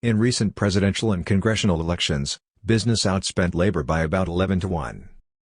In recent presidential and congressional elections, business outspent labor by about 11 to 1.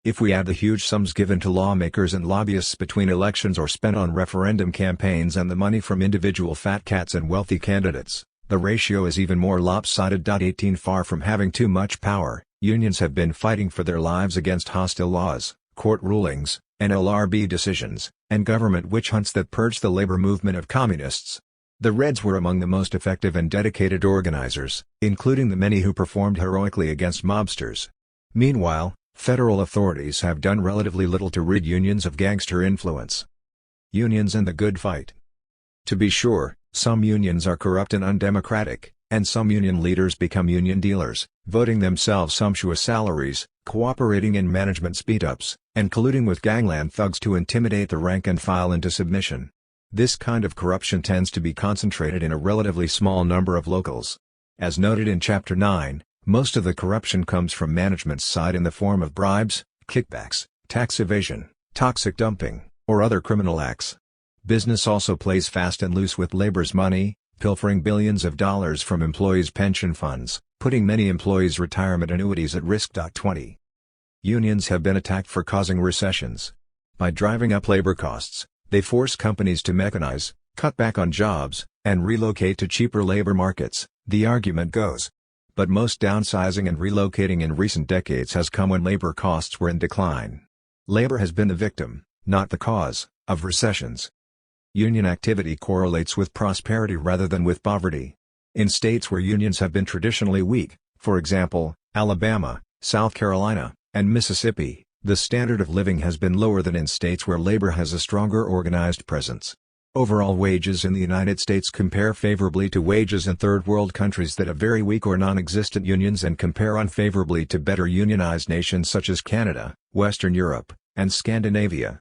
If we add the huge sums given to lawmakers and lobbyists between elections or spent on referendum campaigns and the money from individual fat cats and wealthy candidates, the ratio is even more lopsided. 18 Far from having too much power, unions have been fighting for their lives against hostile laws, court rulings, NLRB decisions, and government witch hunts that purged the labor movement of communists. The Reds were among the most effective and dedicated organizers, including the many who performed heroically against mobsters. Meanwhile, federal authorities have done relatively little to rid unions of gangster influence. Unions and the good fight. To be sure, some unions are corrupt and undemocratic, and some union leaders become union dealers, voting themselves sumptuous salaries, cooperating in management speed-ups, and colluding with gangland thugs to intimidate the rank and file into submission. This kind of corruption tends to be concentrated in a relatively small number of locals. As noted in Chapter 9, most of the corruption comes from management's side in the form of bribes, kickbacks, tax evasion, toxic dumping, or other criminal acts. Business also plays fast and loose with labor's money, pilfering billions of dollars from employees' pension funds, putting many employees' retirement annuities at risk. 20. Unions have been attacked for causing recessions. By driving up labor costs, they force companies to mechanize, cut back on jobs, and relocate to cheaper labor markets, the argument goes. But most downsizing and relocating in recent decades has come when labor costs were in decline. Labor has been the victim, not the cause, of recessions. Union activity correlates with prosperity rather than with poverty. In states where unions have been traditionally weak, for example, Alabama, South Carolina, and Mississippi, the standard of living has been lower than in states where labor has a stronger organized presence. Overall wages in the United States compare favorably to wages in third world countries that have very weak or non-existent unions and compare unfavorably to better unionized nations such as Canada, Western Europe, and Scandinavia.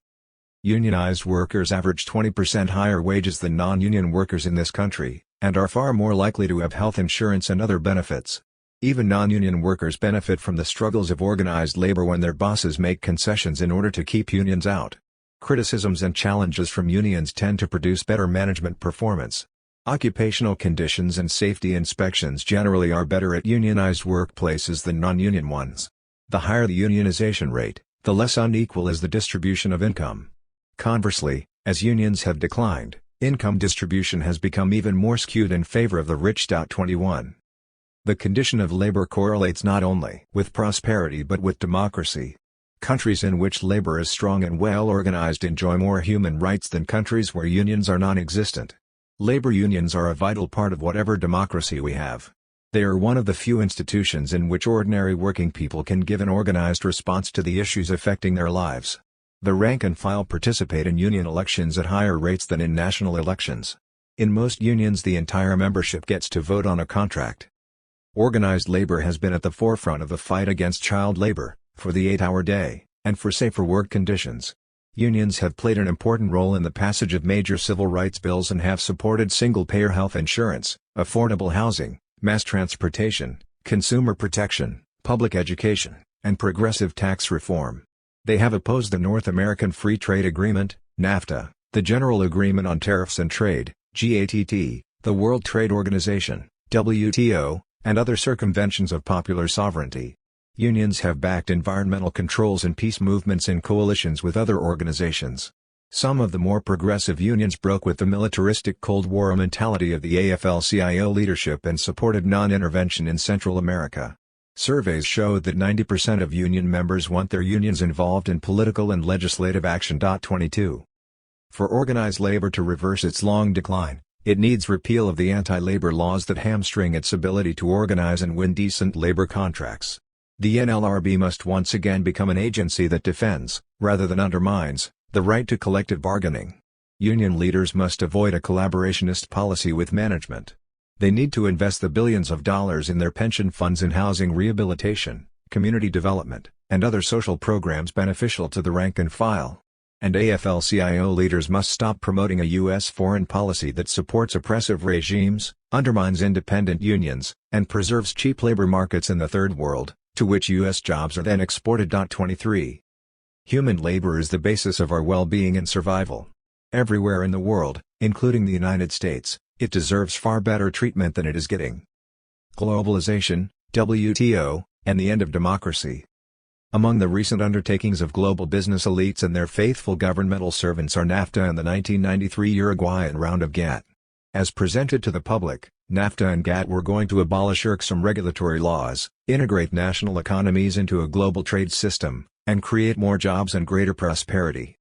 Unionized workers average 20% higher wages than non-union workers in this country, and are far more likely to have health insurance and other benefits. Even non-union workers benefit from the struggles of organized labor when their bosses make concessions in order to keep unions out. Criticisms and challenges from unions tend to produce better management performance. Occupational conditions and safety inspections generally are better at unionized workplaces than non-union ones. The higher the unionization rate, the less unequal is the distribution of income. Conversely, as unions have declined, income distribution has become even more skewed in favor of the rich. 21. The condition of labor correlates not only with prosperity but with democracy. Countries in which labor is strong and well organized enjoy more human rights than countries where unions are non-existent. Labor unions are a vital part of whatever democracy we have. They are one of the few institutions in which ordinary working people can give an organized response to the issues affecting their lives. The rank and file participate in union elections at higher rates than in national elections. In most unions the entire membership gets to vote on a contract. Organized labor has been at the forefront of the fight against child labor, for the 8-hour day, and for safer work conditions. Unions have played an important role in the passage of major civil rights bills and have supported single-payer health insurance, affordable housing, mass transportation, consumer protection, public education, and progressive tax reform. They have opposed the North American Free Trade Agreement, NAFTA, the General Agreement on Tariffs and Trade, GATT, the World Trade Organization, WTO, and other circumventions of popular sovereignty. Unions have backed environmental controls and peace movements in coalitions with other organizations. Some of the more progressive unions broke with the militaristic Cold War mentality of the AFL-CIO leadership and supported non-intervention in Central America. Surveys showed that 90% of union members want their unions involved in political and legislative action. 22. For organized labor to reverse its long decline, it needs repeal of the anti-labor laws that hamstring its ability to organize and win decent labor contracts. The NLRB must once again become an agency that defends, rather than undermines, the right to collective bargaining. Union leaders must avoid a collaborationist policy with management. They need to invest the billions of dollars in their pension funds in housing rehabilitation, community development, and other social programs beneficial to the rank and file. And AFL-CIO leaders must stop promoting a U.S. foreign policy that supports oppressive regimes, undermines independent unions, and preserves cheap labor markets in the Third World, to which U.S. jobs are then exported. 23. Human labor is the basis of our well-being and survival. Everywhere in the world, including the United States, it deserves far better treatment than it is getting. globalization, WTO, and the end of democracy. Among the recent undertakings of global business elites and their faithful governmental servants are NAFTA and the 1993 Uruguayan round of GATT. As presented to the public, NAFTA and GATT were going to abolish irksome regulatory laws, integrate national economies into a global trade system, and create more jobs and greater prosperity.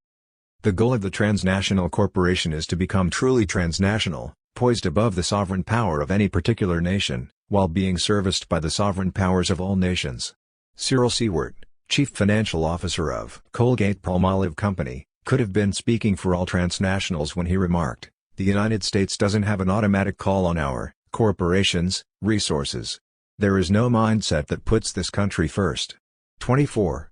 The goal of the transnational corporation is to become truly transnational, poised above the sovereign power of any particular nation, while being serviced by the sovereign powers of all nations. Cyril Seward, Chief Financial Officer of Colgate-Palmolive Company, could have been speaking for all transnationals when he remarked, "The United States doesn't have an automatic call on our corporations' resources. There is no mindset that puts this country first." 24.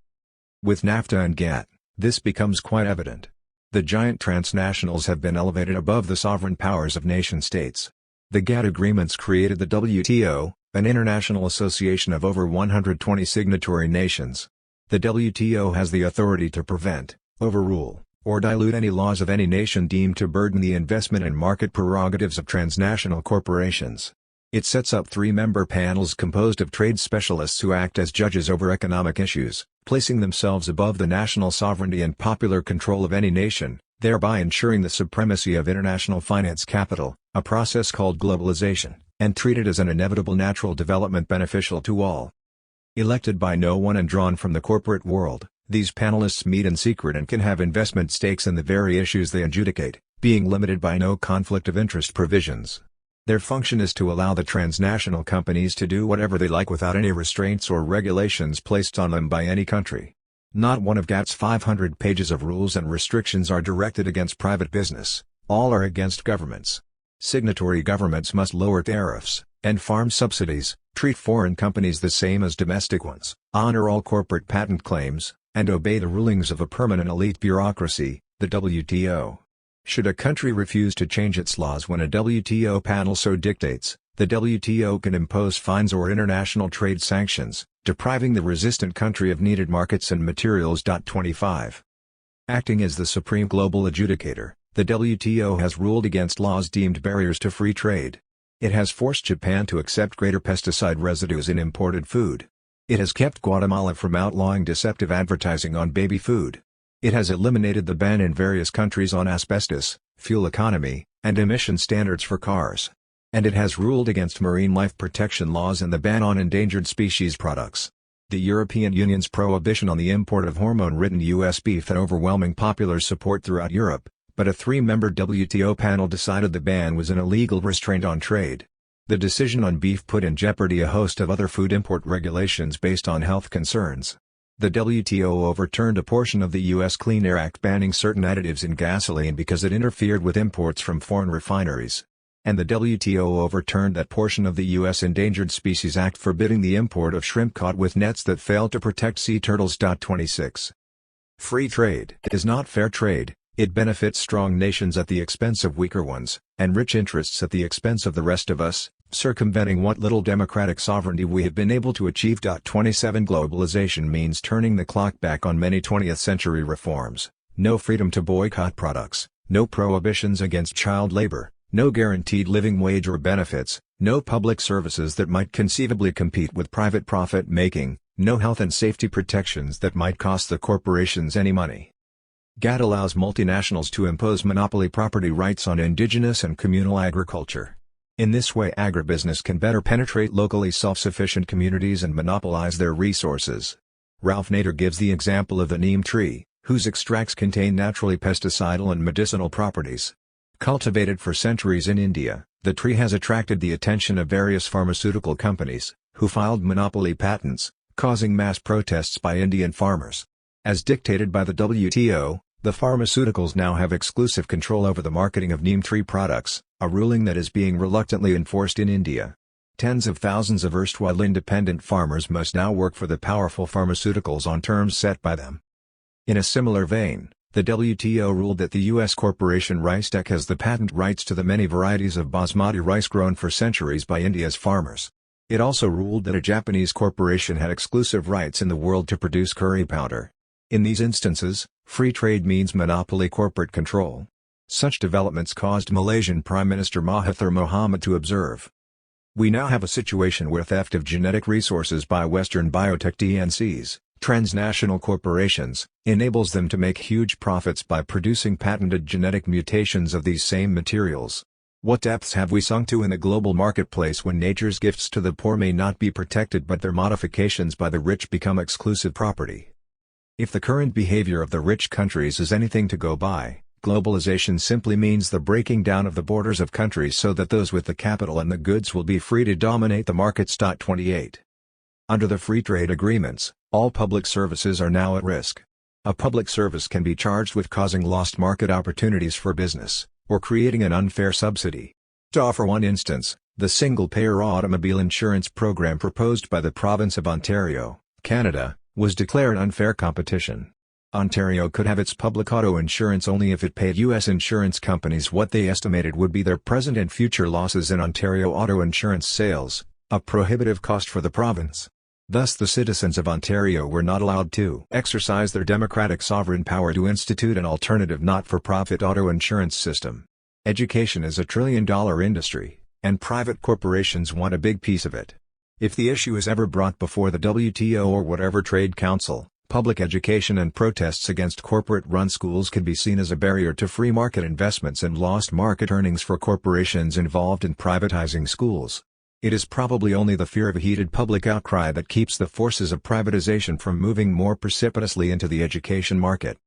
With NAFTA and GATT, this becomes quite evident. The giant transnationals have been elevated above the sovereign powers of nation-states. The GATT agreements created the WTO, an international association of over 120 signatory nations. The WTO has the authority to prevent, overrule, or dilute any laws of any nation deemed to burden the investment and market prerogatives of transnational corporations. It sets up 3-member panels composed of trade specialists who act as judges over economic issues, placing themselves above the national sovereignty and popular control of any nation, thereby ensuring the supremacy of international finance capital, a process called globalization, and treated as an inevitable natural development beneficial to all. Elected by no one and drawn from the corporate world, these panelists meet in secret and can have investment stakes in the very issues they adjudicate, being limited by no conflict of interest provisions. Their function is to allow the transnational companies to do whatever they like without any restraints or regulations placed on them by any country. Not one of GATT's 500 pages of rules and restrictions are directed against private business, all are against governments. Signatory governments must lower tariffs, end farm subsidies, treat foreign companies the same as domestic ones, honor all corporate patent claims, and obey the rulings of a permanent elite bureaucracy, the WTO. Should a country refuse to change its laws when a WTO panel so dictates, the WTO can impose fines or international trade sanctions, depriving the resistant country of needed markets and materials. 25. Acting as the supreme global adjudicator, the WTO has ruled against laws deemed barriers to free trade. It has forced Japan to accept greater pesticide residues in imported food. It has kept Guatemala from outlawing deceptive advertising on baby food. It has eliminated the ban in various countries on asbestos, fuel economy, and emission standards for cars. And it has ruled against marine life protection laws and the ban on endangered species products. The European Union's prohibition on the import of hormone-ridden U.S. beef had overwhelming popular support throughout Europe, but a 3-member WTO panel decided the ban was an illegal restraint on trade. The decision on beef put in jeopardy a host of other food import regulations based on health concerns. The WTO overturned a portion of the U.S. Clean Air Act banning certain additives in gasoline because it interfered with imports from foreign refineries. And the WTO overturned that portion of the U.S. Endangered Species Act forbidding the import of shrimp caught with nets that failed to protect sea turtles. 26. Free trade is not fair trade. It benefits strong nations at the expense of weaker ones, and rich interests at the expense of the rest of us, circumventing what little democratic sovereignty we have been able to achieve. 27 Globalization means turning the clock back on many 20th century reforms. No freedom to boycott products, no prohibitions against child labor, no guaranteed living wage or benefits, no public services that might conceivably compete with private profit-making, no health and safety protections that might cost the corporations any money. GATT allows multinationals to impose monopoly property rights on indigenous and communal agriculture. In this way agribusiness can better penetrate locally self-sufficient communities and monopolize their resources. Ralph Nader gives the example of the neem tree, whose extracts contain naturally pesticidal and medicinal properties. Cultivated for centuries in India, the tree has attracted the attention of various pharmaceutical companies, who filed monopoly patents, causing mass protests by Indian farmers. As dictated by the WTO, the pharmaceuticals now have exclusive control over the marketing of neem tree products, a ruling that is being reluctantly enforced in India. Tens of thousands of erstwhile independent farmers must now work for the powerful pharmaceuticals on terms set by them. In a similar vein, the WTO ruled that the U.S. corporation Ricetech has the patent rights to the many varieties of basmati rice grown for centuries by India's farmers. It also ruled that a Japanese corporation had exclusive rights in the world to produce curry powder. In these instances, free trade means monopoly corporate control. Such developments caused Malaysian Prime Minister Mahathir Mohamad to observe, We now have a situation where theft of genetic resources by Western biotech DNCs, transnational corporations, enables them to make huge profits by producing patented genetic mutations of these same materials. What depths have we sunk to in the global marketplace when nature's gifts to the poor may not be protected but their modifications by the rich become exclusive property? If the current behavior of the rich countries is anything to go by, globalization simply means the breaking down of the borders of countries so that those with the capital and the goods will be free to dominate the markets. 28. Under the free trade agreements, all public services are now at risk. A public service can be charged with causing lost market opportunities for business, or creating an unfair subsidy. To offer one instance, the single-payer automobile insurance program proposed by the province of Ontario, Canada, was declared unfair competition. Ontario could have its public auto insurance only if it paid U.S. insurance companies what they estimated would be their present and future losses in Ontario auto insurance sales, a prohibitive cost for the province. Thus the citizens of Ontario were not allowed to exercise their democratic sovereign power to institute an alternative not-for-profit auto insurance system. Education is a trillion-dollar industry, and private corporations want a big piece of it. If the issue is ever brought before the WTO or whatever trade council, public education and protests against corporate-run schools can be seen as a barrier to free market investments and lost market earnings for corporations involved in privatizing schools. It is probably only the fear of a heated public outcry that keeps the forces of privatization from moving more precipitously into the education market.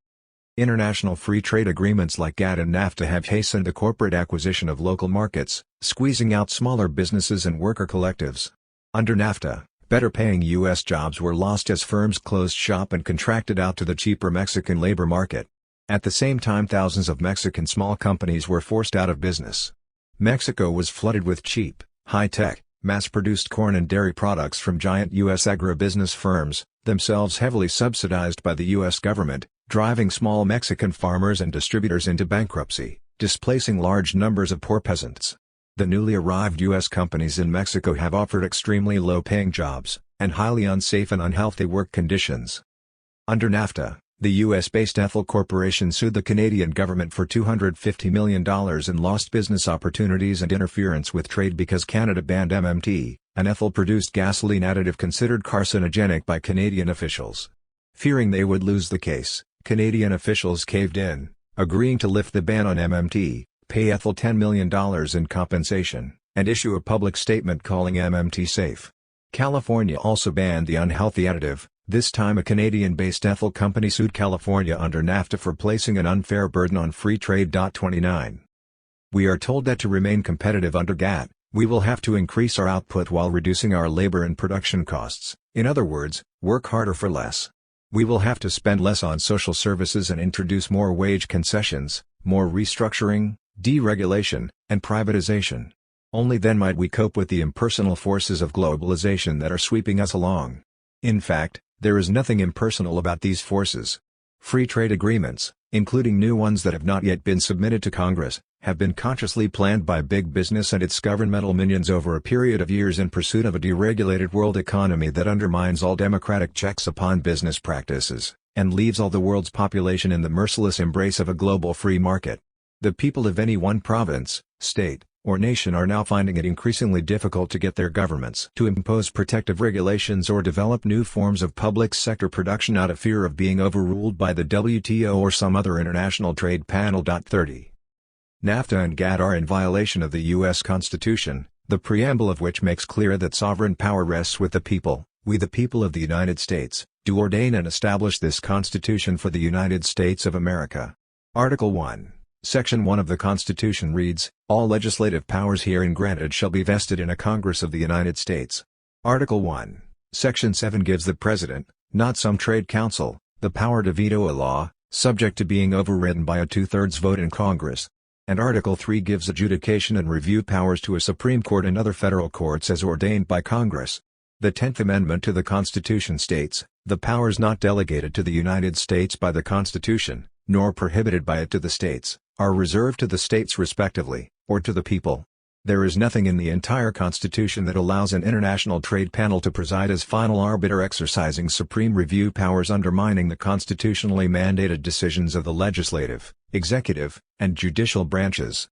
International free trade agreements like GATT and NAFTA have hastened the corporate acquisition of local markets, squeezing out smaller businesses and worker collectives. Under NAFTA, better-paying U.S. jobs were lost as firms closed shop and contracted out to the cheaper Mexican labor market. At the same time, thousands of Mexican small companies were forced out of business. Mexico was flooded with cheap, high-tech, mass-produced corn and dairy products from giant U.S. agribusiness firms, themselves heavily subsidized by the U.S. government, driving small Mexican farmers and distributors into bankruptcy, displacing large numbers of poor peasants. The newly arrived U.S. companies in Mexico have offered extremely low-paying jobs, and highly unsafe and unhealthy work conditions. Under NAFTA, the U.S.-based Ethel Corporation sued the Canadian government for $250 million in lost business opportunities and interference with trade because Canada banned MMT, an ethyl-produced gasoline additive considered carcinogenic by Canadian officials. Fearing they would lose the case, Canadian officials caved in, agreeing to lift the ban on MMT, pay Ethel $10 million in compensation, and issue a public statement calling MMT safe. California also banned the unhealthy additive. This time a Canadian-based ethyl company sued California under NAFTA for placing an unfair burden on free trade. 29. We are told that to remain competitive under GATT, we will have to increase our output while reducing our labor and production costs, in other words, work harder for less. We will have to spend less on social services and introduce more wage concessions, more restructuring, deregulation, and privatization. Only then might we cope with the impersonal forces of globalization that are sweeping us along. In fact, there is nothing impersonal about these forces. Free trade agreements, including new ones that have not yet been submitted to Congress, have been consciously planned by big business and its governmental minions over a period of years in pursuit of a deregulated world economy that undermines all democratic checks upon business practices, and leaves all the world's population in the merciless embrace of a global free market. The people of any one province, state, or nation are now finding it increasingly difficult to get their governments to impose protective regulations or develop new forms of public sector production out of fear of being overruled by the WTO or some other international trade panel. 30. NAFTA and GATT are in violation of the U.S. Constitution, the preamble of which makes clear that sovereign power rests with the people. We the people of the United States, do ordain and establish this Constitution for the United States of America. Article 1. Section 1 of the Constitution reads, all legislative powers herein granted shall be vested in a Congress of the United States. Article 1. Section 7 gives the President, not some trade council, the power to veto a law, subject to being overridden by a two-thirds vote in Congress. And Article 3 gives adjudication and review powers to a Supreme Court and other federal courts as ordained by Congress. The 10th Amendment to the Constitution states, the powers not delegated to the United States by the Constitution, nor prohibited by it to the states, are reserved to the states respectively, or to the people. There is nothing in the entire Constitution that allows an international trade panel to preside as final arbiter exercising supreme review powers undermining the constitutionally mandated decisions of the legislative, executive, and judicial branches.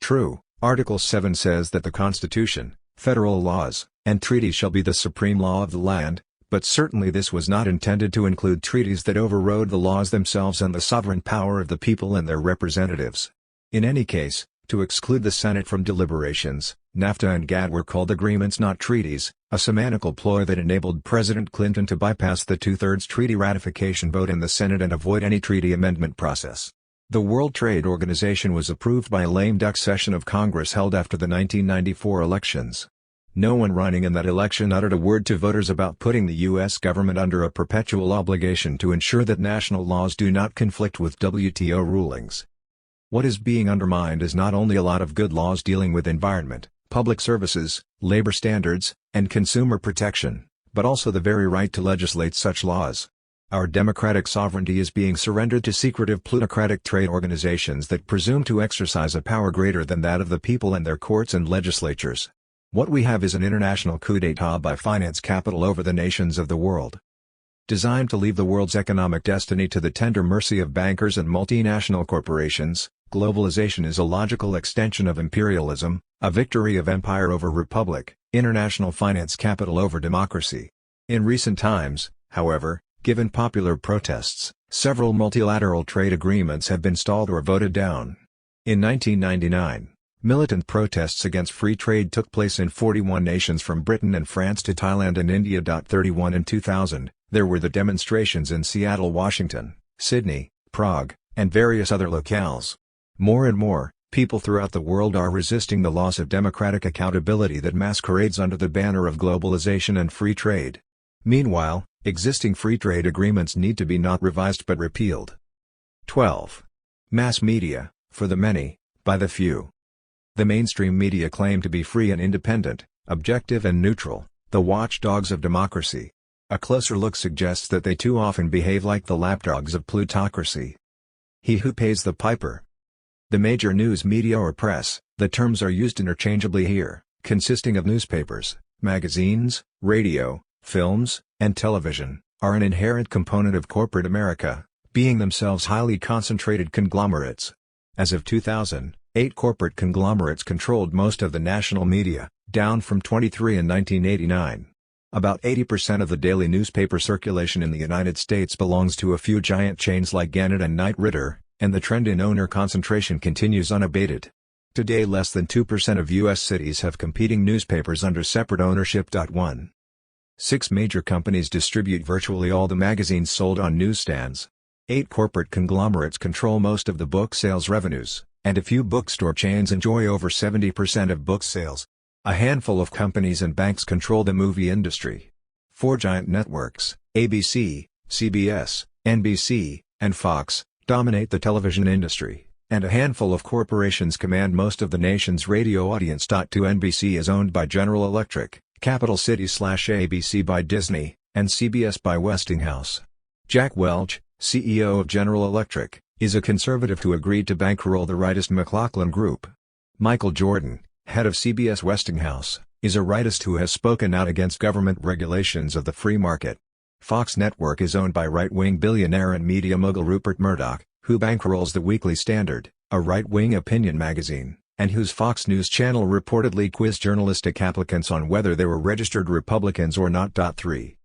True, Article 7 says that the Constitution, Federal laws and treaties shall be the supreme law of the land, but certainly this was not intended to include treaties that overrode the laws themselves and the sovereign power of the people and their representatives. In any case, to exclude the Senate from deliberations, NAFTA and GATT were called agreements not treaties, a semantical ploy that enabled President Clinton to bypass the two-thirds treaty ratification vote in the Senate and avoid any treaty amendment process. The World Trade Organization was approved by a lame duck session of Congress held after the 1994 elections. No one running in that election uttered a word to voters about putting the U.S. government under a perpetual obligation to ensure that national laws do not conflict with WTO rulings. What is being undermined is not only a lot of good laws dealing with environment, public services, labor standards, and consumer protection, but also the very right to legislate such laws. Our democratic sovereignty is being surrendered to secretive plutocratic trade organizations that presume to exercise a power greater than that of the people and their courts and legislatures. What we have is an international coup d'état by finance capital over the nations of the world. Designed to leave the world's economic destiny to the tender mercy of bankers and multinational corporations, globalization is a logical extension of imperialism, a victory of empire over republic, international finance capital over democracy. In recent times, however, given popular protests, several multilateral trade agreements have been stalled or voted down. In 1999, militant protests against free trade took place in 41 nations from Britain and France to Thailand and India. 31 In 2000, there were the demonstrations in Seattle, Washington, Sydney, Prague, and various other locales. More and more, people throughout the world are resisting the loss of democratic accountability that masquerades under the banner of globalization and free trade. Meanwhile, existing free trade agreements need to be not revised but repealed. 12. Mass media, for the many, by the few. The mainstream media claim to be free and independent, objective and neutral, the watchdogs of democracy. A closer look suggests that they too often behave like the lapdogs of plutocracy. He who pays the piper. The major news media or press, the terms are used interchangeably here, consisting of newspapers, magazines, radio, films, and television, are an inherent component of corporate America, being themselves highly concentrated conglomerates. As of 2000, 8 corporate conglomerates controlled most of the national media, down from 23 in 1989. About 80% of the daily newspaper circulation in the United States belongs to a few giant chains like Gannett and Knight Ridder, and the trend in owner concentration continues unabated. Today less than 2% of U.S. cities have competing newspapers under separate ownership. 1. 6 major companies distribute virtually all the magazines sold on newsstands. 8 corporate conglomerates control most of the book sales revenues, and a few bookstore chains enjoy over 70% of book sales. A handful of companies and banks control the movie industry. 4 giant networks, ABC, CBS, NBC, and Fox, dominate the television industry, and a handful of corporations command most of the nation's radio audience. 2 NBC is owned by General Electric, Capital City/ABC by Disney, and CBS by Westinghouse. Jack Welch, CEO of General Electric, is a conservative who agreed to bankroll the rightist McLaughlin Group. Michael Jordan, head of CBS Westinghouse, is a rightist who has spoken out against government regulations of the free market. Fox Network is owned by right-wing billionaire and media mogul Rupert Murdoch, who bankrolls the Weekly Standard, a right-wing opinion magazine, and whose Fox News channel reportedly quizzed journalistic applicants on whether they were registered Republicans or not. 3.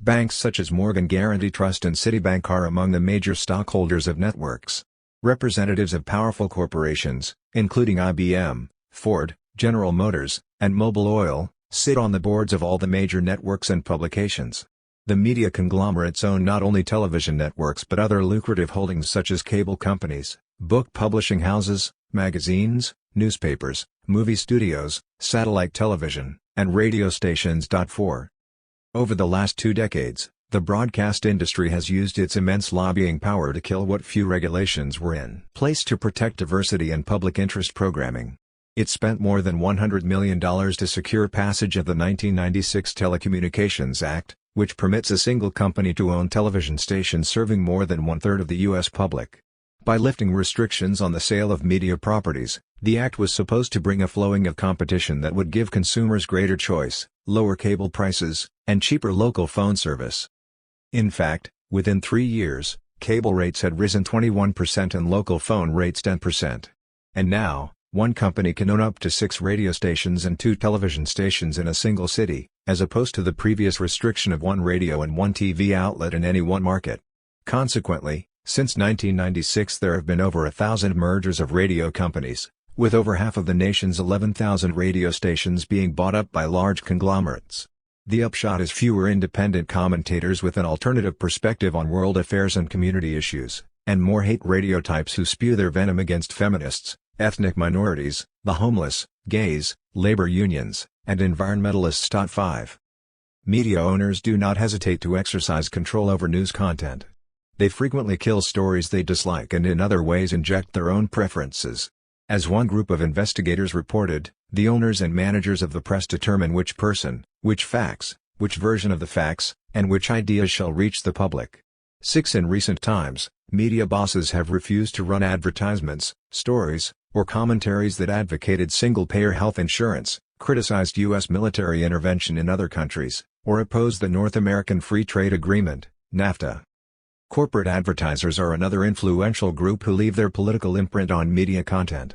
Banks such as Morgan Guaranty Trust and Citibank are among the major stockholders of networks. Representatives of powerful corporations, including IBM, Ford, General Motors, and Mobil Oil, sit on the boards of all the major networks and publications. The media conglomerates own not only television networks but other lucrative holdings such as cable companies, book publishing houses, magazines, newspapers, movie studios, satellite television, and radio stations. 4. Over the last 2 decades, the broadcast industry has used its immense lobbying power to kill what few regulations were in place to protect diversity and public interest programming. It spent more than $100 million to secure passage of the 1996 Telecommunications Act, which permits a single company to own television stations serving more than 1/3 of the U.S. public. By lifting restrictions on the sale of media properties, the act was supposed to bring a flowing of competition that would give consumers greater choice, lower cable prices, and cheaper local phone service. In fact, within 3 years, cable rates had risen 21% and local phone rates 10%. And now, One company can own up to 6 radio stations and 2 television stations in a single city, as opposed to the previous restriction of 1 radio and 1 TV outlet in any one market. Consequently, since 1996 there have been over 1,000 mergers of radio companies, with over half of the nation's 11,000 radio stations being bought up by large conglomerates. The upshot is fewer independent commentators with an alternative perspective on world affairs and community issues, and more hate radio types who spew their venom against feminists, ethnic minorities, the homeless, gays, labor unions, and environmentalists. 5. Media owners do not hesitate to exercise control over news content. They frequently kill stories they dislike and in other ways inject their own preferences. As one group of investigators reported, the owners and managers of the press determine which person, which facts, which version of the facts, and which ideas shall reach the public. 6. In recent times, media bosses have refused to run advertisements, stories, or commentaries that advocated single-payer health insurance, criticized U.S. military intervention in other countries, or opposed the North American Free Trade Agreement, NAFTA. Corporate advertisers are another influential group who leave their political imprint on media content.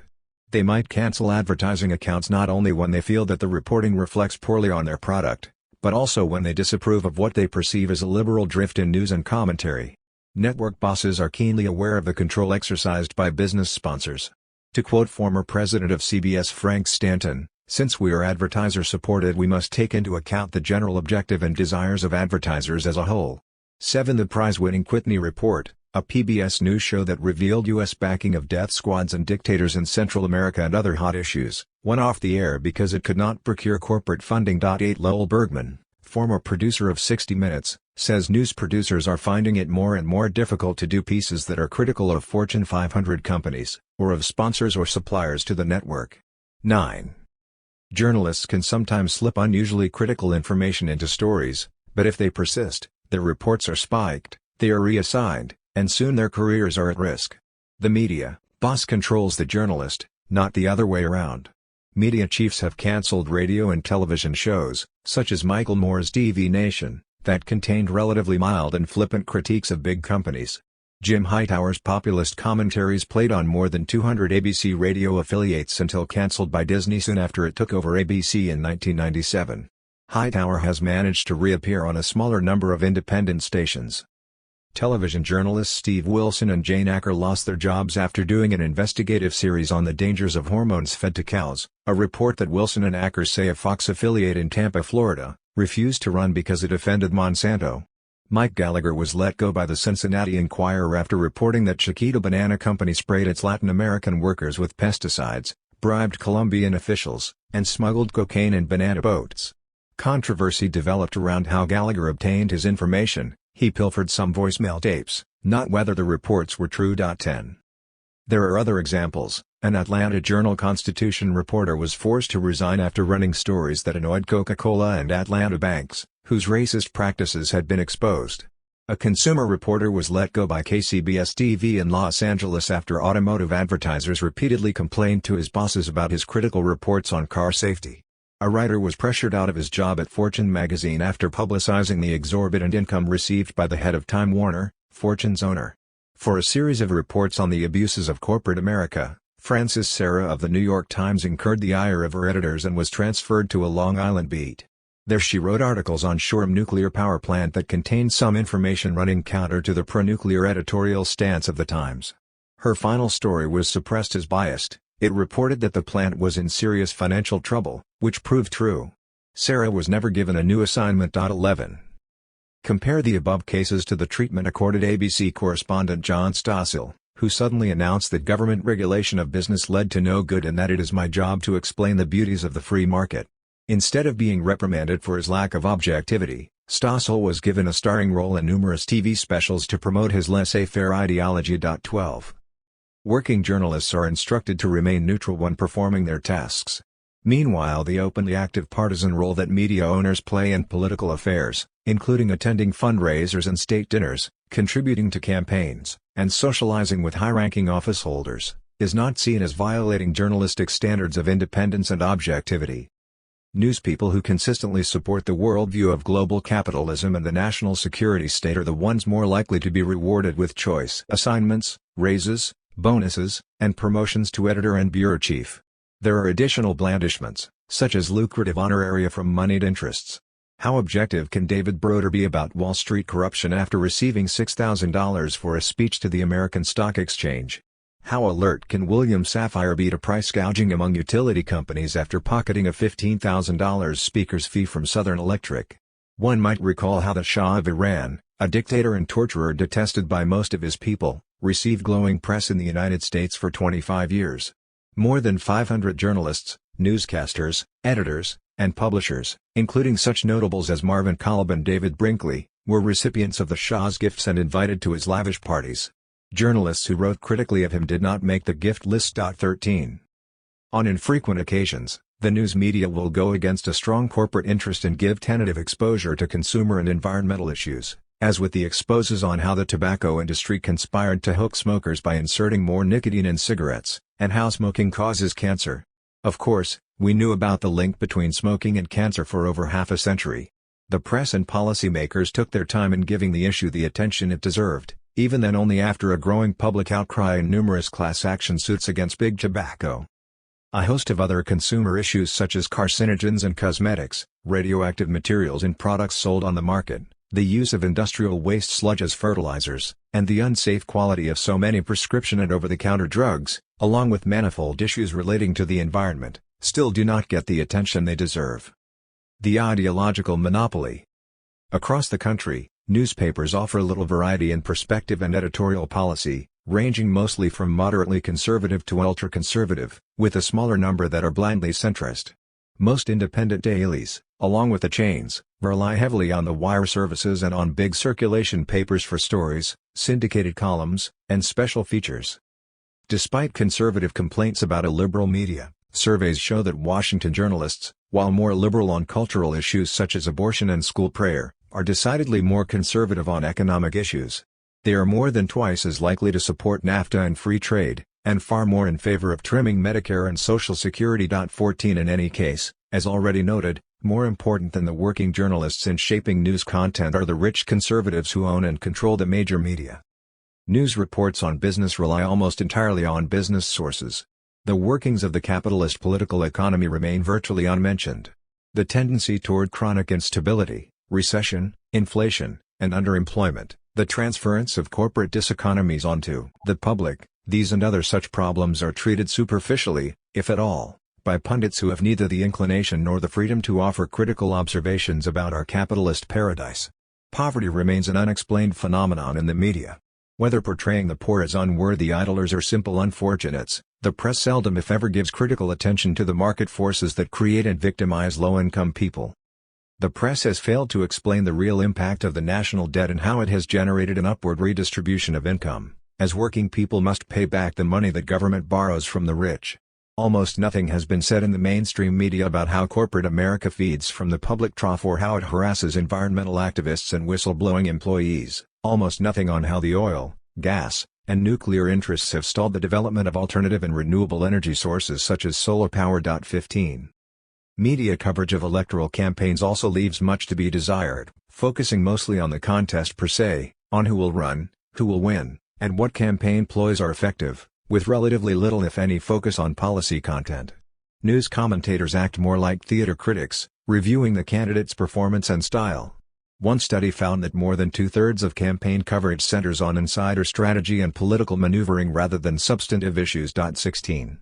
They might cancel advertising accounts not only when they feel that the reporting reflects poorly on their product, but also when they disapprove of what they perceive as a liberal drift in news and commentary. Network bosses are keenly aware of the control exercised by business sponsors. To quote former president of CBS Frank Stanton, "Since we are advertiser-supported, we must take into account the general objective and desires of advertisers as a whole." 7. The prize-winning Whitney Report, a PBS news show that revealed U.S. backing of death squads and dictators in Central America and other hot issues, went off the air because it could not procure corporate funding. 8. Lowell Bergman, former producer of 60 Minutes, says news producers are finding it more and more difficult to do pieces that are critical of Fortune 500 companies, or of sponsors or suppliers to the network. 9. Journalists can sometimes slip unusually critical information into stories, but if they persist, their reports are spiked, they are reassigned, and soon their careers are at risk. The media boss controls the journalist, not the other way around. Media chiefs have cancelled radio and television shows, such as Michael Moore's TV Nation, that contained relatively mild and flippant critiques of big companies. Jim Hightower's populist commentaries played on more than 200 ABC radio affiliates until cancelled by Disney soon after it took over ABC in 1997. Hightower has managed to reappear on a smaller number of independent stations. Television journalists Steve Wilson and Jane Acker lost their jobs after doing an investigative series on the dangers of hormones fed to cows, a report that Wilson and Acker say a Fox affiliate in Tampa, Florida, refused to run because it offended Monsanto. Mike Gallagher was let go by the Cincinnati Enquirer after reporting that Chiquita Banana Company sprayed its Latin American workers with pesticides, bribed Colombian officials, and smuggled cocaine in banana boats. Controversy developed around how Gallagher obtained his information. He pilfered some voicemail tapes, not whether the reports were true. 10. There are other examples. An Atlanta Journal-Constitution reporter was forced to resign after running stories that annoyed Coca-Cola and Atlanta banks, whose racist practices had been exposed. A consumer reporter was let go by KCBS-TV in Los Angeles after automotive advertisers repeatedly complained to his bosses about his critical reports on car safety. A writer was pressured out of his job at Fortune magazine after publicizing the exorbitant income received by the head of Time Warner, Fortune's owner. For a series of reports on the abuses of corporate America, Frances Sarah of the New York Times incurred the ire of her editors and was transferred to a Long Island beat. There she wrote articles on Shoreham nuclear power plant that contained some information running counter to the pro-nuclear editorial stance of the Times. Her final story was suppressed as biased. It reported that the plant was in serious financial trouble, which proved true. Sarah was never given a new assignment. 11. Compare the above cases to the treatment accorded ABC correspondent John Stossel, who suddenly announced that government regulation of business led to no good and that it is my job to explain the beauties of the free market. Instead of being reprimanded for his lack of objectivity, Stossel was given a starring role in numerous TV specials to promote his laissez-faire ideology. 12. Working journalists are instructed to remain neutral when performing their tasks. Meanwhile, the openly active partisan role that media owners play in political affairs, including attending fundraisers and state dinners, contributing to campaigns, and socializing with high-ranking office holders, is not seen as violating journalistic standards of independence and objectivity. Newspeople who consistently support the worldview of global capitalism and the national security state are the ones more likely to be rewarded with choice assignments, raises, bonuses, and promotions to editor and bureau chief. There are additional blandishments, such as lucrative honoraria from moneyed interests. How objective can David Broder be about Wall Street corruption after receiving $6,000 for a speech to the American Stock Exchange? How alert can William Safire be to price gouging among utility companies after pocketing a $15,000 speaker's fee from Southern Electric? One might recall how the Shah of Iran, a dictator and torturer detested by most of his people, received glowing press in the United States for 25 years. More than 500 journalists, newscasters, editors, and publishers, including such notables as Marvin Kalb and David Brinkley, were recipients of the Shah's gifts and invited to his lavish parties. Journalists who wrote critically of him did not make the gift list. 13. On infrequent occasions, the news media will go against a strong corporate interest and give tentative exposure to consumer and environmental issues, as with the exposes on how the tobacco industry conspired to hook smokers by inserting more nicotine in cigarettes, and how smoking causes cancer. Of course, we knew about the link between smoking and cancer for over half a century. The press and policymakers took their time in giving the issue the attention it deserved, even then only after a growing public outcry and numerous class action suits against big tobacco. A host of other consumer issues such as carcinogens and cosmetics, radioactive materials in products sold on the market, the use of industrial waste sludge as fertilizers, and the unsafe quality of so many prescription and over-the-counter drugs, along with manifold issues relating to the environment, still do not get the attention they deserve. The ideological monopoly. Across the country, newspapers offer little variety in perspective and editorial policy, ranging mostly from moderately conservative to ultra-conservative, with a smaller number that are blindly centrist. Most independent dailies, along with the chains, rely heavily on the wire services and on big circulation papers for stories, syndicated columns, and special features. Despite conservative complaints about a liberal media, surveys show that Washington journalists, while more liberal on cultural issues such as abortion and school prayer, are decidedly more conservative on economic issues. They are more than twice as likely to support NAFTA and free trade, and far more in favor of trimming Medicare and Social Security. 14 In any case, as already noted, more important than the working journalists in shaping news content are the rich conservatives who own and control the major media. News reports on business rely almost entirely on business sources. The workings of the capitalist political economy remain virtually unmentioned. The tendency toward chronic instability, recession, inflation, and underemployment, the transference of corporate diseconomies onto the public, these and other such problems are treated superficially, if at all, by pundits who have neither the inclination nor the freedom to offer critical observations about our capitalist paradise. Poverty remains an unexplained phenomenon in the media. Whether portraying the poor as unworthy idlers or simple unfortunates, the press seldom if ever gives critical attention to the market forces that create and victimize low-income people. The press has failed to explain the real impact of the national debt and how it has generated an upward redistribution of income, as working people must pay back the money that government borrows from the rich. Almost nothing has been said in the mainstream media about how corporate America feeds from the public trough or how it harasses environmental activists and whistleblowing employees, almost nothing on how the oil, gas, and nuclear interests have stalled the development of alternative and renewable energy sources such as solar power. 15. Media coverage of electoral campaigns also leaves much to be desired, focusing mostly on the contest per se, on who will run, who will win, and what campaign ploys are effective, with relatively little if any focus on policy content. News commentators act more like theater critics, reviewing the candidate's performance and style. One study found that more than two-thirds of campaign coverage centers on insider strategy and political maneuvering rather than substantive issues. 16.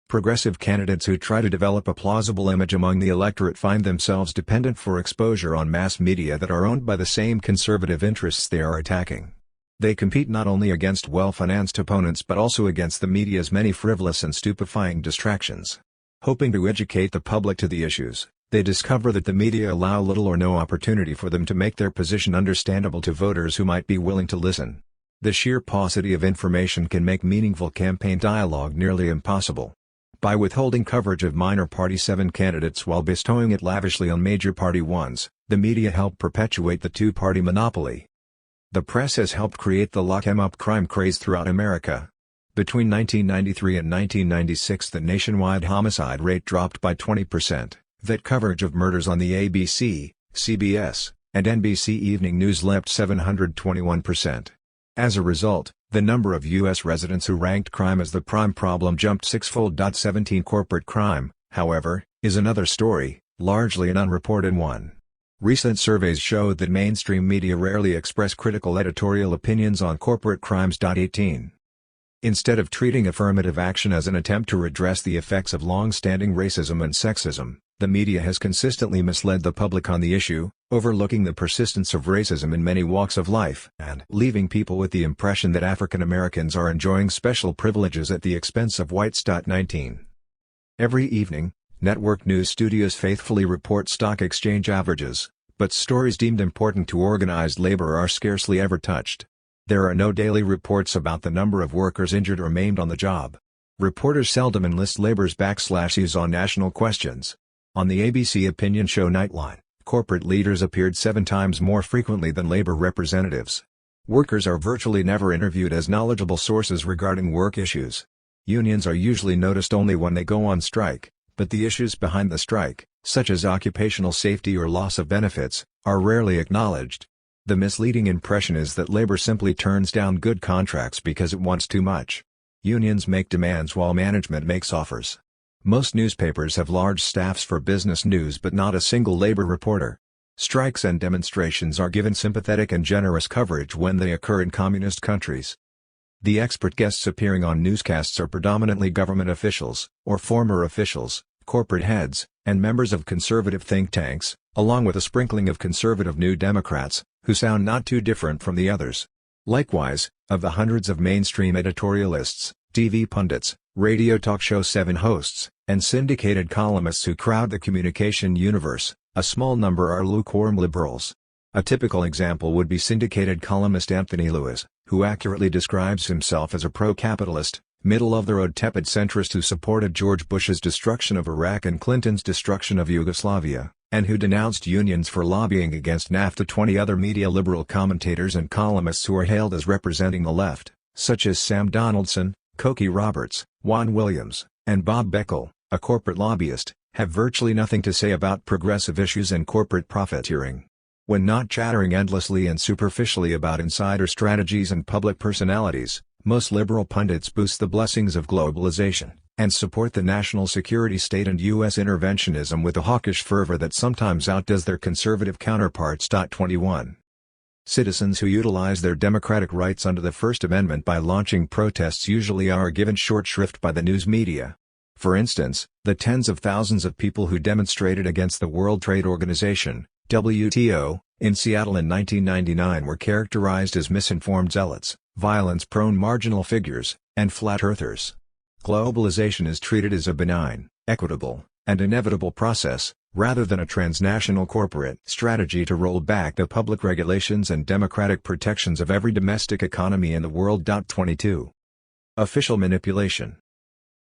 Progressive candidates who try to develop a plausible image among the electorate find themselves dependent for exposure on mass media that are owned by the same conservative interests they are attacking. They compete not only against well-financed opponents but also against the media's many frivolous and stupefying distractions. Hoping to educate the public to the issues, they discover that the media allow little or no opportunity for them to make their position understandable to voters who might be willing to listen. The sheer paucity of information can make meaningful campaign dialogue nearly impossible. By withholding coverage of minor Party 7 candidates while bestowing it lavishly on major Party 1s, the media help perpetuate the two-party monopoly. The press has helped create the lock-em-up crime craze throughout America. Between 1993 and 1996 the nationwide homicide rate dropped by 20%, that coverage of murders on the ABC, CBS, and NBC evening news leapt 721%. As a result, The number of U.S. residents who ranked crime as the prime problem jumped sixfold. 17 Corporate crime, however, is another story, largely an unreported one. Recent surveys showed that mainstream media rarely express critical editorial opinions on corporate crimes. 18. Instead of treating affirmative action as an attempt to redress the effects of long-standing racism and sexism, the media has consistently misled the public on the issue, overlooking the persistence of racism in many walks of life and leaving people with the impression that African Americans are enjoying special privileges at the expense of whites. 19. Every evening, network news studios faithfully report stock exchange averages, but stories deemed important to organized labor are scarcely ever touched. There are no daily reports about the number of workers injured or maimed on the job. Reporters seldom enlist labor's backslashes on national questions. On the ABC opinion show Nightline, corporate leaders appeared 7 times more frequently than labor representatives. Workers are virtually never interviewed as knowledgeable sources regarding work issues. Unions are usually noticed only when they go on strike, but the issues behind the strike, such as occupational safety or loss of benefits, are rarely acknowledged. The misleading impression is that labor simply turns down good contracts because it wants too much. Unions make demands while management makes offers. Most newspapers have large staffs for business news but not a single labor reporter. Strikes and demonstrations are given sympathetic and generous coverage when they occur in communist countries. The expert guests appearing on newscasts are predominantly government officials, or former officials, corporate heads, and members of conservative think tanks, along with a sprinkling of conservative New Democrats, who sound not too different from the others. Likewise, of the hundreds of mainstream editorialists, TV pundits, radio talk show 7 hosts, and syndicated columnists who crowd the communication universe, a small number are lukewarm liberals. A typical example would be syndicated columnist Anthony Lewis, who accurately describes himself as a pro-capitalist, middle-of-the-road tepid centrist who supported George Bush's destruction of Iraq and Clinton's destruction of Yugoslavia, and who denounced unions for lobbying against NAFTA. 20 other media liberal commentators and columnists who are hailed as representing the left, such as Sam Donaldson, Cokie Roberts, Juan Williams, and Bob Beckel, a corporate lobbyist, have virtually nothing to say about progressive issues and corporate profiteering. When not chattering endlessly and superficially about insider strategies and public personalities, most liberal pundits boost the blessings of globalization, and support the national security state and U.S. interventionism with a hawkish fervor that sometimes outdoes their conservative counterparts. 21. Citizens who utilize their democratic rights under the First Amendment by launching protests usually are given short shrift by the news media. For instance, the tens of thousands of people who demonstrated against the World Trade Organization, WTO, in Seattle in 1999 were characterized as misinformed zealots, violence-prone marginal figures, and flat-earthers. Globalization is treated as a benign, equitable, and inevitable process, rather than a transnational corporate strategy to roll back the public regulations and democratic protections of every domestic economy in the world. 22. Official manipulation.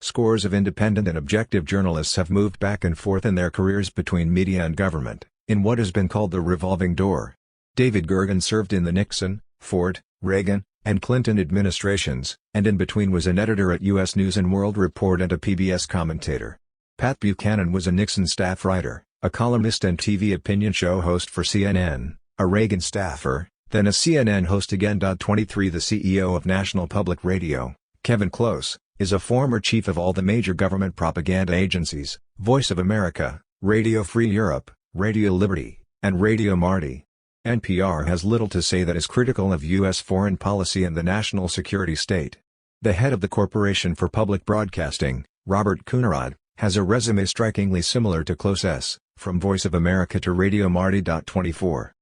Scores of independent and objective journalists have moved back and forth in their careers between media and government, in what has been called the revolving door. David Gergen served in the Nixon, Ford, Reagan, and Clinton administrations, and in between was an editor at U.S. News and World Report and a PBS commentator. Pat Buchanan was a Nixon staff writer, a columnist and TV opinion show host for CNN, a Reagan staffer, then a CNN host again. 23 The CEO of National Public Radio, Kevin Close, is a former chief of all the major government propaganda agencies, Voice of America, Radio Free Europe, Radio Liberty, and Radio Marty. NPR has little to say that is critical of U.S. foreign policy and the national security state. The head of the Corporation for Public Broadcasting, Robert Coonrod, has a resume strikingly similar to Close's, from Voice of America to Radio Marty. 24.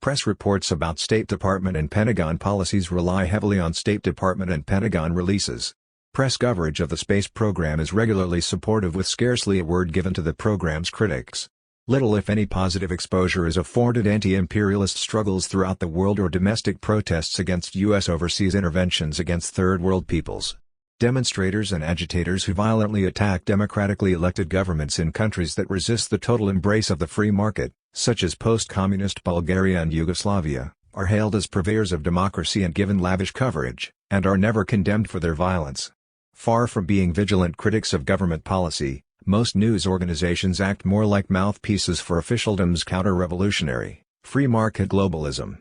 Press reports about State Department and Pentagon policies rely heavily on State Department and Pentagon releases. Press coverage of the space program is regularly supportive with scarcely a word given to the program's critics. Little if any positive exposure is afforded anti-imperialist struggles throughout the world or domestic protests against U.S. overseas interventions against Third World peoples. Demonstrators and agitators who violently attack democratically elected governments in countries that resist the total embrace of the free market, such as post-communist Bulgaria and Yugoslavia, are hailed as purveyors of democracy and given lavish coverage, and are never condemned for their violence. Far from being vigilant critics of government policy, most news organizations act more like mouthpieces for officialdom's counter-revolutionary, free market globalism.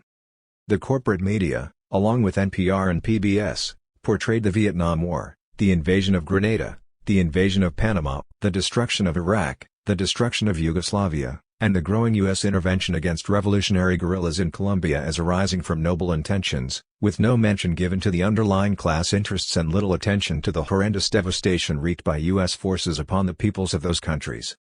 The corporate media, along with NPR and PBS, portrayed the Vietnam War, the invasion of Grenada, the invasion of Panama, the destruction of Iraq, the destruction of Yugoslavia, and the growing U.S. intervention against revolutionary guerrillas in Colombia as arising from noble intentions, with no mention given to the underlying class interests and little attention to the horrendous devastation wreaked by U.S. forces upon the peoples of those countries.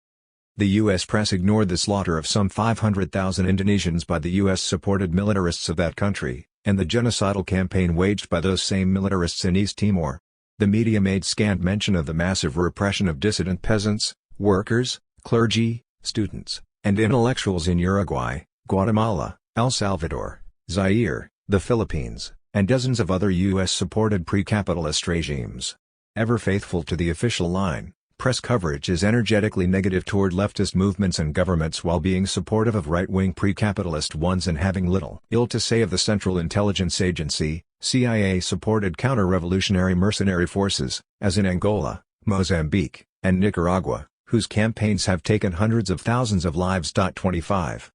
The U.S. press ignored the slaughter of some 500,000 Indonesians by the U.S.-supported militarists of that country, and the genocidal campaign waged by those same militarists in East Timor. The media made scant mention of the massive repression of dissident peasants, workers, clergy, students, and intellectuals in Uruguay, Guatemala, El Salvador, Zaire, the Philippines, and dozens of other U.S.-supported pre-capitalist regimes. Ever faithful to the official line, press coverage is energetically negative toward leftist movements and governments while being supportive of right-wing pre-capitalist ones and having little ill to say of the Central Intelligence Agency, CIA-supported counter-revolutionary mercenary forces, as in Angola, Mozambique, and Nicaragua, whose campaigns have taken hundreds of thousands of lives. 25.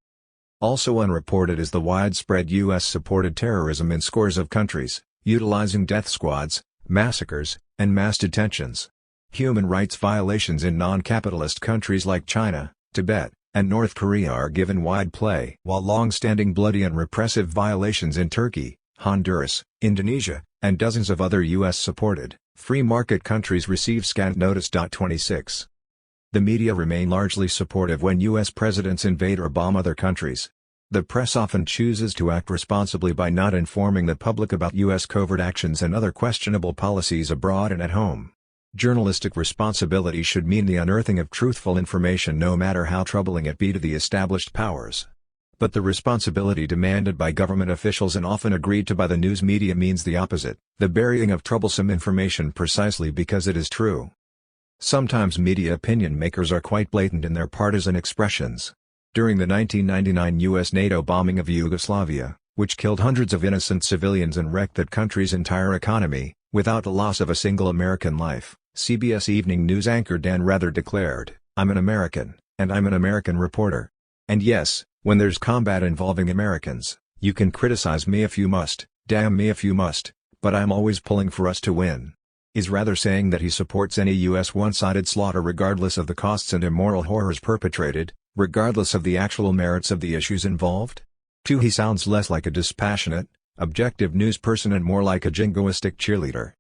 Also unreported is the widespread U.S.-supported terrorism in scores of countries, utilizing death squads, massacres, and mass detentions. Human rights violations in non-capitalist countries like China, Tibet, and North Korea are given wide play, while long-standing bloody and repressive violations in Turkey, Honduras, Indonesia, and dozens of other U.S.-supported, free-market countries receive scant notice. 26. The media remain largely supportive when U.S. presidents invade or bomb other countries. The press often chooses to act responsibly by not informing the public about U.S. covert actions and other questionable policies abroad and at home. Journalistic responsibility should mean the unearthing of truthful information no matter how troubling it be to the established powers. But the responsibility demanded by government officials and often agreed to by the news media means the opposite, the burying of troublesome information precisely because it is true. Sometimes media opinion makers are quite blatant in their partisan expressions. During the 1999 U.S. NATO bombing of Yugoslavia, which killed hundreds of innocent civilians and wrecked that country's entire economy, without the loss of a single American life, CBS Evening News anchor Dan Rather declared, "I'm an American, and I'm an American reporter. And yes, when there's combat involving Americans, you can criticize me if you must, damn me if you must, but I'm always pulling for us to win." Is Rather saying that he supports any U.S. one-sided slaughter regardless of the costs and immoral horrors perpetrated, regardless of the actual merits of the issues involved? 2. He sounds less like a dispassionate, objective news person and more like a jingoistic cheerleader.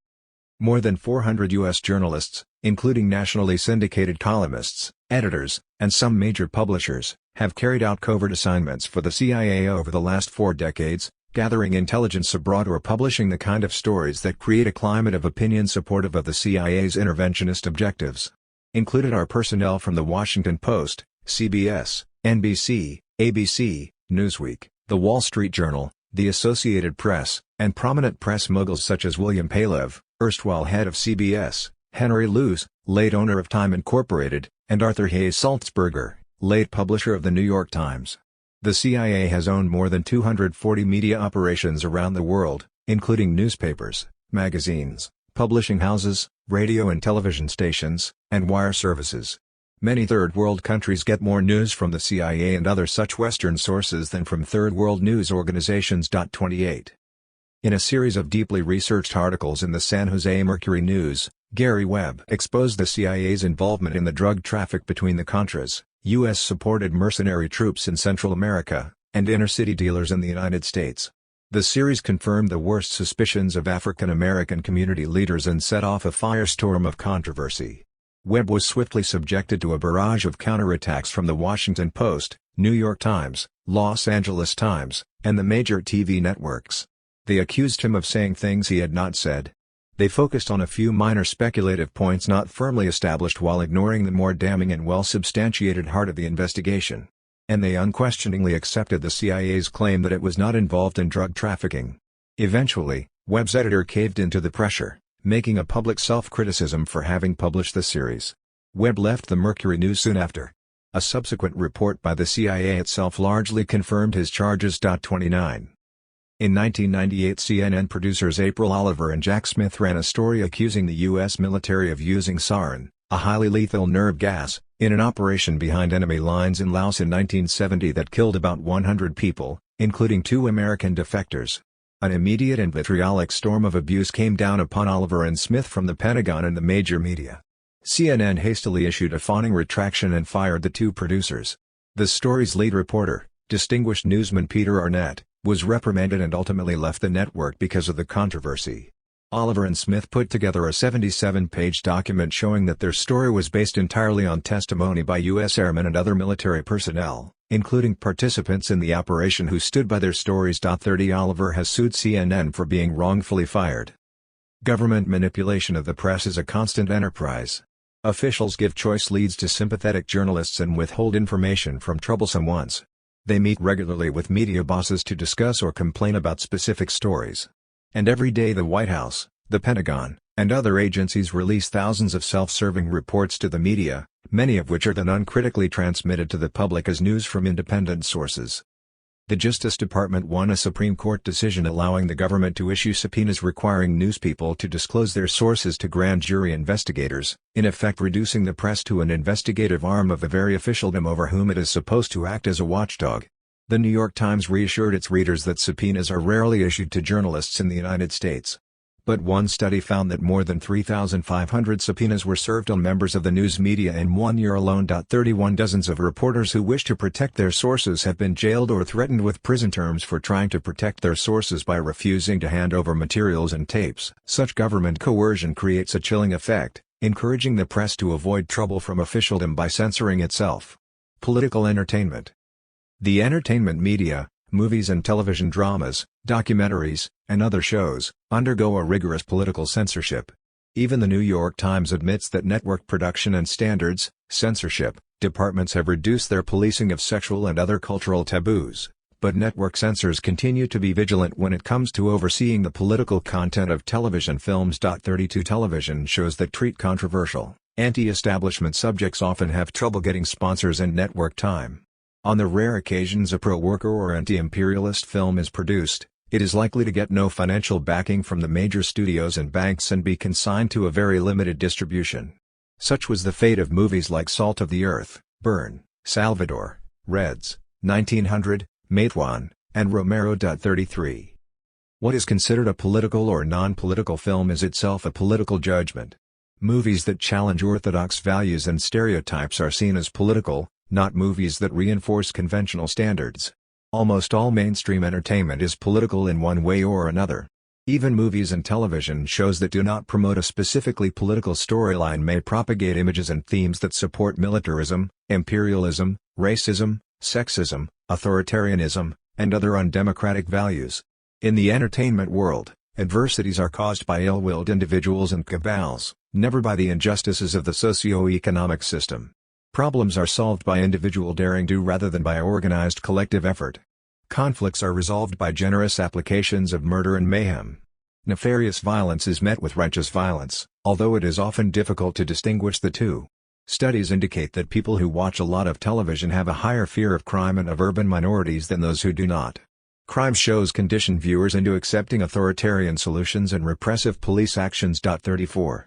More than 400 U.S. journalists, including nationally syndicated columnists, editors, and some major publishers, have carried out covert assignments for the CIA over the last 4 decades, gathering intelligence abroad or publishing the kind of stories that create a climate of opinion supportive of the CIA's interventionist objectives. Included are personnel from The Washington Post, CBS, NBC, ABC, Newsweek, The Wall Street Journal, The Associated Press, and prominent press moguls such as William Palev, erstwhile head of CBS, Henry Luce, late owner of Time Incorporated, and Arthur Hayes Salzberger, late publisher of The New York Times. The CIA has owned more than 240 media operations around the world, including newspapers, magazines, publishing houses, radio and television stations, and wire services. Many Third World countries get more news from the CIA and other such Western sources than from Third World news organizations. 28. In a series of deeply researched articles in the San Jose Mercury News, Gary Webb exposed the CIA's involvement in the drug traffic between the Contras, U.S.-supported mercenary troops in Central America, and inner-city dealers in the United States. The series confirmed the worst suspicions of African American community leaders and set off a firestorm of controversy. Webb was swiftly subjected to a barrage of counterattacks from The Washington Post, New York Times, Los Angeles Times, and the major TV networks. They accused him of saying things he had not said. They focused on a few minor speculative points not firmly established while ignoring the more damning and well-substantiated heart of the investigation. And they unquestioningly accepted the CIA's claim that it was not involved in drug trafficking. Eventually, Webb's editor caved into the pressure, making a public self-criticism for having published the series. Webb left the Mercury News soon after. A subsequent report by the CIA itself largely confirmed his charges. 29. In 1998, CNN producers April Oliver and Jack Smith ran a story accusing the U.S. military of using sarin, a highly lethal nerve gas, in an operation behind enemy lines in Laos in 1970 that killed about 100 people, including 2 American defectors. An immediate and vitriolic storm of abuse came down upon Oliver and Smith from the Pentagon and the major media. CNN hastily issued a fawning retraction and fired the two producers. The story's lead reporter, distinguished newsman Peter Arnett, was reprimanded and ultimately left the network because of the controversy. Oliver and Smith put together a 77-page document showing that their story was based entirely on testimony by U.S. airmen and other military personnel, including participants in the operation who stood by their stories. 30 Oliver has sued CNN for being wrongfully fired. Government manipulation of the press is a constant enterprise. Officials give choice leads to sympathetic journalists and withhold information from troublesome ones. They meet regularly with media bosses to discuss or complain about specific stories. And every day the White House, the Pentagon, and other agencies release thousands of self-serving reports to the media, many of which are then uncritically transmitted to the public as news from independent sources. The Justice Department won a Supreme Court decision allowing the government to issue subpoenas requiring newspeople to disclose their sources to grand jury investigators, in effect reducing the press to an investigative arm of the very officialdom over whom it is supposed to act as a watchdog. The New York Times reassured its readers that subpoenas are rarely issued to journalists in the United States. But one study found that more than 3,500 subpoenas were served on members of the news media in 1 year alone. 31 Dozens of reporters who wish to protect their sources have been jailed or threatened with prison terms for trying to protect their sources by refusing to hand over materials and tapes. Such government coercion creates a chilling effect, encouraging the press to avoid trouble from officialdom by censoring itself. Political entertainment. The entertainment media, movies and television dramas, documentaries, and other shows, undergo a rigorous political censorship. Even the New York Times admits that network production and standards, censorship, departments have reduced their policing of sexual and other cultural taboos, but network censors continue to be vigilant when it comes to overseeing the political content of television films. 32 Television shows that treat controversial, anti-establishment subjects often have trouble getting sponsors and network time. On the rare occasions a pro-worker or anti-imperialist film is produced, it is likely to get no financial backing from the major studios and banks and be consigned to a very limited distribution. Such was the fate of movies like Salt of the Earth, Burn, Salvador, Reds, 1900, Matewan, and Romero. 33. What is considered a political or non-political film is itself a political judgment. Movies that challenge orthodox values and stereotypes are seen as political, not movies that reinforce conventional standards. Almost all mainstream entertainment is political in one way or another. Even movies and television shows that do not promote a specifically political storyline may propagate images and themes that support militarism, imperialism, racism, sexism, authoritarianism, and other undemocratic values. In the entertainment world, adversities are caused by ill-willed individuals and cabals, never by the injustices of the socio-economic system. Problems are solved by individual daring-do rather than by organized collective effort. Conflicts are resolved by generous applications of murder and mayhem. Nefarious violence is met with righteous violence, although it is often difficult to distinguish the two. Studies indicate that people who watch a lot of television have a higher fear of crime and of urban minorities than those who do not. Crime shows condition viewers into accepting authoritarian solutions and repressive police actions. 34.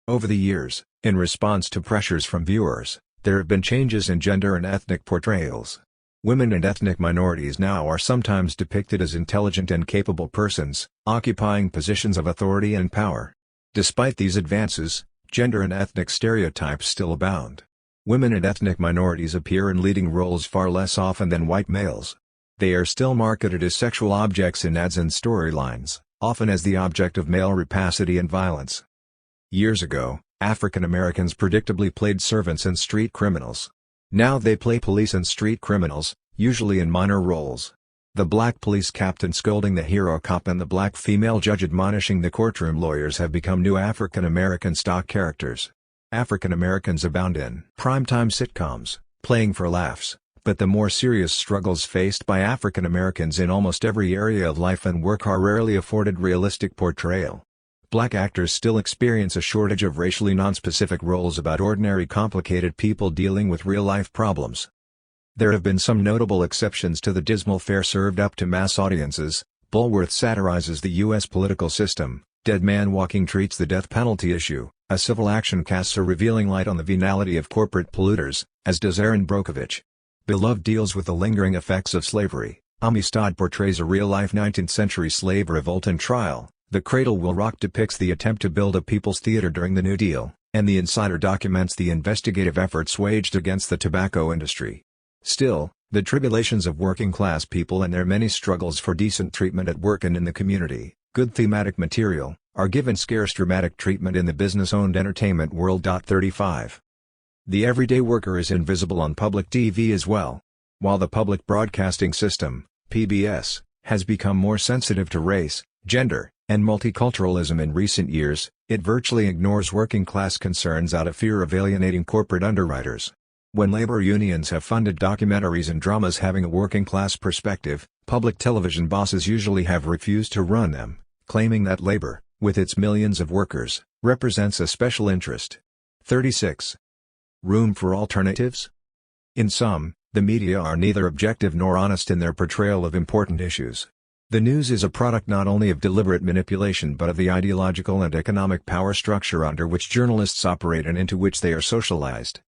Over the years, in response to pressures from viewers, there have been changes in gender and ethnic portrayals. Women and ethnic minorities now are sometimes depicted as intelligent and capable persons, occupying positions of authority and power. Despite these advances, gender and ethnic stereotypes still abound. Women and ethnic minorities appear in leading roles far less often than white males. They are still marketed as sexual objects in ads and storylines, often as the object of male rapacity and violence. Years ago, African Americans predictably played servants and street criminals. Now they play police and street criminals, usually in minor roles. The black police captain scolding the hero cop and the black female judge admonishing the courtroom lawyers have become new African American stock characters. African Americans abound in primetime sitcoms, playing for laughs, but the more serious struggles faced by African Americans in almost every area of life and work are rarely afforded realistic portrayal. Black actors still experience a shortage of racially nonspecific roles about ordinary complicated people dealing with real-life problems. There have been some notable exceptions to the dismal fare served up to mass audiences. Bulworth satirizes the U.S. political system, Dead Man Walking treats the death penalty issue, A Civil Action casts a revealing light on the venality of corporate polluters, as does Aaron Brockovich. Beloved deals with the lingering effects of slavery, Amistad portrays a real-life 19th-century slave revolt and trial. The Cradle Will Rock depicts the attempt to build a people's theater during the New Deal, and The Insider documents the investigative efforts waged against the tobacco industry. Still, the tribulations of working-class people and their many struggles for decent treatment at work and in the community, good thematic material, are given scarce dramatic treatment in the business-owned entertainment world. 35. The everyday worker is invisible on public TV as well. While the public broadcasting system, PBS, has become more sensitive to race, gender, and multiculturalism in recent years, it virtually ignores working-class concerns out of fear of alienating corporate underwriters. When labor unions have funded documentaries and dramas having a working-class perspective, public television bosses usually have refused to run them, claiming that labor, with its millions of workers, represents a special interest. 36. Room for alternatives? In sum, the media are neither objective nor honest in their portrayal of important issues. The news is a product not only of deliberate manipulation but of the ideological and economic power structure under which journalists operate and into which they are socialized.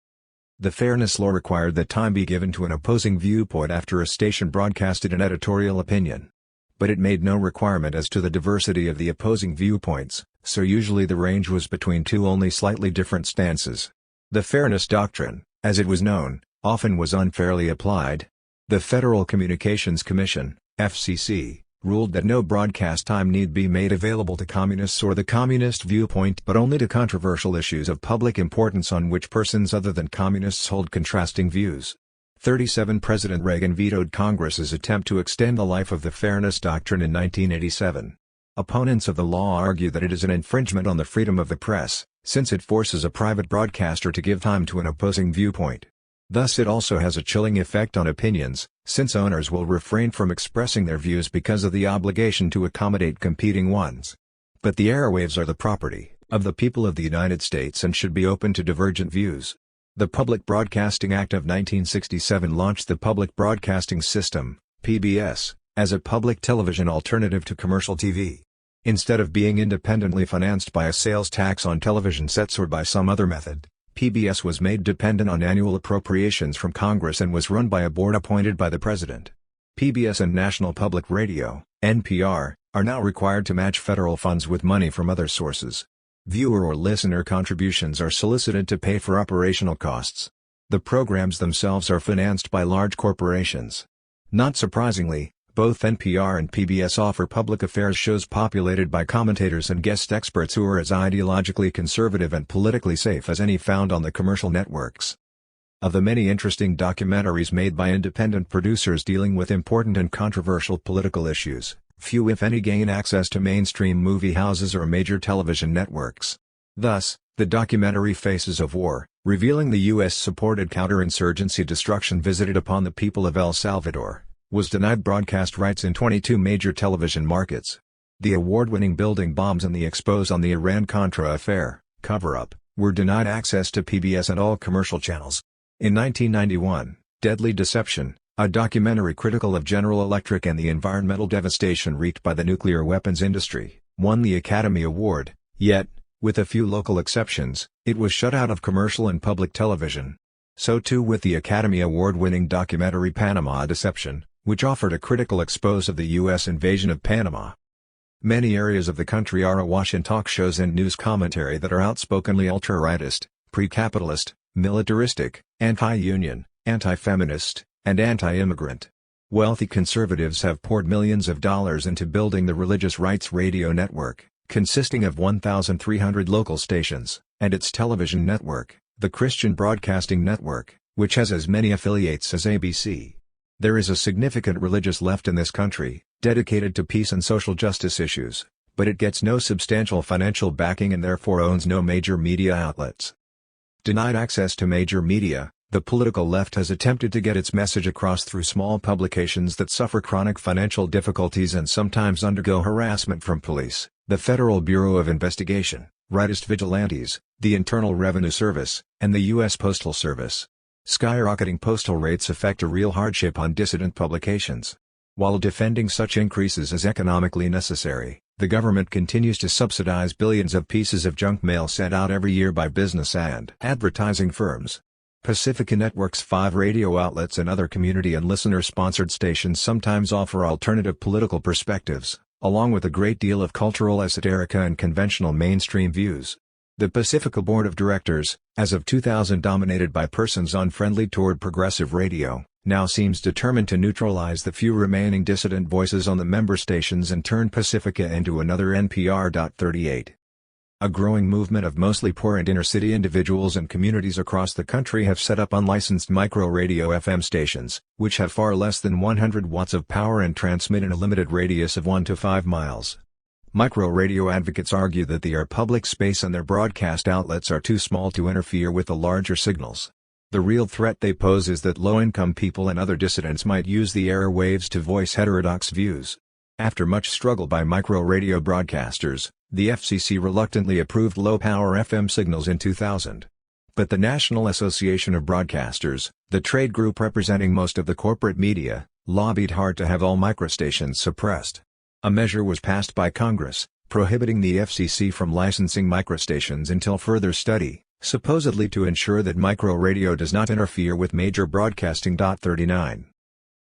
The fairness law required that time be given to an opposing viewpoint after a station broadcasted an editorial opinion. But it made no requirement as to the diversity of the opposing viewpoints, so usually the range was between two only slightly different stances. The fairness doctrine, as it was known, often was unfairly applied. The Federal Communications Commission, FCC, ruled that no broadcast time need be made available to communists or the communist viewpoint but only to controversial issues of public importance on which persons other than communists hold contrasting views. 37 President Reagan vetoed Congress's attempt to extend the life of the fairness doctrine in 1987. Opponents of the law argue that it is an infringement on the freedom of the press, since it forces a private broadcaster to give time to an opposing viewpoint. Thus it also has a chilling effect on opinions, since owners will refrain from expressing their views because of the obligation to accommodate competing ones. But the airwaves are the property of the people of the United States and should be open to divergent views. The Public Broadcasting Act of 1967 launched the Public Broadcasting System, PBS, as a public television alternative to commercial TV. Instead of being independently financed by a sales tax on television sets or by some other method, PBS was made dependent on annual appropriations from Congress and was run by a board appointed by the President. PBS and National Public Radio, NPR, are now required to match federal funds with money from other sources. Viewer or listener contributions are solicited to pay for operational costs. The programs themselves are financed by large corporations. Not surprisingly, both NPR and PBS offer public affairs shows populated by commentators and guest experts who are as ideologically conservative and politically safe as any found on the commercial networks. Of the many interesting documentaries made by independent producers dealing with important and controversial political issues, few if any gain access to mainstream movie houses or major television networks. Thus, the documentary Faces of War, revealing the U.S.-supported counterinsurgency destruction visited upon the people of El Salvador, was denied broadcast rights in 22 major television markets. The award-winning Building Bombs and the expose on the Iran-Contra affair, cover-up, were denied access to PBS and all commercial channels. In 1991, Deadly Deception, a documentary critical of General Electric and the environmental devastation wreaked by the nuclear weapons industry, won the Academy Award, yet, with a few local exceptions, it was shut out of commercial and public television. So too with the Academy Award-winning documentary Panama Deception, which offered a critical expose of the U.S. invasion of Panama. Many areas of the country are awash in talk shows and news commentary that are outspokenly ultra-rightist, pre-capitalist, militaristic, anti-union, anti-feminist, and anti-immigrant. Wealthy conservatives have poured millions of dollars into building the Religious Rights Radio Network, consisting of 1,300 local stations, and its television network, the Christian Broadcasting Network, which has as many affiliates as ABC. There is a significant religious left in this country, dedicated to peace and social justice issues, but it gets no substantial financial backing and therefore owns no major media outlets. Denied access to major media, the political left has attempted to get its message across through small publications that suffer chronic financial difficulties and sometimes undergo harassment from police, the Federal Bureau of Investigation, rightist vigilantes, the Internal Revenue Service, and the U.S. Postal Service. Skyrocketing postal rates affect a real hardship on dissident publications. While defending such increases as economically necessary, the government continues to subsidize billions of pieces of junk mail sent out every year by business and advertising firms. Pacifica Network's 5 radio outlets and other community and listener-sponsored stations sometimes offer alternative political perspectives, along with a great deal of cultural esoterica and conventional mainstream views. The Pacifica Board of Directors, as of 2000 dominated by persons unfriendly toward progressive radio, now seems determined to neutralize the few remaining dissident voices on the member stations and turn Pacifica into another NPR.38. A growing movement of mostly poor and inner-city individuals and communities across the country have set up unlicensed micro-radio FM stations, which have far less than 100 watts of power and transmit in a limited radius of 1 to 5 miles. Micro-radio advocates argue that they are public space and their broadcast outlets are too small to interfere with the larger signals. The real threat they pose is that low-income people and other dissidents might use the airwaves to voice heterodox views. After much struggle by micro-radio broadcasters, the FCC reluctantly approved low-power FM signals in 2000. But the National Association of Broadcasters, the trade group representing most of the corporate media, lobbied hard to have all microstations suppressed. A measure was passed by Congress, prohibiting the FCC from licensing microstations until further study, supposedly to ensure that micro-radio does not interfere with major broadcasting. 39.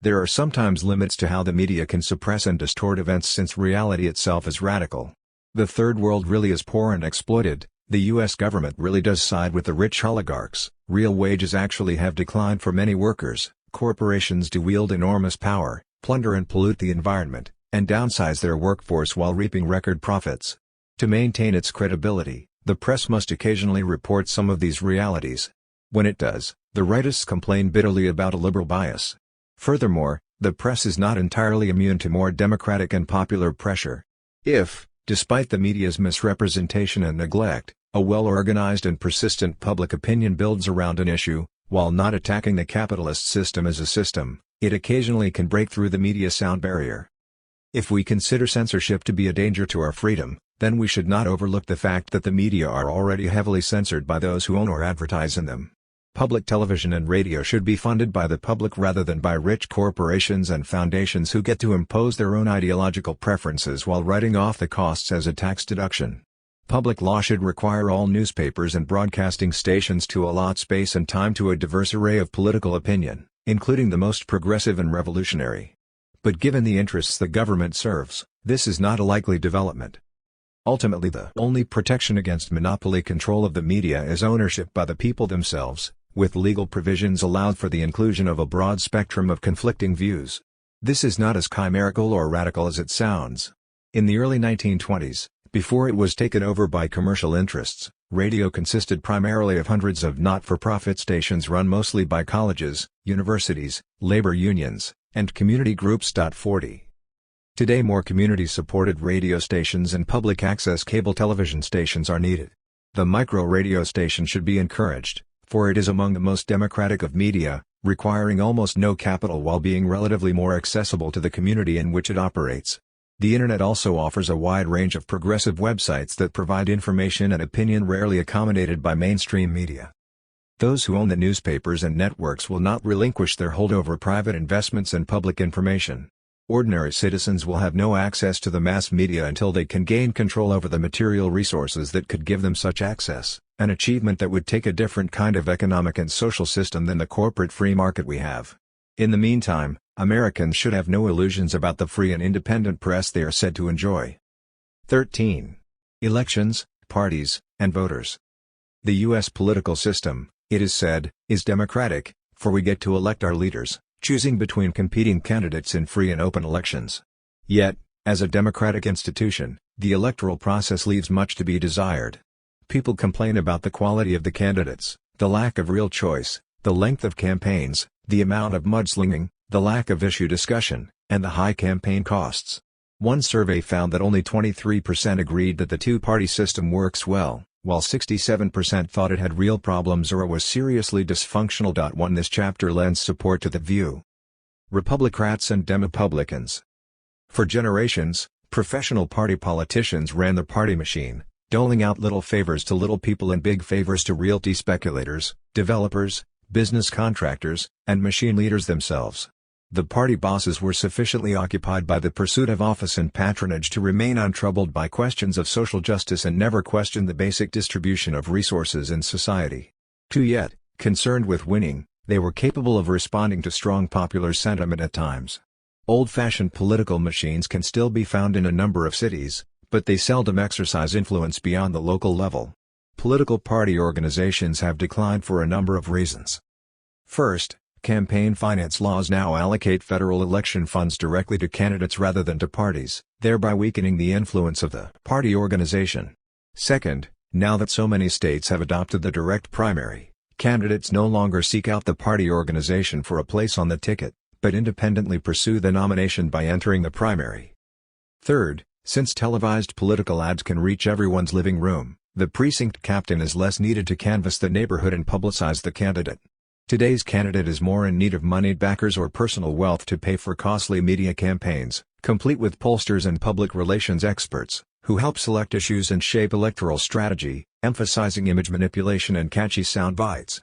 There are sometimes limits to how the media can suppress and distort events since reality itself is radical. The Third World really is poor and exploited, the U.S. government really does side with the rich oligarchs, real wages actually have declined for many workers, corporations do wield enormous power, plunder and pollute the environment, and downsize their workforce while reaping record profits. To maintain its credibility, the press must occasionally report some of these realities. When it does, the rightists complain bitterly about a liberal bias. Furthermore, the press is not entirely immune to more democratic and popular pressure. If, despite the media's misrepresentation and neglect, a well-organized and persistent public opinion builds around an issue, while not attacking the capitalist system as a system, it occasionally can break through the media sound barrier. If we consider censorship to be a danger to our freedom, then we should not overlook the fact that the media are already heavily censored by those who own or advertise in them. Public television and radio should be funded by the public rather than by rich corporations and foundations who get to impose their own ideological preferences while writing off the costs as a tax deduction. Public law should require all newspapers and broadcasting stations to allot space and time to a diverse array of political opinion, including the most progressive and revolutionary. But given the interests the government serves, this is not a likely development. Ultimately, the only protection against monopoly control of the media is ownership by the people themselves, with legal provisions allowed for the inclusion of a broad spectrum of conflicting views. This is not as chimerical or radical as it sounds. In the early 1920s, before it was taken over by commercial interests, radio consisted primarily of hundreds of not-for-profit stations run mostly by colleges, universities, labor unions, and community groups. 40. Today more community-supported radio stations and public-access cable television stations are needed. The micro-radio station should be encouraged, for it is among the most democratic of media, requiring almost no capital while being relatively more accessible to the community in which it operates. The Internet also offers a wide range of progressive websites that provide information and opinion rarely accommodated by mainstream media. Those who own the newspapers and networks will not relinquish their hold over private investments and public information. Ordinary citizens will have no access to the mass media until they can gain control over the material resources that could give them such access, an achievement that would take a different kind of economic and social system than the corporate free market we have. In the meantime, Americans should have no illusions about the free and independent press they are said to enjoy. 13. Elections, parties, and voters. The U.S. political system, it is said, is democratic, for we get to elect our leaders, choosing between competing candidates in free and open elections. Yet, as a democratic institution, the electoral process leaves much to be desired. People complain about the quality of the candidates, the lack of real choice, the length of campaigns, the amount of mudslinging, the lack of issue discussion, and the high campaign costs. One survey found that only 23% agreed that the two-party system works well, while 67% thought it had real problems or was seriously dysfunctional. 1 This chapter lends support to the view. Republicrats and Demopublicans. For generations, professional party politicians ran the party machine, doling out little favors to little people and big favors to realty speculators, developers, business contractors, and machine leaders themselves. The party bosses were sufficiently occupied by the pursuit of office and patronage to remain untroubled by questions of social justice and never question the basic distribution of resources in society. Yet, Concerned with winning, they were capable of responding to strong popular sentiment at times. Old-fashioned political machines can still be found in a number of cities, but they seldom exercise influence beyond the local level. Political party organizations have declined for a number of reasons. First, campaign finance laws now allocate federal election funds directly to candidates rather than to parties, thereby weakening the influence of the party organization. Second, now that so many states have adopted the direct primary, candidates no longer seek out the party organization for a place on the ticket, but independently pursue the nomination by entering the primary. Third, since televised political ads can reach everyone's living room, the precinct captain is less needed to canvass the neighborhood and publicize the candidate. Today's candidate is more in need of moneyed backers or personal wealth to pay for costly media campaigns, complete with pollsters and public relations experts, who help select issues and shape electoral strategy, emphasizing image manipulation and catchy sound bites.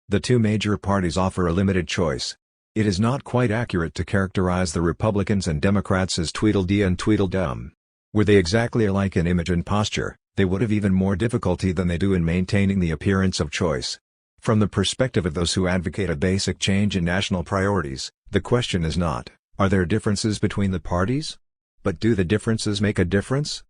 The two major parties offer a limited choice. It is not quite accurate to characterize the Republicans and Democrats as Tweedledee and Tweedledum. Were they exactly alike in image and posture, they would have even more difficulty than they do in maintaining the appearance of choice. From the perspective of those who advocate a basic change in national priorities, the question is not, are there differences between the parties? But do the differences make a difference?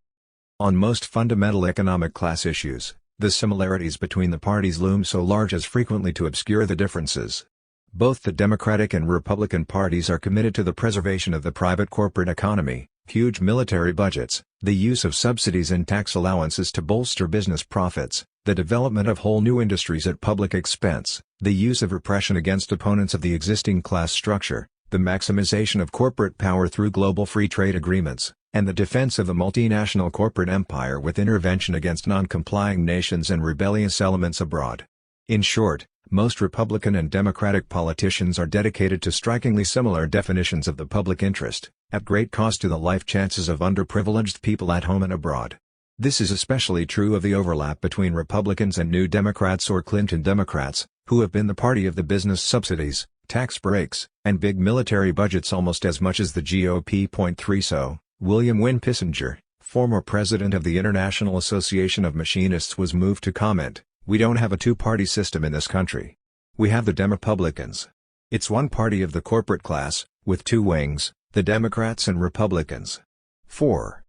On most fundamental economic class issues, the similarities between the parties loom so large as frequently to obscure the differences. Both the Democratic and Republican parties are committed to the preservation of the private corporate economy, huge military budgets, the use of subsidies and tax allowances to bolster business profits, the development of whole new industries at public expense, the use of repression against opponents of the existing class structure, the maximization of corporate power through global free trade agreements, and the defense of the multinational corporate empire with intervention against non-complying nations and rebellious elements abroad. In short, most Republican and Democratic politicians are dedicated to strikingly similar definitions of the public interest, at great cost to the life chances of underprivileged people at home and abroad. This is especially true of the overlap between Republicans and New Democrats or Clinton Democrats, who have been the party of the business subsidies, tax breaks, and big military budgets almost as much as the GOP. 3 So, William Wynne Pissinger, former president of the International Association of Machinists, was moved to comment, "We don't have a two-party system in this country. We have the Demopublicans. It's one party of the corporate class, with two wings, the Democrats and Republicans." 4.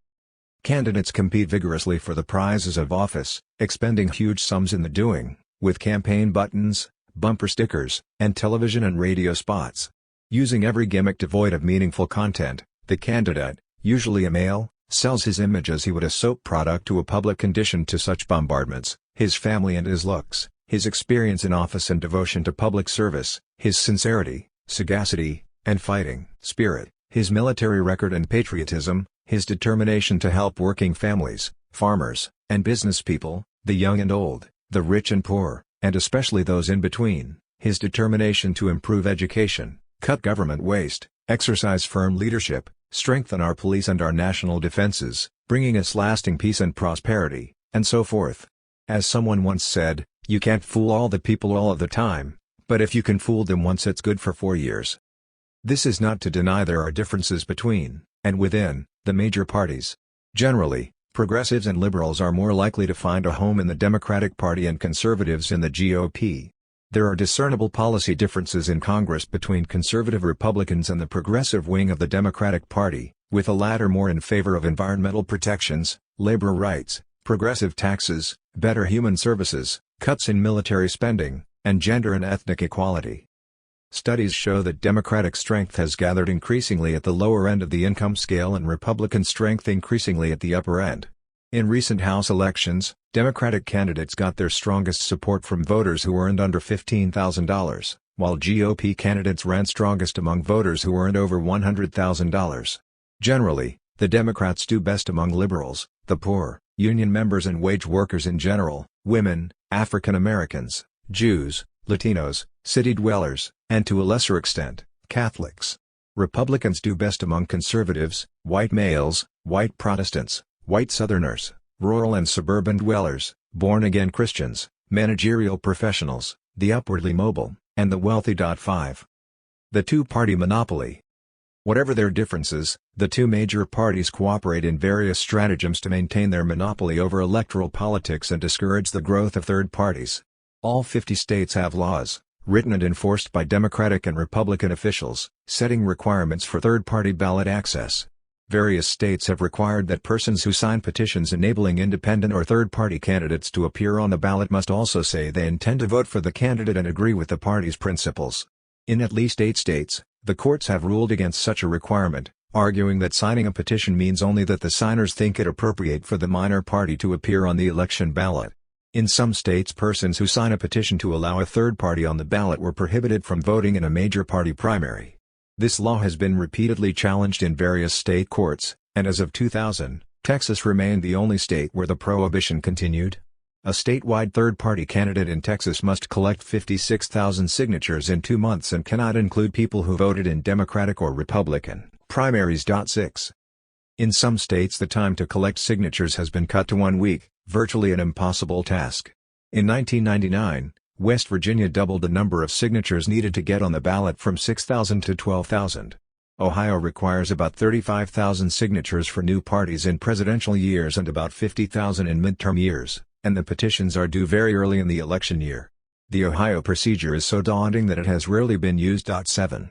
Candidates compete vigorously for the prizes of office, expending huge sums in the doing, with campaign buttons, bumper stickers, and television and radio spots. Using every gimmick devoid of meaningful content, the candidate, usually a male, sells his image as he would a soap product to a public conditioned to such bombardments, his family and his looks, his experience in office and devotion to public service, his sincerity, sagacity, and fighting spirit, his military record and patriotism, his determination to help working families, farmers, and business people, the young and old, the rich and poor, and especially those in between, his determination to improve education, cut government waste, exercise firm leadership, strengthen our police and our national defenses, bringing us lasting peace and prosperity, and so forth. As someone once said, you can't fool all the people all of the time, but if you can fool them once it's good for 4 years. This is not to deny there are differences between, and within, the major parties. Generally, progressives and liberals are more likely to find a home in the Democratic Party and conservatives in the GOP. There are discernible policy differences in Congress between conservative Republicans and the progressive wing of the Democratic Party, with the latter more in favor of environmental protections, labor rights, progressive taxes, better human services, cuts in military spending, and gender and ethnic equality. Studies show that Democratic strength has gathered increasingly at the lower end of the income scale and Republican strength increasingly at the upper end. In recent House elections, Democratic candidates got their strongest support from voters who earned under $15,000, while GOP candidates ran strongest among voters who earned over $100,000. Generally, the Democrats do best among liberals, the poor, union members and wage workers in general, women, African Americans, Jews, Latinos, city dwellers, and to a lesser extent, Catholics. Republicans do best among conservatives, white males, white Protestants, white Southerners, rural and suburban dwellers, born-again Christians, managerial professionals, the upwardly mobile, and the wealthy. 5. The two-party monopoly. Whatever their differences, the two major parties cooperate in various stratagems to maintain their monopoly over electoral politics and discourage the growth of third parties. All 50 states have laws, written and enforced by Democratic and Republican officials, setting requirements for third-party ballot access. Various states have required that persons who sign petitions enabling independent or third-party candidates to appear on the ballot must also say they intend to vote for the candidate and agree with the party's principles. In at least 8 states, the courts have ruled against such a requirement, arguing that signing a petition means only that the signers think it appropriate for the minor party to appear on the election ballot. In some states, persons who sign a petition to allow a third party on the ballot were prohibited from voting in a major party primary. This law has been repeatedly challenged in various state courts, and as of 2000, Texas remained the only state where the prohibition continued. A statewide third-party candidate in Texas must collect 56,000 signatures in 2 months and cannot include people who voted in Democratic or Republican primaries. 6. In some states the time to collect signatures has been cut to 1 week, virtually an impossible task. In 1999, West Virginia doubled the number of signatures needed to get on the ballot from 6,000 to 12,000. Ohio requires about 35,000 signatures for new parties in presidential years and about 50,000 in midterm years, and the petitions are due very early in the election year. The Ohio procedure is so daunting that it has rarely been used. 7.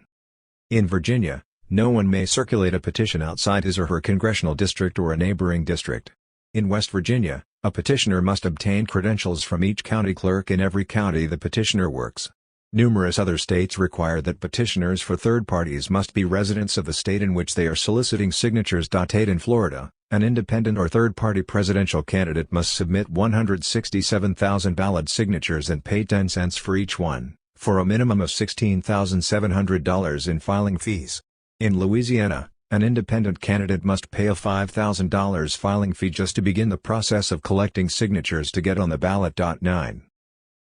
In Virginia, no one may circulate a petition outside his or her congressional district or a neighboring district. In West Virginia, a petitioner must obtain credentials from each county clerk in every county the petitioner works. Numerous other states require that petitioners for third parties must be residents of the state in which they are soliciting signatures. 8. In Florida, an independent or third-party presidential candidate must submit 167,000 valid signatures and pay 10 cents for each one, for a minimum of $16,700 in filing fees. In Louisiana, an independent candidate must pay a $5,000 filing fee just to begin the process of collecting signatures to get on the ballot. 9.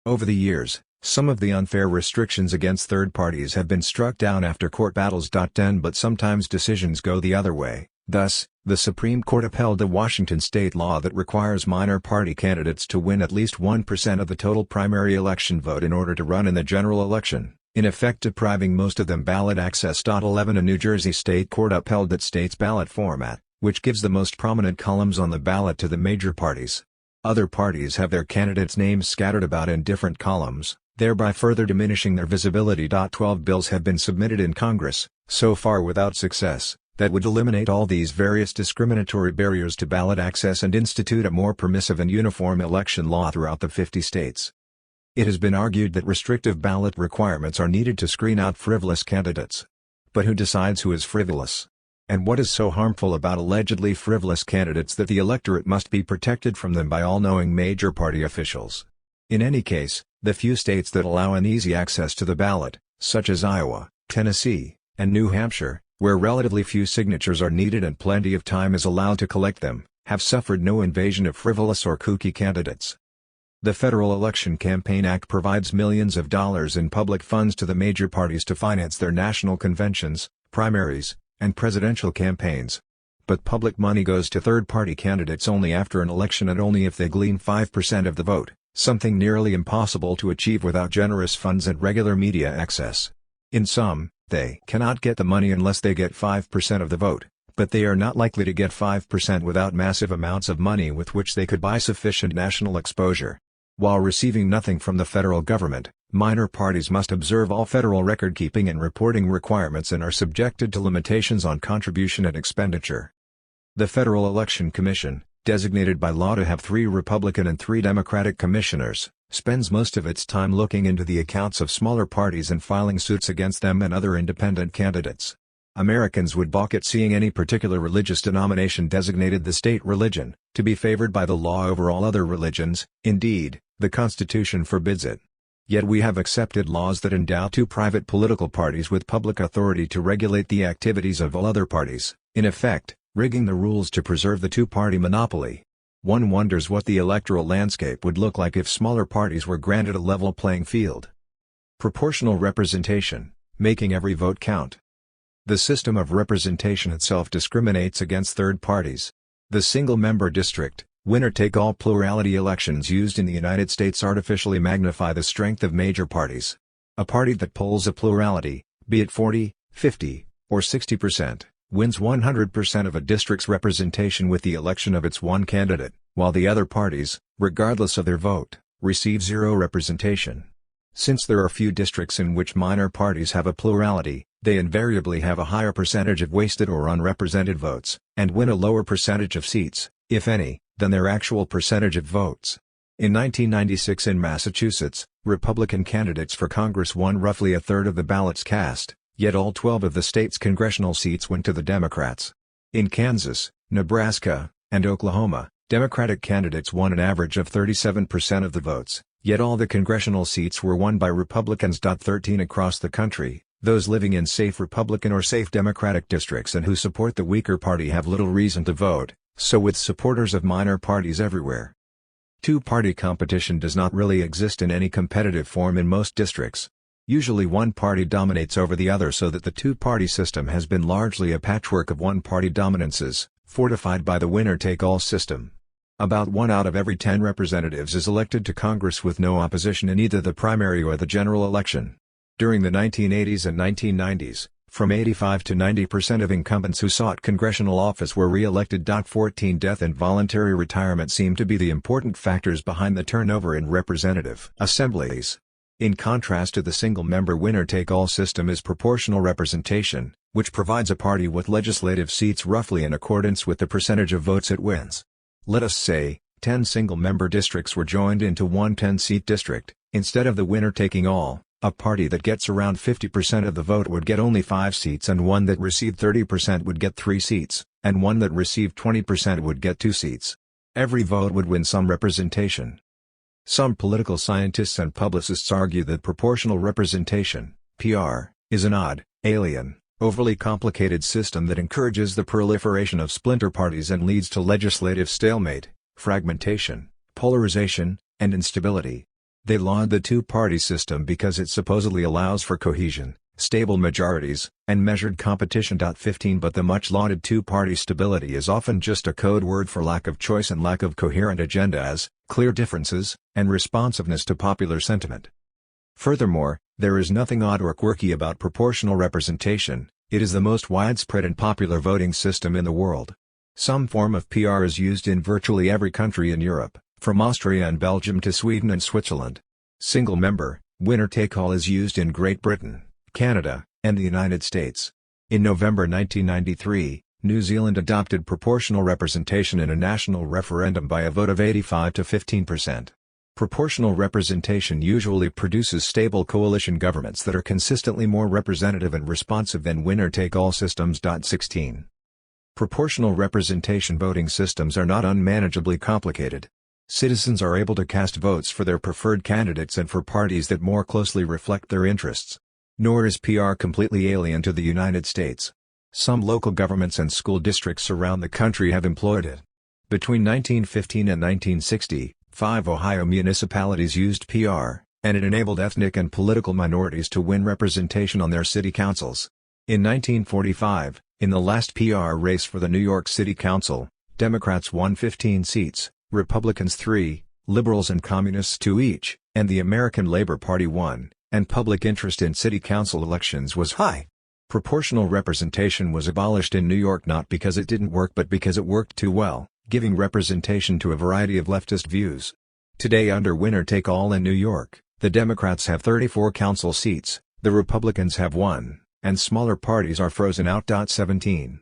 Over the years, some of the unfair restrictions against third parties have been struck down after court battles. 10. But sometimes decisions go the other way. Thus, the Supreme Court upheld a Washington state law that requires minor party candidates to win at least 1% of the total primary election vote in order to run in the general election, in effect depriving most of them ballot access. 11. A New Jersey state court upheld that state's ballot format, which gives the most prominent columns on the ballot to the major parties. Other parties have their candidates' names scattered about in different columns, thereby further diminishing their visibility. 12 bills have been submitted in Congress, so far without success, that would eliminate all these various discriminatory barriers to ballot access and institute a more permissive and uniform election law throughout the 50 states. It has been argued that restrictive ballot requirements are needed to screen out frivolous candidates. But who decides who is frivolous? And what is so harmful about allegedly frivolous candidates that the electorate must be protected from them by all-knowing major party officials? In any case, the few states that allow an easy access to the ballot, such as Iowa, Tennessee, and New Hampshire, where relatively few signatures are needed and plenty of time is allowed to collect them, have suffered no invasion of frivolous or kooky candidates. The Federal Election Campaign Act provides millions of dollars in public funds to the major parties to finance their national conventions, primaries, and presidential campaigns. But public money goes to third-party candidates only after an election and only if they glean 5% of the vote, something nearly impossible to achieve without generous funds and regular media access. In sum, they cannot get the money unless they get 5% of the vote, but they are not likely to get 5% without massive amounts of money with which they could buy sufficient national exposure. While receiving nothing from the federal government, minor parties must observe all federal record-keeping and reporting requirements and are subjected to limitations on contribution and expenditure. The Federal Election Commission, designated by law to have 3 Republican and 3 Democratic commissioners, spends most of its time looking into the accounts of smaller parties and filing suits against them and other independent candidates. Americans would balk at seeing any particular religious denomination designated the state religion, to be favored by the law over all other religions. Indeed, the Constitution forbids it. Yet we have accepted laws that endow 2 private political parties with public authority to regulate the activities of all other parties, in effect, rigging the rules to preserve the 2-party monopoly. One wonders what the electoral landscape would look like if smaller parties were granted a level playing field. Proportional representation, making every vote count. The system of representation itself discriminates against third parties. The single-member district, winner-take-all plurality elections used in the United States artificially magnify the strength of major parties. A party that polls a plurality, be it 40, 50, or 60%, wins 100% of a district's representation with the election of its one candidate, while the other parties, regardless of their vote, receive zero representation. Since there are few districts in which minor parties have a plurality, they invariably have a higher percentage of wasted or unrepresented votes, and win a lower percentage of seats, if any, than their actual percentage of votes. In 1996 in Massachusetts, Republican candidates for Congress won roughly a third of the ballots cast, yet all 12 of the state's congressional seats went to the Democrats. In Kansas, Nebraska, and Oklahoma, Democratic candidates won an average of 37% of the votes, yet all the congressional seats were won by Republicans. 13 Across the country, those living in safe Republican or safe Democratic districts and who support the weaker party have little reason to vote, so with supporters of minor parties everywhere. Two-party competition does not really exist in any competitive form in most districts. Usually one party dominates over the other, so that the two-party system has been largely a patchwork of one-party dominances, fortified by the winner-take-all system. About 1 out of every 10 representatives is elected to Congress with no opposition in either the primary or the general election. During the 1980s and 1990s, from 85 to 90% of incumbents who sought congressional office were re-elected. 14 Death and voluntary retirement seem to be the important factors behind the turnover in representative assemblies. In contrast to the single-member winner-take-all system is proportional representation, which provides a party with legislative seats roughly in accordance with the percentage of votes it wins. Let us say, 10 single-member districts were joined into one 10-seat district. Instead of the winner taking all, a party that gets around 50% of the vote would get only 5 seats, and one that received 30% would get 3 seats, and one that received 20% would get 2 seats. Every vote would win some representation. Some political scientists and publicists argue that proportional representation, PR, is an odd, alien, overly complicated system that encourages the proliferation of splinter parties and leads to legislative stalemate, fragmentation, polarization, and instability. They laud the two-party system because it supposedly allows for cohesion, stable majorities, and measured competition. 15 But the much-lauded two-party stability is often just a code word for lack of choice and lack of coherent agendas, clear differences, and responsiveness to popular sentiment. Furthermore, there is nothing odd or quirky about proportional representation. It is the most widespread and popular voting system in the world. Some form of PR is used in virtually every country in Europe, from Austria and Belgium to Sweden and Switzerland. Single-member, winner-take-all is used in Great Britain, Canada, and the United States. In November 1993, New Zealand adopted proportional representation in a national referendum by a vote of 85 to 15%. Proportional representation usually produces stable coalition governments that are consistently more representative and responsive than winner-take-all systems. 16. Proportional representation voting systems are not unmanageably complicated. Citizens are able to cast votes for their preferred candidates and for parties that more closely reflect their interests. Nor is PR completely alien to the United States. Some local governments and school districts around the country have employed it. Between 1915 and 1960, 5 Ohio municipalities used PR, and it enabled ethnic and political minorities to win representation on their city councils. In 1945, in the last PR race for the New York City Council, Democrats won 15 seats, Republicans 3, Liberals and Communists 2 each, and the American Labor Party 1, and public interest in city council elections was high. Proportional representation was abolished in New York not because it didn't work but because it worked too well, giving representation to a variety of leftist views. Today, under winner-take-all in New York, the Democrats have 34 council seats, the Republicans have 1, and smaller parties are frozen out. 17.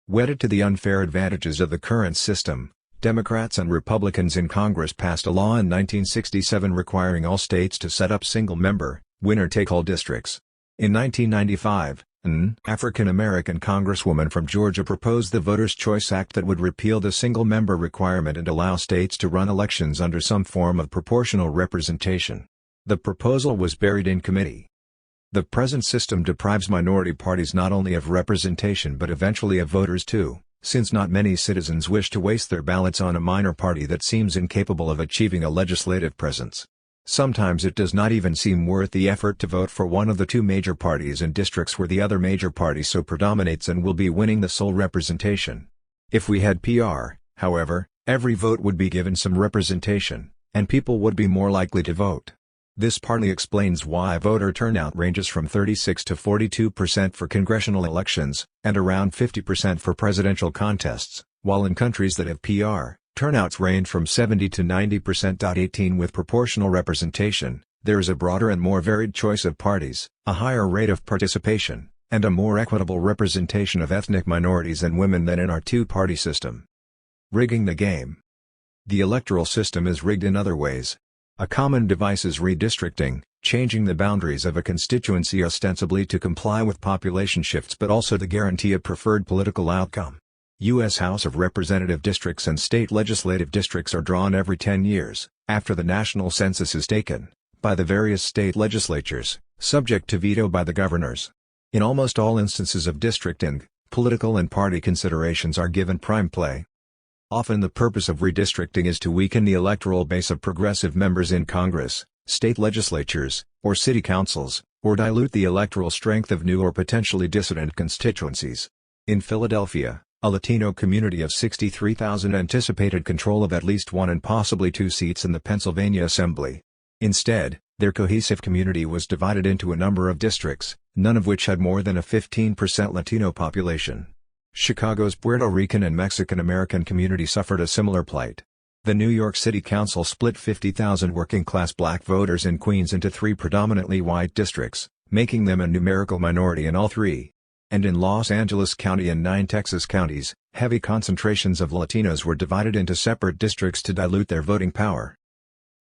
Wedded to the unfair advantages of the current system, Democrats and Republicans in Congress passed a law in 1967 requiring all states to set up single-member, winner-take-all districts. In 1995, an African-American congresswoman from Georgia proposed the Voters' Choice Act that would repeal the single-member requirement and allow states to run elections under some form of proportional representation. The proposal was buried in committee. The present system deprives minority parties not only of representation but eventually of voters too, since not many citizens wish to waste their ballots on a minor party that seems incapable of achieving a legislative presence. Sometimes it does not even seem worth the effort to vote for one of the two major parties in districts where the other major party so predominates and will be winning the sole representation. If we had PR, however, every vote would be given some representation, and people would be more likely to vote. This partly explains why voter turnout ranges from 36 to 42% for congressional elections, and around 50% for presidential contests, while in countries that have PR, Turnouts range from 70 to 90%. 18 With proportional representation, there is a broader and more varied choice of parties, a higher rate of participation, and a more equitable representation of ethnic minorities and women than in our two-party system. Rigging the game. The electoral system is rigged in other ways. A common device is redistricting, changing the boundaries of a constituency ostensibly to comply with population shifts but also to guarantee a preferred political outcome. U.S. House of Representative districts and state legislative districts are drawn every 10 years, after the national census is taken, by the various state legislatures, subject to veto by the governors. In almost all instances of districting, political and party considerations are given prime play. Often the purpose of redistricting is to weaken the electoral base of progressive members in Congress, state legislatures, or city councils, or dilute the electoral strength of new or potentially dissident constituencies. In Philadelphia, a Latino community of 63,000 anticipated control of at least one and possibly two seats in the Pennsylvania Assembly. Instead, their cohesive community was divided into a number of districts, none of which had more than a 15% Latino population. Chicago's Puerto Rican and Mexican American community suffered a similar plight. The New York City Council split 50,000 working-class black voters in Queens into 3 predominantly white districts, making them a numerical minority in all 3. And in Los Angeles County and 9 Texas counties, heavy concentrations of Latinos were divided into separate districts to dilute their voting power.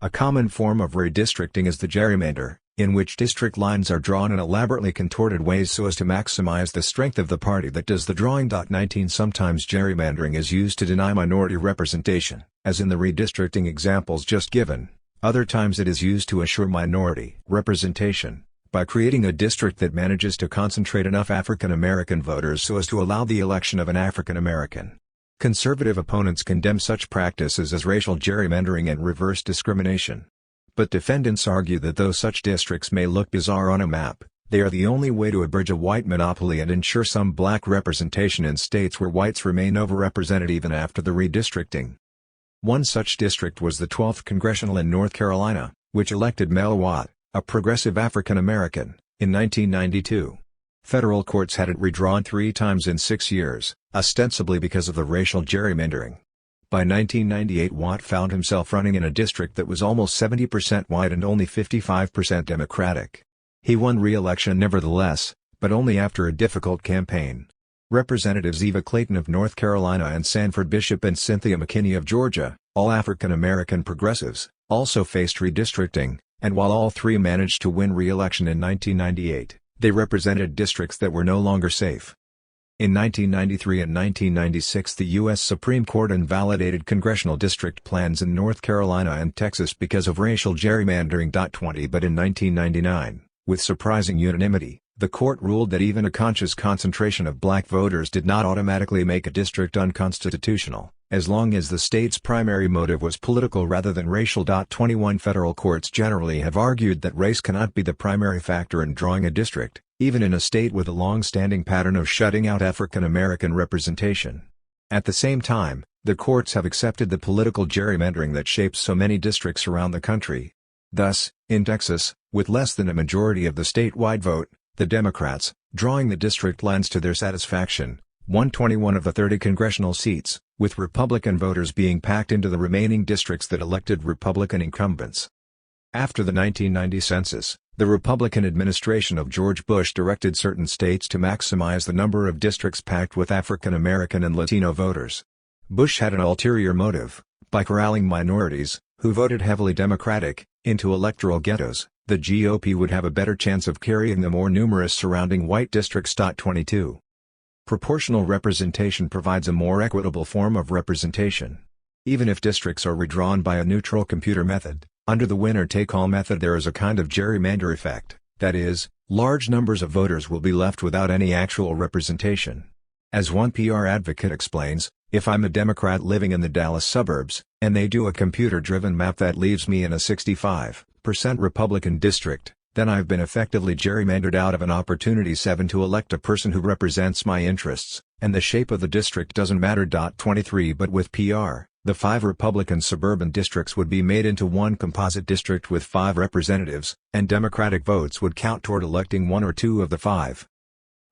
A common form of redistricting is the gerrymander, in which district lines are drawn in elaborately contorted ways so as to maximize the strength of the party that does the drawing. 19 Sometimes gerrymandering is used to deny minority representation, as in the redistricting examples just given. Other times it is used to assure minority representation, by creating a district that manages to concentrate enough African American voters so as to allow the election of an African American. Conservative opponents condemn such practices as racial gerrymandering and reverse discrimination. But defendants argue that though such districts may look bizarre on a map, they are the only way to abridge a white monopoly and ensure some black representation in states where whites remain overrepresented even after the redistricting. One such district was the 12th Congressional in North Carolina, which elected Mel Watt, a progressive African American, in 1992. Federal courts had it redrawn 3 times in 6 years, ostensibly because of the racial gerrymandering. By 1998 Watt found himself running in a district that was almost 70% white and only 55% Democratic. He won re-election nevertheless, but only after a difficult campaign. Representatives Eva Clayton of North Carolina and Sanford Bishop and Cynthia McKinney of Georgia, all African American progressives, also faced redistricting, and while all 3 managed to win re-election in 1998, they represented districts that were no longer safe. In 1993 and 1996 the U.S. Supreme Court invalidated congressional district plans in North Carolina and Texas because of racial gerrymandering. 20 But in 1999, with surprising unanimity, the court ruled that even a conscious concentration of black voters did not automatically make a district unconstitutional, as long as the state's primary motive was political rather than racial. 21 Federal courts generally have argued that race cannot be the primary factor in drawing a district, even in a state with a long-standing pattern of shutting out African American representation. At the same time, the courts have accepted the political gerrymandering that shapes so many districts around the country. Thus, in Texas, with less than a majority of the statewide vote, the Democrats, drawing the district lines to their satisfaction, won 21 of the 30 congressional seats, with Republican voters being packed into the remaining districts that elected Republican incumbents. After the 1990 census, the Republican administration of George Bush directed certain states to maximize the number of districts packed with African American and Latino voters. Bush had an ulterior motive: by corralling minorities, who voted heavily Democratic, into electoral ghettos, the GOP would have a better chance of carrying the more numerous surrounding white districts. 22. Proportional representation provides a more equitable form of representation. Even if districts are redrawn by a neutral computer method, under the winner-take-all method there is a kind of gerrymander effect, that is, large numbers of voters will be left without any actual representation. As one PR advocate explains, if I'm a Democrat living in the Dallas suburbs, and they do a computer-driven map that leaves me in a 65% Republican district, then I've been effectively gerrymandered out of an opportunity 7 to elect a person who represents my interests, and the shape of the district doesn't matter. 23 But with PR, the 5 Republican suburban districts would be made into one composite district with 5 representatives, and Democratic votes would count toward electing 1 or 2 of the 5.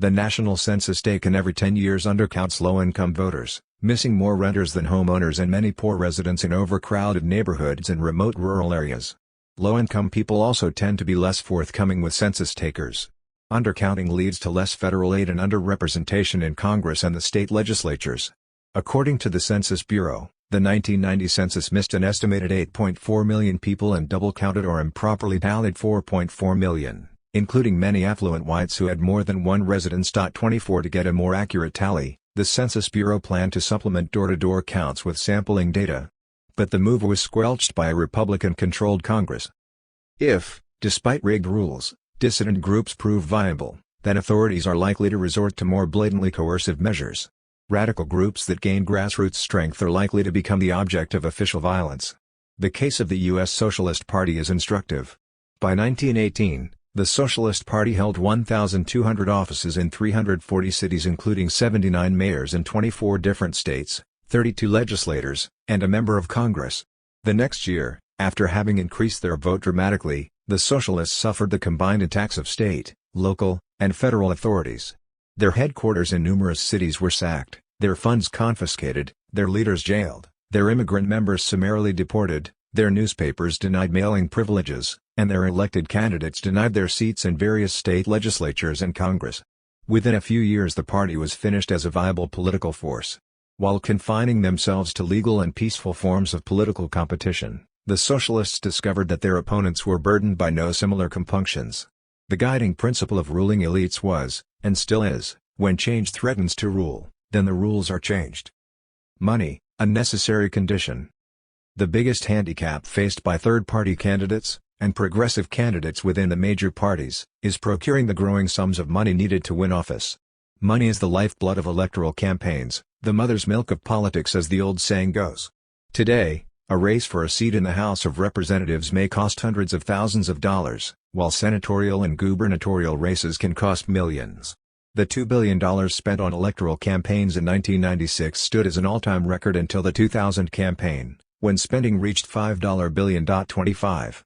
The national census taken every 10 years undercounts low-income voters, missing more renters than homeowners and many poor residents in overcrowded neighborhoods and remote rural areas. Low-income people also tend to be less forthcoming with census takers. Undercounting leads to less federal aid and underrepresentation in Congress and the state legislatures. According to the Census Bureau, the 1990 census missed an estimated 8.4 million people and double-counted or improperly tallied 4.4 million, including many affluent whites who had more than one residence. 24 To get a more accurate tally, the Census Bureau planned to supplement door-to-door counts with sampling data. But the move was squelched by a Republican-controlled Congress. If, despite rigged rules, dissident groups prove viable, then authorities are likely to resort to more blatantly coercive measures. Radical groups that gain grassroots strength are likely to become the object of official violence. The case of the U.S. Socialist Party is instructive. By 1918, the Socialist Party held 1,200 offices in 340 cities, including 79 mayors in 24 different states, 32 legislators, and a member of Congress. The next year, after having increased their vote dramatically, the Socialists suffered the combined attacks of state, local, and federal authorities. Their headquarters in numerous cities were sacked, their funds confiscated, their leaders jailed, their immigrant members summarily deported, their newspapers denied mailing privileges, and their elected candidates denied their seats in various state legislatures and Congress. Within a few years the party was finished as a viable political force. While confining themselves to legal and peaceful forms of political competition, the Socialists discovered that their opponents were burdened by no similar compunctions. The guiding principle of ruling elites was, and still is, when change threatens to rule, then the rules are changed. Money, a necessary condition. The biggest handicap faced by third-party candidates, and progressive candidates within the major parties, is procuring the growing sums of money needed to win office. Money is the lifeblood of electoral campaigns, the mother's milk of politics, as the old saying goes. Today, a race for a seat in the House of Representatives may cost hundreds of thousands of dollars, while senatorial and gubernatorial races can cost millions. The $2 billion spent on electoral campaigns in 1996 stood as an all-time record until the 2000 campaign, when spending reached $5 billion. 25.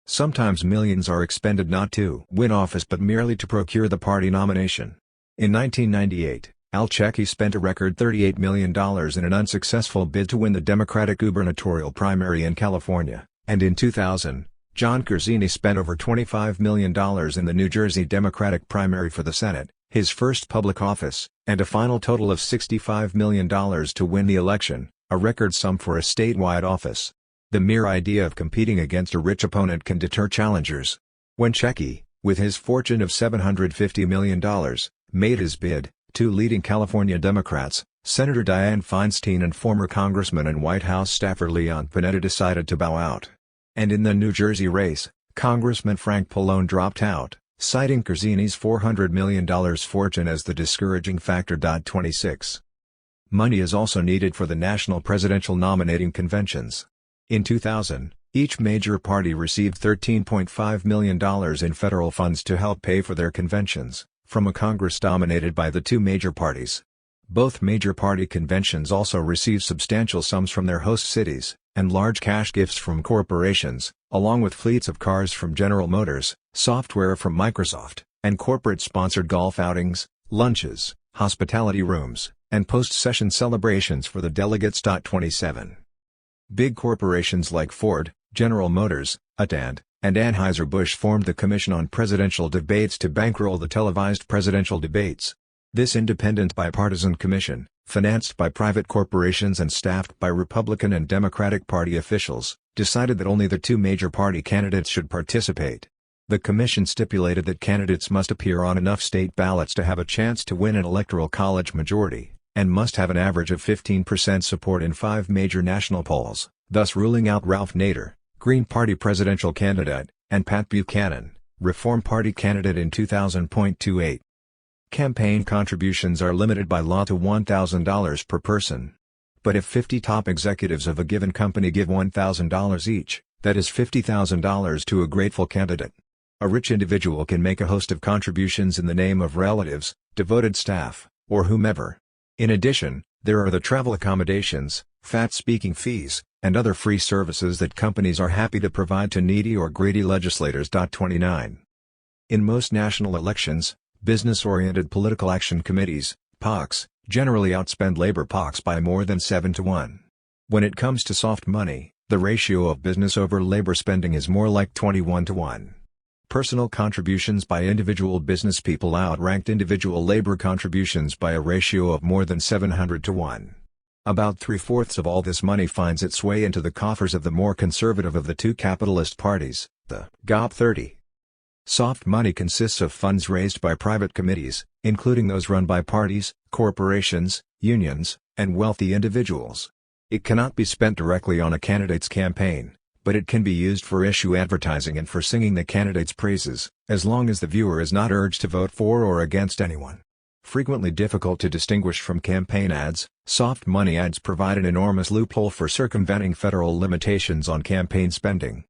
Sometimes millions are expended not to win office but merely to procure the party nomination. In 1998, Al Checchi spent a record $38 million in an unsuccessful bid to win the Democratic gubernatorial primary in California, and in 2000, John Curzini spent over $25 million in the New Jersey Democratic primary for the Senate, his first public office, and a final total of $65 million to win the election, a record sum for a statewide office. The mere idea of competing against a rich opponent can deter challengers. When Checchi, with his fortune of $750 million, made his bid, two leading California Democrats, Senator Dianne Feinstein and former Congressman and White House staffer Leon Panetta, decided to bow out. And in the New Jersey race, Congressman Frank Pallone dropped out, citing Curzini's $400 million fortune as the discouraging factor. 26. Money is also needed for the national presidential nominating conventions. In 2000, each major party received $13.5 million in federal funds to help pay for their conventions, from a Congress dominated by the two major parties. Both major party conventions also receive substantial sums from their host cities, and large cash gifts from corporations, along with fleets of cars from General Motors, software from Microsoft, and corporate-sponsored golf outings, lunches, hospitality rooms, and post-session celebrations for the delegates. 27. Big corporations like Ford, General Motors, AT&T, and Anheuser-Busch formed the Commission on Presidential Debates to bankroll the televised presidential debates. This independent bipartisan commission, financed by private corporations and staffed by Republican and Democratic Party officials, decided that only the two major party candidates should participate. The commission stipulated that candidates must appear on enough state ballots to have a chance to win an electoral college majority, and must have an average of 15% support in 5 major national polls, thus ruling out Ralph Nader, Green Party presidential candidate, and Pat Buchanan, Reform Party candidate in 2000.28. Campaign contributions are limited by law to $1,000 per person. But if 50 top executives of a given company give $1,000 each, that is $50,000 to a grateful candidate. A rich individual can make a host of contributions in the name of relatives, devoted staff, or whomever. In addition, there are the travel accommodations, fat speaking fees, and other free services that companies are happy to provide to needy or greedy legislators. 29. In most national elections, business-oriented political action committees, PACs, generally outspend labor pocs by more than 7 to 1. When it comes to soft money, the ratio of business over labor spending is more like 21 to 1. Personal contributions by individual business people outranked individual labor contributions by a ratio of more than 700 to 1. About 3/4 of all this money finds its way into the coffers of the more conservative of the two capitalist parties, the GOP 30. Soft money consists of funds raised by private committees, including those run by parties, corporations, unions, and wealthy individuals. It cannot be spent directly on a candidate's campaign, but it can be used for issue advertising and for singing the candidate's praises, as long as the viewer is not urged to vote for or against anyone. Frequently difficult to distinguish from campaign ads, soft money ads provide an enormous loophole for circumventing federal limitations on campaign spending.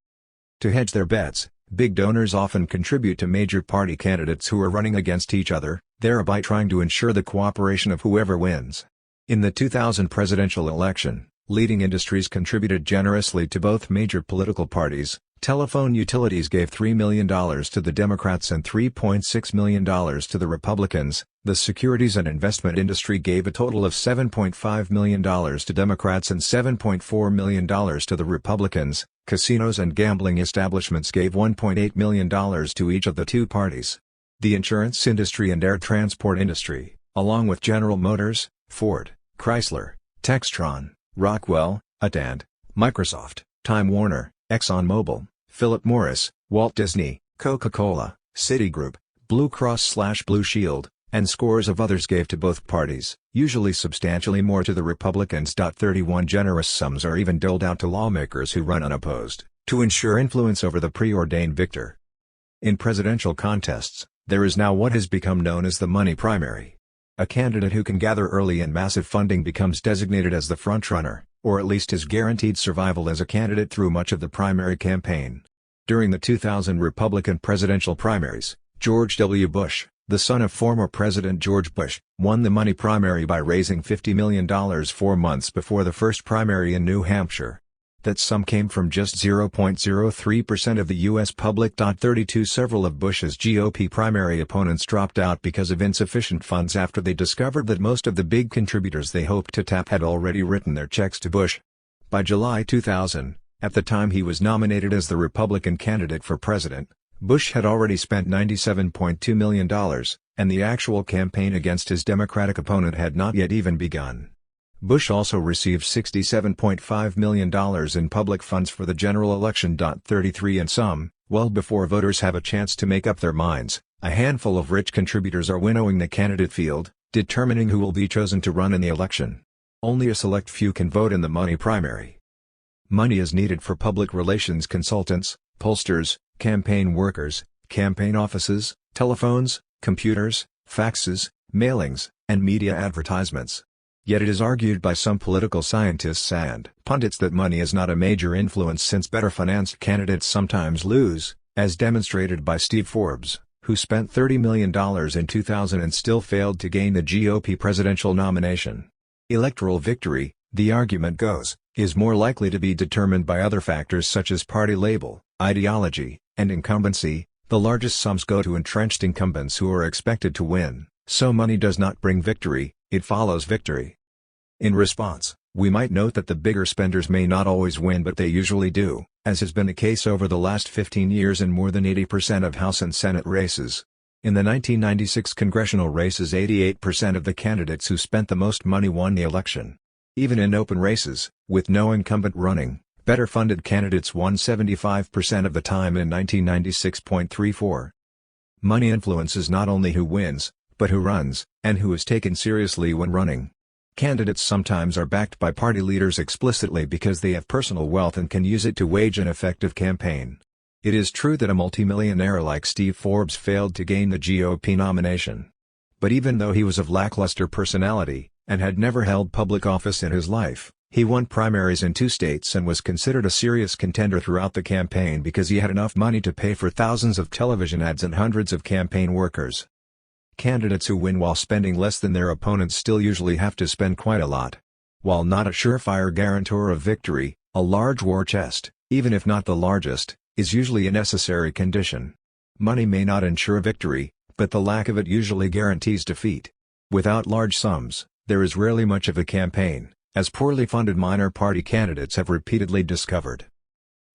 To hedge their bets, big donors often contribute to major party candidates who are running against each other, thereby trying to ensure the cooperation of whoever wins. In the 2000 presidential election, leading industries contributed generously to both major political parties. Telephone utilities gave $3 million to the Democrats and $3.6 million to the Republicans. The securities and investment industry gave a total of $7.5 million to Democrats and $7.4 million to the Republicans. Casinos and gambling establishments gave $1.8 million to each of the two parties. The insurance industry and air transport industry, along with General Motors, Ford, Chrysler, Textron, Rockwell, AT&T, Microsoft, Time Warner, ExxonMobil, Philip Morris, Walt Disney, Coca-Cola, Citigroup, Blue Cross/Blue Shield, and scores of others gave to both parties, usually substantially more to the Republicans. 31 generous sums are even doled out to lawmakers who run unopposed, to ensure influence over the preordained victor. In presidential contests, there is now what has become known as the money primary. A candidate who can gather early and massive funding becomes designated as the frontrunner, or at least is guaranteed survival as a candidate through much of the primary campaign. During the 2000 Republican presidential primaries, George W. Bush, the son of former President George Bush, won the money primary by raising $50 million 4 months before the first primary in New Hampshire. That sum came from just 0.03% of the U.S. public. 32 Several of Bush's GOP primary opponents dropped out because of insufficient funds after they discovered that most of the big contributors they hoped to tap had already written their checks to Bush. By July 2000, at the time he was nominated as the Republican candidate for president, Bush had already spent $97.2 million, and the actual campaign against his Democratic opponent had not yet even begun. Bush also received $67.5 million in public funds for the general election. 33 And some, well before voters have a chance to make up their minds, a handful of rich contributors are winnowing the candidate field, determining who will be chosen to run in the election. Only a select few can vote in the money primary. Money is needed for public relations consultants, pollsters, campaign workers, campaign offices, telephones, computers, faxes, mailings, and media advertisements. Yet it is argued by some political scientists and pundits that money is not a major influence since better-financed candidates sometimes lose, as demonstrated by Steve Forbes, who spent $30 million in 2000 and still failed to gain the GOP presidential nomination. Electoral victory, the argument goes, is more likely to be determined by other factors such as party label, ideology, and incumbency. The largest sums go to entrenched incumbents who are expected to win, so money does not bring victory, it follows victory. In response, we might note that the bigger spenders may not always win, but they usually do, as has been the case over the last 15 years in more than 80% of House and Senate races. In the 1996 congressional races, 88% of the candidates who spent the most money won the election. Even in open races, with no incumbent running, better-funded candidates won 75% of the time in 1996.34. Money influences not only who wins, but who runs, and who is taken seriously when running. Candidates sometimes are backed by party leaders explicitly because they have personal wealth and can use it to wage an effective campaign. It is true that a multimillionaire like Steve Forbes failed to gain the GOP nomination. But even though he was of lackluster personality, and had never held public office in his life, he won primaries in 2 states and was considered a serious contender throughout the campaign because he had enough money to pay for thousands of television ads and hundreds of campaign workers. Candidates who win while spending less than their opponents still usually have to spend quite a lot. While not a surefire guarantor of victory, a large war chest, even if not the largest, is usually a necessary condition. Money may not ensure victory, but the lack of it usually guarantees defeat. Without large sums, There is rarely much of a campaign, as poorly funded minor party candidates have repeatedly discovered.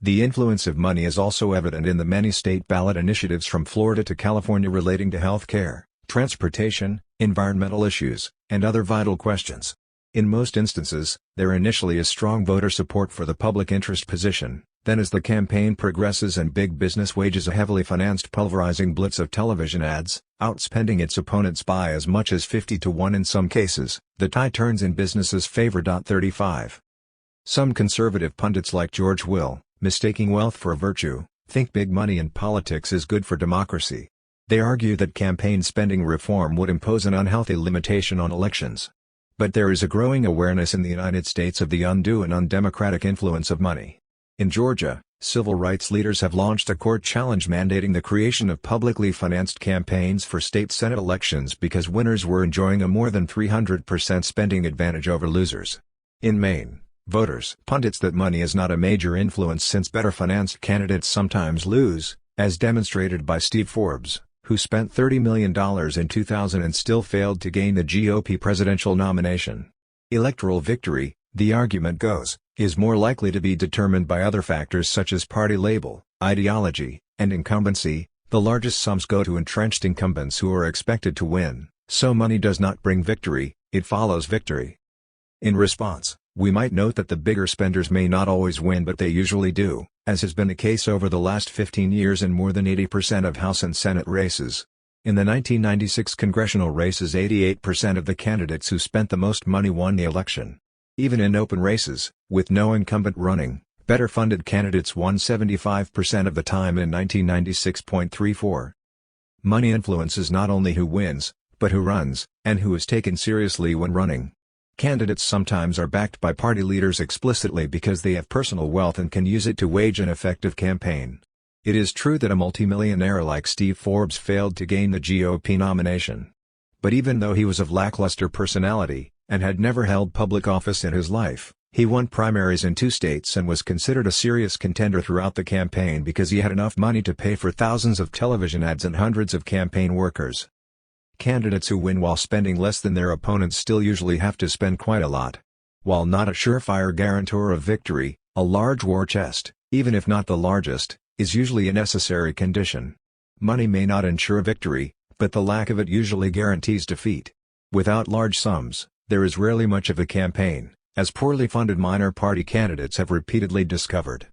The influence of money is also evident in the many state ballot initiatives from Florida to California relating to health care, transportation, environmental issues, and other vital questions. In most instances, there initially is strong voter support for the public interest position, then as the campaign progresses and big business wages a heavily financed pulverizing blitz of television ads, outspending its opponents by as much as 50-1 in some cases, the tide turns in business's favor. 35. Some conservative pundits like George Will, mistaking wealth for a virtue, think big money in politics is good for democracy. They argue that campaign spending reform would impose an unhealthy limitation on elections. But there is a growing awareness in the United States of the undue and undemocratic influence of money. In Georgia, civil rights leaders have launched a court challenge mandating the creation of publicly financed campaigns for state Senate elections because winners were enjoying a more than 300% spending advantage over losers. In Maine, voters pundits that money is not a major influence since better-financed candidates sometimes lose, as demonstrated by Steve Forbes, who spent $30 million in 2000 and still failed to gain the GOP presidential nomination. Electoral victory, the argument goes, is more likely to be determined by other factors such as party label, ideology, and incumbency. The largest sums go to entrenched incumbents who are expected to win, so money does not bring victory, it follows victory. In response, we might note that the bigger spenders may not always win but they usually do, as has been the case over the last 15 years in more than 80% of House and Senate races. In the 1996 congressional races 88% of the candidates who spent the most money won the election. Even in open races, with no incumbent running, better-funded candidates won 75% of the time in 1996.34. Money influences not only who wins, but who runs, and who is taken seriously when running. Candidates sometimes are backed by party leaders explicitly because they have personal wealth and can use it to wage an effective campaign. It is true that a multimillionaire like Steve Forbes failed to gain the GOP nomination. But even though he was of lackluster personality, and had never held public office in his life, he won primaries in 2 states and was considered a serious contender throughout the campaign because he had enough money to pay for thousands of television ads and hundreds of campaign workers. Candidates who win while spending less than their opponents still usually have to spend quite a lot. While not a surefire guarantor of victory, a large war chest, even if not the largest, is usually a necessary condition. Money may not ensure victory, but the lack of it usually guarantees defeat. Without large sums, there is rarely much of a campaign, as poorly funded minor party candidates have repeatedly discovered.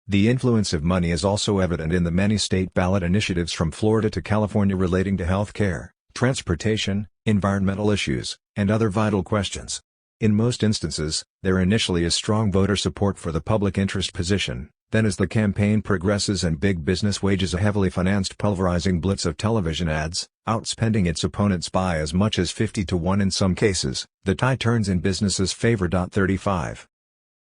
The influence of money is also evident in the many state ballot initiatives from Florida to California relating to health care, transportation, environmental issues, and other vital questions. In most instances, there initially is strong voter support for the public interest position, then as the campaign progresses and big business wages a heavily financed pulverizing blitz of television ads, outspending its opponents by as much as 50-1 in some cases, the tide turns in business's favor. 35.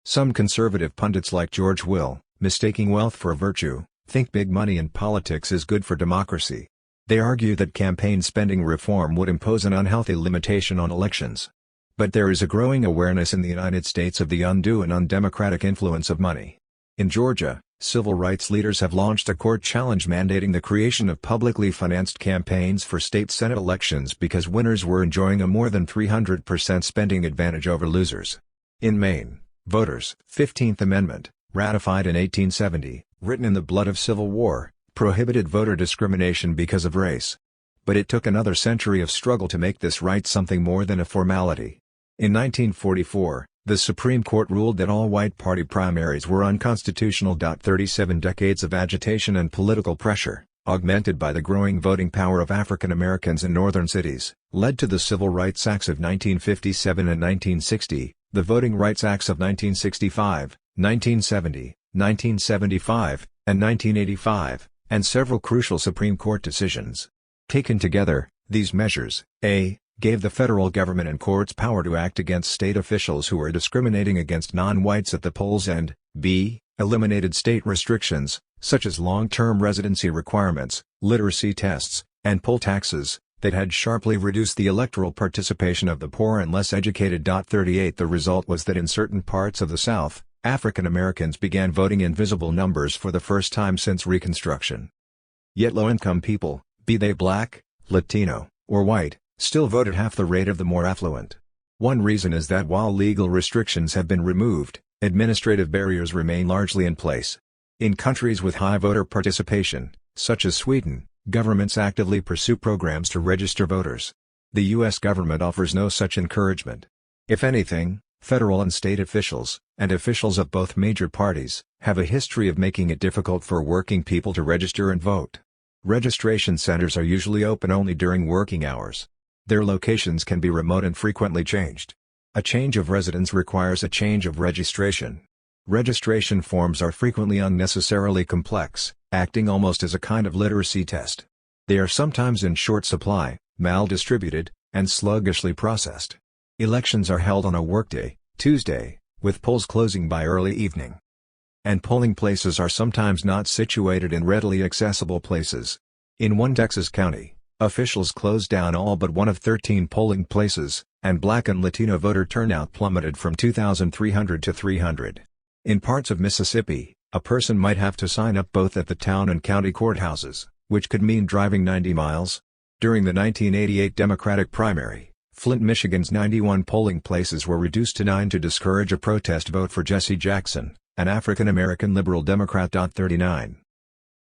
Some conservative pundits like George Will, mistaking wealth for a virtue, think big money in politics is good for democracy. They argue that campaign spending reform would impose an unhealthy limitation on elections. But there is a growing awareness in the United States of the undue and undemocratic influence of money. In Georgia, civil rights leaders have launched a court challenge mandating the creation of publicly financed campaigns for state Senate elections because winners were enjoying a more than 300% spending advantage over losers. In Maine, voters' 15th Amendment, ratified in 1870, written in the blood of Civil War, prohibited voter discrimination because of race. But it took another century of struggle to make this right something more than a formality. In 1944, the Supreme Court ruled that all white party primaries were unconstitutional. 37 decades of agitation and political pressure, augmented by the growing voting power of African Americans in northern cities, led to the Civil Rights Acts of 1957 and 1960, the Voting Rights Acts of 1965, 1970, 1975, and 1985, and several crucial Supreme Court decisions. Taken together, these measures, a. gave the federal government and courts power to act against state officials who were discriminating against non-whites at the polls and, b. eliminated state restrictions, such as long-term residency requirements, literacy tests, and poll taxes, that had sharply reduced the electoral participation of the poor and less educated. 38 The result was that in certain parts of the South, African Americans began voting in visible numbers for the first time since Reconstruction. Yet low-income people, be they black, Latino, or white, still voted half the rate of the more affluent. One reason is that while legal restrictions have been removed, administrative barriers remain largely in place. In countries with high voter participation, such as Sweden, governments actively pursue programs to register voters. The U.S. government offers no such encouragement. If anything, federal and state officials, and officials of both major parties, have a history of making it difficult for working people to register and vote. Registration centers are usually open only during working hours. Their locations can be remote and frequently changed. A change of residence requires a change of registration. Registration forms are frequently unnecessarily complex, acting almost as a kind of literacy test. They are sometimes in short supply, mal-distributed, and sluggishly processed. Elections are held on a workday, Tuesday, with polls closing by early evening. And polling places are sometimes not situated in readily accessible places. In one Texas county, officials closed down all but one of 13 polling places, and Black and Latino voter turnout plummeted from 2,300 to 300. In parts of Mississippi, a person might have to sign up both at the town and county courthouses, which could mean driving 90 miles. During the 1988 Democratic primary, Flint, Michigan's 91 polling places were reduced to 9 to discourage a protest vote for Jesse Jackson, an African-American liberal Democrat. 39.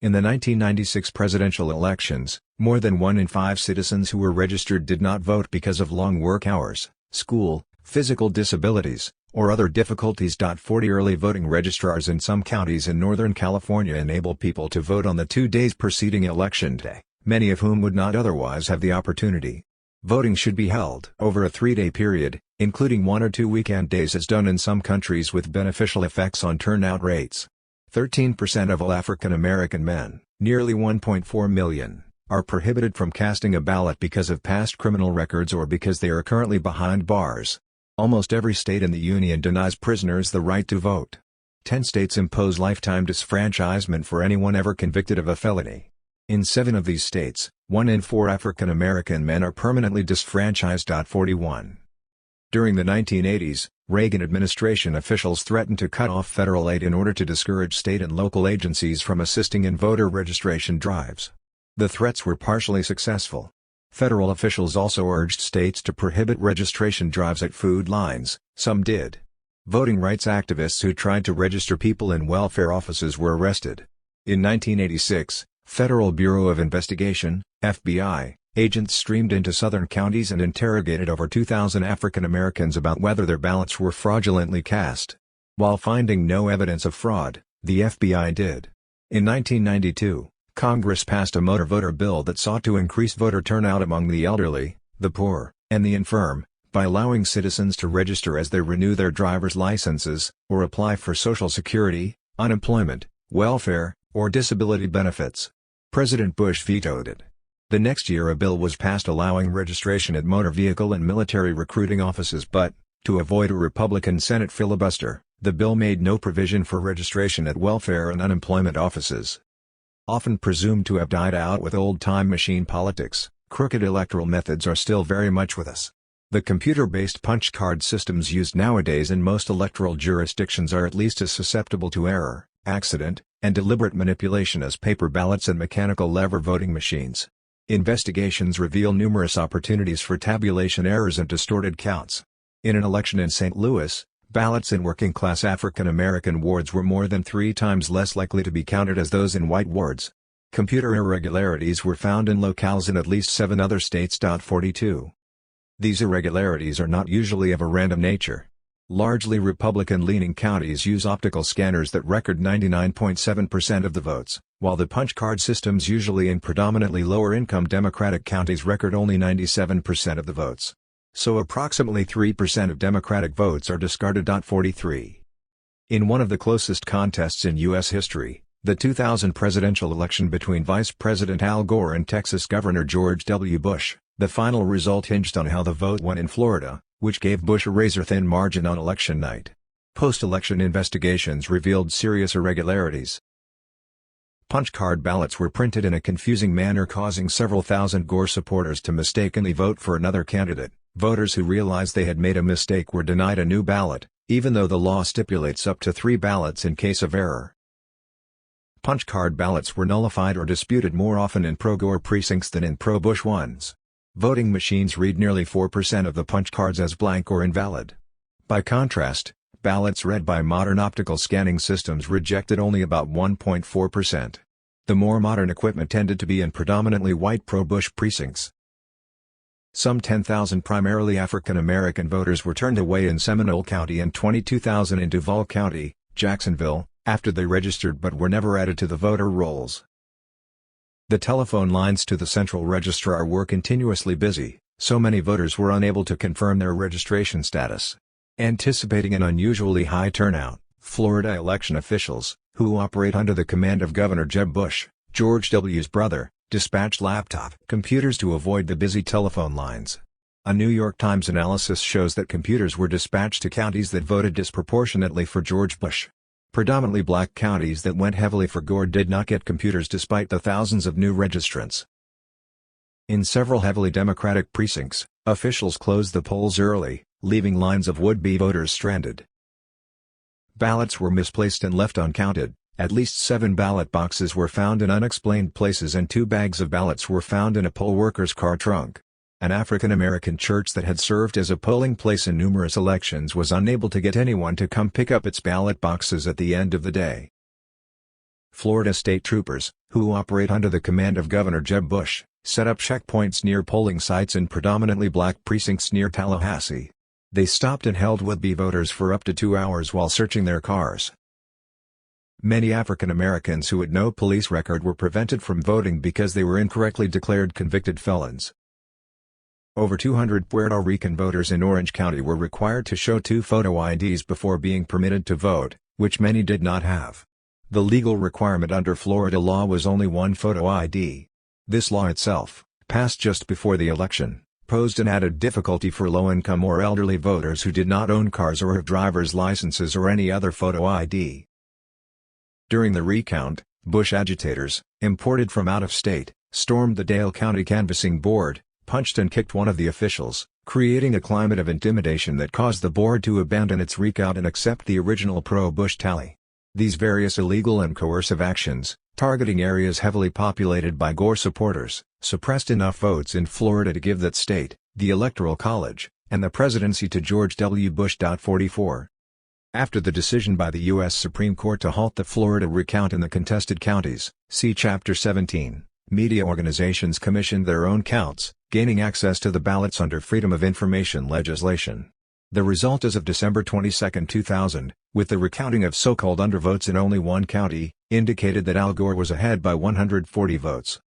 In the 1996 presidential elections, more than 1 in 5 citizens who were registered did not vote because of long work hours, school, physical disabilities, or other difficulties. 40 Early voting registrars in some counties in Northern California enable people to vote on the 2 days preceding Election Day, many of whom would not otherwise have the opportunity. Voting should be held over a 3-day period, including 1 or 2 weekend days as done in some countries with beneficial effects on turnout rates. 13% of all African American men, nearly 1.4 million, are prohibited from casting a ballot because of past criminal records or because they are currently behind bars. Almost every state in the union denies prisoners the right to vote. 10 states impose lifetime disfranchisement for anyone ever convicted of a felony. In 7 of these states, 1 in 4 African American men are permanently disfranchised. 41. During the 1980s, Reagan administration officials threatened to cut off federal aid in order to discourage state and local agencies from assisting in voter registration drives. The threats were partially successful. Federal officials also urged states to prohibit registration drives at food lines, some did. Voting rights activists who tried to register people in welfare offices were arrested. In 1986, Federal Bureau of Investigation, FBI, agents streamed into southern counties and interrogated over 2,000 African Americans about whether their ballots were fraudulently cast. While finding no evidence of fraud, the FBI did. In 1992, Congress passed a motor voter bill that sought to increase voter turnout among the elderly, the poor, and the infirm, by allowing citizens to register as they renew their driver's licenses, or apply for Social Security, unemployment, welfare, or disability benefits. President Bush vetoed it. The next year a bill was passed allowing registration at motor vehicle and military recruiting offices but, to avoid a Republican Senate filibuster, the bill made no provision for registration at welfare and unemployment offices. Often presumed to have died out with old-time machine politics, crooked electoral methods are still very much with us. The computer-based punch card systems used nowadays in most electoral jurisdictions are at least as susceptible to error, accident, and deliberate manipulation as paper ballots and mechanical lever voting machines. Investigations reveal numerous opportunities for tabulation errors and distorted counts. In an election in St. Louis, ballots in working-class African American wards were more than 3 times less likely to be counted as those in white wards. Computer irregularities were found in locales in at least 7 other states. 42. These irregularities are not usually of a random nature. Largely Republican-leaning counties use optical scanners that record 99.7% of the votes, while the punch card systems usually in predominantly lower-income Democratic counties record only 97% of the votes. So approximately 3% of Democratic votes are discarded. 43. In one of the closest contests in U.S. history, the 2000 presidential election between Vice President Al Gore and Texas Governor George W. Bush, the final result hinged on how the vote went in Florida, which gave Bush a razor-thin margin on election night. Post-election investigations revealed serious irregularities. Punch card ballots were printed in a confusing manner, causing several thousand Gore supporters to mistakenly vote for another candidate. Voters who realized they had made a mistake were denied a new ballot, even though the law stipulates up to 3 ballots in case of error. Punch card ballots were nullified or disputed more often in pro-Gore precincts than in pro-Bush ones. Voting machines read nearly 4% of the punch cards as blank or invalid. By contrast, ballots read by modern optical scanning systems rejected only about 1.4%. The more modern equipment tended to be in predominantly white pro-Bush precincts. Some 10,000 primarily African American voters were turned away in Seminole County and 22,000 in Duval County, Jacksonville, after they registered but were never added to the voter rolls. The telephone lines to the central registrar were continuously busy, so many voters were unable to confirm their registration status. Anticipating an unusually high turnout, Florida election officials, who operate under the command of Governor Jeb Bush, George W.'s brother, dispatched laptop computers to avoid the busy telephone lines. A New York Times analysis shows that computers were dispatched to counties that voted disproportionately for George Bush. Predominantly black counties that went heavily for Gore did not get computers despite the thousands of new registrants. In several heavily Democratic precincts, officials closed the polls early, leaving lines of would-be voters stranded. Ballots were misplaced and left uncounted. At least 7 ballot boxes were found in unexplained places and 2 bags of ballots were found in a poll worker's car trunk. An African-American church that had served as a polling place in numerous elections was unable to get anyone to come pick up its ballot boxes at the end of the day. Florida state troopers, who operate under the command of Governor Jeb Bush, set up checkpoints near polling sites in predominantly black precincts near Tallahassee. They stopped and held would-be voters for up to 2 hours while searching their cars. Many African Americans who had no police record were prevented from voting because they were incorrectly declared convicted felons. Over 200 Puerto Rican voters in Orange County were required to show 2 photo IDs before being permitted to vote, which many did not have. The legal requirement under Florida law was only 1 photo ID. This law itself, passed just before the election, posed an added difficulty for low-income or elderly voters who did not own cars or have driver's licenses or any other photo ID. During the recount, Bush agitators, imported from out of state, stormed the Dale County Canvassing Board, punched and kicked one of the officials, creating a climate of intimidation that caused the board to abandon its recount and accept the original pro-Bush tally. These various illegal and coercive actions, targeting areas heavily populated by Gore supporters, suppressed enough votes in Florida to give that state, the Electoral College, and the presidency to George W. Bush. 44. After the decision by the U.S. Supreme Court to halt the Florida recount in the contested counties, see Chapter 17, media organizations commissioned their own counts, gaining access to the ballots under Freedom of Information legislation. The result as of December 22, 2000, with the recounting of so-called undervotes in only one county, indicated that Al Gore was ahead by 140 votes.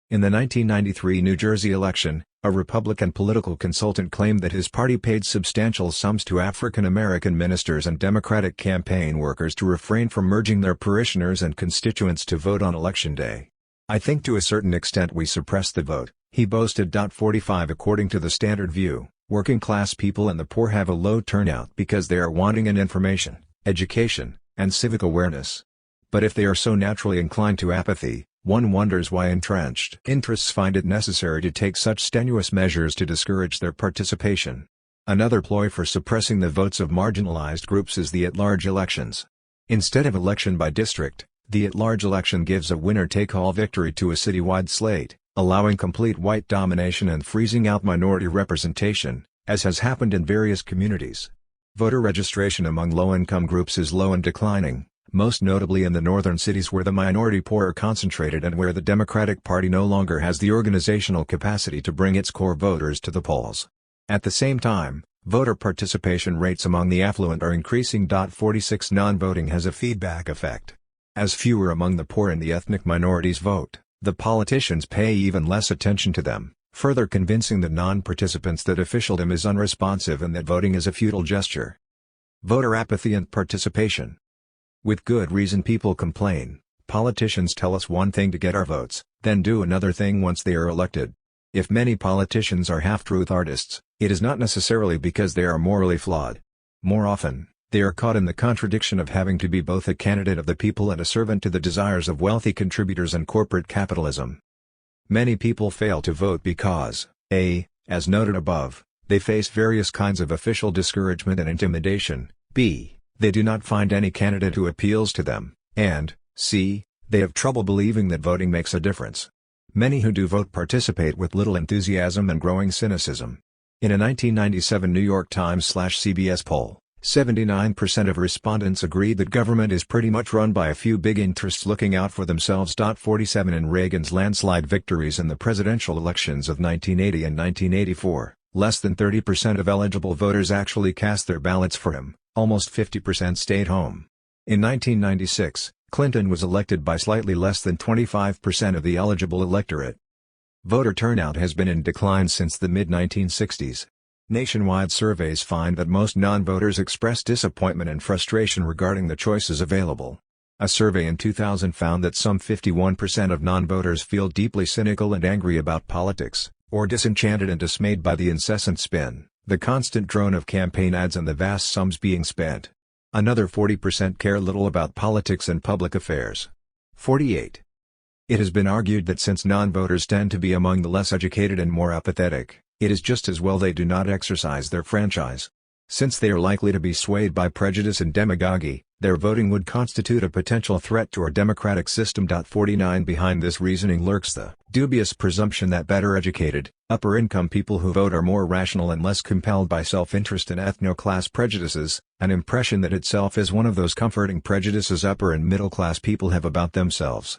In the 1993 New Jersey election, a Republican political consultant claimed that his party paid substantial sums to African American ministers and Democratic campaign workers to refrain from urging their parishioners and constituents to vote on Election Day. "I think to a certain extent we suppressed the vote," he boasted. 45 According to the Standard View, working-class people and the poor have a low turnout because they are wanting in information, education, and civic awareness. But if they are so naturally inclined to apathy, one wonders why entrenched interests find it necessary to take such strenuous measures to discourage their participation. Another ploy for suppressing the votes of marginalized groups is the at-large elections. Instead of election by district, the at-large election gives a winner-take-all victory to a citywide slate, allowing complete white domination and freezing out minority representation, as has happened in various communities. Voter registration among low-income groups is low and declining, most notably in the northern cities where the minority poor are concentrated and where the Democratic Party no longer has the organizational capacity to bring its core voters to the polls. At the same time, voter participation rates among the affluent are increasing. 46 Non-voting has a feedback effect. As fewer among the poor and the ethnic minorities vote, the politicians pay even less attention to them, further convincing the non-participants that officialdom is unresponsive and that voting is a futile gesture. Voter apathy and participation. With good reason people complain, politicians tell us one thing to get our votes, then do another thing once they are elected. If many politicians are half-truth artists, it is not necessarily because they are morally flawed. More often, they are caught in the contradiction of having to be both a candidate of the people and a servant to the desires of wealthy contributors and corporate capitalism. Many people fail to vote because, a, as noted above, they face various kinds of official discouragement and intimidation, b, they do not find any candidate who appeals to them, and, c, they have trouble believing that voting makes a difference. Many who do vote participate with little enthusiasm and growing cynicism. In a 1997 New York Times/CBS poll, 79% of respondents agreed that government is pretty much run by a few big interests looking out for themselves. 47 In Reagan's landslide victories in the presidential elections of 1980 and 1984, less than 30% of eligible voters actually cast their ballots for him, almost 50% stayed home. In 1996, Clinton was elected by slightly less than 25% of the eligible electorate. Voter turnout has been in decline since the mid-1960s. Nationwide surveys find that most non-voters express disappointment and frustration regarding the choices available. A survey in 2000 found that some 51% of non-voters feel deeply cynical and angry about politics, or disenchanted and dismayed by the incessant spin, the constant drone of campaign ads and the vast sums being spent. Another 40% care little about politics and public affairs. 48. It has been argued that since non-voters tend to be among the less educated and more apathetic, it is just as well they do not exercise their franchise. Since they are likely to be swayed by prejudice and demagoguery, their voting would constitute a potential threat to our democratic system. 49 Behind this reasoning lurks the dubious presumption that better-educated, upper-income people who vote are more rational and less compelled by self-interest and ethno-class prejudices, an impression that itself is one of those comforting prejudices upper and middle-class people have about themselves.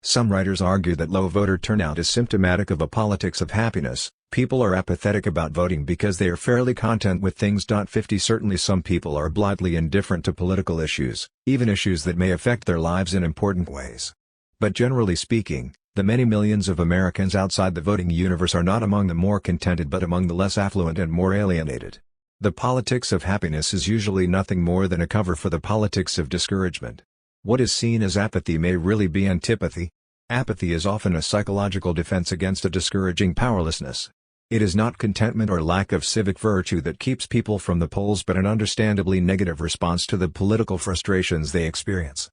Some writers argue that low voter turnout is symptomatic of a politics of happiness. People are apathetic about voting because they are fairly content with things. 50 Certainly some people are blithely indifferent to political issues, even issues that may affect their lives in important ways. But generally speaking, the many millions of Americans outside the voting universe are not among the more contented but among the less affluent and more alienated. The politics of happiness is usually nothing more than a cover for the politics of discouragement. What is seen as apathy may really be antipathy. Apathy is often a psychological defense against a discouraging powerlessness. It is not contentment or lack of civic virtue that keeps people from the polls but an understandably negative response to the political frustrations they experience.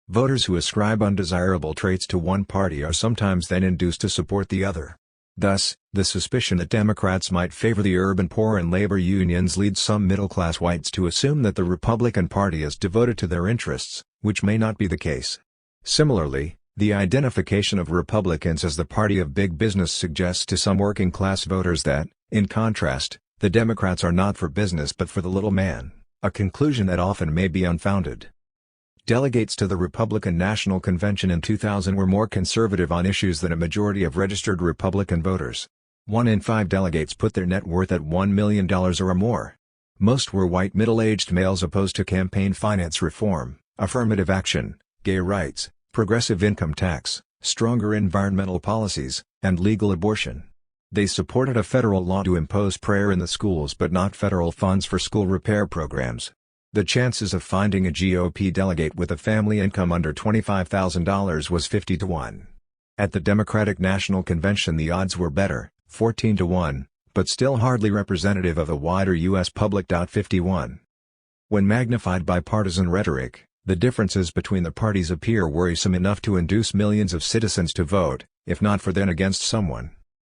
Voters who ascribe undesirable traits to one party are sometimes then induced to support the other. Thus, the suspicion that Democrats might favor the urban poor and labor unions leads some middle-class whites to assume that the Republican Party is devoted to their interests, which may not be the case. Similarly, the identification of Republicans as the party of big business suggests to some working-class voters that, in contrast, the Democrats are not for business but for the little man, a conclusion that often may be unfounded. Delegates to the Republican National Convention in 2000 were more conservative on issues than a majority of registered Republican voters. 1 in 5 delegates put their net worth at $1 million or more. Most were white middle-aged males opposed to campaign finance reform, affirmative action, gay rights, progressive income tax, stronger environmental policies, and legal abortion. They supported a federal law to impose prayer in the schools but not federal funds for school repair programs. The chances of finding a GOP delegate with a family income under $25,000 was 50 to 1. At the Democratic National Convention the odds were better, 14 to 1, but still hardly representative of a wider U.S. public. 51. When magnified by partisan rhetoric, the differences between the parties appear worrisome enough to induce millions of citizens to vote, if not for then against someone.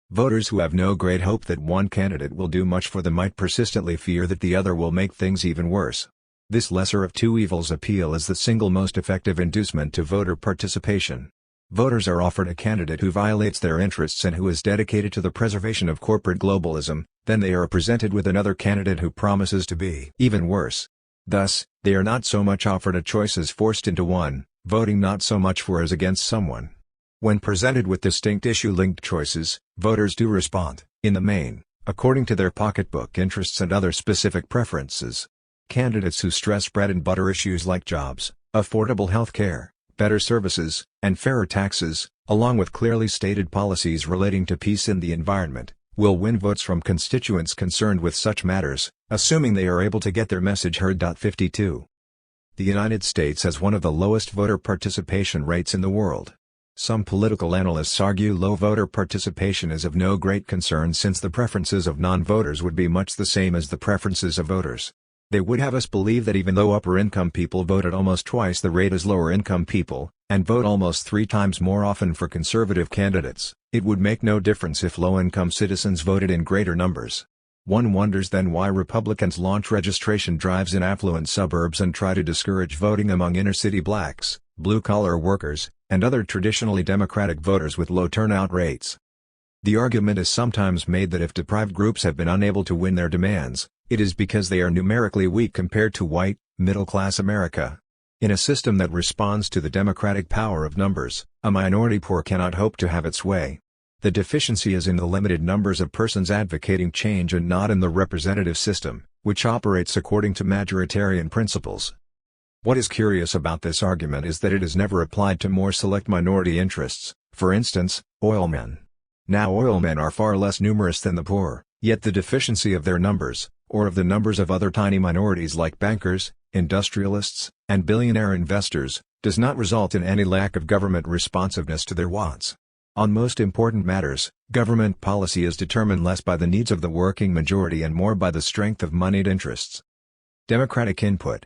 Voters who have no great hope that one candidate will do much for them might persistently fear that the other will make things even worse. This lesser of two evils appeal is the single most effective inducement to voter participation. Voters are offered a candidate who violates their interests and who is dedicated to the preservation of corporate globalism, then they are presented with another candidate who promises to be even worse. Thus, they are not so much offered a choice as forced into one, voting not so much for as against someone. When presented with distinct issue-linked choices, voters do respond, in the main, according to their pocketbook interests and other specific preferences. Candidates who stress bread and butter issues like jobs, affordable health care, better services, and fairer taxes, along with clearly stated policies relating to peace and the environment, will win votes from constituents concerned with such matters, assuming they are able to get their message heard. 52. The United States has one of the lowest voter participation rates in the world. Some political analysts argue low voter participation is of no great concern since the preferences of non-voters would be much the same as the preferences of voters. They would have us believe that even though upper-income people vote at almost twice the rate as lower-income people, and vote almost 3 times more often for conservative candidates, it would make no difference if low-income citizens voted in greater numbers. One wonders then why Republicans launch registration drives in affluent suburbs and try to discourage voting among inner-city blacks, blue-collar workers, and other traditionally Democratic voters with low turnout rates. The argument is sometimes made that if deprived groups have been unable to win their demands, it is because they are numerically weak compared to white, middle-class America. In a system that responds to the democratic power of numbers, a minority poor cannot hope to have its way. The deficiency is in the limited numbers of persons advocating change and not in the representative system, which operates according to majoritarian principles. What is curious about this argument is that it is never applied to more select minority interests, for instance, oilmen. Now oilmen are far less numerous than the poor, yet the deficiency of their numbers, or of the numbers of other tiny minorities like bankers, industrialists, and billionaire investors, does not result in any lack of government responsiveness to their wants. On most important matters, government policy is determined less by the needs of the working majority and more by the strength of moneyed interests. Democratic input.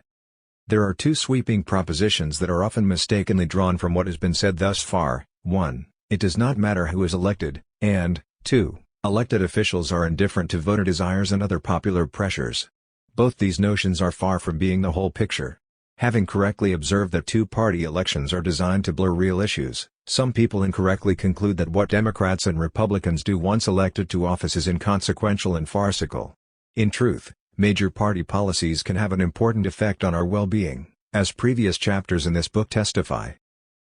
There are two sweeping propositions that are often mistakenly drawn from what has been said thus far. 1. It does not matter who is elected, and 2. Elected officials are indifferent to voter desires and other popular pressures. Both these notions are far from being the whole picture. Having correctly observed that two-party elections are designed to blur real issues, some people incorrectly conclude that what Democrats and Republicans do once elected to office is inconsequential and farcical. In truth, major party policies can have an important effect on our well-being, as previous chapters in this book testify.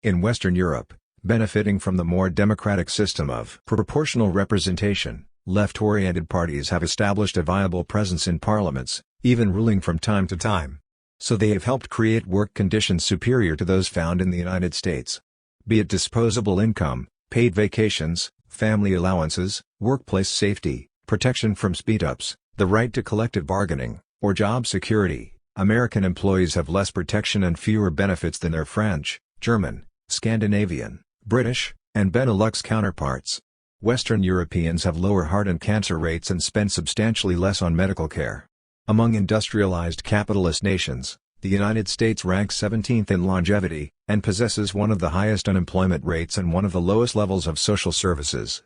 In Western Europe, benefiting from the more democratic system of proportional representation, left-oriented parties have established a viable presence in parliaments, even ruling from time to time. So they have helped create work conditions superior to those found in the United States. Be it disposable income, paid vacations, family allowances, workplace safety, protection from speed-ups, the right to collective bargaining, or job security, American employees have less protection and fewer benefits than their French, German, Scandinavian, British, and Benelux counterparts. Western Europeans have lower heart and cancer rates and spend substantially less on medical care. Among industrialized capitalist nations, the United States ranks 17th in longevity, and possesses one of the highest unemployment rates and one of the lowest levels of social services.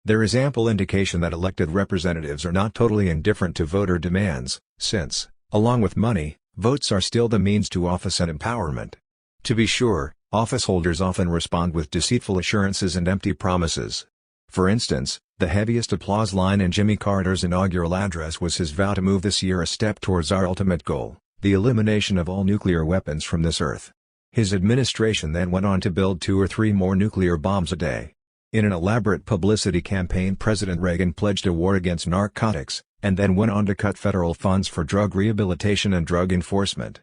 There is ample indication that elected representatives are not totally indifferent to voter demands, since, along with money, votes are still the means to office and empowerment. To be sure, office holders often respond with deceitful assurances and empty promises. For instance, the heaviest applause line in Jimmy Carter's inaugural address was his vow to move this year a step towards our ultimate goal, the elimination of all nuclear weapons from this earth. His administration then went on to build 2 or 3 more nuclear bombs a day. In an elaborate publicity campaign, President Reagan pledged a war against narcotics, and then went on to cut federal funds for drug rehabilitation and drug enforcement.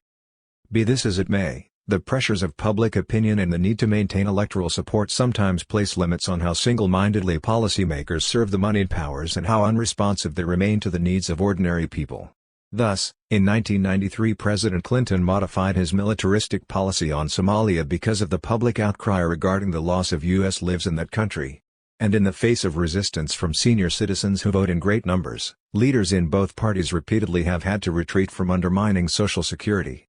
Be this as it may, the pressures of public opinion and the need to maintain electoral support sometimes place limits on how single-mindedly policymakers serve the moneyed powers and how unresponsive they remain to the needs of ordinary people. Thus, in 1993 President Clinton modified his militaristic policy on Somalia because of the public outcry regarding the loss of U.S. lives in that country. And in the face of resistance from senior citizens who vote in great numbers, leaders in both parties repeatedly have had to retreat from undermining Social Security.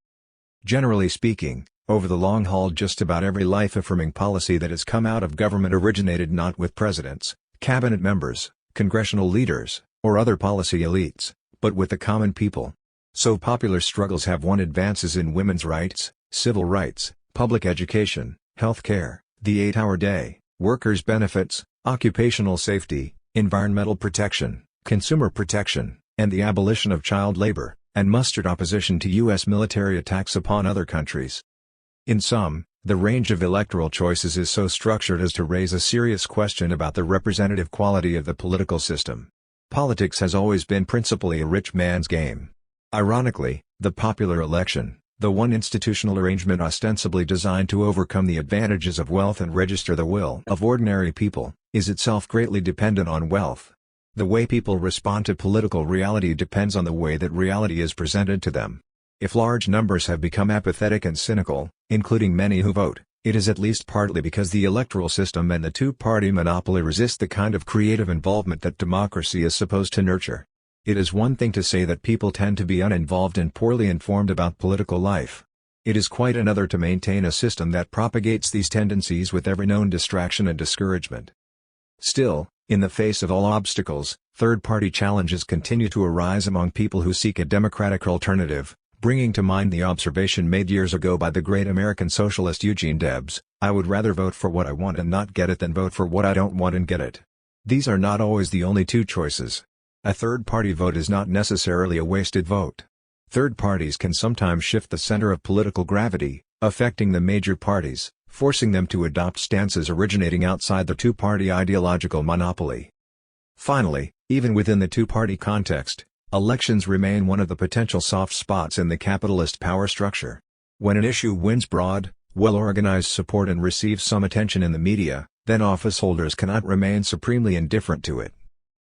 Generally speaking, over the long haul just about every life-affirming policy that has come out of government originated not with presidents, cabinet members, congressional leaders, or other policy elites, but with the common people. So popular struggles have won advances in women's rights, civil rights, public education, health care, the 8-hour day, workers' benefits, occupational safety, environmental protection, consumer protection, and the abolition of child labor, and mustered opposition to U.S. military attacks upon other countries. In sum, the range of electoral choices is so structured as to raise a serious question about the representative quality of the political system. Politics has always been principally a rich man's game. Ironically, the popular election, the one institutional arrangement ostensibly designed to overcome the advantages of wealth and register the will of ordinary people, is itself greatly dependent on wealth. The way people respond to political reality depends on the way that reality is presented to them. If large numbers have become apathetic and cynical, including many who vote, it is at least partly because the electoral system and the two-party monopoly resist the kind of creative involvement that democracy is supposed to nurture. It is one thing to say that people tend to be uninvolved and poorly informed about political life. It is quite another to maintain a system that propagates these tendencies with every known distraction and discouragement. Still, in the face of all obstacles, third-party challenges continue to arise among people who seek a democratic alternative, bringing to mind the observation made years ago by the great American socialist Eugene Debs, I would rather vote for what I want and not get it than vote for what I don't want and get it. These are not always the only two choices. A third-party vote is not necessarily a wasted vote. Third parties can sometimes shift the center of political gravity, affecting the major parties, forcing them to adopt stances originating outside the two-party ideological monopoly. Finally, even within the two-party context, elections remain one of the potential soft spots in the capitalist power structure. When an issue wins broad, well-organized support and receives some attention in the media, then officeholders cannot remain supremely indifferent to it.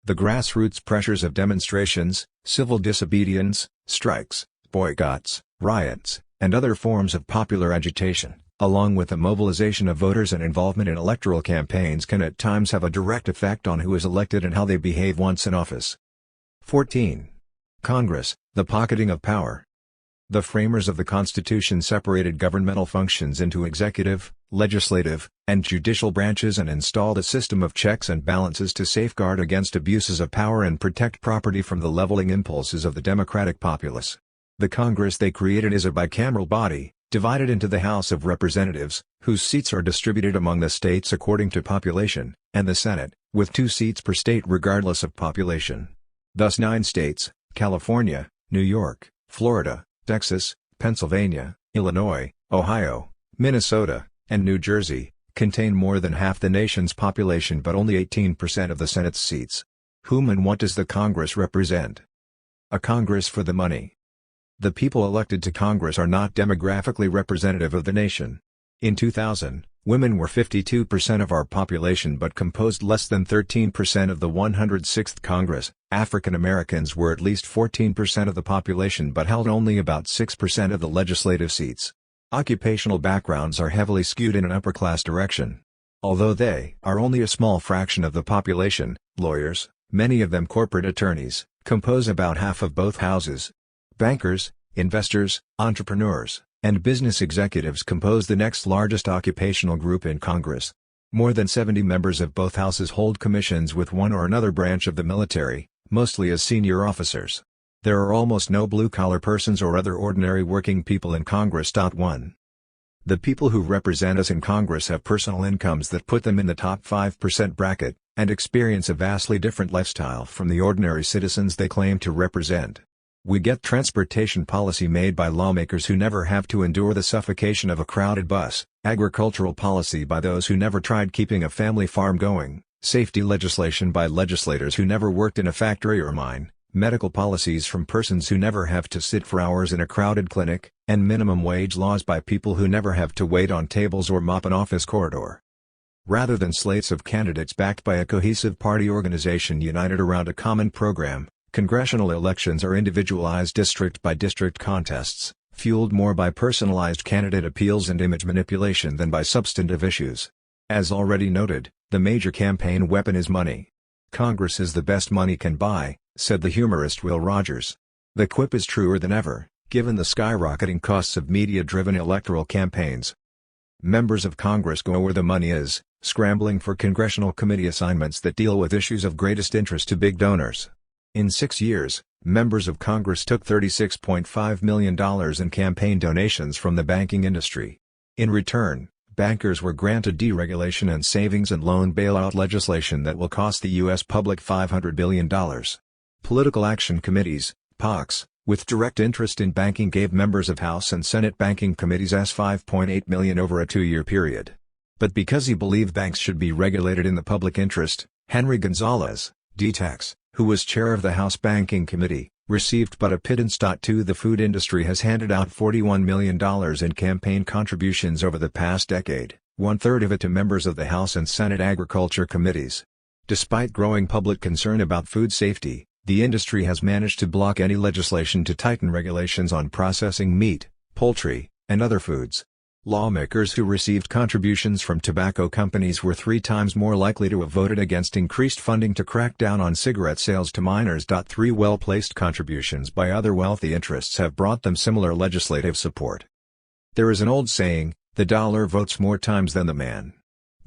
The grassroots pressures of demonstrations, civil disobedience, strikes, boycotts, riots, and other forms of popular agitation, along with the mobilization of voters and involvement in electoral campaigns, can at times have a direct effect on who is elected and how they behave once in office. 14. Congress, the pocketing of power. The framers of the Constitution separated governmental functions into executive, legislative, and judicial branches and installed a system of checks and balances to safeguard against abuses of power and protect property from the leveling impulses of the democratic populace. The Congress they created is a bicameral body, divided into the House of Representatives, whose seats are distributed among the states according to population, and the Senate, with 2 seats per state regardless of population. Thus 9 states, California, New York, Florida, Texas, Pennsylvania, Illinois, Ohio, Minnesota, and New Jersey, contain more than half the nation's population but only 18% of the Senate's seats. Whom and what does the Congress represent? A Congress for the money. The people elected to Congress are not demographically representative of the nation. In 2000, women were 52% of our population but composed less than 13% of the 106th Congress. African Americans were at least 14% of the population but held only about 6% of the legislative seats. Occupational backgrounds are heavily skewed in an upper-class direction. Although they are only a small fraction of the population, lawyers, many of them corporate attorneys, compose about half of both houses. Bankers, investors, entrepreneurs, and business executives compose the next largest occupational group in Congress. More than 70 members of both houses hold commissions with one or another branch of the military, mostly as senior officers. There are almost no blue-collar persons or other ordinary working people in Congress. 1. The people who represent us in Congress have personal incomes that put them in the top 5% bracket, and experience a vastly different lifestyle from the ordinary citizens they claim to represent. We get transportation policy made by lawmakers who never have to endure the suffocation of a crowded bus, agricultural policy by those who never tried keeping a family farm going, safety legislation by legislators who never worked in a factory or mine, medical policies from persons who never have to sit for hours in a crowded clinic, and minimum wage laws by people who never have to wait on tables or mop an office corridor. Rather than slates of candidates backed by a cohesive party organization united around a common program, congressional elections are individualized district-by-district contests, fueled more by personalized candidate appeals and image manipulation than by substantive issues. As already noted, the major campaign weapon is money. Congress is the best money can buy, said the humorist Will Rogers. The quip is truer than ever, given the skyrocketing costs of media-driven electoral campaigns. Members of Congress go where the money is, scrambling for congressional committee assignments that deal with issues of greatest interest to big donors. In 6 years, members of Congress took $36.5 million in campaign donations from the banking industry. In return, bankers were granted deregulation and savings and loan bailout legislation that will cost the U.S. public $500 billion. Political Action Committees, PACs, with direct interest in banking gave members of House and Senate banking committees $5.8 million over a 2-year period. But because he believed banks should be regulated in the public interest, Henry Gonzalez, D-Tex, who was chair of the House Banking Committee, received but a pittance. 2. The food industry has handed out $41 million in campaign contributions over the past decade, 1/3 of it to members of the House and Senate Agriculture Committees. Despite growing public concern about food safety, the industry has managed to block any legislation to tighten regulations on processing meat, poultry, and other foods. Lawmakers who received contributions from tobacco companies were 3 times more likely to have voted against increased funding to crack down on cigarette sales to minors. 3. Well-placed contributions by other wealthy interests have brought them similar legislative support. There is an old saying, the dollar votes more times than the man.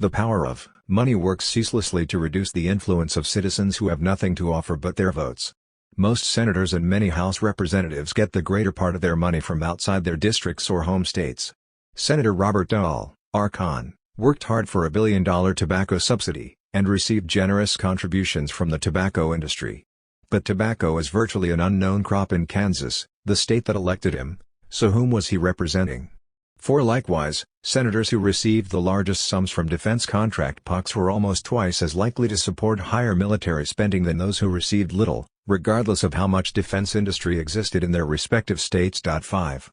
The power of money works ceaselessly to reduce the influence of citizens who have nothing to offer but their votes. Most senators and many House representatives get the greater part of their money from outside their districts or home states. Senator Robert Dahl, Archon, worked hard for a billion-dollar tobacco subsidy, and received generous contributions from the tobacco industry. But tobacco is virtually an unknown crop in Kansas, the state that elected him, so whom was he representing? 4. Likewise, senators who received the largest sums from defense contract pucks were almost twice as likely to support higher military spending than those who received little, regardless of how much defense industry existed in their respective states. 5.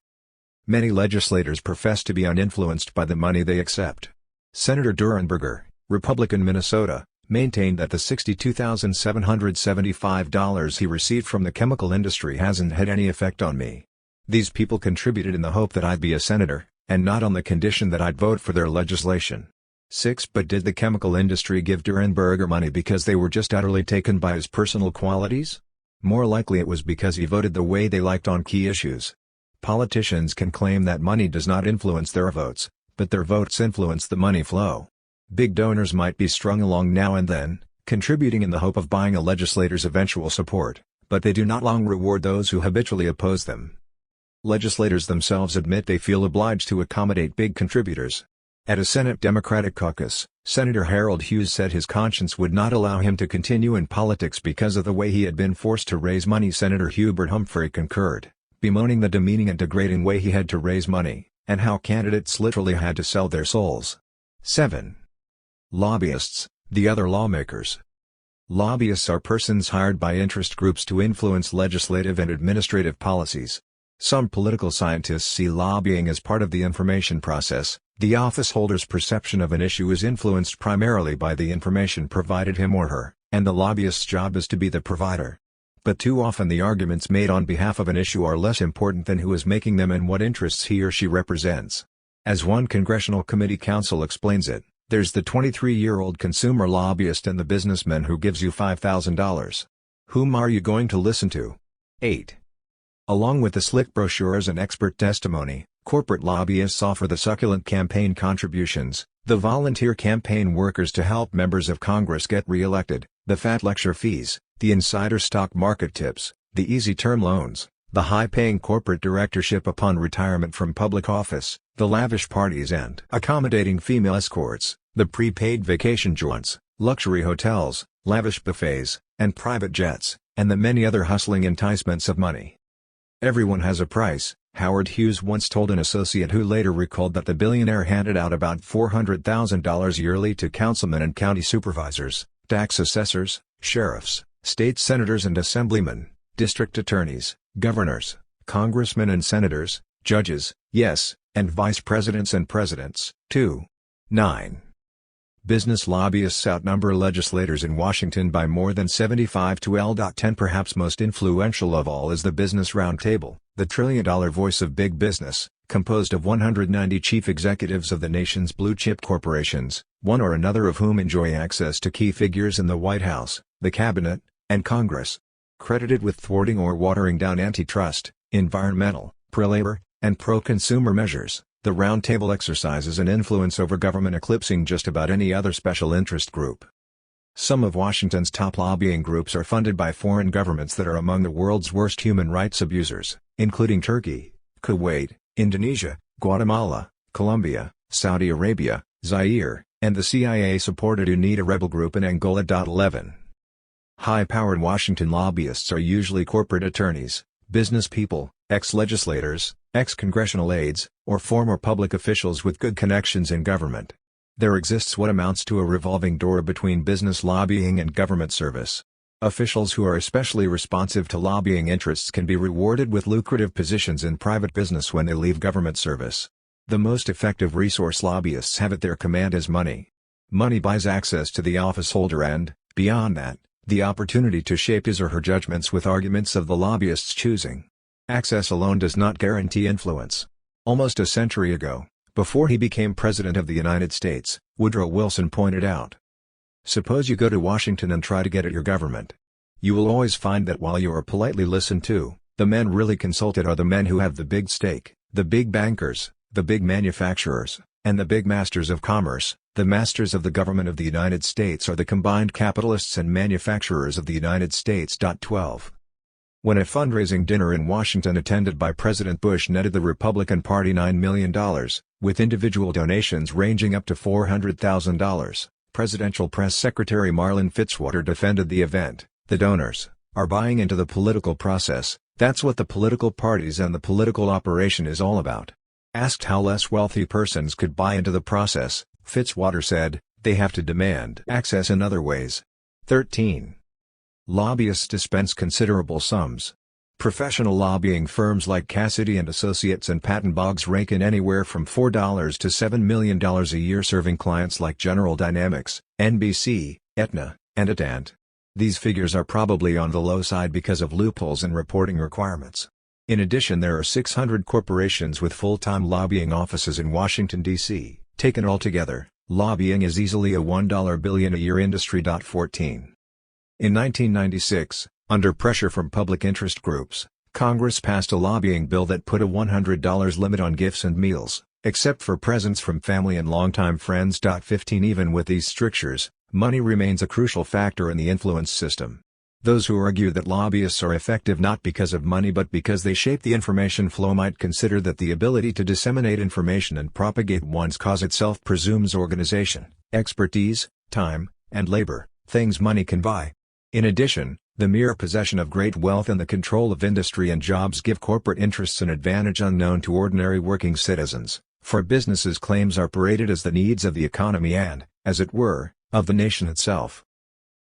Many legislators profess to be uninfluenced by the money they accept. Senator Durenberger, Republican Minnesota, maintained that the $62,775 he received from the chemical industry hasn't had any effect on me. These people contributed in the hope that I'd be a senator, and not on the condition that I'd vote for their legislation. 6. But did the chemical industry give Durenberger money because they were just utterly taken by his personal qualities? More likely it was because he voted the way they liked on key issues. Politicians can claim that money does not influence their votes, but their votes influence the money flow. Big donors might be strung along now and then, contributing in the hope of buying a legislator's eventual support, but they do not long reward those who habitually oppose them. Legislators themselves admit they feel obliged to accommodate big contributors. At a Senate Democratic caucus, Senator Harold Hughes said his conscience would not allow him to continue in politics because of the way he had been forced to raise money. Senator Hubert Humphrey concurred, bemoaning the demeaning and degrading way he had to raise money, and how candidates literally had to sell their souls. 7. Lobbyists, the other lawmakers. Lobbyists are persons hired by interest groups to influence legislative and administrative policies. Some political scientists see lobbying as part of the information process. The office holder's perception of an issue is influenced primarily by the information provided him or her, and the lobbyist's job is to be the provider. But too often the arguments made on behalf of an issue are less important than who is making them and what interests he or she represents. As one congressional committee counsel explains it, there's the 23-year-old consumer lobbyist and the businessman who gives you $5,000. Whom are you going to listen to? 8. Along with the slick brochures and expert testimony, corporate lobbyists offer the succulent campaign contributions, the volunteer campaign workers to help members of Congress get re-elected, the fat lecture fees, the insider stock market tips, the easy term loans, the high-paying corporate directorship upon retirement from public office, the lavish parties and accommodating female escorts, the prepaid vacation joints, luxury hotels, lavish buffets, and private jets, and the many other hustling enticements of money. Everyone has a price, Howard Hughes once told an associate who later recalled that the billionaire handed out about $400,000 yearly to councilmen and county supervisors, tax assessors, sheriffs, state senators and assemblymen, district attorneys, governors, congressmen and senators, judges, yes, and vice presidents and presidents, too. 9. Business lobbyists outnumber legislators in Washington by more than 75-10. Perhaps most influential of all is the Business Roundtable, the trillion-dollar voice of big business, composed of 190 chief executives of the nation's blue-chip corporations, one or another of whom enjoy access to key figures in the White House, the Cabinet, and Congress. Credited with thwarting or watering down antitrust, environmental, pro-labor, and pro-consumer measures, the Roundtable exercises an influence over government eclipsing just about any other special interest group. Some of Washington's top lobbying groups are funded by foreign governments that are among the world's worst human rights abusers, including Turkey, Kuwait, Indonesia, Guatemala, Colombia, Saudi Arabia, Zaire, and the CIA-supported UNITA rebel group in Angola. 11. High-powered Washington lobbyists are usually corporate attorneys, business people, ex-legislators, ex-congressional aides, or former public officials with good connections in government. There exists what amounts to a revolving door between business lobbying and government service. Officials who are especially responsive to lobbying interests can be rewarded with lucrative positions in private business when they leave government service. The most effective resource lobbyists have at their command is money. Money buys access to the office holder and, beyond that, the opportunity to shape his or her judgments with arguments of the lobbyist's choosing. Access alone does not guarantee influence. Almost a century ago, before he became President of the United States, Woodrow Wilson pointed out, "Suppose you go to Washington and try to get at your government. You will always find that while you are politely listened to, the men really consulted are the men who have the big stake, the big bankers, the big manufacturers, and the big masters of commerce. The masters of the government of the United States are the combined capitalists and manufacturers of the United States." 12. When a fundraising dinner in Washington attended by President Bush netted the Republican Party $9 million, with individual donations ranging up to $400,000. Presidential Press Secretary Marlin Fitzwater defended the event. "The donors are buying into the political process. That's what the political parties and the political operation is all about." Asked how less wealthy persons could buy into the process, Fitzwater said, "They have to demand access in other ways." 13. Lobbyists dispense considerable sums. Professional lobbying firms like Cassidy and Associates and Patton Boggs rake in anywhere from $4 to $7 million a year serving clients like General Dynamics, NBC, Aetna, and Adant. These figures are probably on the low side because of loopholes in reporting requirements. In addition, there are 600 corporations with full-time lobbying offices in Washington, D.C. Taken all together, lobbying is easily a $1 billion a year industry. 14. In 1996, under pressure from public interest groups, Congress passed a lobbying bill that put a $100 limit on gifts and meals, except for presents from family and longtime friends. 15. Even with these strictures, money remains a crucial factor in the influence system. Those who argue that lobbyists are effective not because of money but because they shape the information flow might consider that the ability to disseminate information and propagate one's cause itself presumes organization, expertise, time, and labor, things money can buy. In addition, the mere possession of great wealth and the control of industry and jobs give corporate interests an advantage unknown to ordinary working citizens, for businesses' claims are paraded as the needs of the economy and, as it were, of the nation itself.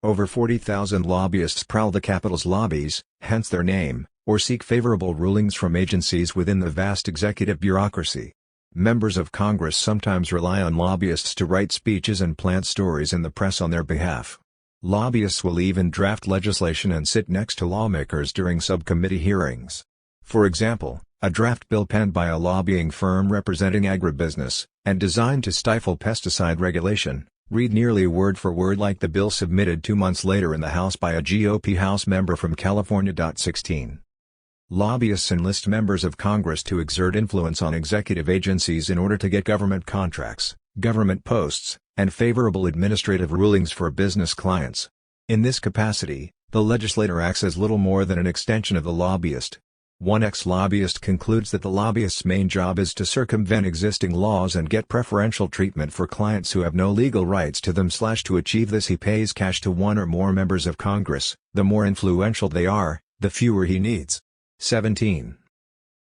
Over 40,000 lobbyists prowl the Capitol's lobbies, hence their name, or seek favorable rulings from agencies within the vast executive bureaucracy. Members of Congress sometimes rely on lobbyists to write speeches and plant stories in the press on their behalf. Lobbyists will even draft legislation and sit next to lawmakers during subcommittee hearings. For example, a draft bill penned by a lobbying firm representing agribusiness, and designed to stifle pesticide regulation, read nearly word for word like the bill submitted 2 months later in the House by a GOP House member from California. 16. Lobbyists enlist members of Congress to exert influence on executive agencies in order to get government contracts, government posts, and favorable administrative rulings for business clients. In this capacity, the legislator acts as little more than an extension of the lobbyist. One ex-lobbyist concludes that the lobbyist's main job is to circumvent existing laws and get preferential treatment for clients who have no legal rights to them. To achieve this, he pays cash to one or more members of Congress. The more influential they are, the fewer he needs. 17.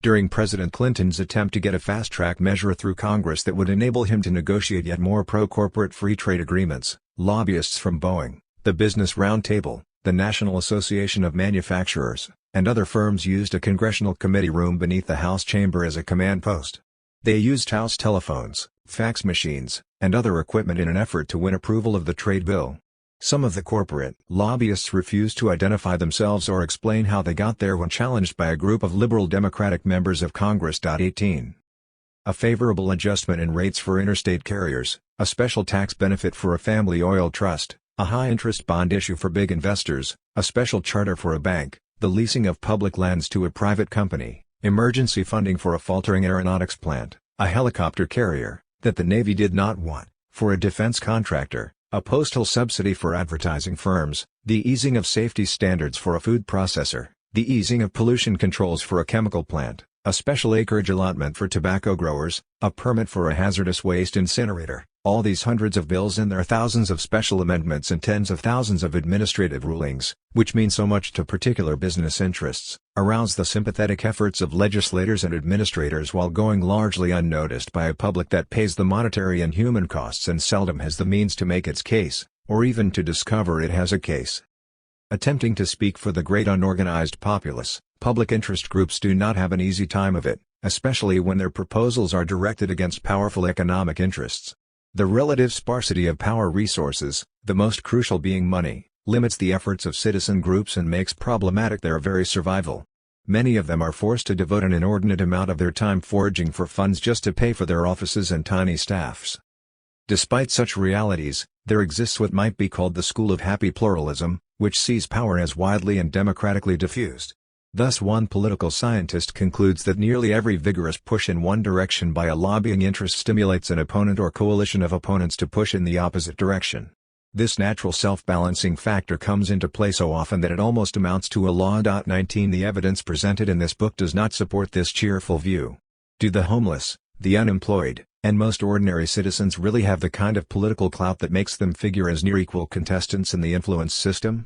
During President Clinton's attempt to get a fast-track measure through Congress that would enable him to negotiate yet more pro-corporate free trade agreements, lobbyists from Boeing, the Business Roundtable, the National Association of Manufacturers, and other firms used a congressional committee room beneath the House chamber as a command post. They used house telephones, fax machines, and other equipment in an effort to win approval of the trade bill. Some of the corporate lobbyists refused to identify themselves or explain how they got there when challenged by a group of liberal Democratic members of Congress. 18. A favorable adjustment in rates for interstate carriers, a special tax benefit for a family oil trust, a high-interest bond issue for big investors, a special charter for a bank, the leasing of public lands to a private company, emergency funding for a faltering aeronautics plant, a helicopter carrier, that the Navy did not want, for a defense contractor, a postal subsidy for advertising firms, the easing of safety standards for a food processor, the easing of pollution controls for a chemical plant, a special acreage allotment for tobacco growers, a permit for a hazardous waste incinerator. All these hundreds of bills and their thousands of special amendments and tens of thousands of administrative rulings, which mean so much to particular business interests, arouse the sympathetic efforts of legislators and administrators while going largely unnoticed by a public that pays the monetary and human costs and seldom has the means to make its case, or even to discover it has a case. Attempting to speak for the great unorganized populace, public interest groups do not have an easy time of it, especially when their proposals are directed against powerful economic interests. The relative sparsity of power resources, the most crucial being money, limits the efforts of citizen groups and makes problematic their very survival. Many of them are forced to devote an inordinate amount of their time foraging for funds just to pay for their offices and tiny staffs. Despite such realities, there exists what might be called the school of happy pluralism, which sees power as widely and democratically diffused. Thus one political scientist concludes that nearly every vigorous push in one direction by a lobbying interest stimulates an opponent or coalition of opponents to push in the opposite direction. This natural self-balancing factor comes into play so often that it almost amounts to a law. 19 The evidence presented in this book does not support this cheerful view. Do the homeless, the unemployed, and most ordinary citizens really have the kind of political clout that makes them figure as near-equal contestants in the influence system?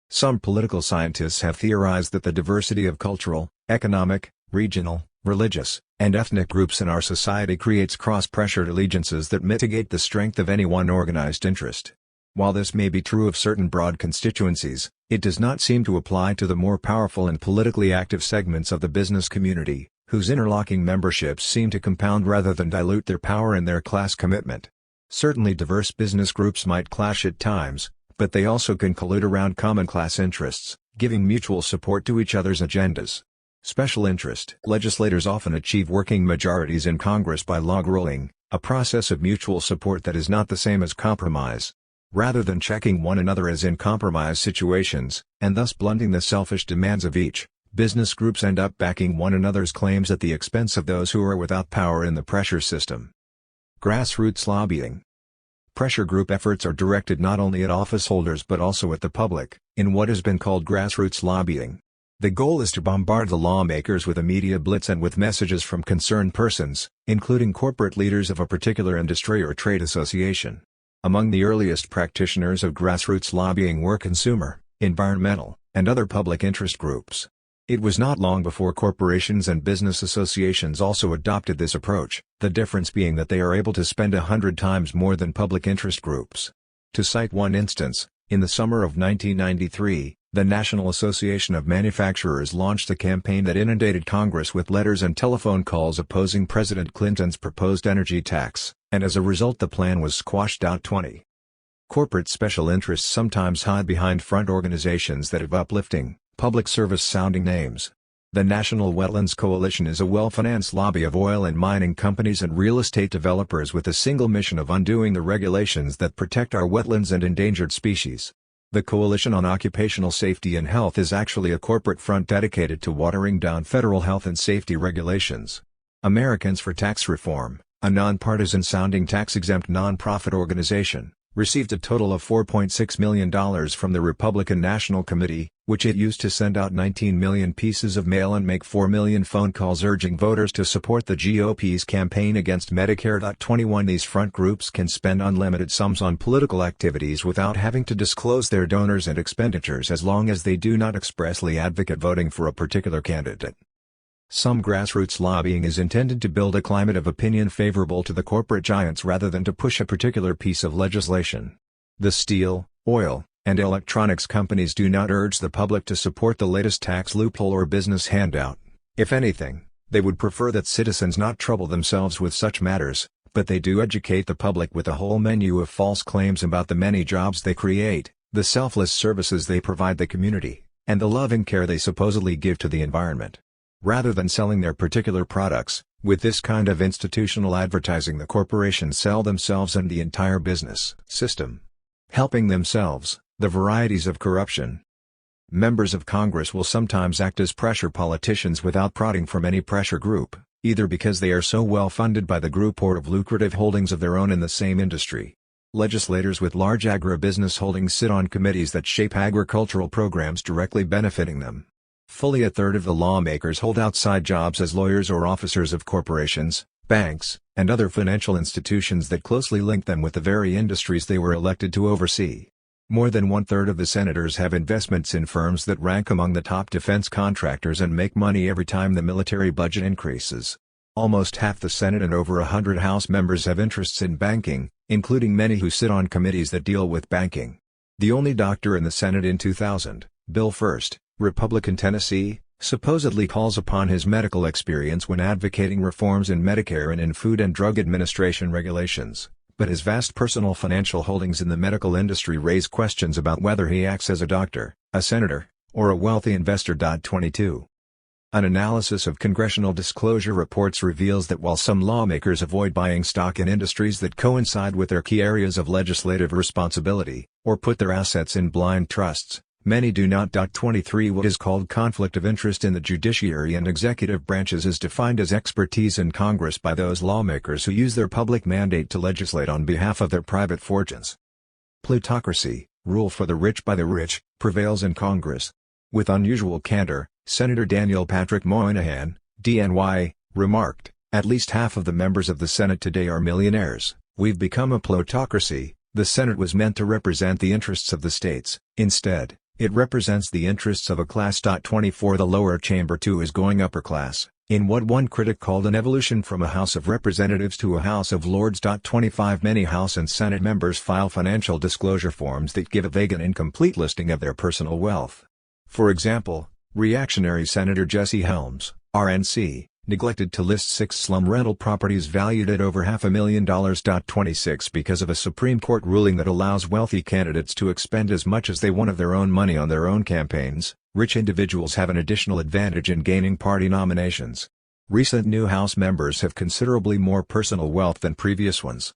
Some political scientists have theorized that the diversity of cultural, economic, regional, religious, and ethnic groups in our society creates cross-pressured allegiances that mitigate the strength of any one organized interest. While this may be true of certain broad constituencies, it does not seem to apply to the more powerful and politically active segments of the business community, whose interlocking memberships seem to compound rather than dilute their power and their class commitment. Certainly diverse business groups might clash at times, but they also can collude around common class interests, giving mutual support to each other's agendas. Special interest legislators often achieve working majorities in Congress by log rolling, a process of mutual support that is not the same as compromise. Rather than checking one another as in compromise situations, and thus blunting the selfish demands of each, business groups end up backing one another's claims at the expense of those who are without power in the pressure system. Grassroots lobbying. Pressure group efforts are directed not only at office holders but also at the public, in what has been called grassroots lobbying. The goal is to bombard the lawmakers with a media blitz and with messages from concerned persons, including corporate leaders of a particular industry or trade association. Among the earliest practitioners of grassroots lobbying were consumer, environmental, and other public interest groups. It was not long before corporations and business associations also adopted this approach, the difference being that they are able to spend 100 times more than public interest groups. To cite one instance, in the summer of 1993, the National Association of Manufacturers launched a campaign that inundated Congress with letters and telephone calls opposing President Clinton's proposed energy tax, and as a result the plan was squashed out. 20. Corporate special interests sometimes hide behind front organizations that have uplifting, public service-sounding names. The National Wetlands Coalition is a well-financed lobby of oil and mining companies and real estate developers with a single mission of undoing the regulations that protect our wetlands and endangered species. The Coalition on Occupational Safety and Health is actually a corporate front dedicated to watering down federal health and safety regulations. Americans for Tax Reform, a nonpartisan-sounding tax-exempt nonprofit organization, received a total of $4.6 million from the Republican National Committee, which it used to send out 19 million pieces of mail and make 4 million phone calls urging voters to support the GOP's campaign against Medicare. 21 These front groups can spend unlimited sums on political activities without having to disclose their donors and expenditures as long as they do not expressly advocate voting for a particular candidate. Some grassroots lobbying is intended to build a climate of opinion favorable to the corporate giants rather than to push a particular piece of legislation. The steel, oil, and electronics companies do not urge the public to support the latest tax loophole or business handout. If anything, they would prefer that citizens not trouble themselves with such matters, but they do educate the public with a whole menu of false claims about the many jobs they create, the selfless services they provide the community, and the loving care they supposedly give to the environment. Rather than selling their particular products, with this kind of institutional advertising the corporations sell themselves and the entire business system. Helping themselves, the varieties of corruption. Members of Congress will sometimes act as pressure politicians without prodding from any pressure group, either because they are so well funded by the group or of lucrative holdings of their own in the same industry. Legislators with large agribusiness holdings sit on committees that shape agricultural programs directly benefiting them. Fully a third of the lawmakers hold outside jobs as lawyers or officers of corporations, banks, and other financial institutions that closely link them with the very industries they were elected to oversee. More than one-third of the senators have investments in firms that rank among the top defense contractors and make money every time the military budget increases. Almost half the Senate and over 100 House members have interests in banking, including many who sit on committees that deal with banking. The only doctor in the Senate in 2000, Bill First, Republican Tennessee, supposedly calls upon his medical experience when advocating reforms in Medicare and in Food and Drug Administration regulations, but his vast personal financial holdings in the medical industry raise questions about whether he acts as a doctor, a senator, or a wealthy investor. 22. An analysis of congressional disclosure reports reveals that while some lawmakers avoid buying stock in industries that coincide with their key areas of legislative responsibility, or put their assets in blind trusts, many do not. 23 What is called conflict of interest in the judiciary and executive branches is defined as expertise in Congress by those lawmakers who use their public mandate to legislate on behalf of their private fortunes. Plutocracy, rule for the rich by the rich, prevails in Congress. With unusual candor, Senator Daniel Patrick Moynihan, DNY, remarked, At least half of the members of the Senate today are millionaires. We've become a plutocracy. The Senate was meant to represent the interests of the states. Instead, it represents the interests of a class. 24 The lower chamber too is going upper class, in what one critic called an evolution from a House of Representatives to a House of Lords. 25 Many House and Senate members file financial disclosure forms that give a vague and incomplete listing of their personal wealth. For example, reactionary Senator Jesse Helms, RNC, neglected to list 6 slum rental properties valued at over $500,000. 26 Because of a Supreme Court ruling that allows wealthy candidates to expend as much as they want of their own money on their own campaigns, rich individuals have an additional advantage in gaining party nominations. Recent new House members have considerably more personal wealth than previous ones.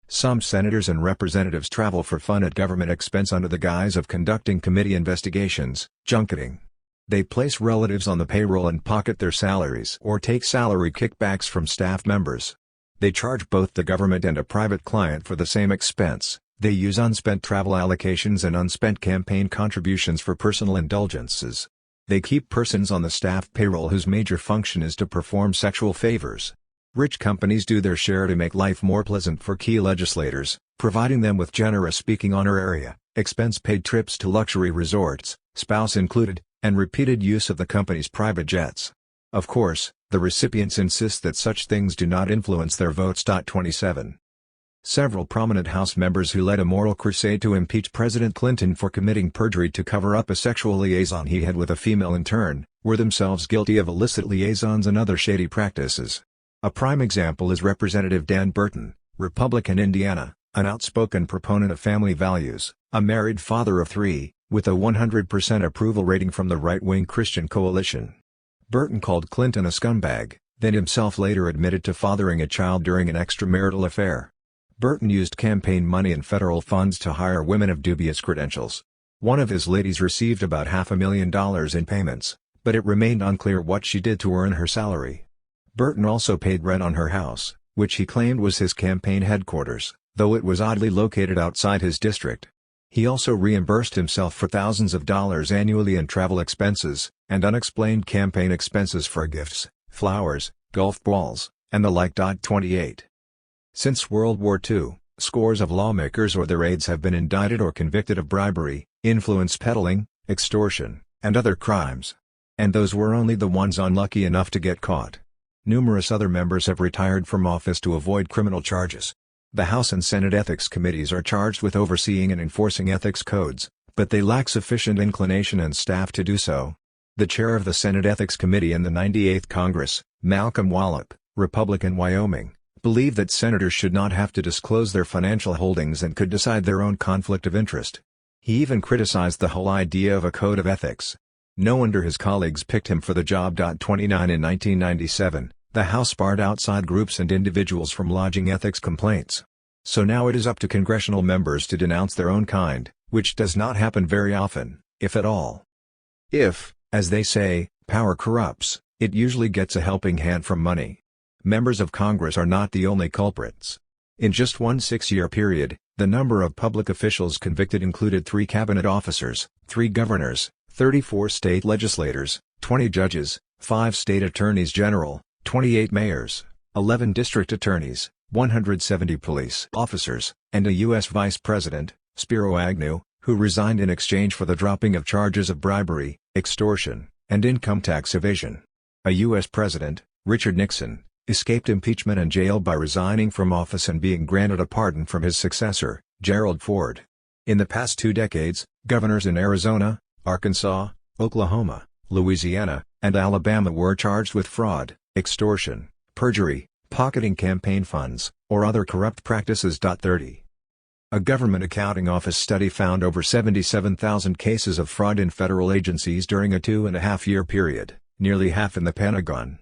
Some senators and representatives travel for fun at government expense under the guise of conducting committee investigations, junketing. They place relatives on the payroll and pocket their salaries or take salary kickbacks from staff members. They charge both the government and a private client for the same expense. They use unspent travel allocations and unspent campaign contributions for personal indulgences. They keep persons on the staff payroll whose major function is to perform sexual favors. Rich companies do their share to make life more pleasant for key legislators, providing them with generous speaking honoraria, expense-paid trips to luxury resorts, spouse included, and repeated use of the company's private jets. Of course, the recipients insist that such things do not influence their votes. 27. Several prominent House members who led a moral crusade to impeach President Clinton for committing perjury to cover up a sexual liaison he had with a female intern, were themselves guilty of illicit liaisons and other shady practices. A prime example is Representative Dan Burton, Republican Indiana, an outspoken proponent of family values, a married father of 3, with a 100% approval rating from the right-wing Christian coalition. Burton called Clinton a scumbag, then himself later admitted to fathering a child during an extramarital affair. Burton used campaign money and federal funds to hire women of dubious credentials. One of his ladies received about $500,000 in payments, but it remained unclear what she did to earn her salary. Burton also paid rent on her house, which he claimed was his campaign headquarters, though it was oddly located outside his district. He also reimbursed himself for thousands of dollars annually in travel expenses, and unexplained campaign expenses for gifts, flowers, golf balls, and the like. 28. Since World War II, scores of lawmakers or their aides have been indicted or convicted of bribery, influence peddling, extortion, and other crimes. And those were only the ones unlucky enough to get caught. Numerous other members have retired from office to avoid criminal charges. The House and Senate Ethics Committees are charged with overseeing and enforcing ethics codes, but they lack sufficient inclination and staff to do so. The chair of the Senate Ethics Committee in the 98th Congress, Malcolm Wallop, Republican Wyoming, believed that senators should not have to disclose their financial holdings and could decide their own conflict of interest. He even criticized the whole idea of a code of ethics. No wonder his colleagues picked him for the job. 29 In 1997, the House barred outside groups and individuals from lodging ethics complaints. So now it is up to congressional members to denounce their own kind, which does not happen very often, if at all. If, as they say, power corrupts, it usually gets a helping hand from money. Members of Congress are not the only culprits. In just one 6-year period, the number of public officials convicted included 3 cabinet officers, 3 governors, 34 state legislators, 20 judges, 5 state attorneys general, 28 mayors, 11 district attorneys, 170 police officers, and a U.S. vice president, Spiro Agnew, who resigned in exchange for the dropping of charges of bribery, extortion, and income tax evasion. A U.S. president, Richard Nixon, escaped impeachment and jail by resigning from office and being granted a pardon from his successor, Gerald Ford. In the past 2 decades, governors in Arizona, Arkansas, Oklahoma, Louisiana, and Alabama were charged with fraud, extortion, perjury, pocketing campaign funds, or other corrupt practices. 30. A government accounting office study found over 77,000 cases of fraud in federal agencies during a 2.5-year period, nearly half in the Pentagon.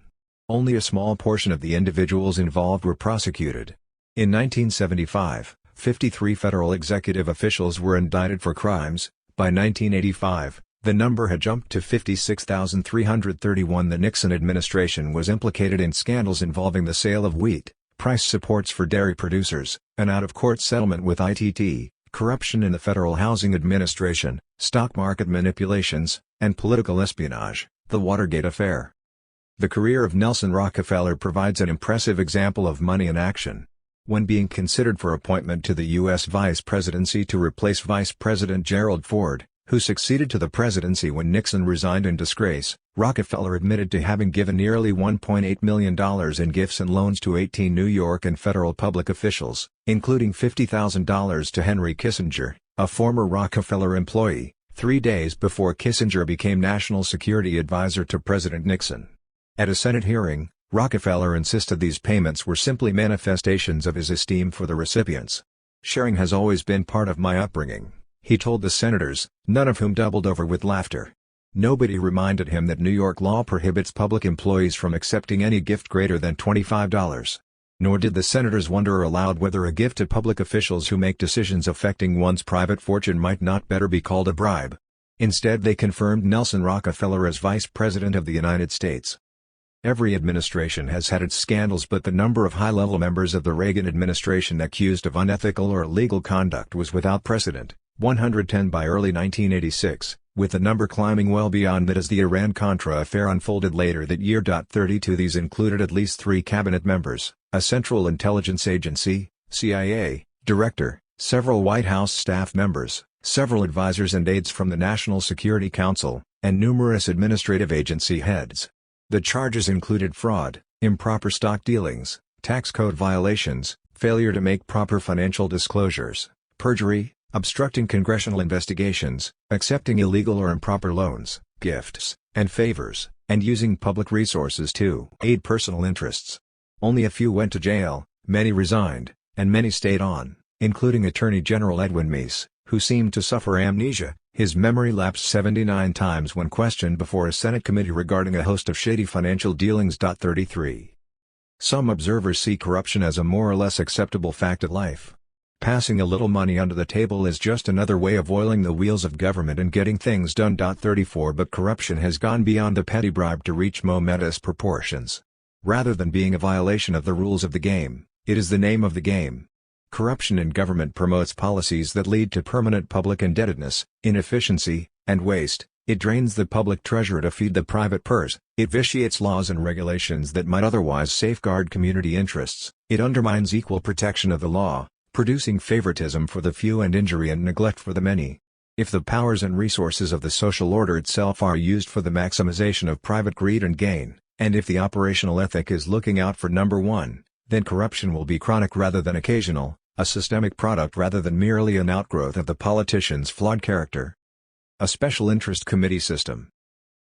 Only a small portion of the individuals involved were prosecuted. In 1975, 53 federal executive officials were indicted for crimes. By 1985, the number had jumped to 56,331. The Nixon administration was implicated in scandals involving the sale of wheat, price supports for dairy producers, an out-of-court settlement with ITT, corruption in the Federal Housing Administration, stock market manipulations, and political espionage, the Watergate affair. The career of Nelson Rockefeller provides an impressive example of money in action. When being considered for appointment to the U.S. vice presidency to replace Vice President Gerald Ford, who succeeded to the presidency when Nixon resigned in disgrace, Rockefeller admitted to having given nearly $1.8 million in gifts and loans to 18 New York and federal public officials, including $50,000 to Henry Kissinger, a former Rockefeller employee, 3 days before Kissinger became National Security Advisor to President Nixon. At a Senate hearing, Rockefeller insisted these payments were simply manifestations of his esteem for the recipients. "Sharing has always been part of my upbringing," he told the senators, none of whom doubled over with laughter. Nobody reminded him that New York law prohibits public employees from accepting any gift greater than $25. Nor did the senators wonder aloud whether a gift to public officials who make decisions affecting one's private fortune might not better be called a bribe. Instead, they confirmed Nelson Rockefeller as Vice President of the United States. Every administration has had its scandals, but the number of high-level members of the Reagan administration accused of unethical or illegal conduct was without precedent, 110 by early 1986, with the number climbing well beyond that as the Iran-Contra affair unfolded later that year. 32 These included at least 3 cabinet members, a Central Intelligence Agency (CIA) director, several White House staff members, several advisors and aides from the National Security Council, and numerous administrative agency heads. The charges included fraud, improper stock dealings, tax code violations, failure to make proper financial disclosures, perjury, obstructing congressional investigations, accepting illegal or improper loans, gifts, and favors, and using public resources to aid personal interests. Only a few went to jail, many resigned, and many stayed on, including Attorney General Edwin Meese, who seemed to suffer amnesia. His memory lapsed 79 times when questioned before a Senate committee regarding a host of shady financial dealings. 33. Some observers see corruption as a more or less acceptable fact of life. Passing a little money under the table is just another way of oiling the wheels of government and getting things done. 34 But corruption has gone beyond the petty bribe to reach momentous proportions. Rather than being a violation of the rules of the game, it is the name of the game. Corruption in government promotes policies that lead to permanent public indebtedness, inefficiency, and waste. It drains the public treasury to feed the private purse. It vitiates laws and regulations that might otherwise safeguard community interests. It undermines equal protection of the law, producing favoritism for the few and injury and neglect for the many. If the powers and resources of the social order itself are used for the maximization of private greed and gain, and if the operational ethic is looking out for number one, then corruption will be chronic rather than occasional, a systemic product rather than merely an outgrowth of the politician's flawed character. A special interest committee system.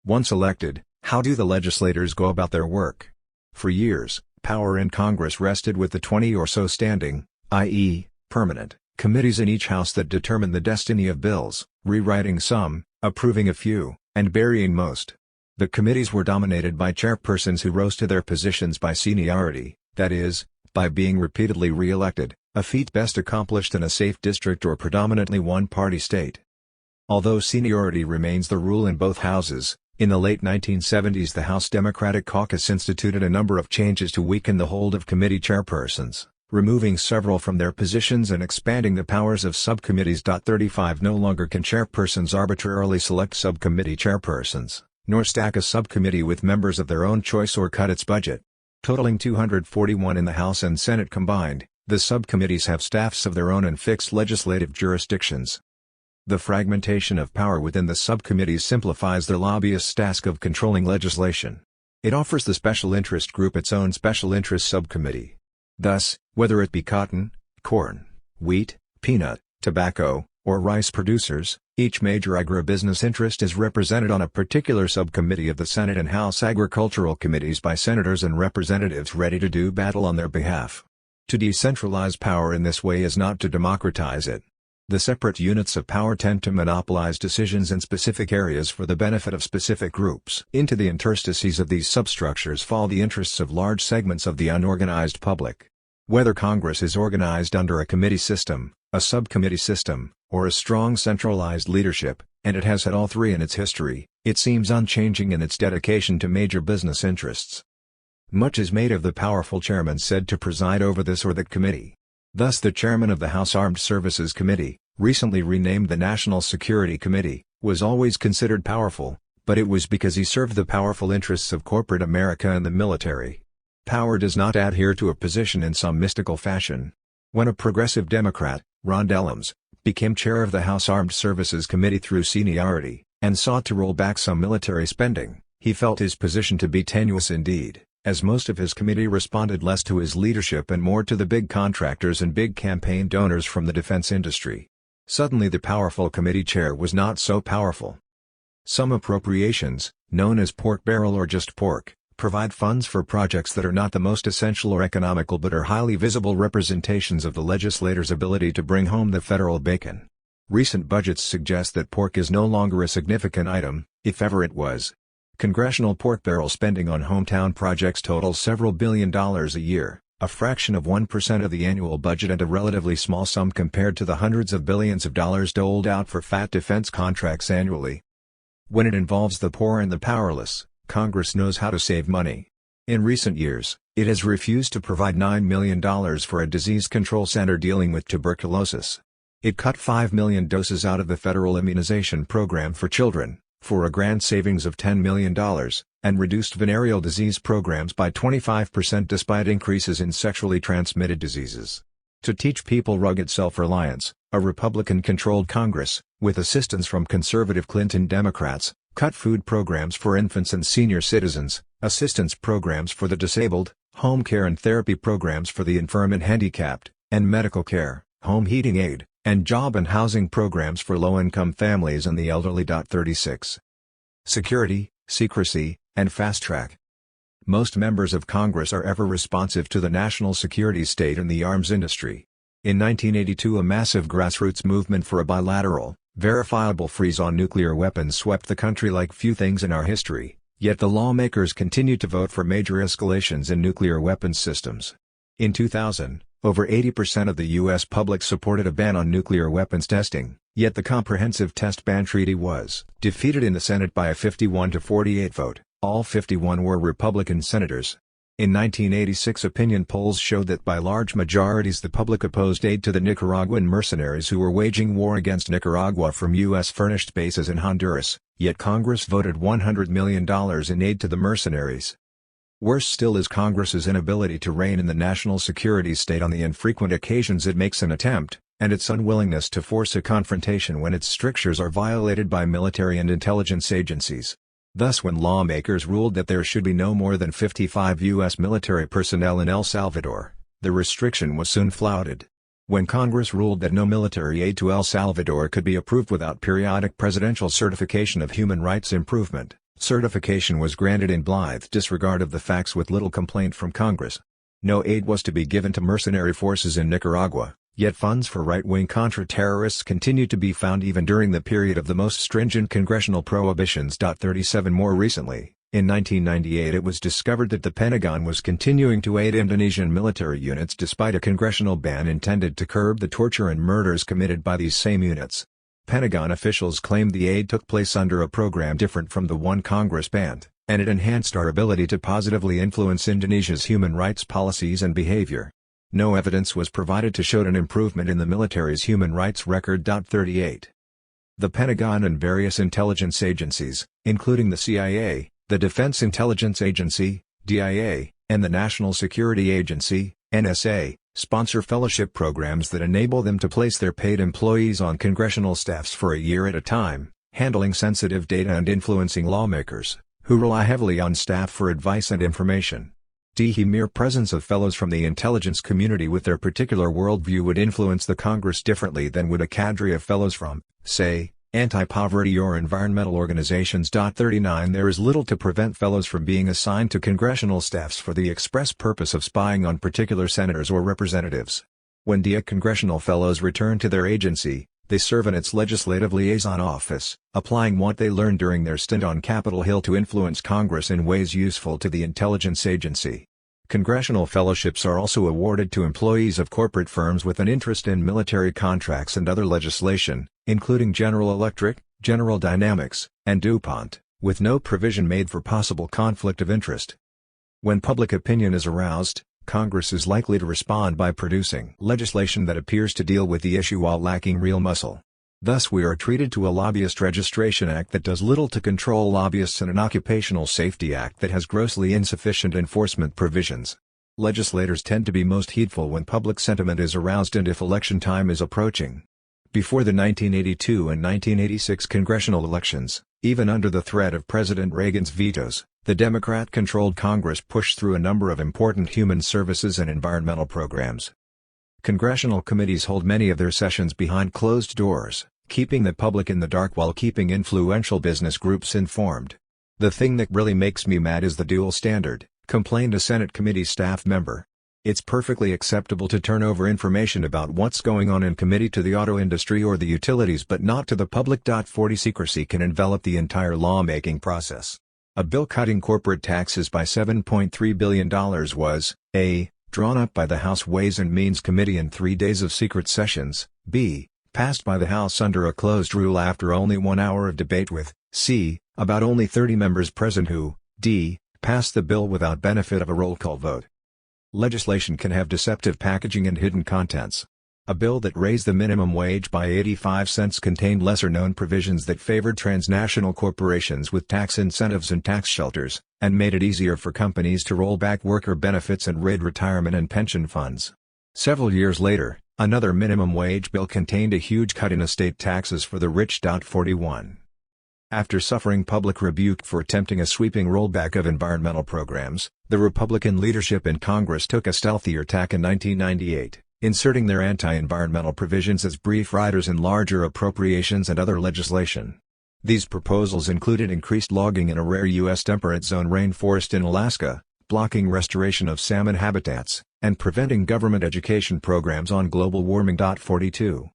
Once elected, how do the legislators go about their work? For years, power in Congress rested with the 20 or so standing, i.e., permanent, committees in each house that determine the destiny of bills, rewriting some, approving a few, and burying most. The committees were dominated by chairpersons who rose to their positions by seniority, that is, by being repeatedly re-elected, a feat best accomplished in a safe district or predominantly one-party state. Although seniority remains the rule in both houses, in the late 1970s the House Democratic Caucus instituted a number of changes to weaken the hold of committee chairpersons, removing several from their positions and expanding the powers of subcommittees. 35 No longer can chairpersons arbitrarily select subcommittee chairpersons, nor stack a subcommittee with members of their own choice or cut its budget. Totaling 241 in the House and Senate combined, the subcommittees have staffs of their own and fixed legislative jurisdictions. The fragmentation of power within the subcommittees simplifies the lobbyist's task of controlling legislation. It offers the special interest group its own special interest subcommittee. Thus, whether it be cotton, corn, wheat, peanut, tobacco, or rice producers, each major agribusiness interest is represented on a particular subcommittee of the Senate and House Agricultural Committees by senators and representatives ready to do battle on their behalf. To decentralize power in this way is not to democratize it. The separate units of power tend to monopolize decisions in specific areas for the benefit of specific groups. Into the interstices of these substructures fall the interests of large segments of the unorganized public. Whether Congress is organized under a committee system, a subcommittee system, or a strong centralized leadership, and it has had all three in its history, it seems unchanging in its dedication to major business interests. Much is made of the powerful chairman said to preside over this or that committee. Thus the chairman of the House Armed Services Committee, recently renamed the National Security Committee, was always considered powerful, but it was because he served the powerful interests of corporate America and the military. Power does not adhere to a position in some mystical fashion. When a progressive Democrat, Ron Dellums, became chair of the House Armed Services Committee through seniority, and sought to roll back some military spending, he felt his position to be tenuous indeed, as most of his committee responded less to his leadership and more to the big contractors and big campaign donors from the defense industry. Suddenly the powerful committee chair was not so powerful. Some appropriations, known as pork barrel or just pork, provide funds for projects that are not the most essential or economical but are highly visible representations of the legislator's ability to bring home the federal bacon. Recent budgets suggest that pork is no longer a significant item, if ever it was. Congressional pork barrel spending on hometown projects totals several $1 billion a year, a fraction of 1% of the annual budget and a relatively small sum compared to the hundreds of billions of dollars doled out for fat defense contracts annually. When it involves the poor and the powerless, Congress knows how to save money. In recent years, it has refused to provide $9 million for a disease control center dealing with tuberculosis. It cut 5 million doses out of the federal immunization program for children, for a grand savings of $10 million, and reduced venereal disease programs by 25% despite increases in sexually transmitted diseases. To teach people rugged self-reliance, a Republican-controlled Congress, with assistance from conservative Clinton Democrats, cut food programs for infants and senior citizens, assistance programs for the disabled, home care and therapy programs for the infirm and handicapped, and medical care, home heating aid, and job and housing programs for low-income families and the elderly. 36. Security, secrecy, and fast-track. Most members of Congress are ever responsive to the national security state and the arms industry. In 1982 a massive grassroots movement for a bilateral, verifiable freeze on nuclear weapons swept the country like few things in our history, yet the lawmakers continued to vote for major escalations in nuclear weapons systems. In 2000, over 80% of the U.S. public supported a ban on nuclear weapons testing, yet the Comprehensive Test Ban Treaty was defeated in the Senate by a 51-48 vote. All 51 were Republican senators. In 1986 opinion polls showed that by large majorities the public opposed aid to the Nicaraguan mercenaries who were waging war against Nicaragua from U.S.-furnished bases in Honduras, yet Congress voted $100 million in aid to the mercenaries. Worse still is Congress's inability to rein in the national security state on the infrequent occasions it makes an attempt, and its unwillingness to force a confrontation when its strictures are violated by military and intelligence agencies. Thus when lawmakers ruled that there should be no more than 55 U.S. military personnel in El Salvador, the restriction was soon flouted. When Congress ruled that no military aid to El Salvador could be approved without periodic presidential certification of human rights improvement, certification was granted in blithe disregard of the facts with little complaint from Congress. No aid was to be given to mercenary forces in Nicaragua. Yet funds for right-wing contra-terrorists continued to be found even during the period of the most stringent congressional prohibitions. 37 More recently, in 1998 it was discovered that the Pentagon was continuing to aid Indonesian military units despite a congressional ban intended to curb the torture and murders committed by these same units. Pentagon officials claimed the aid took place under a program different from the one Congress banned, and it enhanced our ability to positively influence Indonesia's human rights policies and behavior. No evidence was provided to show an improvement in the military's human rights record. 38. The Pentagon and various intelligence agencies, including the CIA, the Defense Intelligence Agency, DIA, and the National Security Agency, NSA, sponsor fellowship programs that enable them to place their paid employees on congressional staffs for a year at a time, handling sensitive data and influencing lawmakers, who rely heavily on staff for advice and information. The mere presence of fellows from the intelligence community with their particular worldview would influence the Congress differently than would a cadre of fellows from, say, anti-poverty or environmental organizations. 39 There is little to prevent fellows from being assigned to congressional staffs for the express purpose of spying on particular senators or representatives. When DIA congressional fellows return to their agency, they serve in its legislative liaison office, applying what they learned during their stint on Capitol Hill to influence Congress in ways useful to the intelligence agency. Congressional fellowships are also awarded to employees of corporate firms with an interest in military contracts and other legislation, including General Electric, General Dynamics, and DuPont, with no provision made for possible conflict of interest. When public opinion is aroused, Congress is likely to respond by producing legislation that appears to deal with the issue while lacking real muscle. Thus we are treated to a Lobbyist Registration Act that does little to control lobbyists and an Occupational Safety Act that has grossly insufficient enforcement provisions. Legislators tend to be most heedful when public sentiment is aroused and if election time is approaching. Before the 1982 and 1986 congressional elections, even under the threat of President Reagan's vetoes, the Democrat-controlled Congress pushed through a number of important human services and environmental programs. Congressional committees hold many of their sessions behind closed doors, keeping the public in the dark while keeping influential business groups informed. "The thing that really makes me mad is the dual standard," complained a Senate committee staff member. "It's perfectly acceptable to turn over information about what's going on in committee to the auto industry or the utilities but not to the public. 40 Secrecy can envelop the entire lawmaking process. A bill cutting corporate taxes by $7.3 billion was, a. drawn up by the House Ways and Means Committee in 3 days of secret sessions, b. passed by the House under a closed rule after only 1 hour of debate with, c. about only 30 members present who, d. passed the bill without benefit of a roll call vote." Legislation can have deceptive packaging and hidden contents. A bill that raised the minimum wage by 85 cents contained lesser-known provisions that favored transnational corporations with tax incentives and tax shelters, and made it easier for companies to roll back worker benefits and raid retirement and pension funds. Several years later, another minimum wage bill contained a huge cut in estate taxes for the rich. 41. After suffering public rebuke for attempting a sweeping rollback of environmental programs, the Republican leadership in Congress took a stealthier tack in 1998, inserting their anti-environmental provisions as brief riders in larger appropriations and other legislation. These proposals included increased logging in a rare U.S. temperate zone rainforest in Alaska, blocking restoration of salmon habitats, and preventing government education programs on global warming. 42.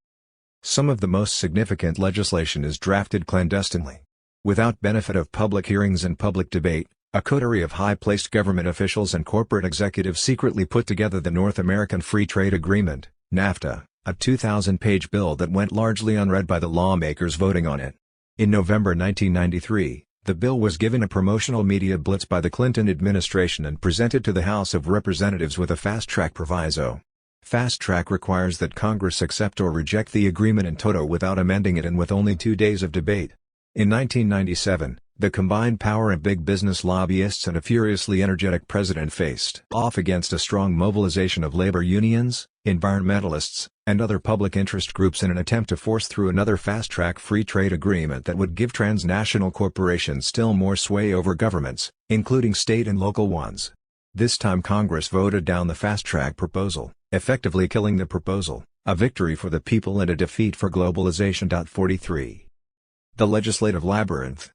Some of the most significant legislation is drafted clandestinely. Without benefit of public hearings and public debate, a coterie of high-placed government officials and corporate executives secretly put together the North American Free Trade Agreement, NAFTA, a 2,000-page bill that went largely unread by the lawmakers voting on it. In November 1993, the bill was given a promotional media blitz by the Clinton administration and presented to the House of Representatives with a fast-track proviso. Fast-track requires that Congress accept or reject the agreement in toto without amending it and with only 2 days of debate. In 1997, the combined power of big business lobbyists and a furiously energetic president faced off against a strong mobilization of labor unions, environmentalists, and other public interest groups in an attempt to force through another fast-track free trade agreement that would give transnational corporations still more sway over governments, including state and local ones. This time Congress voted down the fast-track proposal, effectively killing the proposal, a victory for the people and a defeat for globalization. 43. The legislative labyrinth.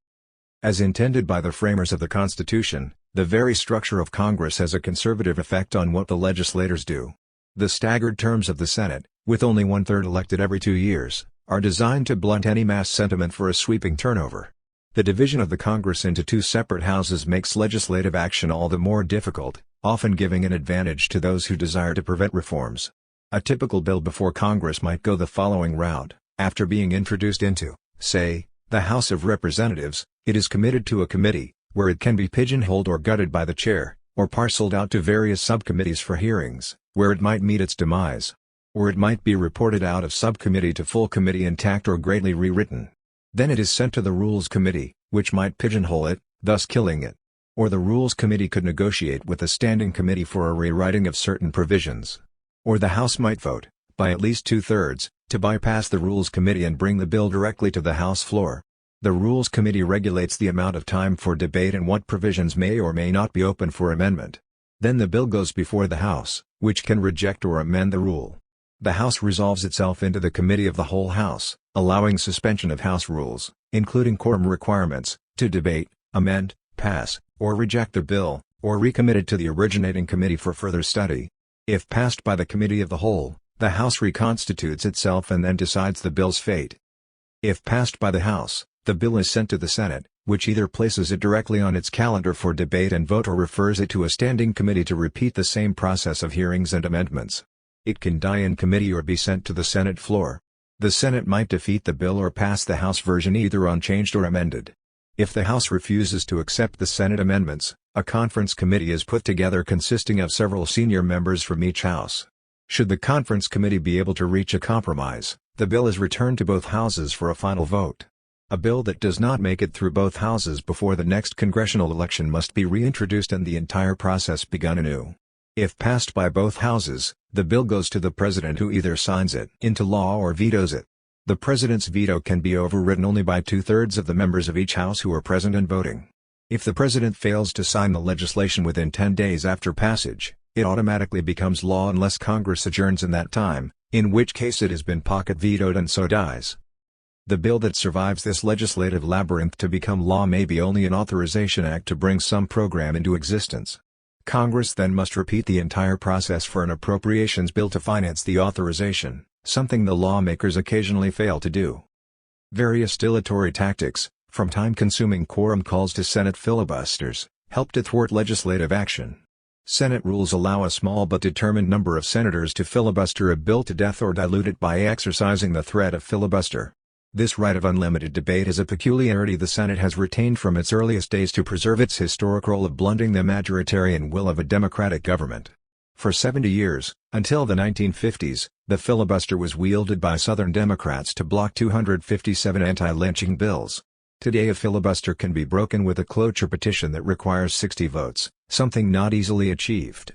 As intended by the framers of the Constitution, the very structure of Congress has a conservative effect on what the legislators do. The staggered terms of the Senate, with only 1/3 elected every 2 years, are designed to blunt any mass sentiment for a sweeping turnover. The division of the Congress into 2 separate houses makes legislative action all the more difficult, often giving an advantage to those who desire to prevent reforms. A typical bill before Congress might go the following route: after being introduced into, say, the House of Representatives, it is committed to a committee, where it can be pigeonholed or gutted by the chair, or parceled out to various subcommittees for hearings, where it might meet its demise. Or it might be reported out of subcommittee to full committee intact or greatly rewritten. Then it is sent to the Rules Committee, which might pigeonhole it, thus killing it. Or the Rules Committee could negotiate with the Standing Committee for a rewriting of certain provisions. Or the House might vote, by at least 2/3, to bypass the Rules Committee and bring the bill directly to the House floor. The Rules Committee regulates the amount of time for debate and what provisions may or may not be open for amendment. Then the bill goes before the House, which can reject or amend the rule. The House resolves itself into the Committee of the Whole House, allowing suspension of House rules, including quorum requirements, to debate, amend, pass, or reject the bill, or recommit it to the originating committee for further study. If passed by the Committee of the Whole, the House reconstitutes itself and then decides the bill's fate. If passed by the House, the bill is sent to the Senate, which either places it directly on its calendar for debate and vote or refers it to a standing committee to repeat the same process of hearings and amendments. It can die in committee or be sent to the Senate floor. The Senate might defeat the bill or pass the House version either unchanged or amended. If the House refuses to accept the Senate amendments, a conference committee is put together consisting of several senior members from each House. Should the conference committee be able to reach a compromise, The bill is returned to both houses for a final vote. A bill that does not make it through both houses before the next congressional election must be reintroduced and the entire process begun anew. If passed by both houses, the bill goes to the president, who either signs it into law or vetoes it. The president's veto can be overridden only by 2/3 of the members of each house who are present and voting. If the president fails to sign the legislation within 10 days after passage, it automatically becomes law unless Congress adjourns in that time, in which case it has been pocket vetoed and so dies. The bill that survives this legislative labyrinth to become law may be only an authorization act to bring some program into existence. Congress then must repeat the entire process for an appropriations bill to finance the authorization, something the lawmakers occasionally fail to do. Various dilatory tactics, from time-consuming quorum calls to Senate filibusters, help to thwart legislative action. Senate rules allow a small but determined number of senators to filibuster a bill to death or dilute it by exercising the threat of filibuster. This right of unlimited debate is a peculiarity the Senate has retained from its earliest days to preserve its historic role of blunting the majoritarian will of a democratic government. For 70 years, until the 1950s, the filibuster was wielded by Southern Democrats to block 257 anti-lynching bills. Today a filibuster can be broken with a cloture petition that requires 60 votes, something not easily achieved.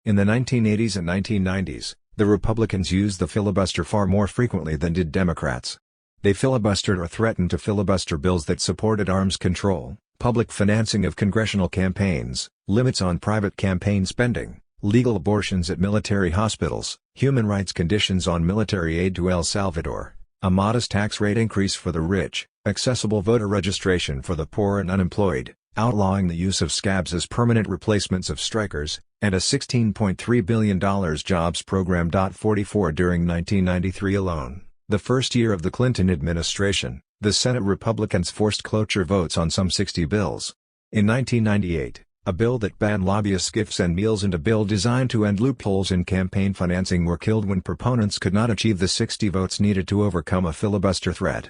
In the 1980s and 1990s, the Republicans used the filibuster far more frequently than did Democrats. They filibustered or threatened to filibuster bills that supported arms control, public financing of congressional campaigns, limits on private campaign spending, legal abortions at military hospitals, human rights conditions on military aid to El Salvador, a modest tax rate increase for the rich, accessible voter registration for the poor and unemployed, outlawing the use of scabs as permanent replacements of strikers, and a $16.3 billion jobs program. 44 During 1993 alone, the first year of the Clinton administration, the Senate Republicans forced cloture votes on some 60 bills. In 1998, a bill that banned lobbyist gifts and meals and a bill designed to end loopholes in campaign financing were killed when proponents could not achieve the 60 votes needed to overcome a filibuster threat.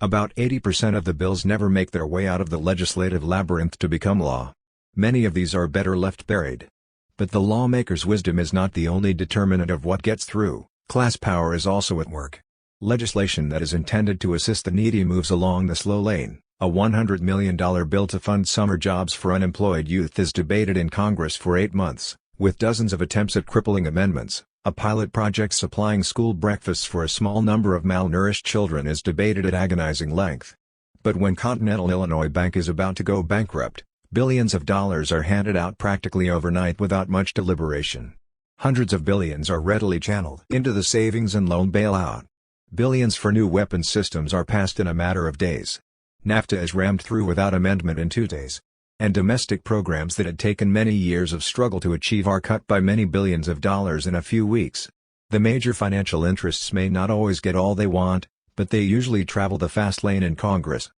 About 80% of the bills never make their way out of the legislative labyrinth to become law. Many of these are better left buried. But the lawmaker's wisdom is not the only determinant of what gets through. Class power is also at work. Legislation that is intended to assist the needy moves along the slow lane. A $100 million bill to fund summer jobs for unemployed youth is debated in Congress for 8 months, with dozens of attempts at crippling amendments. A pilot project supplying school breakfasts for a small number of malnourished children is debated at agonizing length. But when Continental Illinois Bank is about to go bankrupt, billions of dollars are handed out practically overnight without much deliberation. Hundreds of billions are readily channeled into the savings and loan bailout. Billions for new weapons systems are passed in a matter of days. NAFTA is rammed through without amendment in 2 days. And domestic programs that had taken many years of struggle to achieve are cut by many billions of dollars in a few weeks. The major financial interests may not always get all they want, but they usually travel the fast lane in Congress.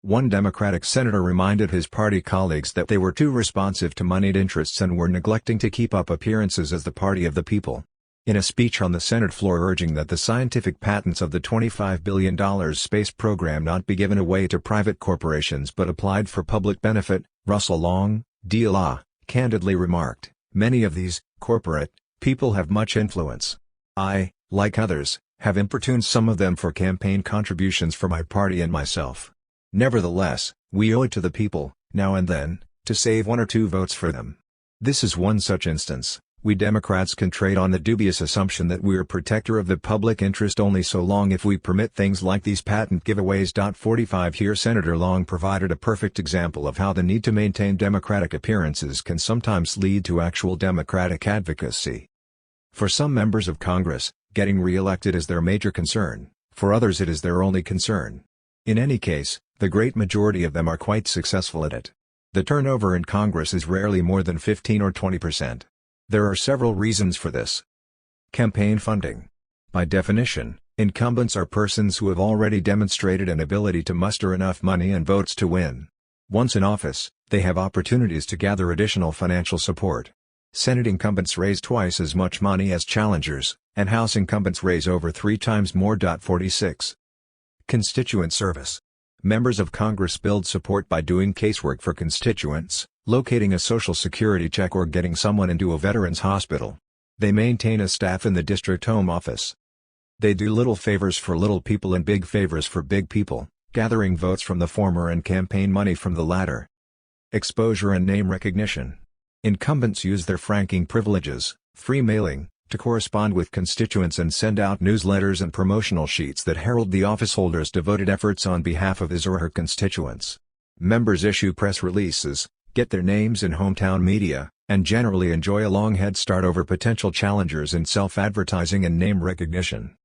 One Democratic senator reminded his party colleagues that they were too responsive to moneyed interests and were neglecting to keep up appearances as the party of the people. In a speech on the Senate floor urging that the scientific patents of the $25 billion space program not be given away to private corporations but applied for public benefit, Russell Long, D.L.A., candidly remarked, "Many of these, corporate, people have much influence. I, like others, have importuned some of them for campaign contributions for my party and myself. Nevertheless, we owe it to the people, now and then, to save 1 or 2 votes for them. This is one such instance. We Democrats can trade on the dubious assumption that we're protector of the public interest only so long if we permit things like these patent giveaways. 45 Here Senator Long provided a perfect example of how the need to maintain Democratic appearances can sometimes lead to actual Democratic advocacy. For some members of Congress, getting re-elected is their major concern, for others it is their only concern. In any case, the great majority of them are quite successful at it. The turnover in Congress is rarely more than 15 or 20%. There are several reasons for this. Campaign funding. By definition, incumbents are persons who have already demonstrated an ability to muster enough money and votes to win. Once in office, they have opportunities to gather additional financial support. Senate incumbents raise twice as much money as challengers, and House incumbents raise over 3 times more. 46. Constituent service. Members of Congress build support by doing casework for constituents, locating a Social Security check or getting someone into a veterans hospital. They maintain a staff in the district home office. They do little favors for little people and big favors for big people, gathering votes from the former and campaign money from the latter. Exposure and name recognition. Incumbents use their franking privileges, free mailing, to correspond with constituents and send out newsletters and promotional sheets that herald the officeholder's devoted efforts on behalf of his or her constituents. Members issue press releases, get their names in hometown media, and generally enjoy a long head start over potential challengers in self-advertising and name recognition.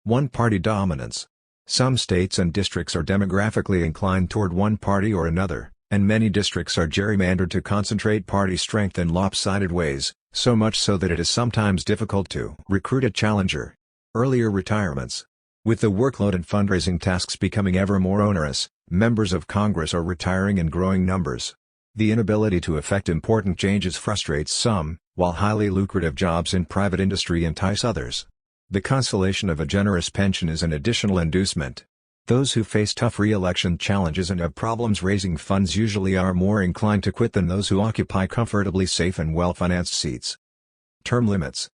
One-party dominance. Some states and districts are demographically inclined toward one party or another, and many districts are gerrymandered to concentrate party strength in lopsided ways, so much so that it is sometimes difficult to recruit a challenger. Earlier retirements. With the workload and fundraising tasks becoming ever more onerous, members of Congress are retiring in growing numbers. The inability to effect important changes frustrates some, while highly lucrative jobs in private industry entice others. The consolation of a generous pension is an additional inducement. Those who face tough re-election challenges and have problems raising funds usually are more inclined to quit than those who occupy comfortably safe and well-financed seats. Term limits.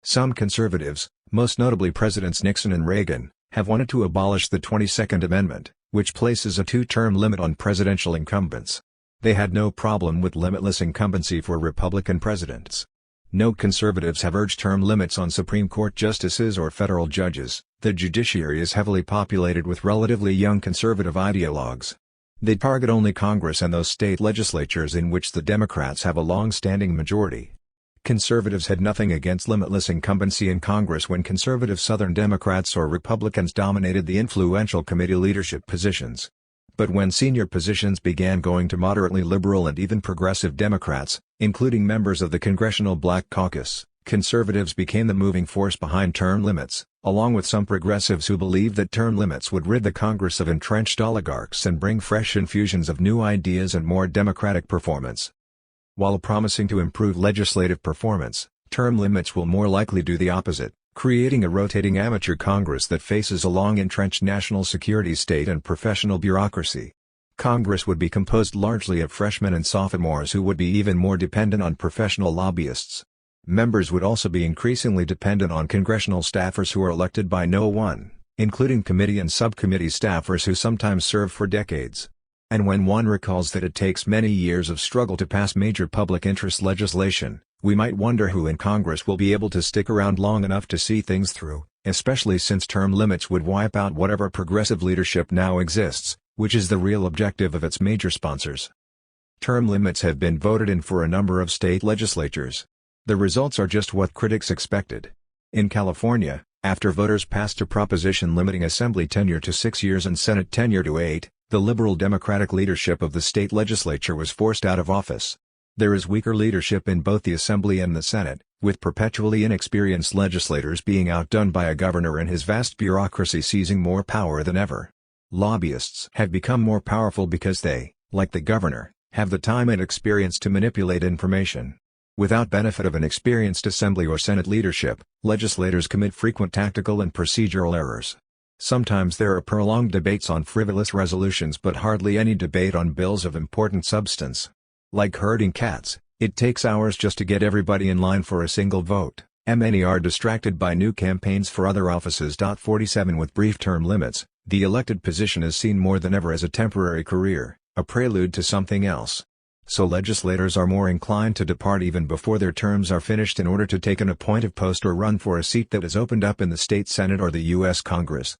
Some conservatives, most notably Presidents Nixon and Reagan, have wanted to abolish the 22nd Amendment, which places a two-term limit on presidential incumbents. They had no problem with limitless incumbency for Republican presidents. No conservatives have urged term limits on Supreme Court justices or federal judges. The judiciary is heavily populated with relatively young conservative ideologues. They target only Congress and those state legislatures in which the Democrats have a long-standing majority. Conservatives had nothing against limitless incumbency in Congress when conservative Southern Democrats or Republicans dominated the influential committee leadership positions. But when senior positions began going to moderately liberal and even progressive Democrats, including members of the Congressional Black Caucus, conservatives became the moving force behind term limits, along with some progressives who believed that term limits would rid the Congress of entrenched oligarchs and bring fresh infusions of new ideas and more democratic performance. While promising to improve legislative performance, term limits will more likely do the opposite, creating a rotating amateur Congress that faces a long-entrenched national security state and professional bureaucracy. Congress would be composed largely of freshmen and sophomores who would be even more dependent on professional lobbyists. Members would also be increasingly dependent on congressional staffers who are elected by no one, including committee and subcommittee staffers who sometimes serve for decades. And when one recalls that it takes many years of struggle to pass major public interest legislation, we might wonder who in Congress will be able to stick around long enough to see things through, especially since term limits would wipe out whatever progressive leadership now exists, which is the real objective of its major sponsors. Term limits have been voted in for a number of state legislatures. The results are just what critics expected. In California, after voters passed a proposition limiting assembly tenure to 6 years and Senate tenure to 8, the liberal Democratic leadership of the state legislature was forced out of office. There is weaker leadership in both the Assembly and the Senate, with perpetually inexperienced legislators being outdone by a governor and his vast bureaucracy seizing more power than ever. Lobbyists have become more powerful because they, like the governor, have the time and experience to manipulate information. Without benefit of an experienced Assembly or Senate leadership, legislators commit frequent tactical and procedural errors. Sometimes there are prolonged debates on frivolous resolutions but hardly any debate on bills of important substance. Like herding cats, it takes hours just to get everybody in line for a single vote. Many are distracted by new campaigns for other offices. 47 With brief term limits, the elected position is seen more than ever as a temporary career, a prelude to something else. So legislators are more inclined to depart even before their terms are finished in order to take an appointive post or run for a seat that is opened up in the state Senate or the U.S. Congress.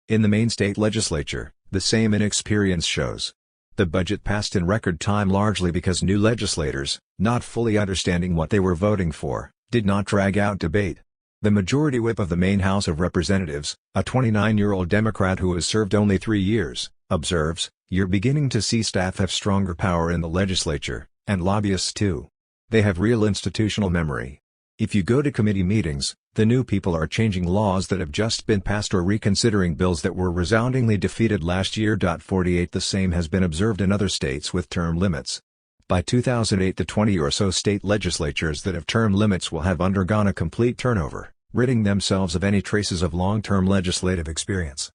In the main state legislature, the same inexperience shows. The budget passed in record time largely because new legislators, not fully understanding what they were voting for, did not drag out debate. The majority whip of the Maine House of Representatives, a 29-year-old Democrat who has served only 3 years, observes, "You're beginning to see staff have stronger power in the legislature, and lobbyists too. They have real institutional memory. If you go to committee meetings, the new people are changing laws that have just been passed or reconsidering bills that were resoundingly defeated last year." 48 The same has been observed in other states with term limits. By 2008 the 20 or so state legislatures that have term limits will have undergone a complete turnover, ridding themselves of any traces of long-term legislative experience.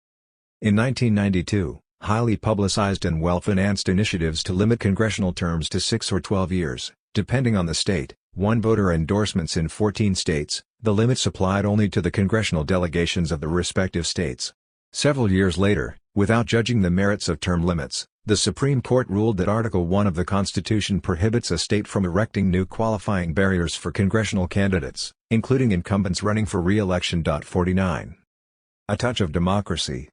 In 1992, highly publicized and well-financed initiatives to limit congressional terms to 6 or 12 years, depending on the state, 1 voter endorsements in 14 states, the limits applied only to the congressional delegations of the respective states. Several years later, without judging the merits of term limits, the Supreme Court ruled that Article 1 of the Constitution prohibits a state from erecting new qualifying barriers for congressional candidates, including incumbents running for re-election. 49. A touch of democracy.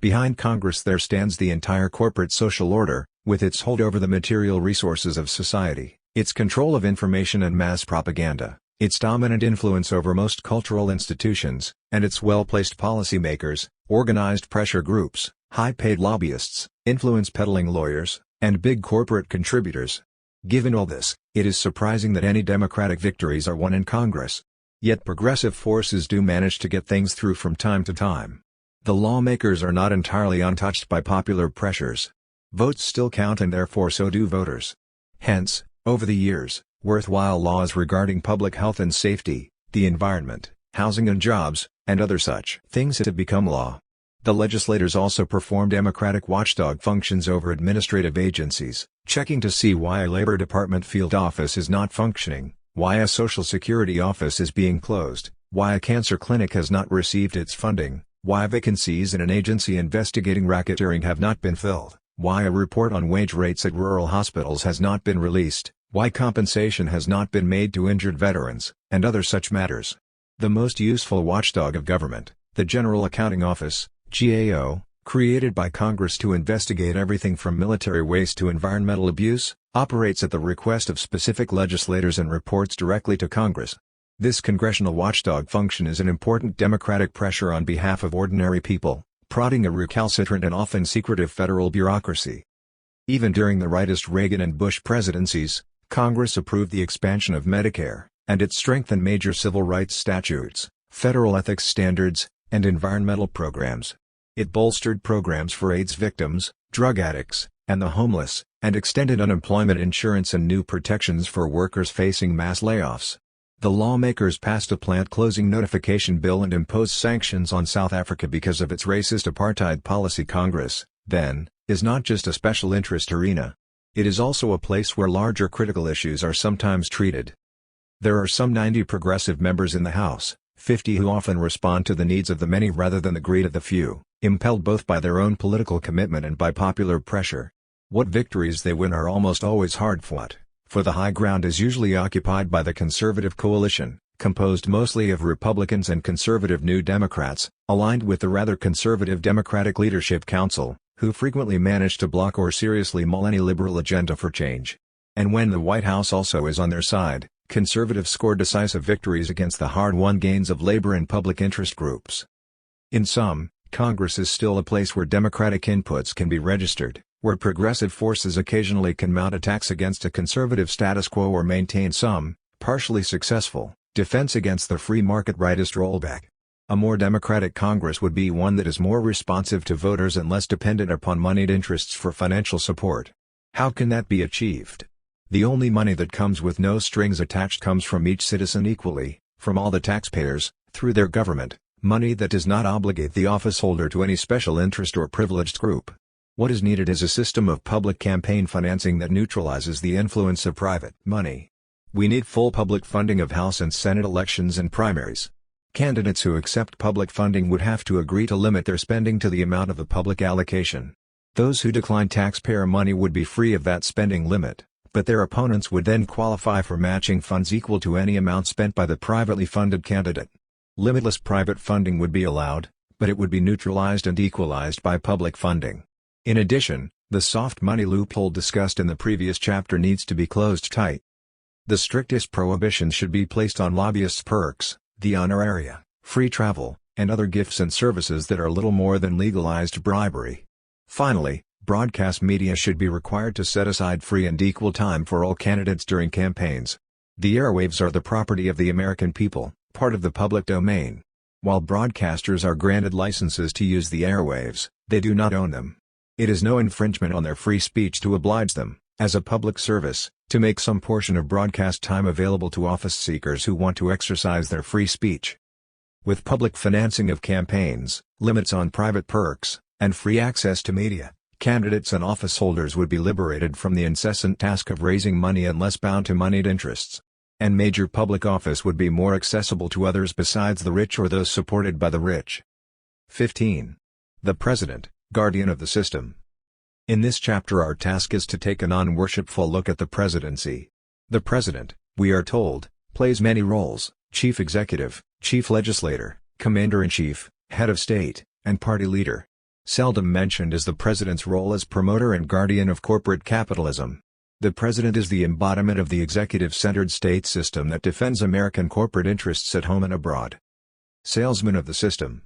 Behind Congress there stands the entire corporate social order, with its hold over the material resources of society, its control of information and mass propaganda, its dominant influence over most cultural institutions, and its well-placed policymakers, organized pressure groups, high-paid lobbyists, influence-peddling lawyers, and big corporate contributors. Given all this, it is surprising that any Democratic victories are won in Congress. Yet progressive forces do manage to get things through from time to time. The lawmakers are not entirely untouched by popular pressures. Votes still count and therefore so do voters. Hence, over the years, worthwhile laws regarding public health and safety, the environment, housing and jobs, and other such things have become law. The legislators also perform democratic watchdog functions over administrative agencies, checking to see why a Labor Department field office is not functioning, why a Social Security office is being closed, why a cancer clinic has not received its funding, why vacancies in an agency investigating racketeering have not been filled, why a report on wage rates at rural hospitals has not been released, why compensation has not been made to injured veterans, and other such matters. The most useful watchdog of government, the General Accounting Office, GAO, created by Congress to investigate everything from military waste to environmental abuse, operates at the request of specific legislators and reports directly to Congress. This congressional watchdog function is an important democratic pressure on behalf of ordinary people, prodding a recalcitrant and often secretive federal bureaucracy. Even during the rightist Reagan and Bush presidencies, Congress approved the expansion of Medicare, and it strengthened major civil rights statutes, federal ethics standards, and environmental programs. It bolstered programs for AIDS victims, drug addicts, and the homeless, and extended unemployment insurance and new protections for workers facing mass layoffs. The lawmakers passed a plant closing notification bill and imposed sanctions on South Africa because of its racist apartheid policy. Congress, then, is not just a special interest arena. It is also a place where larger critical issues are sometimes treated. There are some 90 progressive members in the House, 50 who often respond to the needs of the many rather than the greed of the few, impelled both by their own political commitment and by popular pressure. What victories they win are almost always hard-fought, for the high ground is usually occupied by the conservative coalition, composed mostly of Republicans and conservative New Democrats, aligned with the rather conservative Democratic Leadership Council, who frequently manage to block or seriously mull any liberal agenda for change. And when the White House also is on their side, conservatives score decisive victories against the hard-won gains of labor and public interest groups. In sum, Congress is still a place where democratic inputs can be registered, where progressive forces occasionally can mount attacks against a conservative status quo or maintain some, partially successful, defense against the free market rightist rollback. A more democratic Congress would be one that is more responsive to voters and less dependent upon moneyed interests for financial support. How can that be achieved? The only money that comes with no strings attached comes from each citizen equally, from all the taxpayers, through their government, money that does not obligate the officeholder to any special interest or privileged group. What is needed is a system of public campaign financing that neutralizes the influence of private money. We need full public funding of House and Senate elections and primaries. Candidates who accept public funding would have to agree to limit their spending to the amount of the public allocation. Those who decline taxpayer money would be free of that spending limit, but their opponents would then qualify for matching funds equal to any amount spent by the privately funded candidate. Limitless private funding would be allowed, but it would be neutralized and equalized by public funding. In addition, the soft money loophole discussed in the previous chapter needs to be closed tight. The strictest prohibitions should be placed on lobbyists' perks, the honoraria, free travel, and other gifts and services that are little more than legalized bribery. Finally, broadcast media should be required to set aside free and equal time for all candidates during campaigns. The airwaves are the property of the American people, part of the public domain. While broadcasters are granted licenses to use the airwaves, they do not own them. It is no infringement on their free speech to oblige them, as a public service, to make some portion of broadcast time available to office seekers who want to exercise their free speech. With public financing of campaigns, limits on private perks, and free access to media, candidates and office holders would be liberated from the incessant task of raising money and less bound to moneyed interests. and major public office would be more accessible to others besides the rich or those supported by the rich. 15. The President, Guardian of the System. In this chapter our task is to take a non-worshipful look at the presidency. The President, we are told, plays many roles: chief executive, chief legislator, commander-in-chief, head of state, and party leader. Seldom mentioned is the President's role as promoter and guardian of corporate capitalism. The President is the embodiment of the executive-centered state system that defends American corporate interests at home and abroad. Salesman of the system.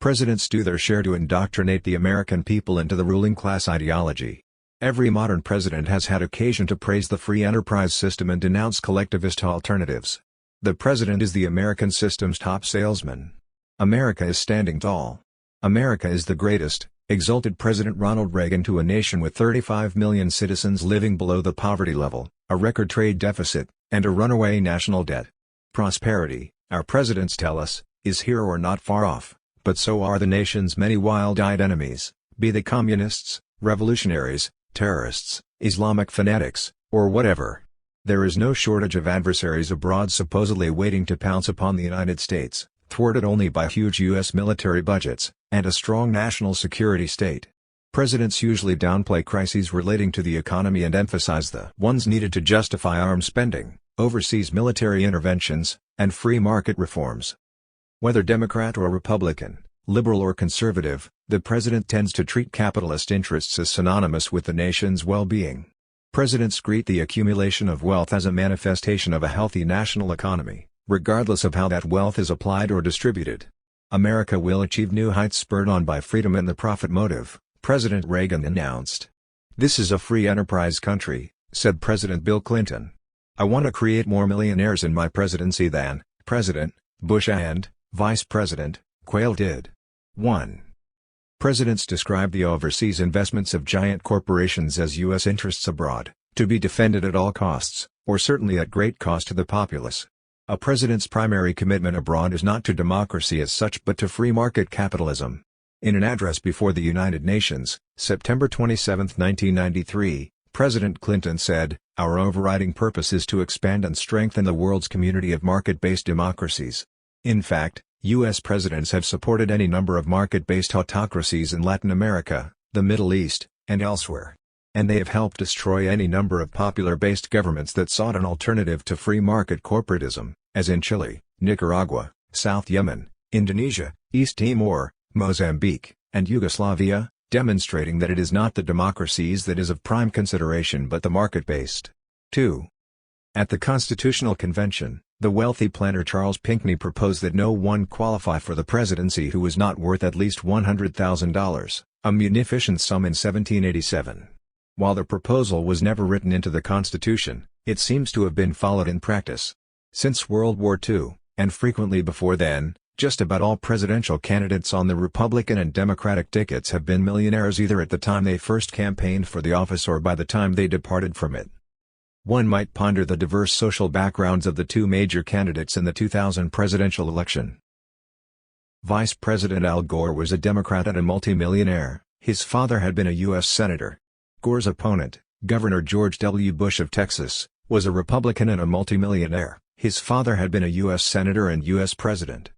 Presidents do their share to indoctrinate the American people into the ruling class ideology. Every modern president has had occasion to praise the free enterprise system and denounce collectivist alternatives. The President is the American system's top salesman. America is standing tall. America is the greatest, exulted President Ronald Reagan to a nation with 35 million citizens living below the poverty level, a record trade deficit, and a runaway national debt. Prosperity, our presidents tell us, is here or not far off, but so are the nation's many wild-eyed enemies, be they communists, revolutionaries, terrorists, Islamic fanatics, or whatever. There is no shortage of adversaries abroad supposedly waiting to pounce upon the United States, thwarted only by huge U.S. military budgets, and a strong national security state. Presidents usually downplay crises relating to the economy and emphasize the ones needed to justify arms spending, overseas military interventions, and free market reforms. Whether Democrat or Republican, liberal or conservative, the president tends to treat capitalist interests as synonymous with the nation's well-being. Presidents greet the accumulation of wealth as a manifestation of a healthy national economy, regardless of how that wealth is applied or distributed. America will achieve new heights spurred on by freedom and the profit motive, President Reagan announced. "This is a free enterprise country," said President Bill Clinton. "I want to create more millionaires in my presidency than President Bush and Vice President Quayle did." 1. Presidents describe the overseas investments of giant corporations as U.S. interests abroad, to be defended at all costs, or certainly at great cost to the populace. A president's primary commitment abroad is not to democracy as such but to free market capitalism. In an address before the United Nations, September 27, 1993, President Clinton said, "Our overriding purpose is to expand and strengthen the world's community of market-based democracies." In fact, U.S. presidents have supported any number of market-based autocracies in Latin America, the Middle East, and elsewhere. And they have helped destroy any number of popular-based governments that sought an alternative to free market corporatism, as in Chile, Nicaragua, South Yemen, Indonesia, East Timor, Mozambique, and Yugoslavia, demonstrating that it is not the democracies that is of prime consideration but the market-based. 2. At the Constitutional Convention, the wealthy planter Charles Pinckney proposed that no one qualify for the presidency who was not worth at least $100,000, a munificent sum in 1787. While the proposal was never written into the Constitution, it seems to have been followed in practice. Since World War II, and frequently before then, just about all presidential candidates on the Republican and Democratic tickets have been millionaires either at the time they first campaigned for the office or by the time they departed from it. One might ponder the diverse social backgrounds of the two major candidates in the 2000 presidential election. Vice President Al Gore was a Democrat and a multimillionaire. His father had been a U.S. Senator. Gore's opponent, Governor George W. Bush of Texas, was a Republican and a multimillionaire. His father had been a U.S. Senator and U.S. President.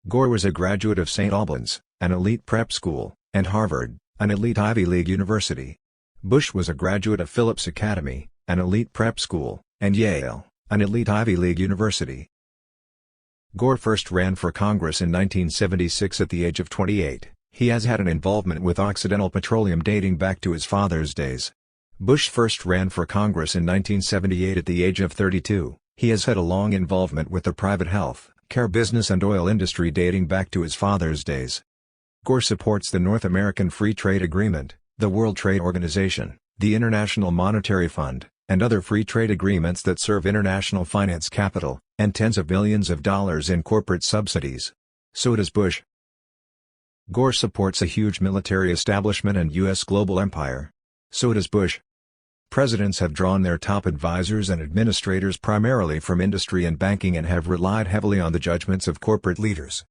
Gore was a graduate of St. Albans, an elite prep school, and Harvard, an elite Ivy League university. Bush was a graduate of Phillips Academy, an elite prep school, and Yale, an elite Ivy League university. Gore first ran for Congress in 1976 at the age of 28. He has had an involvement with Occidental Petroleum dating back to his father's days. Bush first ran for Congress in 1978 at the age of 32. He has had a long involvement with the private health care business and oil industry dating back to his father's days. Gore supports the North American Free Trade Agreement, the World Trade Organization, the International Monetary Fund, and other free trade agreements that serve international finance capital, and tens of billions of dollars in corporate subsidies. So does Bush. Gore supports a huge military establishment and U.S. global empire. So does Bush. Presidents have drawn their top advisors and administrators primarily from industry and banking and have relied heavily on the judgments of corporate leaders.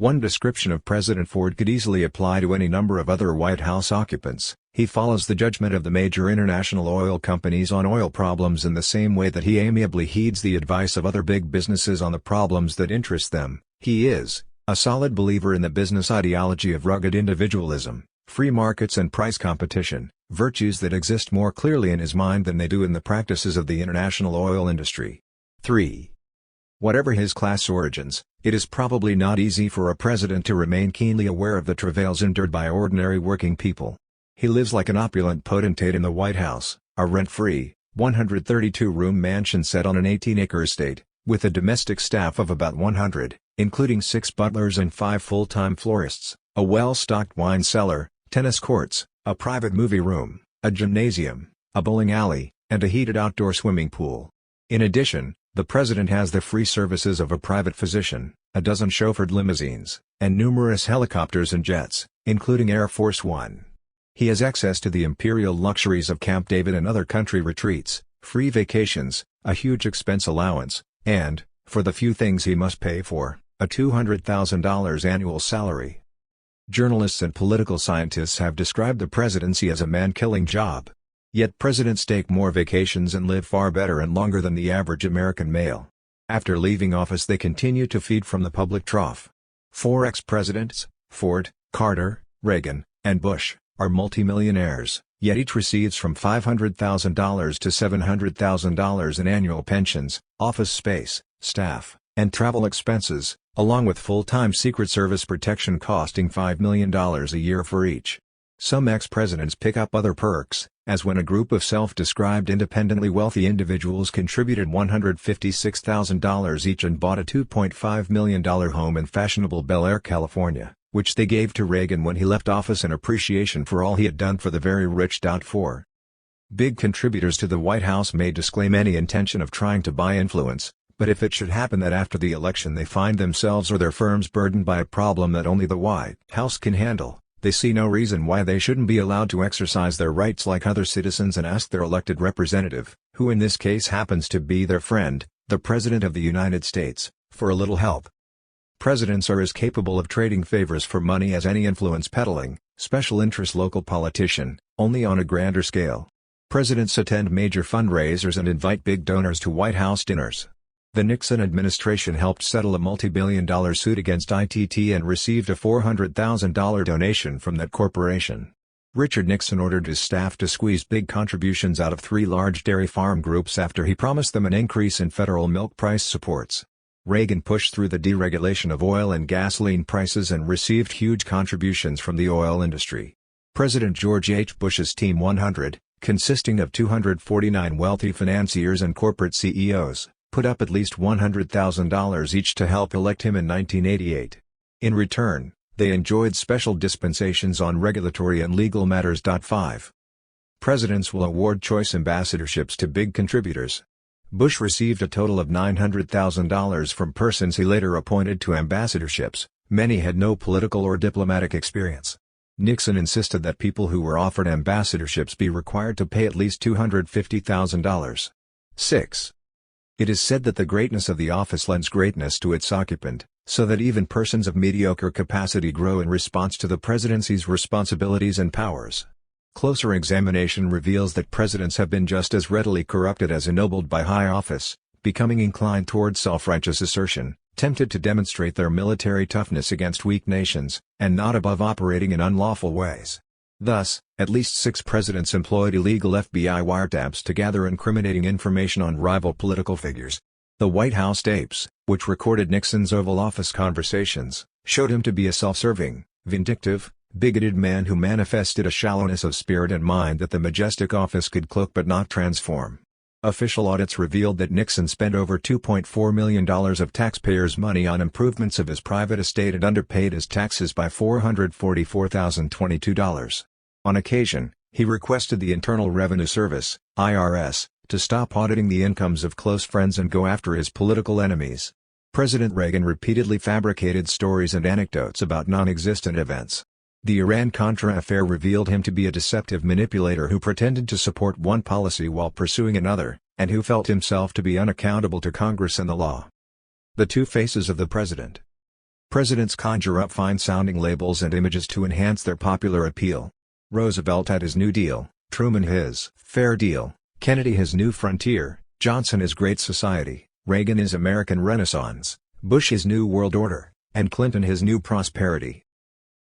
One description of President Ford could easily apply to any number of other White House occupants. He follows the judgment of the major international oil companies on oil problems in the same way that he amiably heeds the advice of other big businesses on the problems that interest them. He is a solid believer in the business ideology of rugged individualism, free markets and price competition, virtues that exist more clearly in his mind than they do in the practices of the international oil industry. 3. Whatever his class origins, it is probably not easy for a president to remain keenly aware of the travails endured by ordinary working people. He lives like an opulent potentate in the White House, a rent-free, 132-room mansion set on an 18-acre estate, with a domestic staff of about 100, including 6 butlers and 5 full-time florists, a well-stocked wine cellar, tennis courts, a private movie room, a gymnasium, a bowling alley, and a heated outdoor swimming pool. In addition, the president has the free services of a private physician, a dozen chauffeured limousines, and numerous helicopters and jets, including Air Force One. He has access to the imperial luxuries of Camp David and other country retreats, free vacations, a huge expense allowance, and, for the few things he must pay for, a $200,000 annual salary. Journalists and political scientists have described the presidency as a man-killing job. Yet presidents take more vacations and live far better and longer than the average American male. After leaving office they continue to feed from the public trough. 4 ex-presidents, Ford, Carter, Reagan, and Bush, are multimillionaires, yet each receives from $500,000 to $700,000 in annual pensions, office space, staff, and travel expenses, along with full-time Secret Service protection costing $5 million a year for each. Some ex-presidents pick up other perks, as when a group of self-described independently wealthy individuals contributed $156,000 each and bought a $2.5 million home in fashionable Bel Air, California, which they gave to Reagan when he left office in appreciation for all he had done for the very rich. 4. Big contributors to the White House may disclaim any intention of trying to buy influence, but if it should happen that after the election they find themselves or their firms burdened by a problem that only the White House can handle, they see no reason why they shouldn't be allowed to exercise their rights like other citizens and ask their elected representative, who in this case happens to be their friend, the President of the United States, for a little help. Presidents are as capable of trading favors for money as any influence-peddling, special interest local politician, only on a grander scale. Presidents attend major fundraisers and invite big donors to White House dinners. The Nixon administration helped settle a multi-billion-dollar suit against ITT and received a $400,000 donation from that corporation. Richard Nixon ordered his staff to squeeze big contributions out of 3 large dairy farm groups after he promised them an increase in federal milk price supports. Reagan pushed through the deregulation of oil and gasoline prices and received huge contributions from the oil industry. President George H. Bush's Team 100, consisting of 249 wealthy financiers and corporate CEOs, put up at least $100,000 each to help elect him in 1988. In return, they enjoyed special dispensations on regulatory and legal matters. 5. Presidents will award choice ambassadorships to big contributors. Bush received a total of $900,000 from persons he later appointed to ambassadorships, many had no political or diplomatic experience. Nixon insisted that people who were offered ambassadorships be required to pay at least $250,000. 6. It is said that the greatness of the office lends greatness to its occupant, so that even persons of mediocre capacity grow in response to the presidency's responsibilities and powers. Closer examination reveals that presidents have been just as readily corrupted as ennobled by high office, becoming inclined toward self-righteous assertion, tempted to demonstrate their military toughness against weak nations, and not above operating in unlawful ways. Thus, at least 6 presidents employed illegal FBI wiretaps to gather incriminating information on rival political figures. The White House tapes, which recorded Nixon's Oval Office conversations, showed him to be a self-serving, vindictive, bigoted man who manifested a shallowness of spirit and mind that the majestic office could cloak but not transform. Official audits revealed that Nixon spent over $2.4 million of taxpayers' money on improvements of his private estate and underpaid his taxes by $444,022. On occasion, he requested the Internal Revenue Service, IRS, to stop auditing the incomes of close friends and go after his political enemies. President Reagan repeatedly fabricated stories and anecdotes about non-existent events. The Iran-Contra affair revealed him to be a deceptive manipulator who pretended to support one policy while pursuing another, and who felt himself to be unaccountable to Congress and the law. The 2 faces of the president. Presidents conjure up fine-sounding labels and images to enhance their popular appeal. Roosevelt had his New Deal, Truman his Fair Deal, Kennedy his New Frontier, Johnson his Great Society, Reagan his American Renaissance, Bush his New World Order, and Clinton his New Prosperity.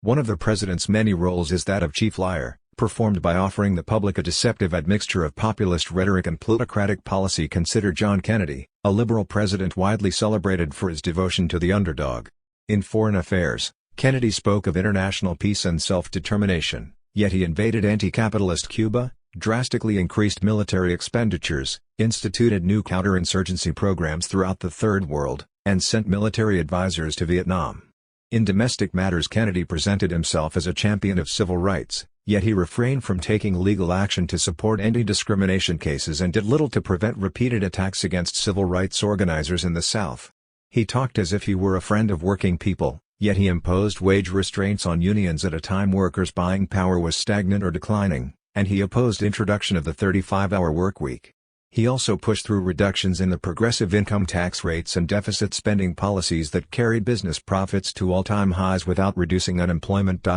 One of the president's many roles is that of chief liar, performed by offering the public a deceptive admixture of populist rhetoric and plutocratic policy. Consider John Kennedy, a liberal president widely celebrated for his devotion to the underdog. In foreign affairs, Kennedy spoke of international peace and self-determination, yet he invaded anti-capitalist Cuba, drastically increased military expenditures, instituted new counterinsurgency programs throughout the Third World, and sent military advisors to Vietnam. In domestic matters, Kennedy presented himself as a champion of civil rights, yet he refrained from taking legal action to support anti-discrimination cases and did little to prevent repeated attacks against civil rights organizers in the South. He talked as if he were a friend of working people, yet he imposed wage restraints on unions at a time workers' buying power was stagnant or declining, and he opposed introduction of the 35-hour workweek. He also pushed through reductions in the progressive income tax rates and deficit spending policies that carried business profits to all-time highs without reducing unemployment.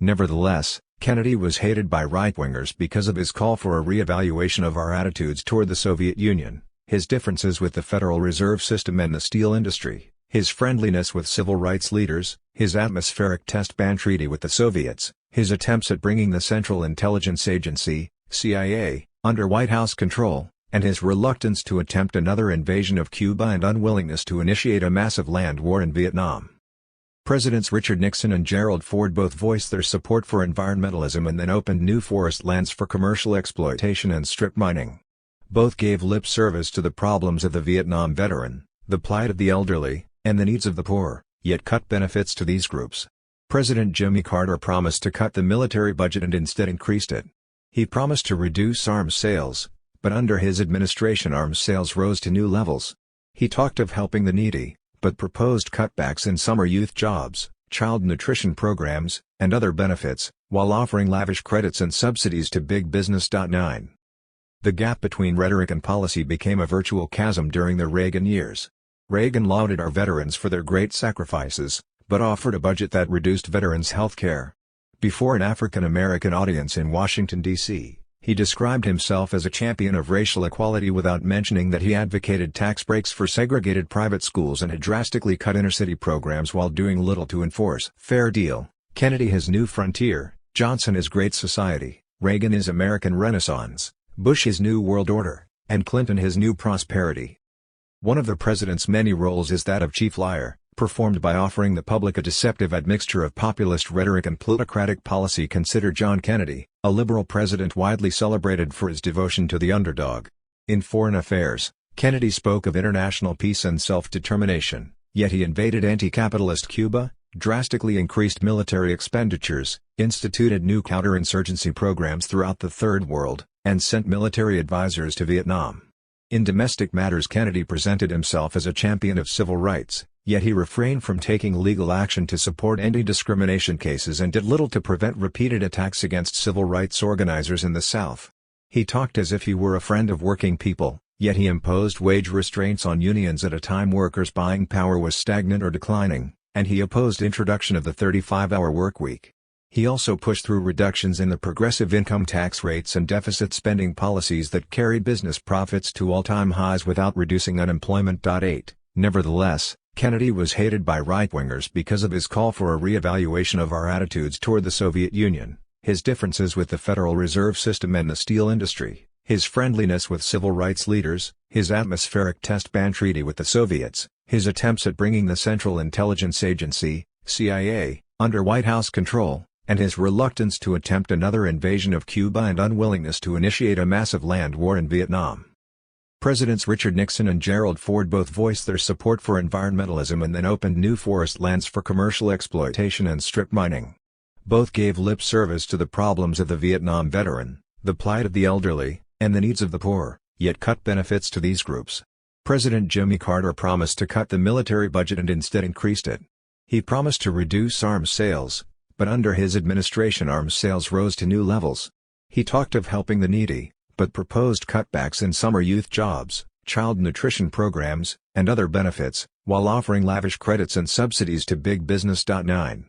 Nevertheless, Kennedy was hated by right-wingers because of his call for a re-evaluation of our attitudes toward the Soviet Union, his differences with the Federal Reserve System and the steel industry, his friendliness with civil rights leaders, his atmospheric test ban treaty with the Soviets, his attempts at bringing the Central Intelligence Agency, CIA, under White House control, and his reluctance to attempt another invasion of Cuba and unwillingness to initiate a massive land war in Vietnam. Presidents Richard Nixon and Gerald Ford both voiced their support for environmentalism and then opened new forest lands for commercial exploitation and strip mining. Both gave lip service to the problems of the Vietnam veteran, the plight of the elderly, and the needs of the poor, yet cut benefits to these groups. President Jimmy Carter promised to cut the military budget and instead increased it. He promised to reduce arms sales, but under his administration arms sales rose to new levels. He talked of helping the needy, but proposed cutbacks in summer youth jobs, child nutrition programs, and other benefits, while offering lavish credits and subsidies to big business. 9. The gap between rhetoric and policy became a virtual chasm during the Reagan years. Reagan lauded our veterans for their great sacrifices, but offered a budget that reduced veterans' health care. Before an African American audience in Washington, D.C., he described himself as a champion of racial equality without mentioning that he advocated tax breaks for segregated private schools and had drastically cut inner-city programs while doing little to enforce Fair Deal. Kennedy his New Frontier, Johnson his Great Society, Reagan his American Renaissance, Bush his New World Order, and Clinton his New Prosperity. One of the president's many roles is that of chief liar, performed by offering the public a deceptive admixture of populist rhetoric and plutocratic policy. Consider John Kennedy, a liberal president widely celebrated for his devotion to the underdog. In foreign affairs, Kennedy spoke of international peace and self-determination, yet he invaded anti-capitalist Cuba, drastically increased military expenditures, instituted new counterinsurgency programs throughout the Third World, and sent military advisors to Vietnam. In domestic matters, Kennedy presented himself as a champion of civil rights, yet he refrained from taking legal action to support anti-discrimination cases and did little to prevent repeated attacks against civil rights organizers in the South. He talked as if he were a friend of working people, yet he imposed wage restraints on unions at a time workers' buying power was stagnant or declining, and he opposed introduction of the 35-hour workweek. He also pushed through reductions in the progressive income tax rates and deficit spending policies that carried business profits to all-time highs without reducing unemployment. 8. Nevertheless, Kennedy was hated by right-wingers because of his call for a re-evaluation of our attitudes toward the Soviet Union, his differences with the Federal Reserve System and the steel industry, his friendliness with civil rights leaders, his atmospheric test ban treaty with the Soviets, his attempts at bringing the Central Intelligence Agency, CIA, under White House control, and his reluctance to attempt another invasion of Cuba and unwillingness to initiate a massive land war in Vietnam. Presidents Richard Nixon and Gerald Ford both voiced their support for environmentalism and then opened new forest lands for commercial exploitation and strip mining. Both gave lip service to the problems of the Vietnam veteran, the plight of the elderly, and the needs of the poor, yet cut benefits to these groups. President Jimmy Carter promised to cut the military budget and instead increased it. He promised to reduce arms sales, but under his administration arms sales rose to new levels. He talked of helping the needy, but proposed cutbacks in summer youth jobs, child nutrition programs, and other benefits, while offering lavish credits and subsidies to big business. 9.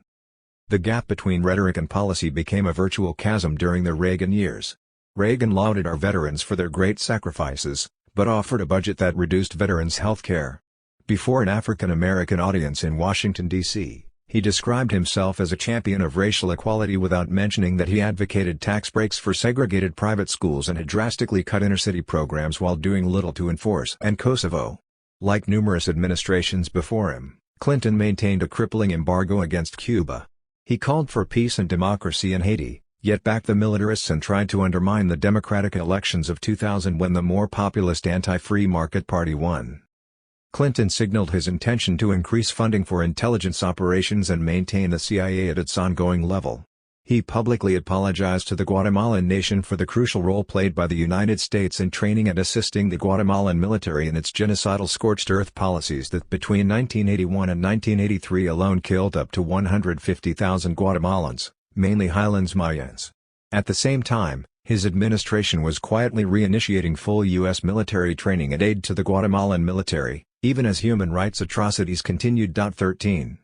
The gap between rhetoric and policy became a virtual chasm during the Reagan years. Reagan lauded our veterans for their great sacrifices, but offered a budget that reduced veterans' health care. Before an African-American audience in Washington, D.C., he described himself as a champion of racial equality without mentioning that he advocated tax breaks for segregated private schools and had drastically cut inner-city programs while doing little to enforce. And Kosovo. Like numerous administrations before him, Clinton maintained a crippling embargo against Cuba. He called for peace and democracy in Haiti, yet backed the militarists and tried to undermine the democratic elections of 2000 when the more populist anti-free market party won. Clinton signaled his intention to increase funding for intelligence operations and maintain the CIA at its ongoing level. He publicly apologized to the Guatemalan nation for the crucial role played by the United States in training and assisting the Guatemalan military in its genocidal scorched earth policies that between 1981 and 1983 alone killed up to 150,000 Guatemalans, mainly Highlands Mayans. At the same time, his administration was quietly reinitiating full U.S. military training and aid to the Guatemalan military, even as human rights atrocities continued. 13.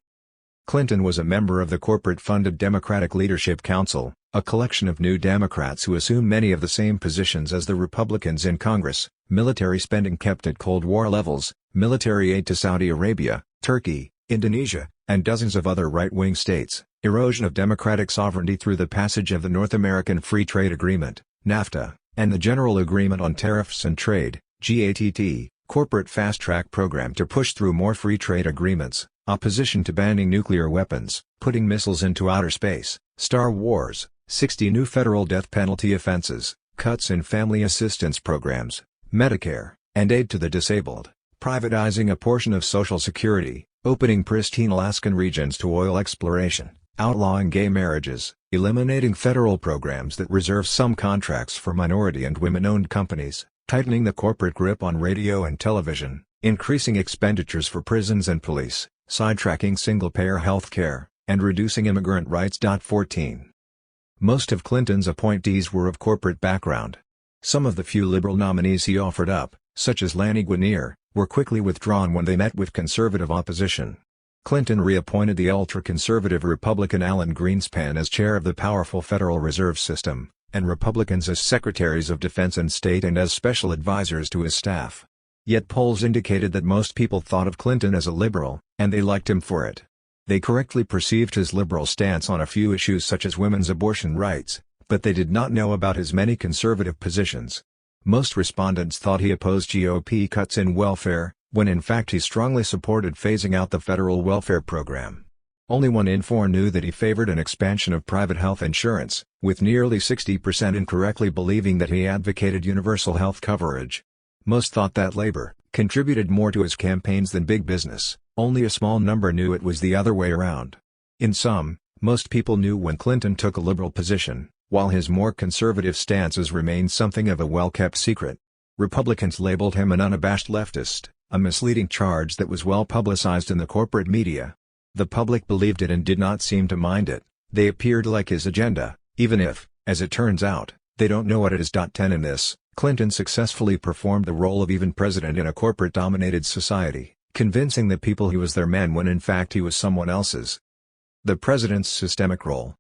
Clinton was a member of the corporate-funded Democratic Leadership Council, a collection of new Democrats who assume many of the same positions as the Republicans in Congress: military spending kept at Cold War levels, military aid to Saudi Arabia, Turkey, Indonesia, and dozens of other right-wing states, erosion of democratic sovereignty through the passage of the North American Free Trade Agreement, NAFTA, and the General Agreement on Tariffs and Trade, GATT, corporate fast-track program to push through more free trade agreements, opposition to banning nuclear weapons, putting missiles into outer space, Star Wars, 60 new federal death penalty offenses, cuts in family assistance programs, Medicare, and aid to the disabled, privatizing a portion of Social Security, opening pristine Alaskan regions to oil exploration, outlawing gay marriages, eliminating federal programs that reserve some contracts for minority and women-owned companies, tightening the corporate grip on radio and television, increasing expenditures for prisons and police, sidetracking single-payer health care, and reducing immigrant rights. 14. Most of Clinton's appointees were of corporate background. Some of the few liberal nominees he offered up, such as Lanny Guinier, were quickly withdrawn when they met with conservative opposition. Clinton reappointed the ultra-conservative Republican Alan Greenspan as chair of the powerful Federal Reserve System, and Republicans as secretaries of defense and state and as special advisors to his staff. Yet polls indicated that most people thought of Clinton as a liberal, and they liked him for it. They correctly perceived his liberal stance on a few issues such as women's abortion rights, but they did not know about his many conservative positions. Most respondents thought he opposed GOP cuts in welfare, when in fact he strongly supported phasing out the federal welfare program. Only 1 in 4 knew that he favored an expansion of private health insurance, with nearly 60% incorrectly believing that he advocated universal health coverage. Most thought that labor contributed more to his campaigns than big business. Only a small number knew it was the other way around. In sum, most people knew when Clinton took a liberal position, while his more conservative stances remained something of a well-kept secret. Republicans labeled him an unabashed leftist, a misleading charge that was well publicized in the corporate media. The public believed it and did not seem to mind it. They appeared like his agenda, even if, as it turns out, they don't know what it is. 10 In this, Clinton successfully performed the role of even president in a corporate-dominated society, convincing the people he was their man when in fact he was someone else's. The president's systemic role.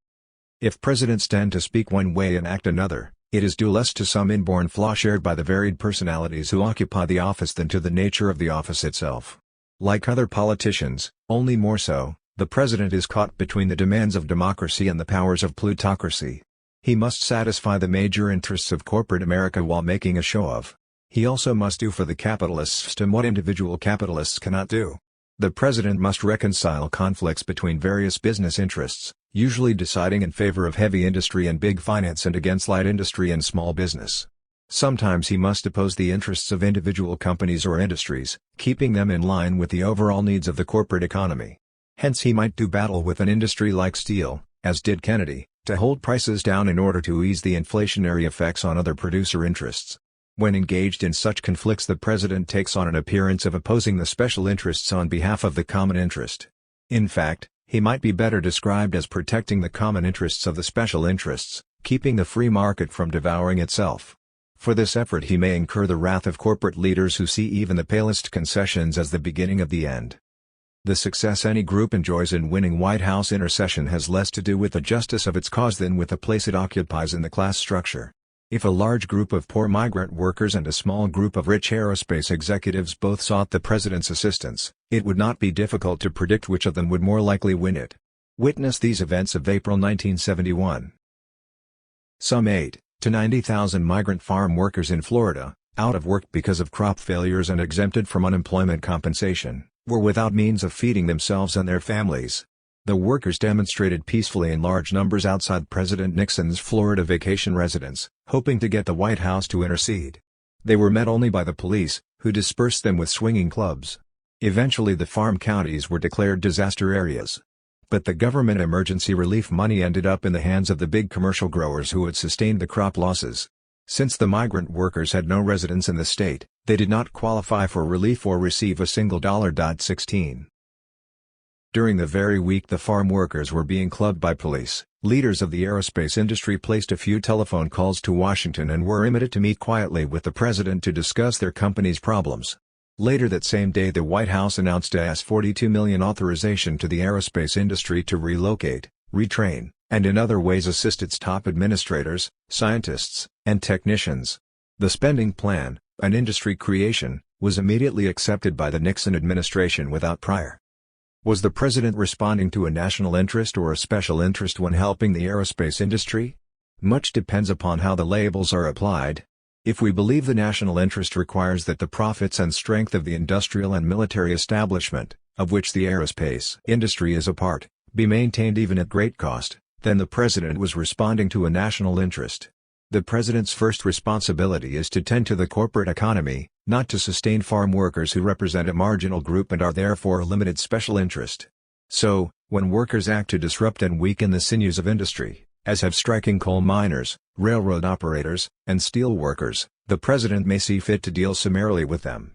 If presidents tend to speak one way and act another, it is due less to some inborn flaw shared by the varied personalities who occupy the office than to the nature of the office itself. Like other politicians, only more so, the president is caught between the demands of democracy and the powers of plutocracy. He must satisfy the major interests of corporate America while making a show of. He also must do for the capitalist system what individual capitalists cannot do. The president must reconcile conflicts between various business interests, usually deciding in favor of heavy industry and big finance and against light industry and small business. Sometimes he must oppose the interests of individual companies or industries, keeping them in line with the overall needs of the corporate economy. Hence he might do battle with an industry like steel, as did Kennedy, to hold prices down in order to ease the inflationary effects on other producer interests. When engaged in such conflicts, the president takes on an appearance of opposing the special interests on behalf of the common interest. In fact, he might be better described as protecting the common interests of the special interests, keeping the free market from devouring itself. For this effort he may incur the wrath of corporate leaders who see even the palest concessions as the beginning of the end. The success any group enjoys in winning White House intercession has less to do with the justice of its cause than with the place it occupies in the class structure. If a large group of poor migrant workers and a small group of rich aerospace executives both sought the president's assistance, it would not be difficult to predict which of them would more likely win it. Witness these events of April 1971. Some 8 to 90,000 migrant farm workers in Florida, out of work because of crop failures and exempted from unemployment compensation, were without means of feeding themselves and their families. The workers demonstrated peacefully in large numbers outside President Nixon's Florida vacation residence, hoping to get the White House to intercede. They were met only by the police, who dispersed them with swinging clubs. Eventually the farm counties were declared disaster areas. But the government emergency relief money ended up in the hands of the big commercial growers who had sustained the crop losses. Since the migrant workers had no residence in the state, they did not qualify for relief or receive a single $16. During the very week the farm workers were being clubbed by police, leaders of the aerospace industry placed a few telephone calls to Washington and were invited to meet quietly with the president to discuss their company's problems. Later that same day the White House announced a $42 million authorization to the aerospace industry to relocate, retrain, and in other ways assist its top administrators, scientists, and technicians. The spending plan, an industry creation, was immediately accepted by the Nixon administration without prior. Was the president responding to a national interest or a special interest when helping the aerospace industry? Much depends upon how the labels are applied. If we believe the national interest requires that the profits and strength of the industrial and military establishment, of which the aerospace industry is a part, be maintained even at great cost, then the president was responding to a national interest. The president's first responsibility is to tend to the corporate economy, not to sustain farm workers who represent a marginal group and are therefore a limited special interest. So, when workers act to disrupt and weaken the sinews of industry, as have striking coal miners, railroad operators, and steel workers, the president may see fit to deal summarily with them.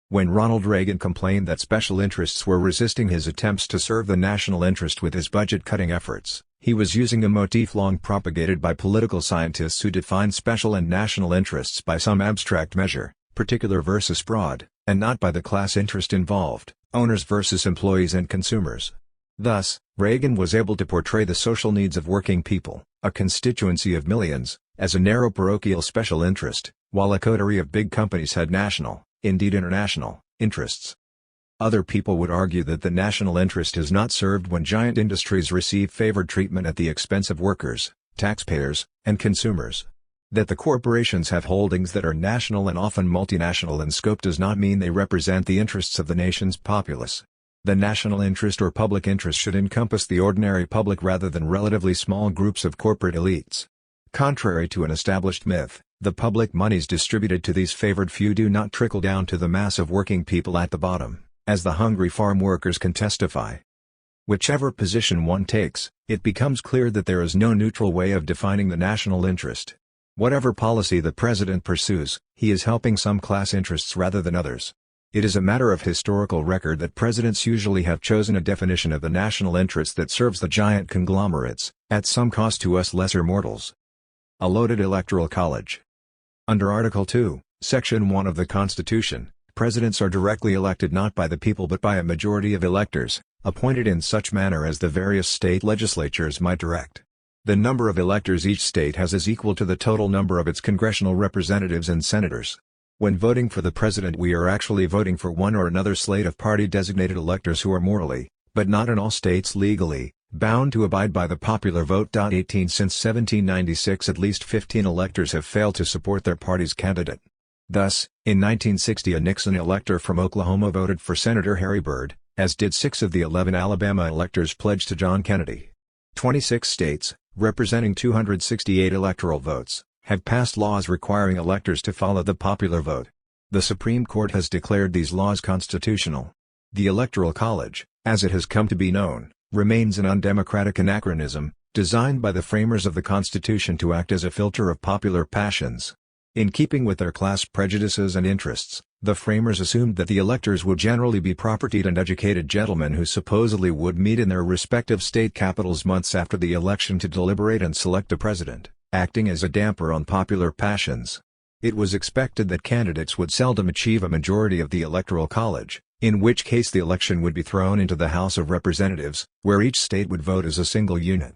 When Ronald Reagan complained that special interests were resisting his attempts to serve the national interest with his budget-cutting efforts, he was using a motif long propagated by political scientists who define special and national interests by some abstract measure, particular versus broad, and not by the class interest involved, owners versus employees and consumers. Thus, Reagan was able to portray the social needs of working people, a constituency of millions, as a narrow parochial special interest, while a coterie of big companies had national, indeed international, interests. Other people would argue that the national interest is not served when giant industries receive favored treatment at the expense of workers, taxpayers, and consumers. That the corporations have holdings that are national and often multinational in scope does not mean they represent the interests of the nation's populace. The national interest or public interest should encompass the ordinary public rather than relatively small groups of corporate elites. Contrary to an established myth, the public monies distributed to these favored few do not trickle down to the mass of working people at the bottom, as the hungry farm workers can testify. Whichever position one takes, it becomes clear that there is no neutral way of defining the national interest. Whatever policy the president pursues, he is helping some class interests rather than others. It is a matter of historical record that presidents usually have chosen a definition of the national interest that serves the giant conglomerates, at some cost to us lesser mortals. A loaded electoral college. Under Article 2, Section 1 of the Constitution, presidents are directly elected not by the people but by a majority of electors, appointed in such manner as the various state legislatures might direct. The number of electors each state has is equal to the total number of its congressional representatives and senators. When voting for the president we are actually voting for one or another slate of party-designated electors who are morally, but not in all states legally, bound to abide by the popular vote. 18 Since 1796 at least 15 electors have failed to support their party's candidate. Thus, in 1960 a Nixon elector from Oklahoma voted for Senator Harry Byrd, as did 6 of the 11 Alabama electors pledged to John Kennedy. 26 states, representing 268 electoral votes, have passed laws requiring electors to follow the popular vote. The Supreme Court has declared these laws constitutional. The Electoral College, as it has come to be known, remains an undemocratic anachronism, designed by the framers of the Constitution to act as a filter of popular passions. In keeping with their class prejudices and interests, the framers assumed that the electors would generally be propertied and educated gentlemen who supposedly would meet in their respective state capitals months after the election to deliberate and select a president, acting as a damper on popular passions. It was expected that candidates would seldom achieve a majority of the Electoral College, in which case the election would be thrown into the House of Representatives, where each state would vote as a single unit.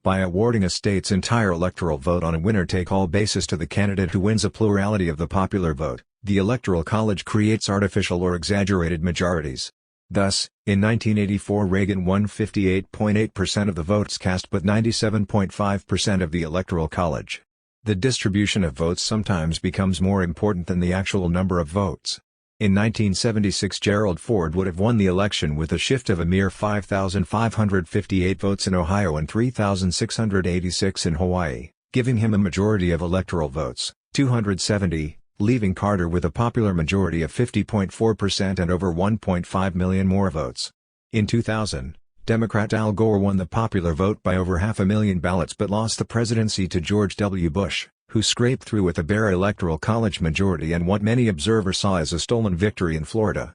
By awarding a state's entire electoral vote on a winner-take-all basis to the candidate who wins a plurality of the popular vote, the Electoral College creates artificial or exaggerated majorities. Thus, in 1984 Reagan won 58.8% of the votes cast but 97.5% of the Electoral College. The distribution of votes sometimes becomes more important than the actual number of votes. In 1976 Gerald Ford would have won the election with a shift of a mere 5,558 votes in Ohio and 3,686 in Hawaii, giving him a majority of electoral votes, 270, leaving Carter with a popular majority of 50.4% and over 1.5 million more votes. In 2000, Democrat Al Gore won the popular vote by over 500,000 ballots but lost the presidency to George W. Bush, who scraped through with a bare Electoral College majority and what many observers saw as a stolen victory in Florida.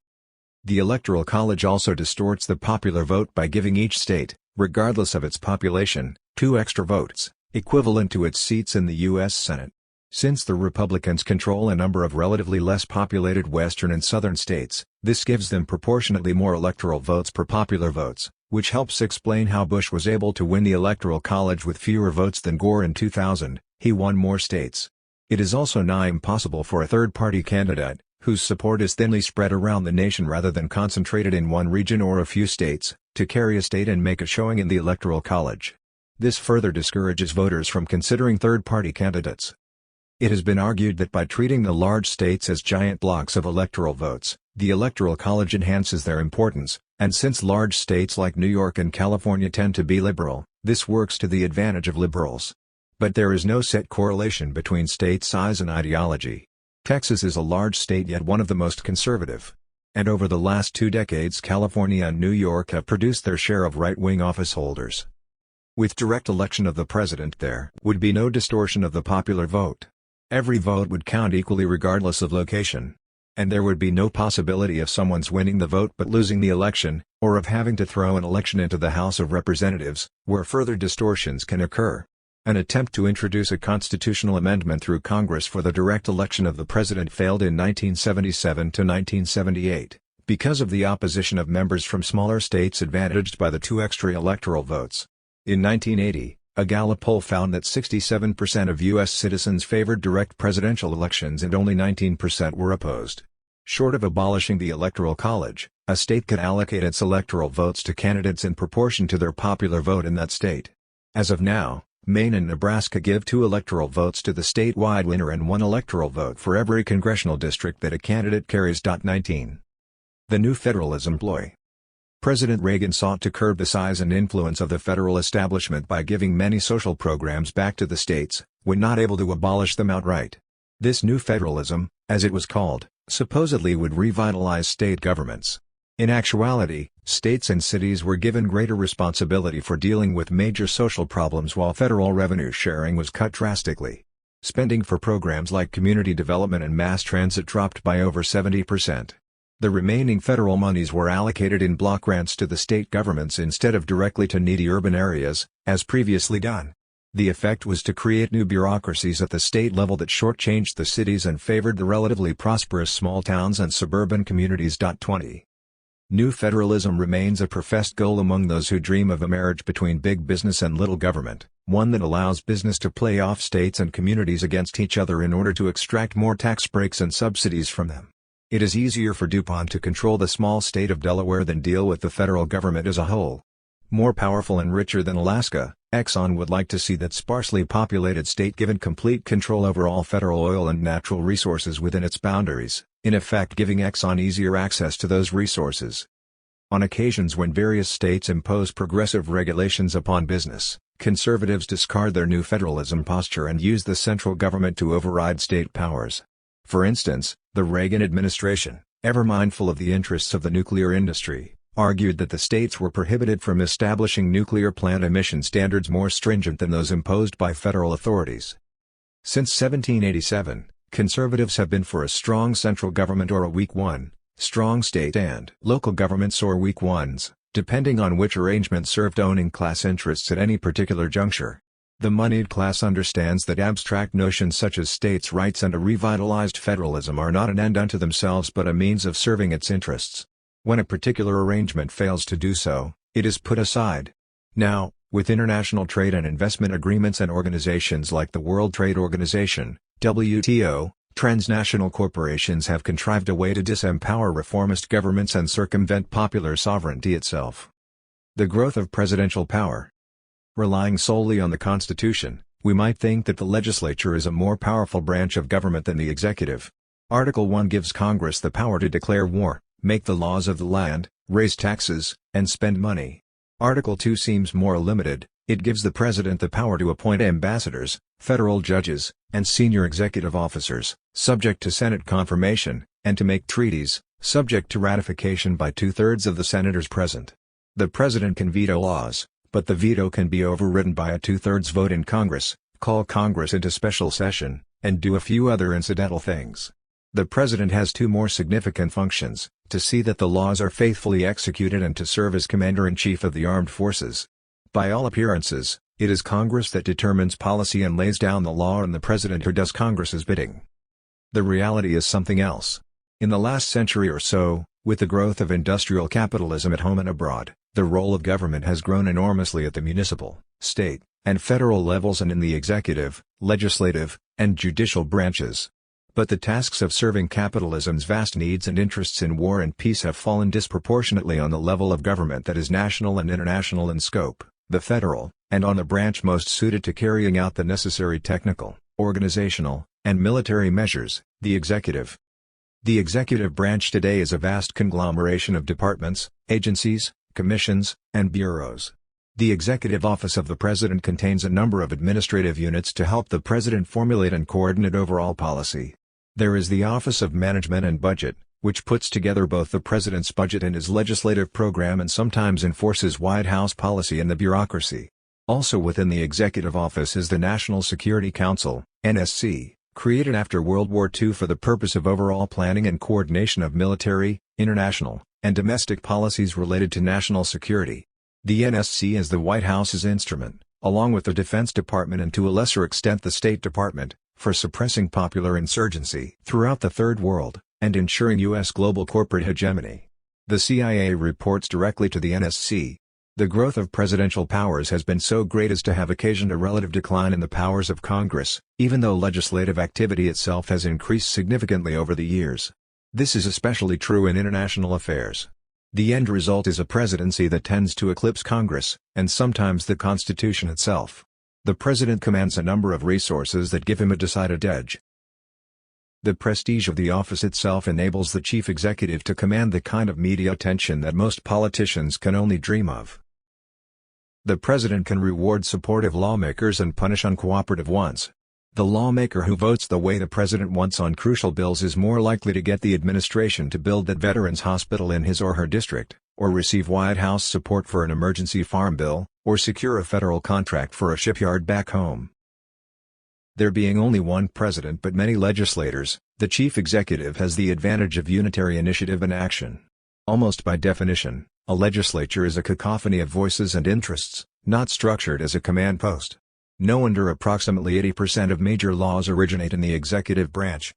The Electoral College also distorts the popular vote by giving each state, regardless of its population, 2 extra votes, equivalent to its seats in the U.S. Senate. Since the Republicans control a number of relatively less populated western and southern states, this gives them proportionately more electoral votes per popular votes, which helps explain how Bush was able to win the Electoral College with fewer votes than Gore in 2000. He won more states. It is also nigh impossible for a third-party candidate, whose support is thinly spread around the nation rather than concentrated in one region or a few states, to carry a state and make a showing in the Electoral College. This further discourages voters from considering third-party candidates. It has been argued that by treating the large states as giant blocks of electoral votes, the Electoral College enhances their importance, and since large states like New York and California tend to be liberal, this works to the advantage of liberals. But there is no set correlation between state size and ideology. Texas is a large state yet one of the most conservative. And over the last 2 decades California and New York have produced their share of right-wing office holders. With direct election of the president there would be no distortion of the popular vote. Every vote would count equally regardless of location. And there would be no possibility of someone's winning the vote but losing the election, or of having to throw an election into the House of Representatives, where further distortions can occur. An attempt to introduce a constitutional amendment through Congress for the direct election of the president failed in 1977 to 1978, because of the opposition of members from smaller states advantaged by the 2 extra electoral votes. In 1980, a Gallup poll found that 67% of U.S. citizens favored direct presidential elections and only 19% were opposed. Short of abolishing the Electoral College, a state could allocate its electoral votes to candidates in proportion to their popular vote in that state. As of now, Maine and Nebraska give 2 electoral votes to the statewide winner and 1 electoral vote for every congressional district that a candidate carries. 19. The new federalism ploy. President Reagan sought to curb the size and influence of the federal establishment by giving many social programs back to the states, when not able to abolish them outright. This new federalism, as it was called, supposedly would revitalize state governments. In actuality, states and cities were given greater responsibility for dealing with major social problems while federal revenue sharing was cut drastically. Spending for programs like community development and mass transit dropped by over 70%. The remaining federal monies were allocated in block grants to the state governments instead of directly to needy urban areas, as previously done. The effect was to create new bureaucracies at the state level that shortchanged the cities and favored the relatively prosperous small towns and suburban communities. 20. New federalism remains a professed goal among those who dream of a marriage between big business and little government, one that allows business to play off states and communities against each other in order to extract more tax breaks and subsidies from them. It is easier for DuPont to control the small state of Delaware than deal with the federal government as a whole. More powerful and richer than Alaska, Exxon would like to see that sparsely populated state given complete control over all federal oil and natural resources within its boundaries, in effect giving Exxon easier access to those resources. On occasions when various states impose progressive regulations upon business, conservatives discard their new federalism posture and use the central government to override state powers. For instance, the Reagan administration, ever mindful of the interests of the nuclear industry, argued that the states were prohibited from establishing nuclear plant emission standards more stringent than those imposed by federal authorities. Since 1787, conservatives have been for a strong central government or a weak one, strong state and local governments or weak ones, depending on which arrangement served owning class interests at any particular juncture. The moneyed class understands that abstract notions such as states' rights and a revitalized federalism are not an end unto themselves but a means of serving its interests. When a particular arrangement fails to do so, it is put aside. Now, with international trade and investment agreements and organizations like the World Trade Organization, WTO, transnational corporations have contrived a way to disempower reformist governments and circumvent popular sovereignty itself. The growth of presidential power. Relying solely on the Constitution, we might think that the legislature is a more powerful branch of government than the executive. Article 1 gives Congress the power to declare war, make the laws of the land, raise taxes, and spend money. Article 2 seems more limited. It gives the President the power to appoint ambassadors, federal judges, and senior executive officers, subject to Senate confirmation, and to make treaties, subject to ratification by 2/3 of the senators present. The President can veto laws, but the veto can be overridden by a 2/3 vote in Congress, call Congress into special session, and do a few other incidental things. The President has two more significant functions: to see that the laws are faithfully executed and to serve as Commander-in-Chief of the Armed Forces. By all appearances, it is Congress that determines policy and lays down the law and the President who does Congress's bidding. The reality is something else. In the last century or so, with the growth of industrial capitalism at home and abroad, the role of government has grown enormously at the municipal, state, and federal levels and in the executive, legislative, and judicial branches. But the tasks of serving capitalism's vast needs and interests in war and peace have fallen disproportionately on the level of government that is national and international in scope, the federal, and on the branch most suited to carrying out the necessary technical, organizational, and military measures, the executive. The executive branch today is a vast conglomeration of departments, agencies, commissions, and bureaus. The Executive Office of the President contains a number of administrative units to help the President formulate and coordinate overall policy. There is the Office of Management and Budget, which puts together both the President's budget and his legislative program and sometimes enforces White House policy and the bureaucracy. Also within the Executive Office is the National Security Council, NSC, created after World War II for the purpose of overall planning and coordination of military, international, and domestic policies related to national security. The NSC is the White House's instrument, along with the Defense Department and to a lesser extent the State Department, for suppressing popular insurgency throughout the Third World, and ensuring U.S. global corporate hegemony. The CIA reports directly to the NSC. The growth of presidential powers has been so great as to have occasioned a relative decline in the powers of Congress, even though legislative activity itself has increased significantly over the years. This is especially true in international affairs. The end result is a presidency that tends to eclipse Congress, and sometimes the Constitution itself. The President commands a number of resources that give him a decided edge. The prestige of the office itself enables the chief executive to command the kind of media attention that most politicians can only dream of. The President can reward supportive lawmakers and punish uncooperative ones. The lawmaker who votes the way the President wants on crucial bills is more likely to get the administration to build that veterans hospital in his or her district, or receive White House support for an emergency farm bill, or secure a federal contract for a shipyard back home. There being only one president but many legislators, the chief executive has the advantage of unitary initiative and action. Almost by definition, a legislature is a cacophony of voices and interests, not structured as a command post. No wonder approximately 80% of major laws originate in the executive branch.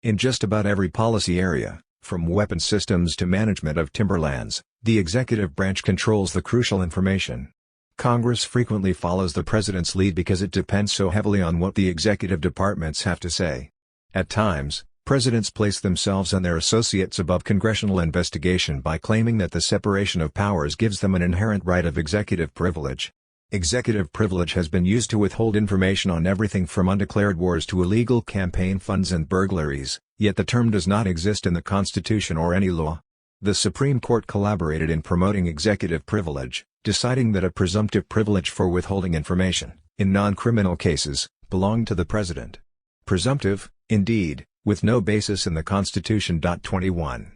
In just about every policy area, from weapon systems to management of timberlands, the executive branch controls the crucial information. Congress frequently follows the President's lead because it depends so heavily on what the executive departments have to say. At times, presidents place themselves and their associates above congressional investigation by claiming that the separation of powers gives them an inherent right of executive privilege. Executive privilege has been used to withhold information on everything from undeclared wars to illegal campaign funds and burglaries, yet the term does not exist in the Constitution or any law. The Supreme Court collaborated in promoting executive privilege, deciding that a presumptive privilege for withholding information, in non-criminal cases, belonged to the President. Presumptive, indeed, with no basis in the Constitution. 21.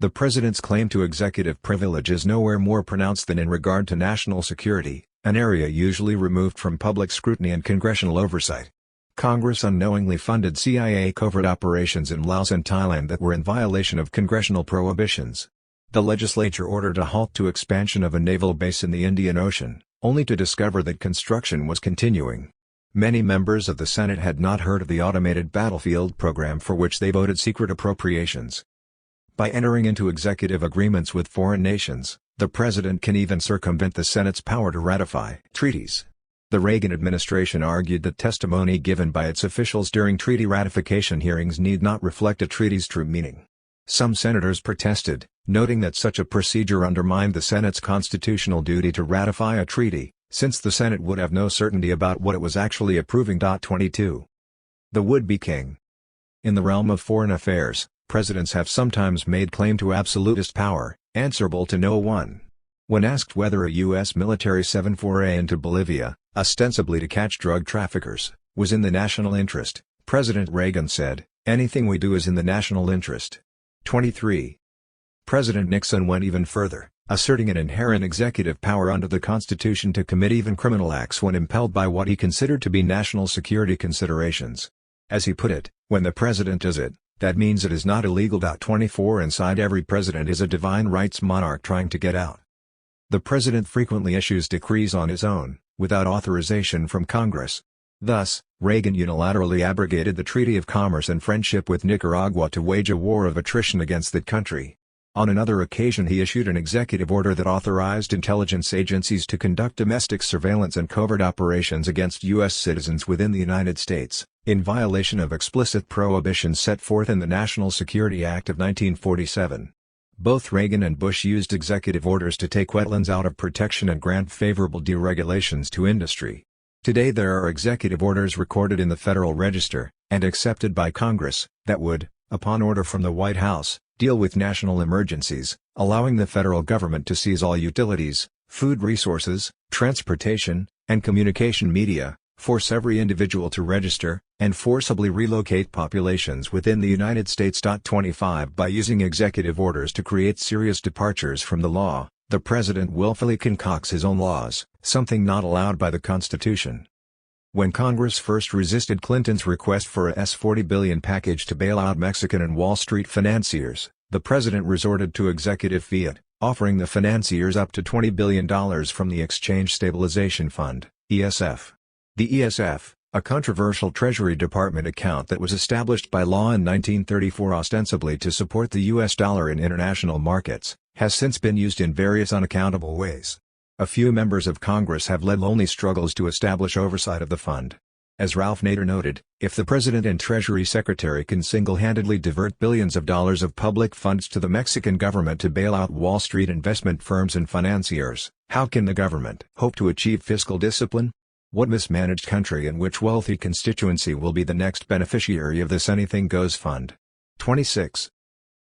The President's claim to executive privilege is nowhere more pronounced than in regard to national security, an area usually removed from public scrutiny and congressional oversight. Congress unknowingly funded CIA covert operations in Laos and Thailand that were in violation of congressional prohibitions. The legislature ordered a halt to expansion of a naval base in the Indian Ocean, only to discover that construction was continuing. Many members of the Senate had not heard of the automated battlefield program for which they voted secret appropriations. By entering into executive agreements with foreign nations, the president can even circumvent the Senate's power to ratify treaties. The Reagan administration argued that testimony given by its officials during treaty ratification hearings need not reflect a treaty's true meaning. Some senators protested, noting that such a procedure undermined the Senate's constitutional duty to ratify a treaty, since the Senate would have no certainty about what it was actually approving. 22. The would-be king. In the realm of foreign affairs, presidents have sometimes made claim to absolutist power, answerable to no one. When asked whether a U.S. military foray into Bolivia, ostensibly to catch drug traffickers, was in the national interest, President Reagan said, "Anything we do is in the national interest." 23. President Nixon went even further, asserting an inherent executive power under the Constitution to commit even criminal acts when impelled by what he considered to be national security considerations. As he put it, "When the president does it, that means it is not illegal." 24 Inside every president is a divine rights monarch trying to get out. The president frequently issues decrees on his own, without authorization from Congress. Thus, Reagan unilaterally abrogated the Treaty of Commerce and Friendship with Nicaragua to wage a war of attrition against that country. On another occasion he issued an executive order that authorized intelligence agencies to conduct domestic surveillance and covert operations against U.S. citizens within the United States, in violation of explicit prohibitions set forth in the National Security Act of 1947. Both Reagan and Bush used executive orders to take wetlands out of protection and grant favorable deregulations to industry. Today there are executive orders recorded in the Federal Register, and accepted by Congress, that would, upon order from the White House, deal with national emergencies, allowing the federal government to seize all utilities, food resources, transportation, and communication media, force every individual to register, and forcibly relocate populations within the United States. 25 By using executive orders to create serious departures from the law, the president willfully concocts his own laws, something not allowed by the Constitution. When Congress first resisted Clinton's request for a $40 billion package to bail out Mexican and Wall Street financiers, the president resorted to executive fiat, offering the financiers up to $20 billion from the Exchange Stabilization Fund, ESF. The ESF, a controversial Treasury Department account that was established by law in 1934 ostensibly to support the U.S. dollar in international markets, has since been used in various unaccountable ways. A few members of Congress have led lonely struggles to establish oversight of the fund. As Ralph Nader noted, if the President and Treasury Secretary can single-handedly divert billions of dollars of public funds to the Mexican government to bail out Wall Street investment firms and financiers, how can the government hope to achieve fiscal discipline? What mismanaged country and which wealthy constituency will be the next beneficiary of this anything goes fund? 26.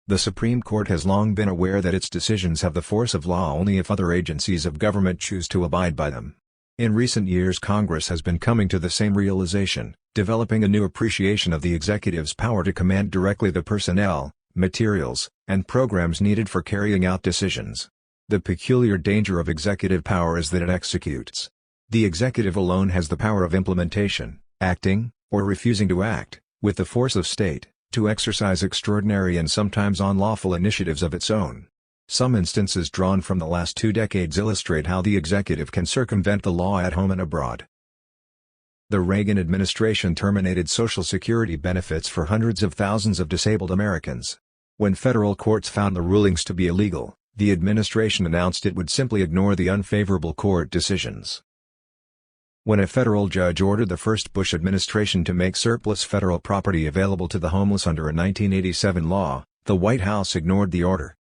The Supreme Court has long been aware that its decisions have the force of law only if other agencies of government choose to abide by them. In recent years Congress has been coming to the same realization, developing a new appreciation of the executive's power to command directly the personnel, materials, and programs needed for carrying out decisions. The peculiar danger of executive power is that it executes. The executive alone has the power of implementation, acting, or refusing to act, with the force of state, to exercise extraordinary and sometimes unlawful initiatives of its own. Some instances drawn from the last 2 decades illustrate how the executive can circumvent the law at home and abroad. The Reagan administration terminated Social Security benefits for hundreds of thousands of disabled Americans. When federal courts found the rulings to be illegal, the administration announced it would simply ignore the unfavorable court decisions. When a federal judge ordered the first Bush administration to make surplus federal property available to the homeless under a 1987 law, the White House ignored the order.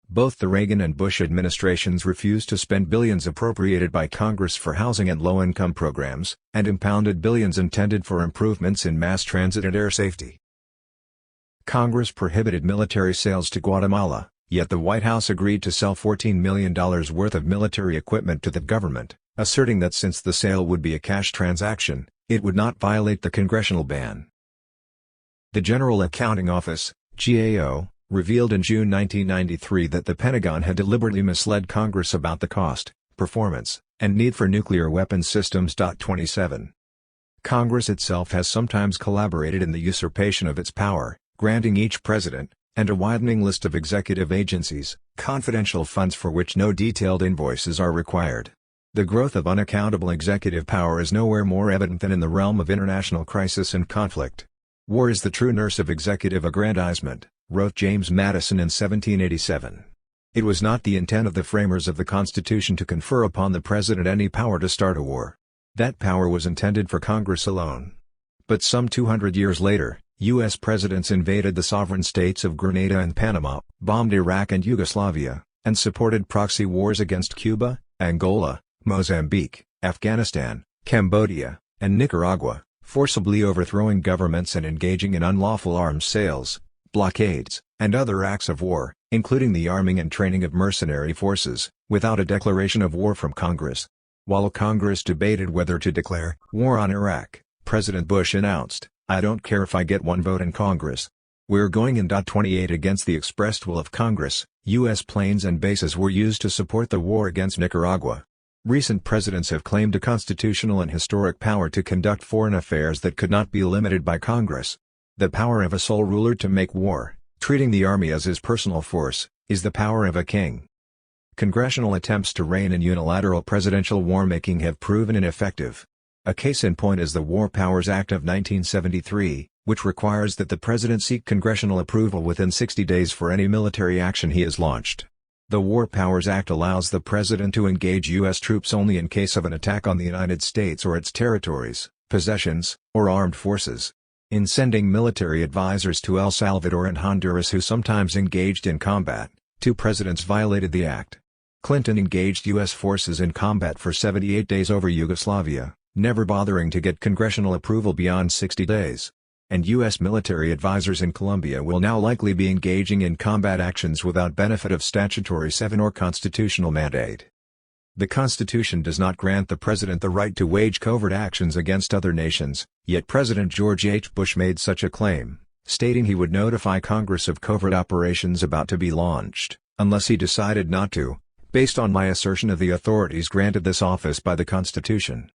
Both the Reagan and Bush administrations refused to spend billions appropriated by Congress for housing and low-income programs, and impounded billions intended for improvements in mass transit and air safety. Congress prohibited military sales to Guatemala, yet the White House agreed to sell $14 million worth of military equipment to the government, asserting that since the sale would be a cash transaction, it would not violate the congressional ban. The General Accounting Office, GAO, revealed in June 1993 that the Pentagon had deliberately misled Congress about the cost, performance, and need for nuclear weapons systems. 27. Congress itself has sometimes collaborated in the usurpation of its power, granting each president, and a widening list of executive agencies, confidential funds for which no detailed invoices are required. The growth of unaccountable executive power is nowhere more evident than in the realm of international crisis and conflict. "War is the true nurse of executive aggrandizement," wrote James Madison in 1787. It was not the intent of the framers of the Constitution to confer upon the President any power to start a war. That power was intended for Congress alone. But some 200 years later, U.S. presidents invaded the sovereign states of Grenada and Panama, bombed Iraq and Yugoslavia, and supported proxy wars against Cuba, Angola, Mozambique, Afghanistan, Cambodia, and Nicaragua, forcibly overthrowing governments and engaging in unlawful arms sales, blockades, and other acts of war, including the arming and training of mercenary forces, without a declaration of war from Congress. While Congress debated whether to declare war on Iraq, President Bush announced, "I don't care if I get one vote in Congress. We're going in." 28 Against the expressed will of Congress, U.S. planes and bases were used to support the war against Nicaragua. Recent presidents have claimed a constitutional and historic power to conduct foreign affairs that could not be limited by Congress. The power of a sole ruler to make war, treating the army as his personal force, is the power of a king. Congressional attempts to rein in unilateral presidential war-making have proven ineffective. A case in point is the War Powers Act of 1973, which requires that the president seek congressional approval within 60 days for any military action he has launched. The War Powers Act allows the president to engage U.S. troops only in case of an attack on the United States or its territories, possessions, or armed forces. In sending military advisors to El Salvador and Honduras who sometimes engaged in combat, 2 presidents violated the act. Clinton engaged U.S. forces in combat for 78 days over Yugoslavia, never bothering to get congressional approval beyond 60 days. And U.S. military advisors in Colombia will now likely be engaging in combat actions without benefit of statutory 7 or constitutional mandate. The Constitution does not grant the president the right to wage covert actions against other nations, yet President George H. Bush made such a claim, stating he would notify Congress of covert operations about to be launched, unless he decided not to, based on my assertion of the authorities granted this office by the Constitution.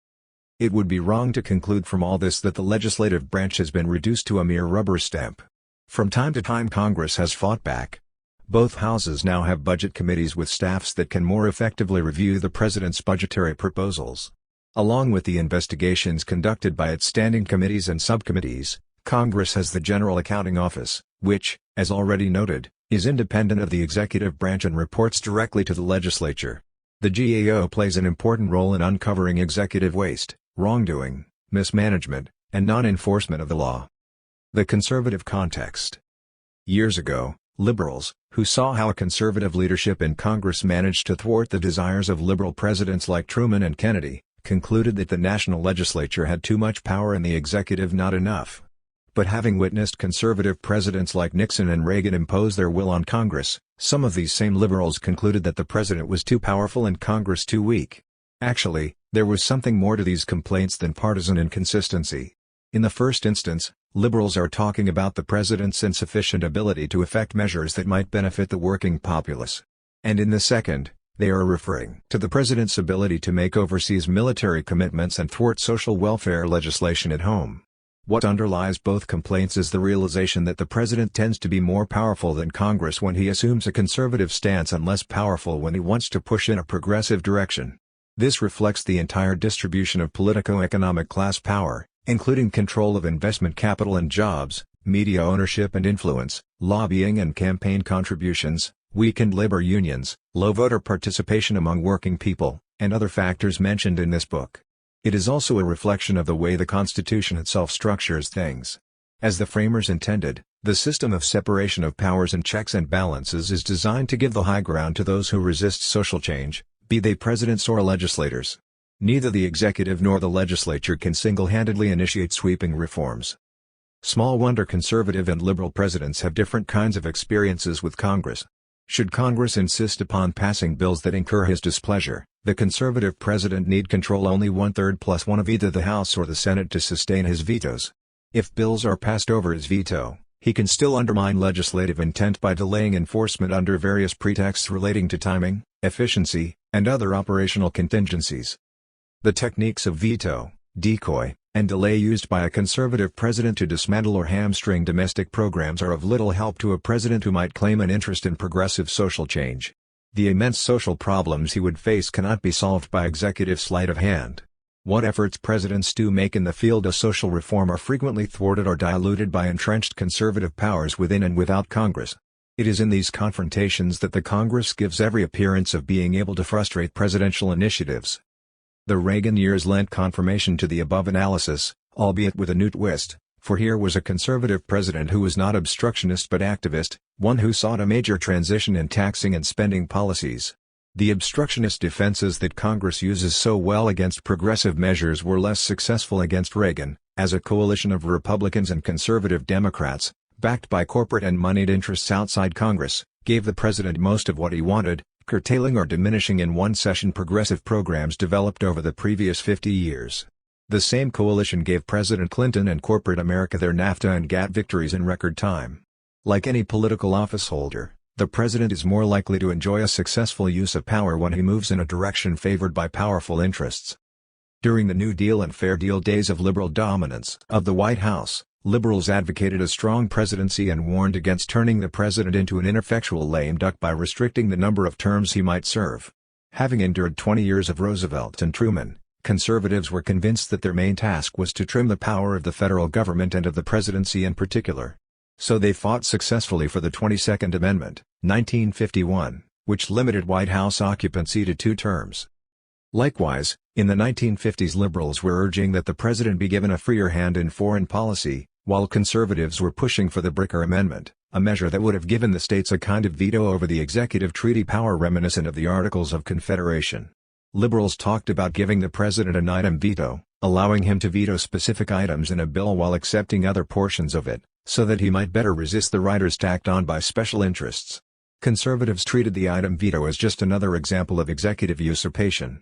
It would be wrong to conclude from all this that the legislative branch has been reduced to a mere rubber stamp. From time to time Congress has fought back. Both houses now have budget committees with staffs that can more effectively review the president's budgetary proposals. Along with the investigations conducted by its standing committees and subcommittees, Congress has the General Accounting Office, which, as already noted, is independent of the executive branch and reports directly to the legislature. The GAO plays an important role in uncovering executive waste, wrongdoing, mismanagement, and non-enforcement of the law. The conservative context. Years ago, liberals, who saw how conservative leadership in Congress managed to thwart the desires of liberal presidents like Truman and Kennedy, concluded that the national legislature had too much power and the executive not enough. But having witnessed conservative presidents like Nixon and Reagan impose their will on Congress, some of these same liberals concluded that the president was too powerful and Congress too weak. Actually, there was something more to these complaints than partisan inconsistency. In the first instance, liberals are talking about the president's insufficient ability to effect measures that might benefit the working populace. And in the second, they are referring to the president's ability to make overseas military commitments and thwart social welfare legislation at home. What underlies both complaints is the realization that the president tends to be more powerful than Congress when he assumes a conservative stance and less powerful when he wants to push in a progressive direction. This reflects the entire distribution of politico-economic class power, including control of investment capital and jobs, media ownership and influence, lobbying and campaign contributions, weakened labor unions, low voter participation among working people, and other factors mentioned in this book. It is also a reflection of the way the Constitution itself structures things. As the framers intended, the system of separation of powers and checks and balances is designed to give the high ground to those who resist social change, be they presidents or legislators. Neither the executive nor the legislature can single-handedly initiate sweeping reforms. Small wonder conservative and liberal presidents have different kinds of experiences with Congress. Should Congress insist upon passing bills that incur his displeasure, the conservative president need control only 1/3 plus 1 of either the House or the Senate to sustain his vetoes. If bills are passed over his veto, he can still undermine legislative intent by delaying enforcement under various pretexts relating to timing, efficiency, and other operational contingencies. The techniques of veto, decoy, and delay used by a conservative president to dismantle or hamstring domestic programs are of little help to a president who might claim an interest in progressive social change. The immense social problems he would face cannot be solved by executive sleight of hand. What efforts presidents do make in the field of social reform are frequently thwarted or diluted by entrenched conservative powers within and without Congress. It is in these confrontations that the Congress gives every appearance of being able to frustrate presidential initiatives. The Reagan years lent confirmation to the above analysis, albeit with a new twist, for here was a conservative president who was not obstructionist but activist, one who sought a major transition in taxing and spending policies. The obstructionist defenses that Congress uses so well against progressive measures were less successful against Reagan, as a coalition of Republicans and conservative Democrats, backed by corporate and moneyed interests outside Congress, gave the president most of what he wanted, curtailing or diminishing in one session progressive programs developed over the previous 50 years. The same coalition gave President Clinton and corporate America their NAFTA and GATT victories in record time. Like any political officeholder, the president is more likely to enjoy a successful use of power when he moves in a direction favored by powerful interests. During the New Deal and Fair Deal days of liberal dominance of the White House, liberals advocated a strong presidency and warned against turning the president into an ineffectual lame duck by restricting the number of terms he might serve. Having endured 20 years of Roosevelt and Truman, conservatives were convinced that their main task was to trim the power of the federal government and of the presidency in particular. So they fought successfully for the 22nd Amendment, 1951, which limited White House occupancy to 2 terms. Likewise, in the 1950s liberals were urging that the president be given a freer hand in foreign policy, while conservatives were pushing for the Bricker Amendment, a measure that would have given the states a kind of veto over the executive treaty power reminiscent of the Articles of Confederation. Liberals talked about giving the president an item veto, allowing him to veto specific items in a bill while accepting other portions of it, so that he might better resist the riders tacked on by special interests. Conservatives treated the item veto as just another example of executive usurpation.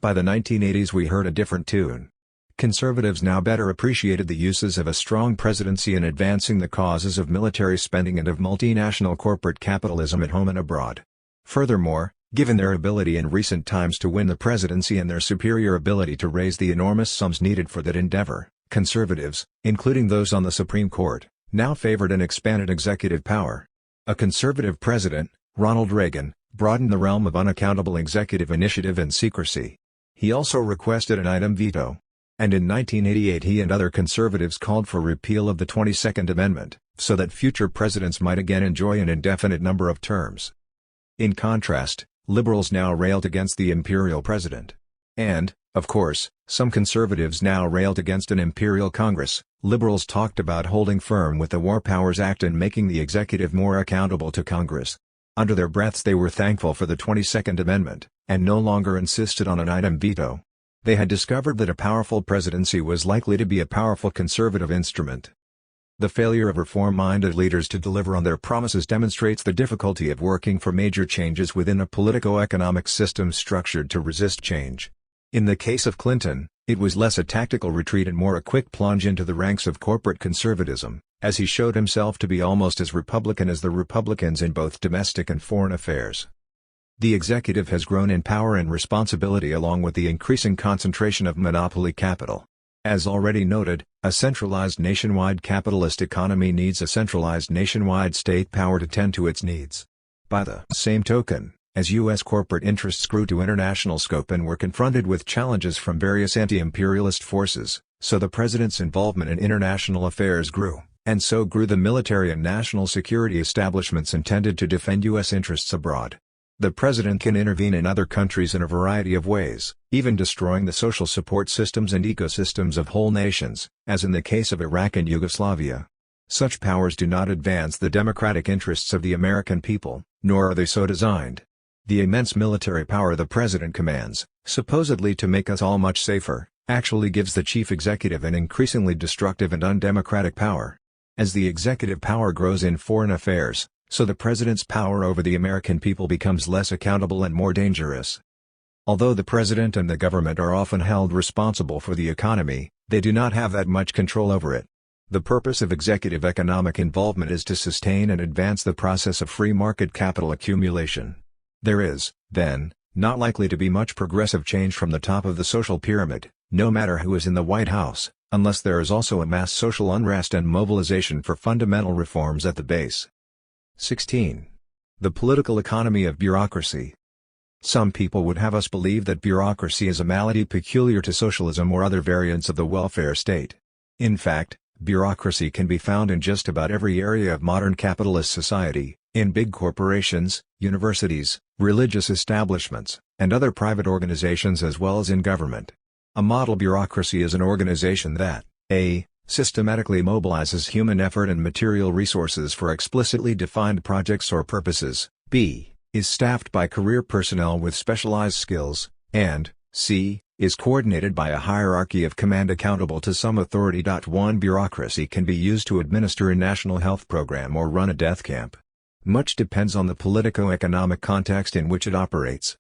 By the 1980s we heard a different tune. Conservatives now better appreciated the uses of a strong presidency in advancing the causes of military spending and of multinational corporate capitalism at home and abroad. Furthermore, given their ability in recent times to win the presidency and their superior ability to raise the enormous sums needed for that endeavor, conservatives, including those on the Supreme Court, now favored an expanded executive power. A conservative president, Ronald Reagan, broadened the realm of unaccountable executive initiative and secrecy. He also requested an item veto. And in 1988 he and other conservatives called for repeal of the 22nd Amendment, so that future presidents might again enjoy an indefinite number of terms. In contrast, liberals now railed against the imperial president. And, of course, some conservatives now railed against an imperial Congress. Liberals talked about holding firm with the War Powers Act and making the executive more accountable to Congress. Under their breaths they were thankful for the 22nd Amendment, and no longer insisted on an item veto. They had discovered that a powerful presidency was likely to be a powerful conservative instrument. The failure of reform-minded leaders to deliver on their promises demonstrates the difficulty of working for major changes within a politico-economic system structured to resist change. In the case of Clinton, it was less a tactical retreat and more a quick plunge into the ranks of corporate conservatism, as he showed himself to be almost as Republican as the Republicans in both domestic and foreign affairs. The executive has grown in power and responsibility along with the increasing concentration of monopoly capital. As already noted, a centralized nationwide capitalist economy needs a centralized nationwide state power to tend to its needs. By the same token, as U.S. corporate interests grew to international scope and were confronted with challenges from various anti-imperialist forces, so the president's involvement in international affairs grew, and so grew the military and national security establishments intended to defend U.S. interests abroad. The president can intervene in other countries in a variety of ways, even destroying the social support systems and ecosystems of whole nations, as in the case of Iraq and Yugoslavia. Such powers do not advance the democratic interests of the American people, nor are they so designed. The immense military power the president commands, supposedly to make us all much safer, actually gives the chief executive an increasingly destructive and undemocratic power. As the executive power grows in foreign affairs, so the president's power over the American people becomes less accountable and more dangerous. Although the president and the government are often held responsible for the economy, they do not have that much control over it. The purpose of executive economic involvement is to sustain and advance the process of free market capital accumulation. There is, then, not likely to be much progressive change from the top of the social pyramid, no matter who is in the White House, unless there is also a mass social unrest and mobilization for fundamental reforms at the base. 16. The political economy of bureaucracy. Some people would have us believe that bureaucracy is a malady peculiar to socialism or other variants of the welfare state. In fact, bureaucracy can be found in just about every area of modern capitalist society, in big corporations, universities, religious establishments, and other private organizations as well as in government. A model bureaucracy is an organization that a. systematically mobilizes human effort and material resources for explicitly defined projects or purposes, b. is staffed by career personnel with specialized skills, and c. is coordinated by a hierarchy of command accountable to some authority. 1. Bureaucracy can be used to administer a national health program or run a death camp. Much depends on the politico-economic context in which it operates.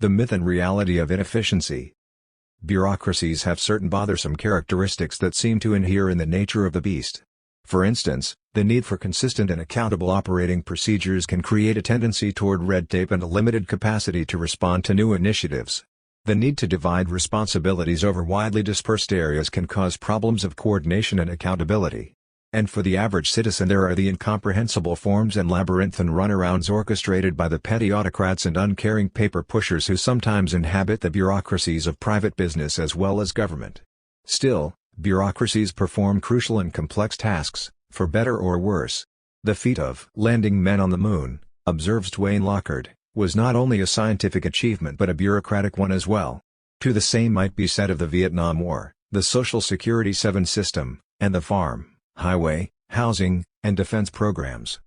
The myth and reality of inefficiency. Bureaucracies have certain bothersome characteristics that seem to inhere in the nature of the beast. For instance, the need for consistent and accountable operating procedures can create a tendency toward red tape and a limited capacity to respond to new initiatives. The need to divide responsibilities over widely dispersed areas can cause problems of coordination and accountability. And for the average citizen there are the incomprehensible forms and labyrinthine runarounds orchestrated by the petty autocrats and uncaring paper pushers who sometimes inhabit the bureaucracies of private business as well as government. Still, bureaucracies perform crucial and complex tasks, for better or worse. The feat of landing men on the moon, observes Dwayne Lockhart, was not only a scientific achievement but a bureaucratic one as well. To the same might be said of the Vietnam War, the Social Security 7 system, and the farm, highway, housing, and defense programs.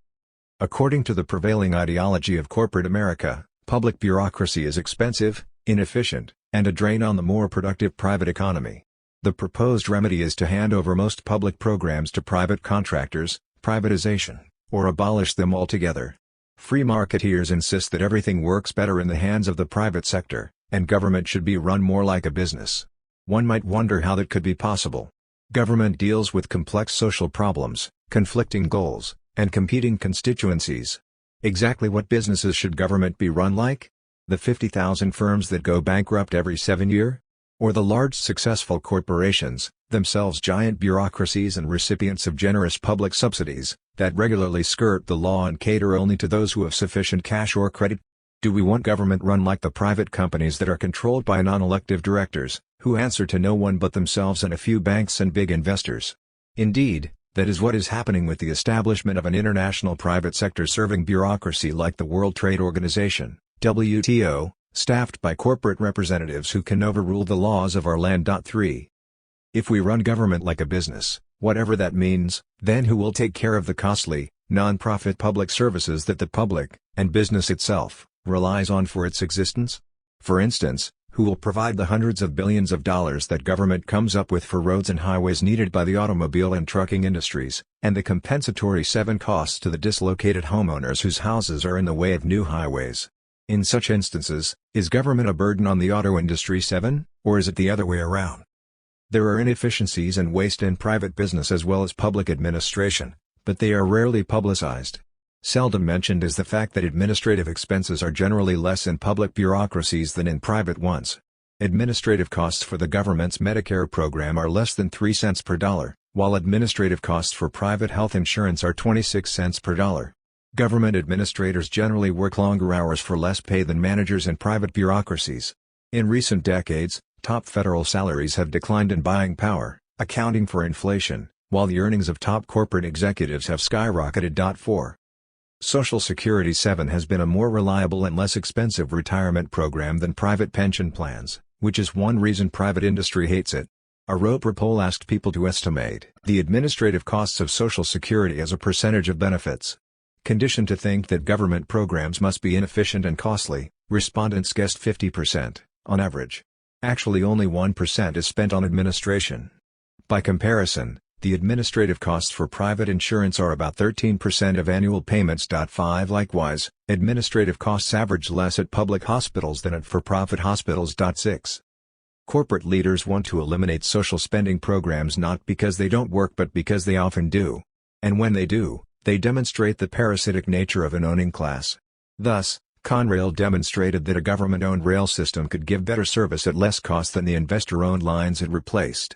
According to the prevailing ideology of corporate America, public bureaucracy is expensive, inefficient, and a drain on the more productive private economy. The proposed remedy is to hand over most public programs to private contractors, privatization, or abolish them altogether. Free marketeers insist that everything works better in the hands of the private sector, and government should be run more like a business. One might wonder how that could be possible. Government deals with complex social problems, conflicting goals, and competing constituencies. Exactly what businesses should government be run like? The 50,000 firms that go bankrupt every 7 years? Or the large successful corporations, themselves giant bureaucracies and recipients of generous public subsidies, that regularly skirt the law and cater only to those who have sufficient cash or credit? Do we want government run like the private companies that are controlled by non-elective directors, who answer to no one but themselves and a few banks and big investors? Indeed, that is what is happening with the establishment of an international private sector serving bureaucracy like the World Trade Organization, WTO, staffed by corporate representatives who can overrule the laws of our land. 3. If we run government like a business, whatever that means, then who will take care of the costly, non-profit public services that the public, and business itself, relies on for its existence? For instance, who will provide the hundreds of billions of dollars that government comes up with for roads and highways needed by the automobile and trucking industries, and the compensatory 7 costs to the dislocated homeowners whose houses are in the way of new highways? In such instances, is government a burden on the auto industry 7, or is it the other way around? There are inefficiencies and waste in private business as well as public administration, but they are rarely publicized. Seldom mentioned is the fact that administrative expenses are generally less in public bureaucracies than in private ones. Administrative costs for the government's Medicare program are less than 3 cents per dollar, while administrative costs for private health insurance are 26 cents per dollar. Government administrators generally work longer hours for less pay than managers in private bureaucracies. In recent decades, top federal salaries have declined in buying power, accounting for inflation, while the earnings of top corporate executives have skyrocketed. 4. Social Security 7 has been a more reliable and less expensive retirement program than private pension plans, which is one reason private industry hates it. A Roper poll asked people to estimate the administrative costs of Social Security as a percentage of benefits. Conditioned to think that government programs must be inefficient and costly, respondents guessed 50%, on average. Actually only 1% is spent on administration. By comparison, the administrative costs for private insurance are about 13% of annual payments. 5. Likewise, administrative costs average less at public hospitals than at for-profit hospitals. 6. Corporate leaders want to eliminate social spending programs not because they don't work but because they often do. And when they do, they demonstrate the parasitic nature of an owning class. Thus, Conrail demonstrated that a government-owned rail system could give better service at less cost than the investor-owned lines it replaced.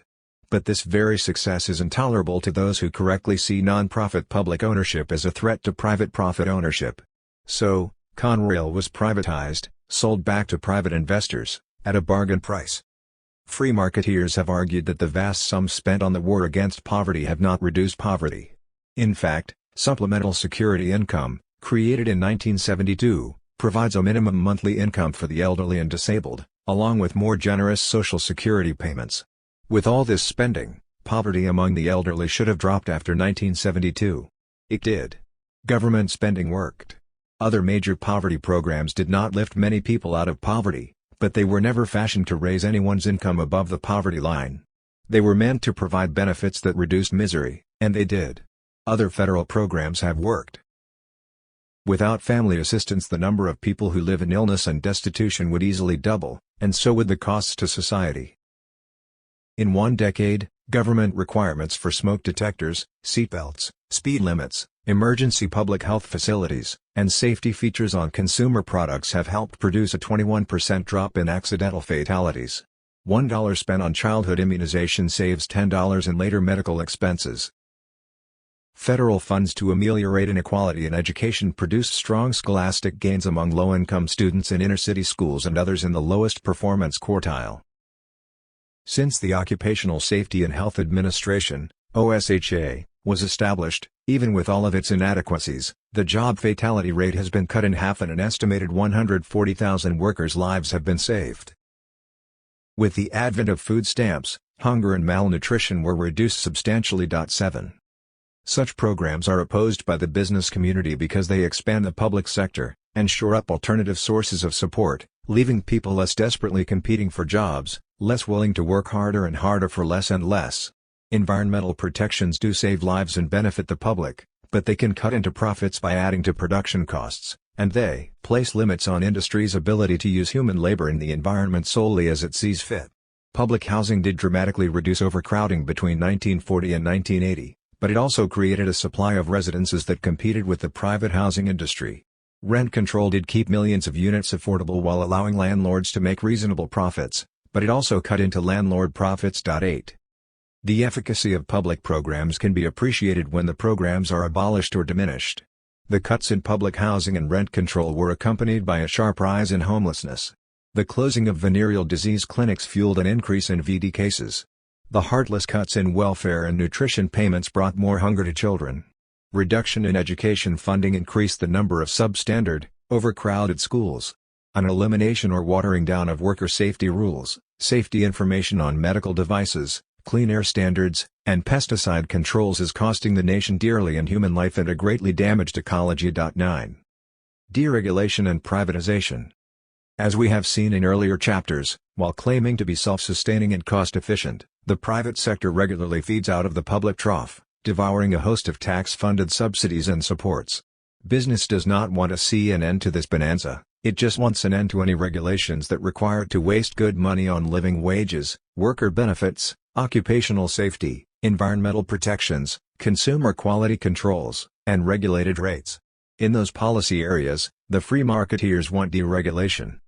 But this very success is intolerable to those who correctly see non-profit public ownership as a threat to private profit ownership. So, Conrail was privatized, sold back to private investors, at a bargain price. Free marketeers have argued that the vast sums spent on the war against poverty have not reduced poverty. In fact, supplemental security income, created in 1972, provides a minimum monthly income for the elderly and disabled, along with more generous Social Security payments. With all this spending, poverty among the elderly should have dropped after 1972. It did. Government spending worked. Other major poverty programs did not lift many people out of poverty, but they were never fashioned to raise anyone's income above the poverty line. They were meant to provide benefits that reduced misery, and they did. Other federal programs have worked. Without family assistance, the number of people who live in illness and destitution would easily double, and so would the costs to society. In one decade, government requirements for smoke detectors, seatbelts, speed limits, emergency public health facilities, and safety features on consumer products have helped produce a 21% drop in accidental fatalities. $1 spent on childhood immunization saves $10 in later medical expenses. Federal funds to ameliorate inequality in education produced strong scholastic gains among low-income students in inner-city schools and others in the lowest performance quartile. Since the Occupational Safety and Health Administration, OSHA, was established, even with all of its inadequacies, the job fatality rate has been cut in half and an estimated 140,000 workers' lives have been saved. With the advent of food stamps, hunger and malnutrition were reduced substantially. 7. Such programs are opposed by the business community because they expand the public sector, and shore up alternative sources of support, leaving people less desperately competing for jobs, less willing to work harder and harder for less and less. Environmental protections do save lives and benefit the public, but they can cut into profits by adding to production costs, and they place limits on industry's ability to use human labor in the environment solely as it sees fit. Public housing did dramatically reduce overcrowding between 1940 and 1980, but it also created a supply of residences that competed with the private housing industry. Rent control did keep millions of units affordable while allowing landlords to make reasonable profits, but it also cut into landlord profits. 8. The efficacy of public programs can be appreciated when the programs are abolished or diminished. The cuts in public housing and rent control were accompanied by a sharp rise in homelessness. The closing of venereal disease clinics fueled an increase in VD cases. The heartless cuts in welfare and nutrition payments brought more hunger to children. Reduction in education funding increased the number of substandard, overcrowded schools. An elimination or watering down of worker safety rules, safety information on medical devices, clean air standards, and pesticide controls is costing the nation dearly in human life and a greatly damaged ecology. 9. Deregulation and privatization. As we have seen in earlier chapters, while claiming to be self-sustaining and cost-efficient, the private sector regularly feeds out of the public trough, devouring a host of tax-funded subsidies and supports. Business does not want to see an end to this bonanza, it just wants an end to any regulations that require it to waste good money on living wages, worker benefits, occupational safety, environmental protections, consumer quality controls, and regulated rates. In those policy areas, the free marketeers want deregulation.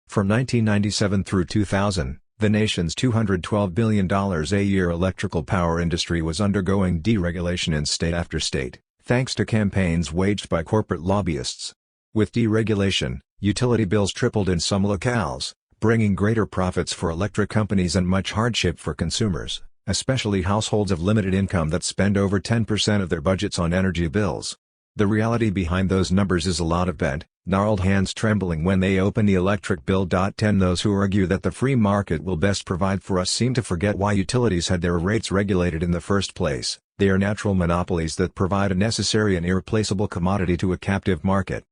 From 1997 through 2000, the nation's $212 billion a year electrical power industry was undergoing deregulation in state after state, thanks to campaigns waged by corporate lobbyists. With deregulation, utility bills tripled in some locales, bringing greater profits for electric companies and much hardship for consumers, especially households of limited income that spend over 10% of their budgets on energy bills. The reality behind those numbers is a lot of bent, gnarled hands trembling when they open the electric bill. 10 Those who argue that the free market will best provide for us seem to forget why utilities had their rates regulated in the first place. They are natural monopolies that provide a necessary and irreplaceable commodity to a captive market.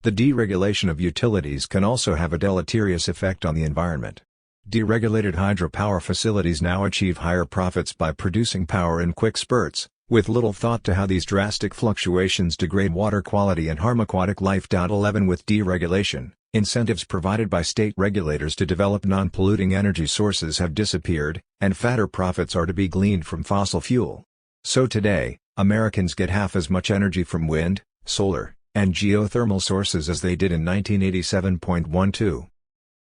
The deregulation of utilities can also have a deleterious effect on the environment. Deregulated hydropower facilities now achieve higher profits by producing power in quick spurts, with little thought to how these drastic fluctuations degrade water quality and harm aquatic life. 11 With deregulation, incentives provided by state regulators to develop non-polluting energy sources have disappeared, and fatter profits are to be gleaned from fossil fuel. So today, Americans get half as much energy from wind, solar, and geothermal sources as they did in 1987. 12.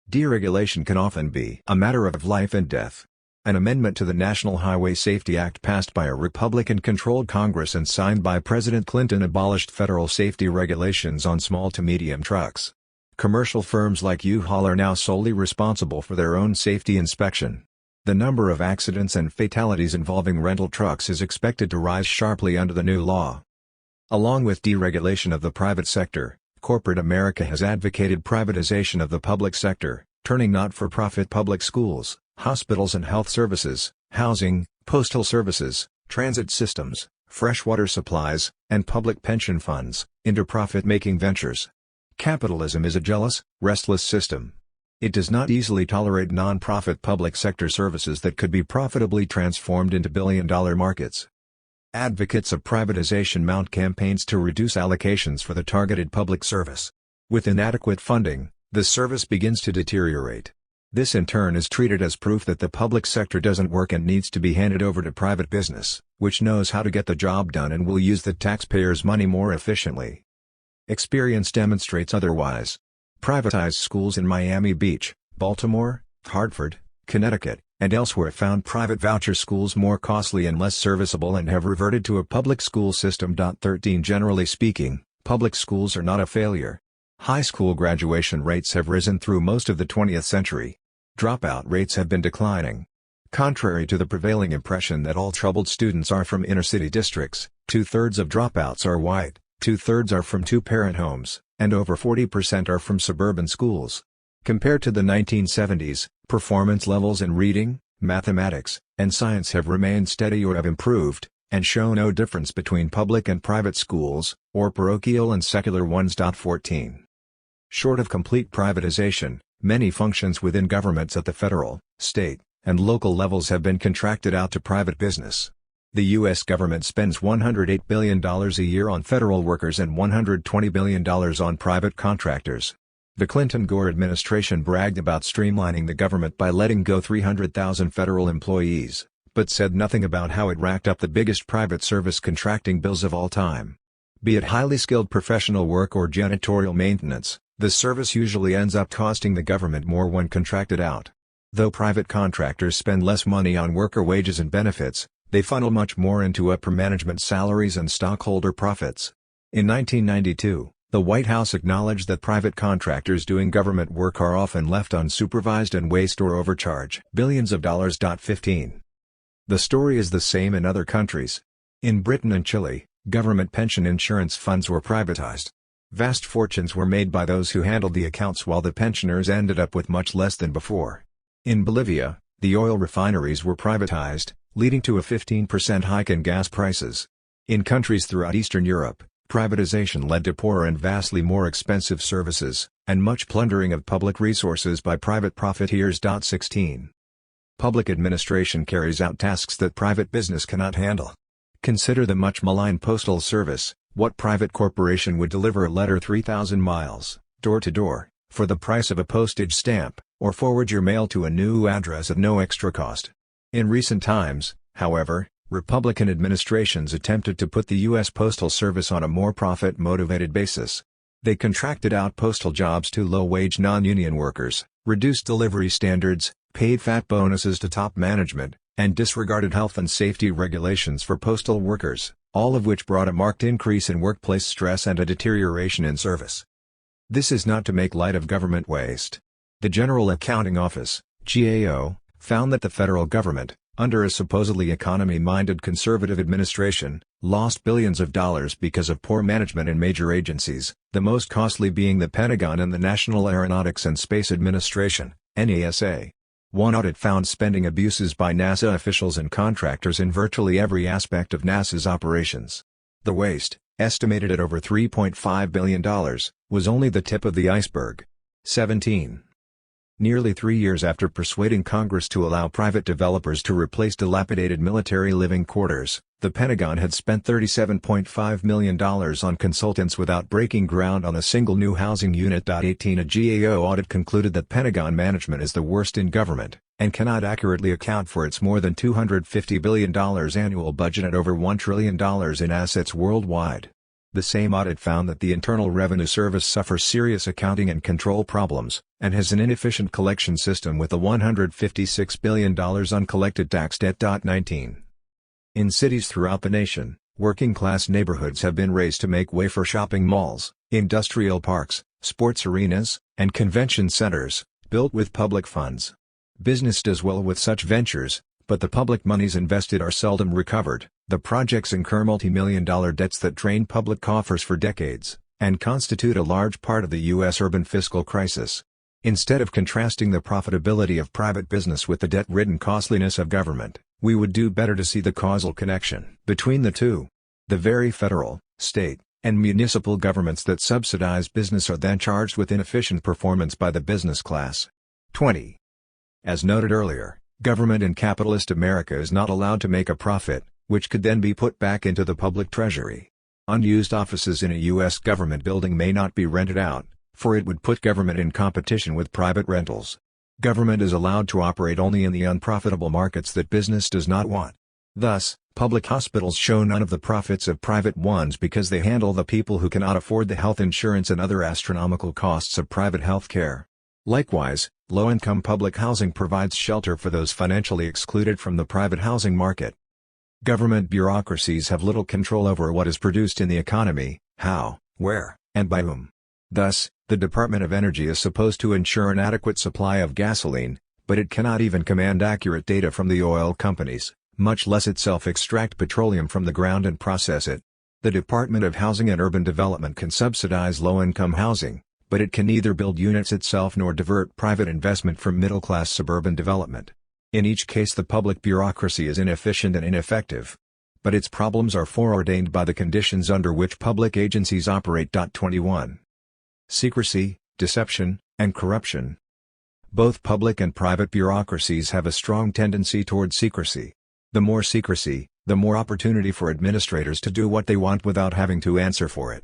Deregulation can often be a matter of life and death. An amendment to the National Highway Safety Act passed by a Republican-controlled Congress and signed by President Clinton abolished federal safety regulations on small to medium trucks. Commercial firms like U-Haul are now solely responsible for their own safety inspection. The number of accidents and fatalities involving rental trucks is expected to rise sharply under the new law. Along with deregulation of the private sector, corporate America has advocated privatization of the public sector, turning not-for-profit public schools, hospitals and health services, housing, postal services, transit systems, freshwater supplies, and public pension funds into profit-making ventures. Capitalism is a jealous, restless system. It does not easily tolerate non-profit public sector services that could be profitably transformed into billion-dollar markets. Advocates of privatization mount campaigns to reduce allocations for the targeted public service. With inadequate funding, the service begins to deteriorate. This in turn is treated as proof that the public sector doesn't work and needs to be handed over to private business, which knows how to get the job done and will use the taxpayers' money more efficiently. Experience demonstrates otherwise. Privatized schools in Miami Beach, Baltimore, Hartford, Connecticut, and elsewhere found private voucher schools more costly and less serviceable and have reverted to a public school system. 13 Generally speaking, public schools are not a failure. High school graduation rates have risen through most of the 20th century. Dropout rates have been declining. Contrary to the prevailing impression that all troubled students are from inner-city districts, 2/3 of dropouts are white, 2/3 are from two-parent homes, and over 40% are from suburban schools. Compared to the 1970s, performance levels in reading, mathematics, and science have remained steady or have improved, and show no difference between public and private schools, or parochial and secular ones. 14. Short of complete privatization, many functions within governments at the federal, state, and local levels have been contracted out to private business. The U.S. government spends $108 billion a year on federal workers and $120 billion on private contractors. The Clinton-Gore administration bragged about streamlining the government by letting go 300,000 federal employees, but said nothing about how it racked up the biggest private service contracting bills of all time. Be it highly skilled professional work or janitorial maintenance, the service usually ends up costing the government more when contracted out. Though private contractors spend less money on worker wages and benefits, they funnel much more into upper management salaries and stockholder profits. In 1992, the White House acknowledged that private contractors doing government work are often left unsupervised and waste or overcharge billions of dollars. 15. The story is the same in other countries. In Britain and Chile, government pension insurance funds were privatized. Vast fortunes were made by those who handled the accounts while the pensioners ended up with much less than before. In Bolivia, the oil refineries were privatized, leading to a 15% hike in gas prices. In countries throughout Eastern Europe, privatization led to poorer and vastly more expensive services, and much plundering of public resources by private profiteers. 16. Public administration carries out tasks that private business cannot handle. Consider the much maligned postal service. What private corporation would deliver a letter 3,000 miles, door to door, for the price of a postage stamp, or forward your mail to a new address at no extra cost? In recent times, however, Republican administrations attempted to put the U.S. Postal Service on a more profit-motivated basis. They contracted out postal jobs to low-wage non-union workers, reduced delivery standards, paid fat bonuses to top management, and disregarded health and safety regulations for postal workers, all of which brought a marked increase in workplace stress and a deterioration in service. This is not to make light of government waste. The General Accounting Office, GAO, found that the federal government, under a supposedly economy-minded conservative administration, lost billions of dollars because of poor management in major agencies, the most costly being the Pentagon and the National Aeronautics and Space Administration, NASA. One audit found spending abuses by NASA officials and contractors in virtually every aspect of NASA's operations. The waste, estimated at over $3.5 billion, was only the tip of the iceberg. 17. Nearly 3 years after persuading Congress to allow private developers to replace dilapidated military living quarters, the Pentagon had spent $37.5 million on consultants without breaking ground on a single new housing unit. 18 A GAO audit concluded that Pentagon management is the worst in government, and cannot accurately account for its more than $250 billion annual budget and over $1 trillion in assets worldwide. The same audit found that the Internal Revenue Service suffers serious accounting and control problems, and has an inefficient collection system with a $156 billion uncollected tax debt. 19. In cities throughout the nation, working-class neighborhoods have been raised to make way for shopping malls, industrial parks, sports arenas, and convention centers, built with public funds. Business does well with such ventures, but the public monies invested are seldom recovered. The projects incur multi-million-dollar debts that drain public coffers for decades, and constitute a large part of the U.S. urban fiscal crisis. Instead of contrasting the profitability of private business with the debt-ridden costliness of government, we would do better to see the causal connection between the two. The very federal, state, and municipal governments that subsidize business are then charged with inefficient performance by the business class. 20. As noted earlier, government in capitalist America is not allowed to make a profit, which could then be put back into the public treasury. Unused offices in a U.S. government building may not be rented out, for it would put government in competition with private rentals. Government is allowed to operate only in the unprofitable markets that business does not want. Thus, public hospitals show none of the profits of private ones because they handle the people who cannot afford the health insurance and other astronomical costs of private health care. Likewise, low-income public housing provides shelter for those financially excluded from the private housing market. Government bureaucracies have little control over what is produced in the economy, how, where, and by whom. Thus, the Department of Energy is supposed to ensure an adequate supply of gasoline, but it cannot even command accurate data from the oil companies, much less itself extract petroleum from the ground and process it. The Department of Housing and Urban Development can subsidize low-income housing, but it can neither build units itself nor divert private investment from middle-class suburban development. In each case the public bureaucracy is inefficient and ineffective. But its problems are foreordained by the conditions under which public agencies operate. 21. Secrecy, deception, and corruption. Both public and private bureaucracies have a strong tendency toward secrecy. The more secrecy, the more opportunity for administrators to do what they want without having to answer for it.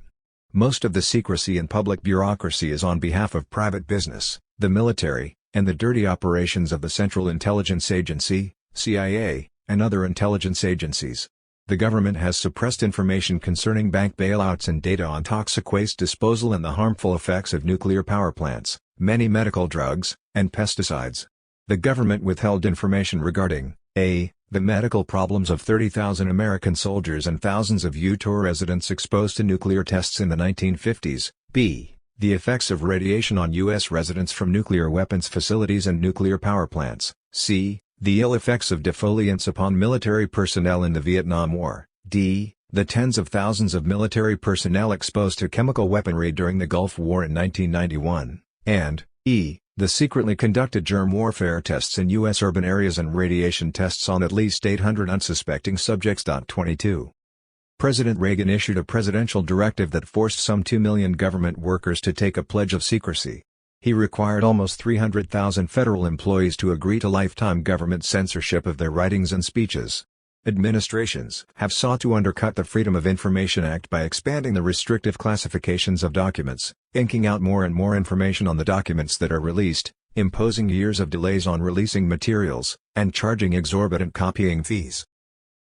Most of the secrecy in public bureaucracy is on behalf of private business, the military, and the dirty operations of the Central Intelligence Agency, CIA, and other intelligence agencies. The government has suppressed information concerning bank bailouts and data on toxic waste disposal and the harmful effects of nuclear power plants, many medical drugs, and pesticides. The government withheld information regarding a. the medical problems of 30,000 American soldiers and thousands of Utah residents exposed to nuclear tests in the 1950s, b. the effects of radiation on U.S. residents from nuclear weapons facilities and nuclear power plants, c. the ill effects of defoliants upon military personnel in the Vietnam War, d. the tens of thousands of military personnel exposed to chemical weaponry during the Gulf War in 1991, and e. the secretly conducted germ warfare tests in U.S. urban areas and radiation tests on at least 800 unsuspecting subjects. 22. President Reagan issued a presidential directive that forced some 2 million government workers to take a pledge of secrecy. He required almost 300,000 federal employees to agree to lifetime government censorship of their writings and speeches. Administrations have sought to undercut the Freedom of Information Act by expanding the restrictive classifications of documents, inking out more and more information on the documents that are released, imposing years of delays on releasing materials, and charging exorbitant copying fees.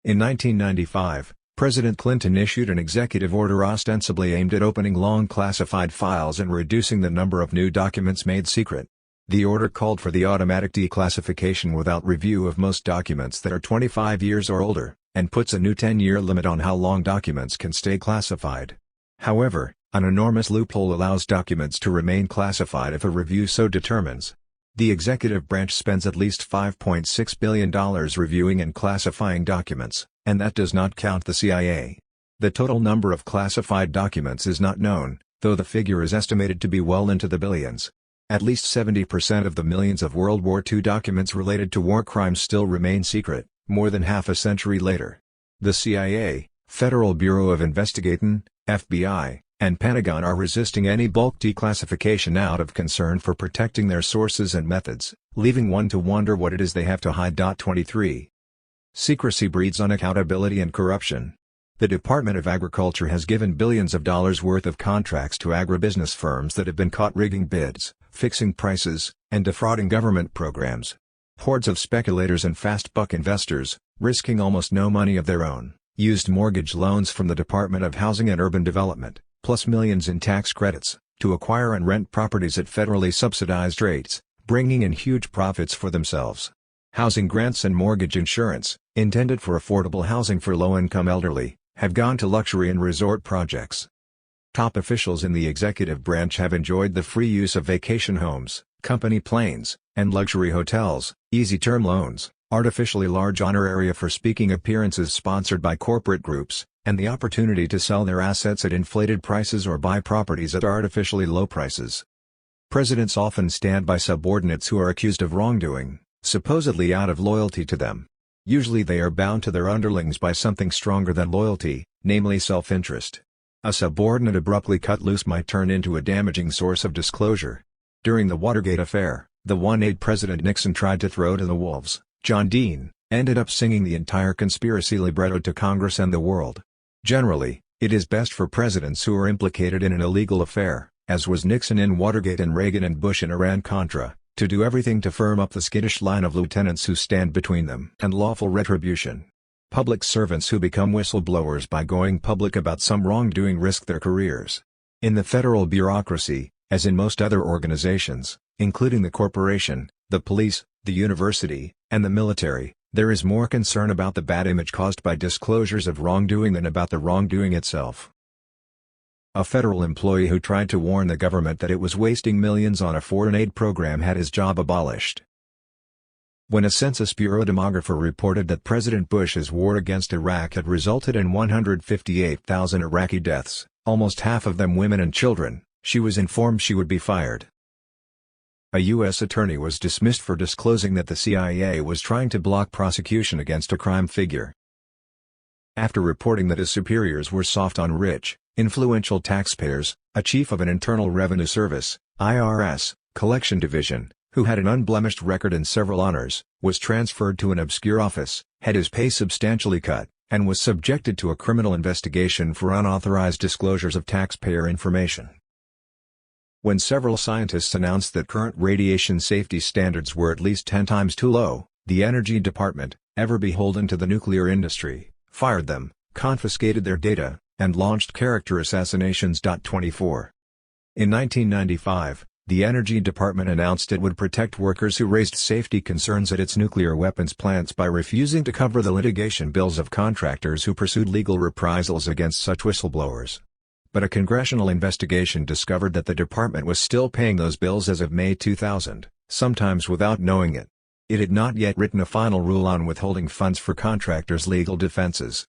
In 1995, President Clinton issued an executive order ostensibly aimed at opening long classified files and reducing the number of new documents made secret. The order called for the automatic declassification without review of most documents that are 25 years or older, and puts a new 10-year limit on how long documents can stay classified. However, an enormous loophole allows documents to remain classified if a review so determines. The executive branch spends at least $5.6 billion reviewing and classifying documents, and that does not count the CIA. The total number of classified documents is not known, though the figure is estimated to be well into the billions. At least 70% of the millions of World War II documents related to war crimes still remain secret, more than half a century later. The CIA, Federal Bureau of Investigation, FBI, and Pentagon are resisting any bulk declassification out of concern for protecting their sources and methods, leaving one to wonder what it is they have to hide. 23. Secrecy breeds unaccountability and corruption. The Department of Agriculture has given billions of dollars worth of contracts to agribusiness firms that have been caught rigging bids, fixing prices, and defrauding government programs. Hordes of speculators and fast-buck investors, risking almost no money of their own, used mortgage loans from the Department of Housing and Urban Development, plus millions in tax credits, to acquire and rent properties at federally subsidized rates, bringing in huge profits for themselves. Housing grants and mortgage insurance, intended for affordable housing for low-income elderly, have gone to luxury and resort projects. Top officials in the executive branch have enjoyed the free use of vacation homes, company planes, and luxury hotels, easy-term loans, artificially large honor area for speaking appearances sponsored by corporate groups, and the opportunity to sell their assets at inflated prices or buy properties at artificially low prices. Presidents often stand by subordinates who are accused of wrongdoing, supposedly out of loyalty to them. Usually they are bound to their underlings by something stronger than loyalty, namely self-interest. A subordinate abruptly cut loose might turn into a damaging source of disclosure. During the Watergate affair, the one aide President Nixon tried to throw to the wolves, John Dean, ended up singing the entire conspiracy libretto to Congress and the world. Generally, it is best for presidents who are implicated in an illegal affair, as was Nixon in Watergate and Reagan and Bush in Iran-Contra, to do everything to firm up the skittish line of lieutenants who stand between them and lawful retribution. Public servants who become whistleblowers by going public about some wrongdoing risk their careers. In the federal bureaucracy, as in most other organizations, including the corporation, the police, the university, and the military, there is more concern about the bad image caused by disclosures of wrongdoing than about the wrongdoing itself. A federal employee who tried to warn the government that it was wasting millions on a foreign aid program had his job abolished. When a Census Bureau demographer reported that President Bush's war against Iraq had resulted in 158,000 Iraqi deaths, almost half of them women and children, she was informed she would be fired. A U.S. attorney was dismissed for disclosing that the CIA was trying to block prosecution against a crime figure. After reporting that his superiors were soft on rich, influential taxpayers, a chief of an Internal Revenue Service (IRS) collection division, who had an unblemished record and several honors, was transferred to an obscure office, had his pay substantially cut, and was subjected to a criminal investigation for unauthorized disclosures of taxpayer information. When several scientists announced that current radiation safety standards were at least 10 times too low, the Energy Department, ever beholden to the nuclear industry, fired them, confiscated their data, and launched character assassinations. 24. In 1995, the Energy Department announced it would protect workers who raised safety concerns at its nuclear weapons plants by refusing to cover the litigation bills of contractors who pursued legal reprisals against such whistleblowers. But a congressional investigation discovered that the department was still paying those bills as of May 2000, sometimes without knowing it. It had not yet written a final rule on withholding funds for contractors' legal defenses.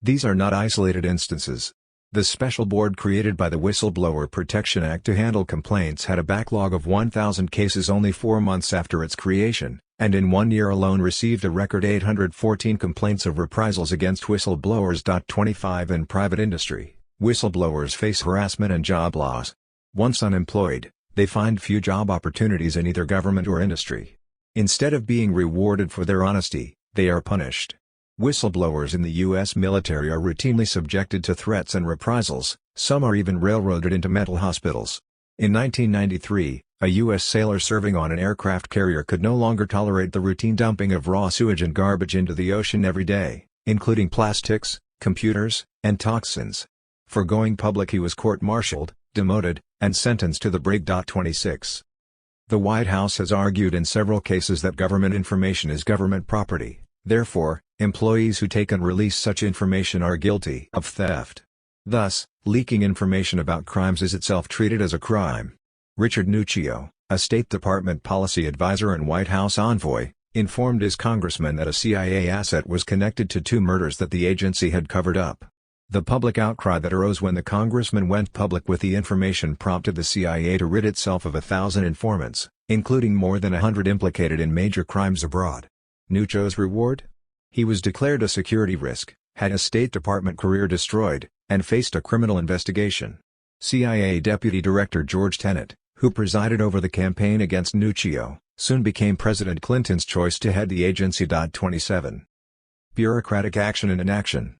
These are not isolated instances. The special board created by the Whistleblower Protection Act to handle complaints had a backlog of 1,000 cases only 4 months after its creation, and in 1 year alone received a record 814 complaints of reprisals against whistleblowers. 25 In private industry, whistleblowers face harassment and job loss. Once unemployed, they find few job opportunities in either government or industry. Instead of being rewarded for their honesty, they are punished. Whistleblowers in the U.S. military are routinely subjected to threats and reprisals, some are even railroaded into mental hospitals. In 1993, a U.S. sailor serving on an aircraft carrier could no longer tolerate the routine dumping of raw sewage and garbage into the ocean every day, including plastics, computers, and toxins. For going public he was court-martialed, demoted, and sentenced to the brig. 26. The White House has argued in several cases that government information is government property, therefore, employees who take and release such information are guilty of theft. Thus, leaking information about crimes is itself treated as a crime. Richard Nuccio, a State Department policy advisor and White House envoy, informed his congressman that a CIA asset was connected to 2 murders that the agency had covered up. The public outcry that arose when the congressman went public with the information prompted the CIA to rid itself of 1,000 informants, including more than 100 implicated in major crimes abroad. Nuccio's reward? He was declared a security risk, had his State Department career destroyed, and faced a criminal investigation. CIA Deputy Director George Tenet, who presided over the campaign against Nuccio, soon became President Clinton's choice to head the agency. 27. Bureaucratic action and inaction.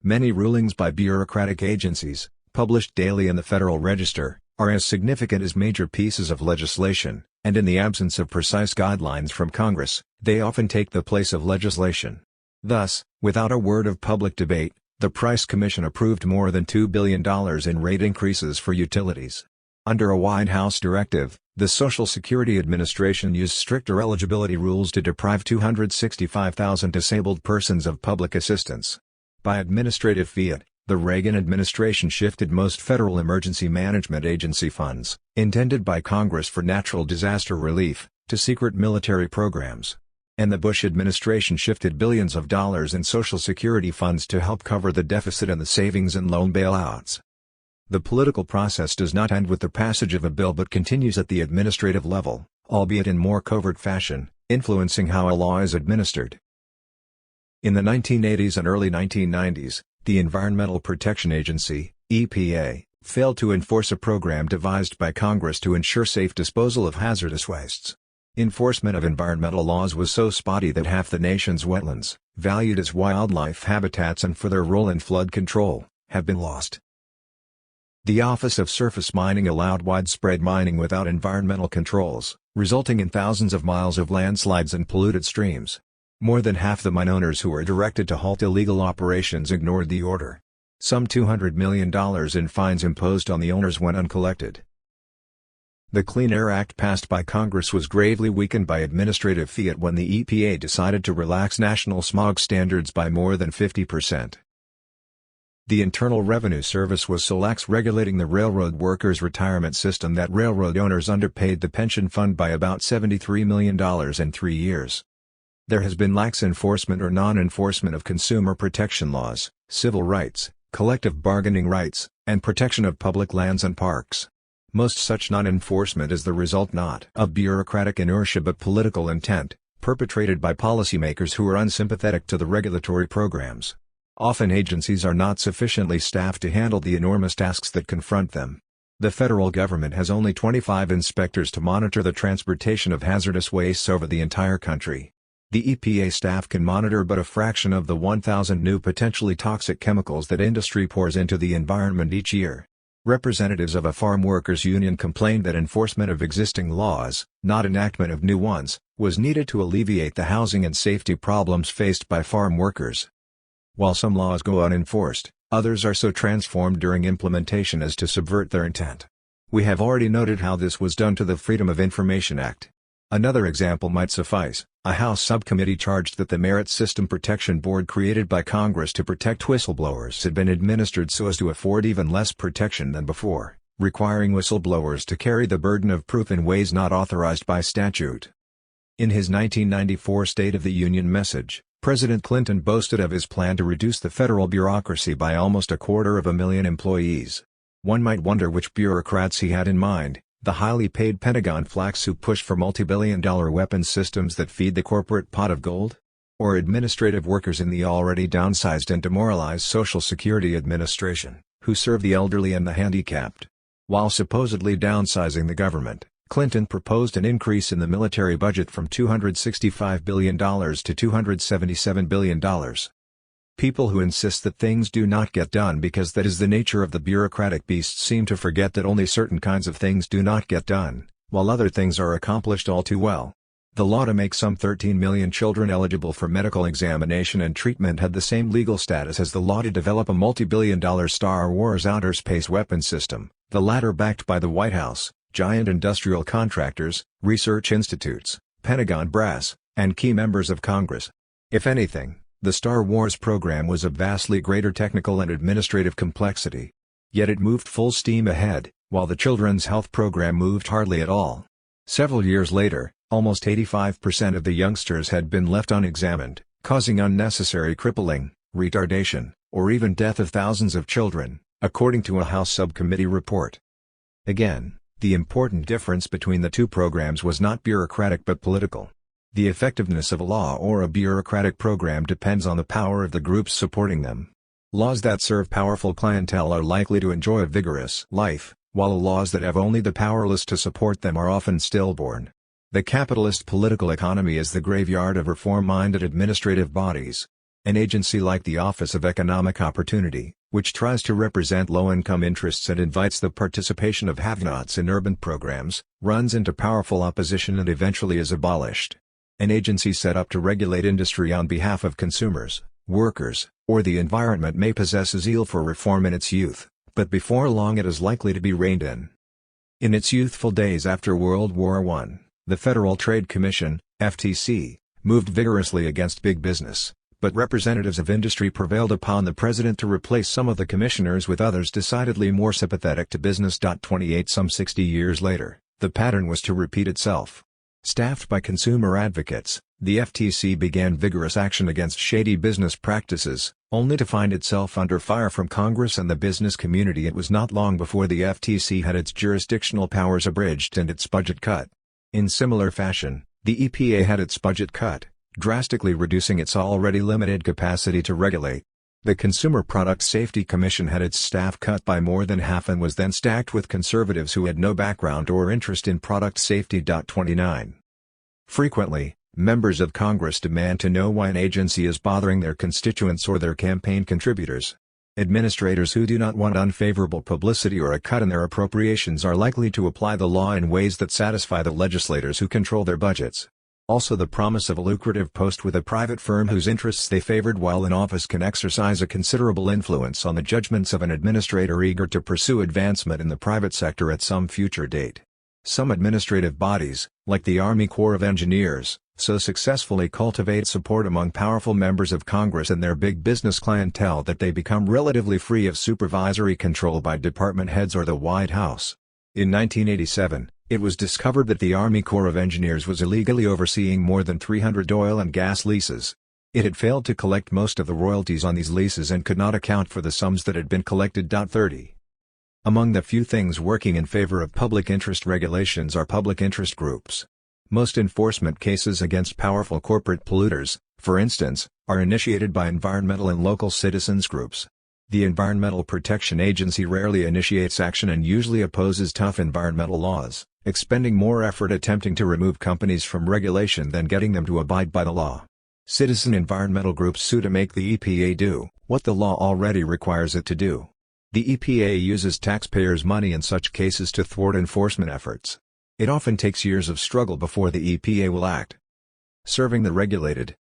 Many rulings by bureaucratic agencies, published daily in the Federal Register, are as significant as major pieces of legislation, and in the absence of precise guidelines from Congress, they often take the place of legislation. Thus, without a word of public debate, the Price Commission approved more than $2 billion in rate increases for utilities. Under a White House directive, the Social Security Administration used stricter eligibility rules to deprive 265,000 disabled persons of public assistance. By administrative fiat, the Reagan administration shifted most federal emergency management agency funds, intended by Congress for natural disaster relief, to secret military programs. And the Bush administration shifted billions of dollars in Social Security funds to help cover the deficit and the savings and loan bailouts. The political process does not end with the passage of a bill but continues at the administrative level, albeit in more covert fashion, influencing how a law is administered. In the 1980s and early 1990s, the Environmental Protection Agency, EPA, failed to enforce a program devised by Congress to ensure safe disposal of hazardous wastes. Enforcement of environmental laws was so spotty that half the nation's wetlands, valued as wildlife habitats and for their role in flood control, have been lost. The Office of Surface Mining allowed widespread mining without environmental controls, resulting in thousands of miles of landslides and polluted streams. More than half the mine owners who were directed to halt illegal operations ignored the order. Some $200 million in fines imposed on the owners went uncollected. The Clean Air Act passed by Congress was gravely weakened by administrative fiat when the EPA decided to relax national smog standards by more than 50%. The Internal Revenue Service was so lax regulating the railroad workers' retirement system that railroad owners underpaid the pension fund by about $73 million in 3 years. There has been lax enforcement or non-enforcement of consumer protection laws, civil rights, collective bargaining rights, and protection of public lands and parks. Most such non-enforcement is the result not of bureaucratic inertia but political intent, perpetrated by policymakers who are unsympathetic to the regulatory programs. Often agencies are not sufficiently staffed to handle the enormous tasks that confront them. The federal government has only 25 inspectors to monitor the transportation of hazardous wastes over the entire country. The EPA staff can monitor but a fraction of the 1,000 new potentially toxic chemicals that industry pours into the environment each year. Representatives of a farm workers' union complained that enforcement of existing laws, not enactment of new ones, was needed to alleviate the housing and safety problems faced by farm workers. While some laws go unenforced, others are so transformed during implementation as to subvert their intent. We have already noted how this was done to the Freedom of Information Act. Another example might suffice. A House subcommittee charged that the Merit System Protection Board created by Congress to protect whistleblowers had been administered so as to afford even less protection than before, requiring whistleblowers to carry the burden of proof in ways not authorized by statute. In his 1994 State of the Union message, President Clinton boasted of his plan to reduce the federal bureaucracy by almost 250,000 employees. One might wonder which bureaucrats he had in mind. The highly paid Pentagon flacks who push for multi-billion-dollar weapons systems that feed the corporate pot of gold? Or administrative workers in the already downsized and demoralized Social Security Administration, who serve the elderly and the handicapped? While supposedly downsizing the government, Clinton proposed an increase in the military budget from $265 billion to $277 billion. People who insist that things do not get done because that is the nature of the bureaucratic beast seem to forget that only certain kinds of things do not get done, while other things are accomplished all too well. The law to make some 13 million children eligible for medical examination and treatment had the same legal status as the law to develop a multi-billion-dollar Star Wars outer space weapons system, the latter backed by the White House, giant industrial contractors, research institutes, Pentagon brass, and key members of Congress. If anything, the Star Wars program was of vastly greater technical and administrative complexity. Yet it moved full steam ahead, while the Children's Health Program moved hardly at all. Several years later, almost 85% of the youngsters had been left unexamined, causing unnecessary crippling, retardation, or even death of thousands of children, according to a House subcommittee report. Again, the important difference between the two programs was not bureaucratic but political. The effectiveness of a law or a bureaucratic program depends on the power of the groups supporting them. Laws that serve powerful clientele are likely to enjoy a vigorous life, while laws that have only the powerless to support them are often stillborn. The capitalist political economy is the graveyard of reform-minded administrative bodies. An agency like the Office of Economic Opportunity, which tries to represent low-income interests and invites the participation of have-nots in urban programs, runs into powerful opposition and eventually is abolished. An agency set up to regulate industry on behalf of consumers, workers, or the environment may possess a zeal for reform in its youth, but before long it is likely to be reined in. In its youthful days after World War I, the Federal Trade Commission, FTC, moved vigorously against big business, but representatives of industry prevailed upon the president to replace some of the commissioners with others decidedly more sympathetic to business. 28 Some 60 years later, the pattern was to repeat itself. Staffed by consumer advocates, the FTC began vigorous action against shady business practices, only to find itself under fire from Congress and the business community. It was not long before the FTC had its jurisdictional powers abridged and its budget cut. In similar fashion, the EPA had its budget cut, drastically reducing its already limited capacity to regulate. The Consumer Product Safety Commission had its staff cut by more than half and was then stacked with conservatives who had no background or interest in product safety. 29. Frequently, members of Congress demand to know why an agency is bothering their constituents or their campaign contributors. Administrators who do not want unfavorable publicity or a cut in their appropriations are likely to apply the law in ways that satisfy the legislators who control their budgets. Also, the promise of a lucrative post with a private firm whose interests they favored while in office can exercise a considerable influence on the judgments of an administrator eager to pursue advancement in the private sector at some future date. Some administrative bodies, like the Army Corps of Engineers, so successfully cultivate support among powerful members of Congress and their big business clientele that they become relatively free of supervisory control by department heads or the White House. In 1987, it was discovered that the Army Corps of Engineers was illegally overseeing more than 300 oil and gas leases. It had failed to collect most of the royalties on these leases and could not account for the sums that had been collected. 30. Among the few things working in favor of public interest regulations are public interest groups. Most enforcement cases against powerful corporate polluters, for instance, are initiated by environmental and local citizens groups. The Environmental Protection Agency rarely initiates action and usually opposes tough environmental laws, expending more effort attempting to remove companies from regulation than getting them to abide by the law. Citizen environmental groups sue to make the EPA do what the law already requires it to do. The EPA uses taxpayers' money in such cases to thwart enforcement efforts. It often takes years of struggle before the EPA will act. Serving the regulated.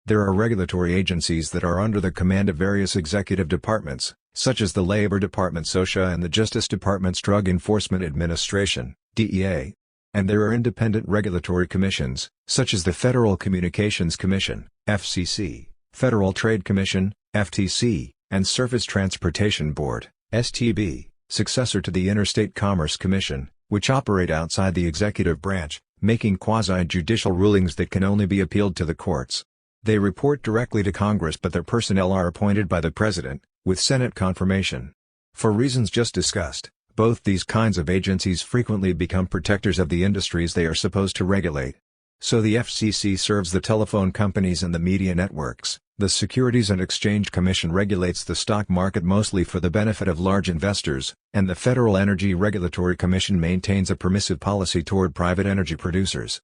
There are regulatory agencies that are under the command of various executive departments, such as the Labor Department (SOSHA) and the Justice Department's Drug Enforcement Administration (DEA). And there are independent regulatory commissions, such as the Federal Communications Commission (FCC), Federal Trade Commission (FTC), and Surface Transportation Board (STB), successor to the Interstate Commerce Commission, which operate outside the executive branch, making quasi-judicial rulings that can only be appealed to the courts. They report directly to Congress, but their personnel are appointed by the President, with Senate confirmation. For reasons just discussed, both these kinds of agencies frequently become protectors of the industries they are supposed to regulate. So the FCC serves the telephone companies and the media networks. The Securities and Exchange Commission regulates the stock market mostly for the benefit of large investors, and the Federal Energy Regulatory Commission maintains a permissive policy toward private energy producers.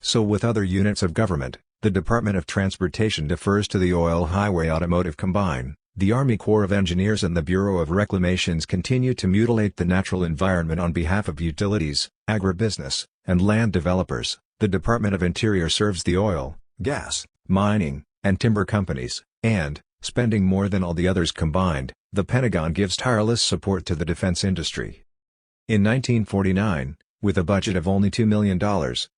So with other units of government, the Department of Transportation defers to the Oil Highway Automotive Combine. The Army Corps of Engineers and the Bureau of Reclamations continue to mutilate the natural environment on behalf of utilities, agribusiness, and land developers. The Department of Interior serves the oil, gas, mining, and timber companies, and, spending more than all the others combined, the Pentagon gives tireless support to the defense industry. In 1949, with a budget of only $2 million,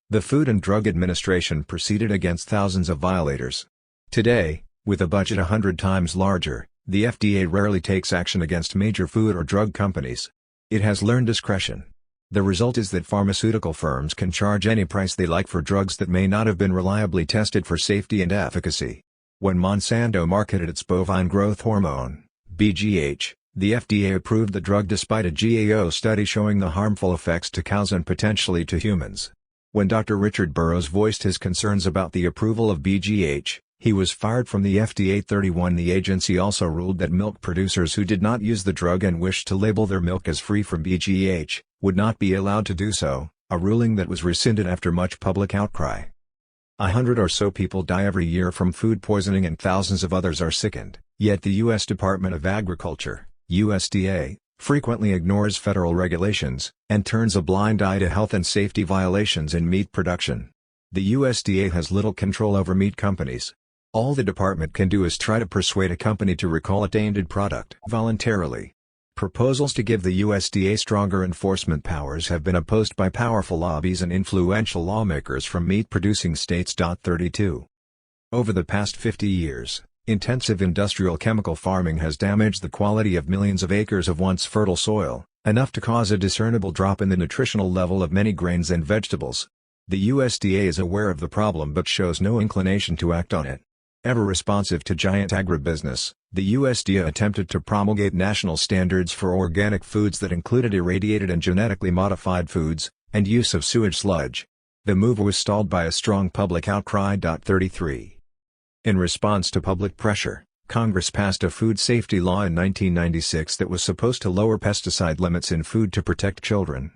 the Food and Drug Administration proceeded against thousands of violators. Today, with a budget 100 times larger, the FDA rarely takes action against major food or drug companies. It has learned discretion. The result is that pharmaceutical firms can charge any price they like for drugs that may not have been reliably tested for safety and efficacy. When Monsanto marketed its bovine growth hormone, BGH, the FDA approved the drug despite a GAO study showing the harmful effects to cows and potentially to humans. When Dr. Richard Burroughs voiced his concerns about the approval of BGH, he was fired from the FDA. 31 The agency also ruled that milk producers who did not use the drug and wished to label their milk as free from BGH, would not be allowed to do so, a ruling that was rescinded after much public outcry. 100 or so people die every year from food poisoning and thousands of others are sickened, yet the U.S. Department of Agriculture, USDA, frequently ignores federal regulations, and turns a blind eye to health and safety violations in meat production. The USDA has little control over meat companies. All the department can do is try to persuade a company to recall a tainted product voluntarily. Proposals to give the USDA stronger enforcement powers have been opposed by powerful lobbies and influential lawmakers from meat-producing states. 32. Over the past 50 years, intensive industrial chemical farming has damaged the quality of millions of acres of once fertile soil, enough to cause a discernible drop in the nutritional level of many grains and vegetables. The USDA is aware of the problem but shows no inclination to act on it. Ever responsive to giant agribusiness, the USDA attempted to promulgate national standards for organic foods that included irradiated and genetically modified foods, and use of sewage sludge. The move was stalled by a strong public outcry. 33. In response to public pressure, Congress passed a food safety law in 1996 that was supposed to lower pesticide limits in food to protect children.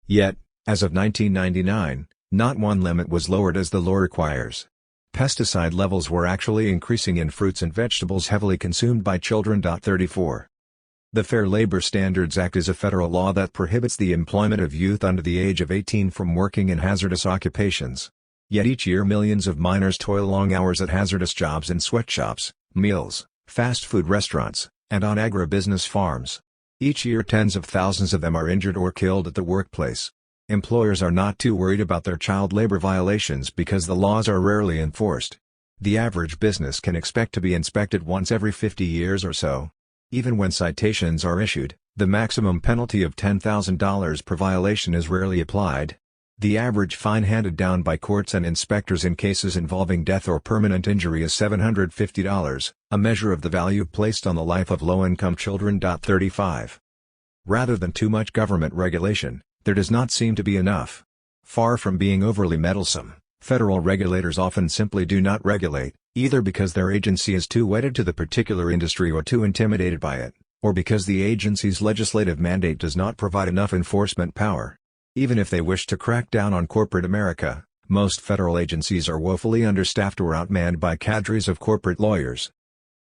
Yet, as of 1999, not one limit was lowered as the law requires. Pesticide levels were actually increasing in fruits and vegetables heavily consumed by children. 34. The Fair Labor Standards Act is a federal law that prohibits the employment of youth under the age of 18 from working in hazardous occupations. Yet each year millions of minors toil long hours at hazardous jobs in sweatshops, mills, fast food restaurants, and on agribusiness farms. Each year tens of thousands of them are injured or killed at the workplace. Employers are not too worried about their child labor violations because the laws are rarely enforced. The average business can expect to be inspected once every 50 years or so. Even when citations are issued, the maximum penalty of $10,000 per violation is rarely applied. The average fine handed down by courts and inspectors in cases involving death or permanent injury is $750, a measure of the value placed on the life of low-income children. 35. Rather than too much government regulation, there does not seem to be enough. Far from being overly meddlesome, federal regulators often simply do not regulate, either because their agency is too wedded to the particular industry or too intimidated by it, or because the agency's legislative mandate does not provide enough enforcement power. Even if they wish to crack down on corporate America, most federal agencies are woefully understaffed or outmanned by cadres of corporate lawyers.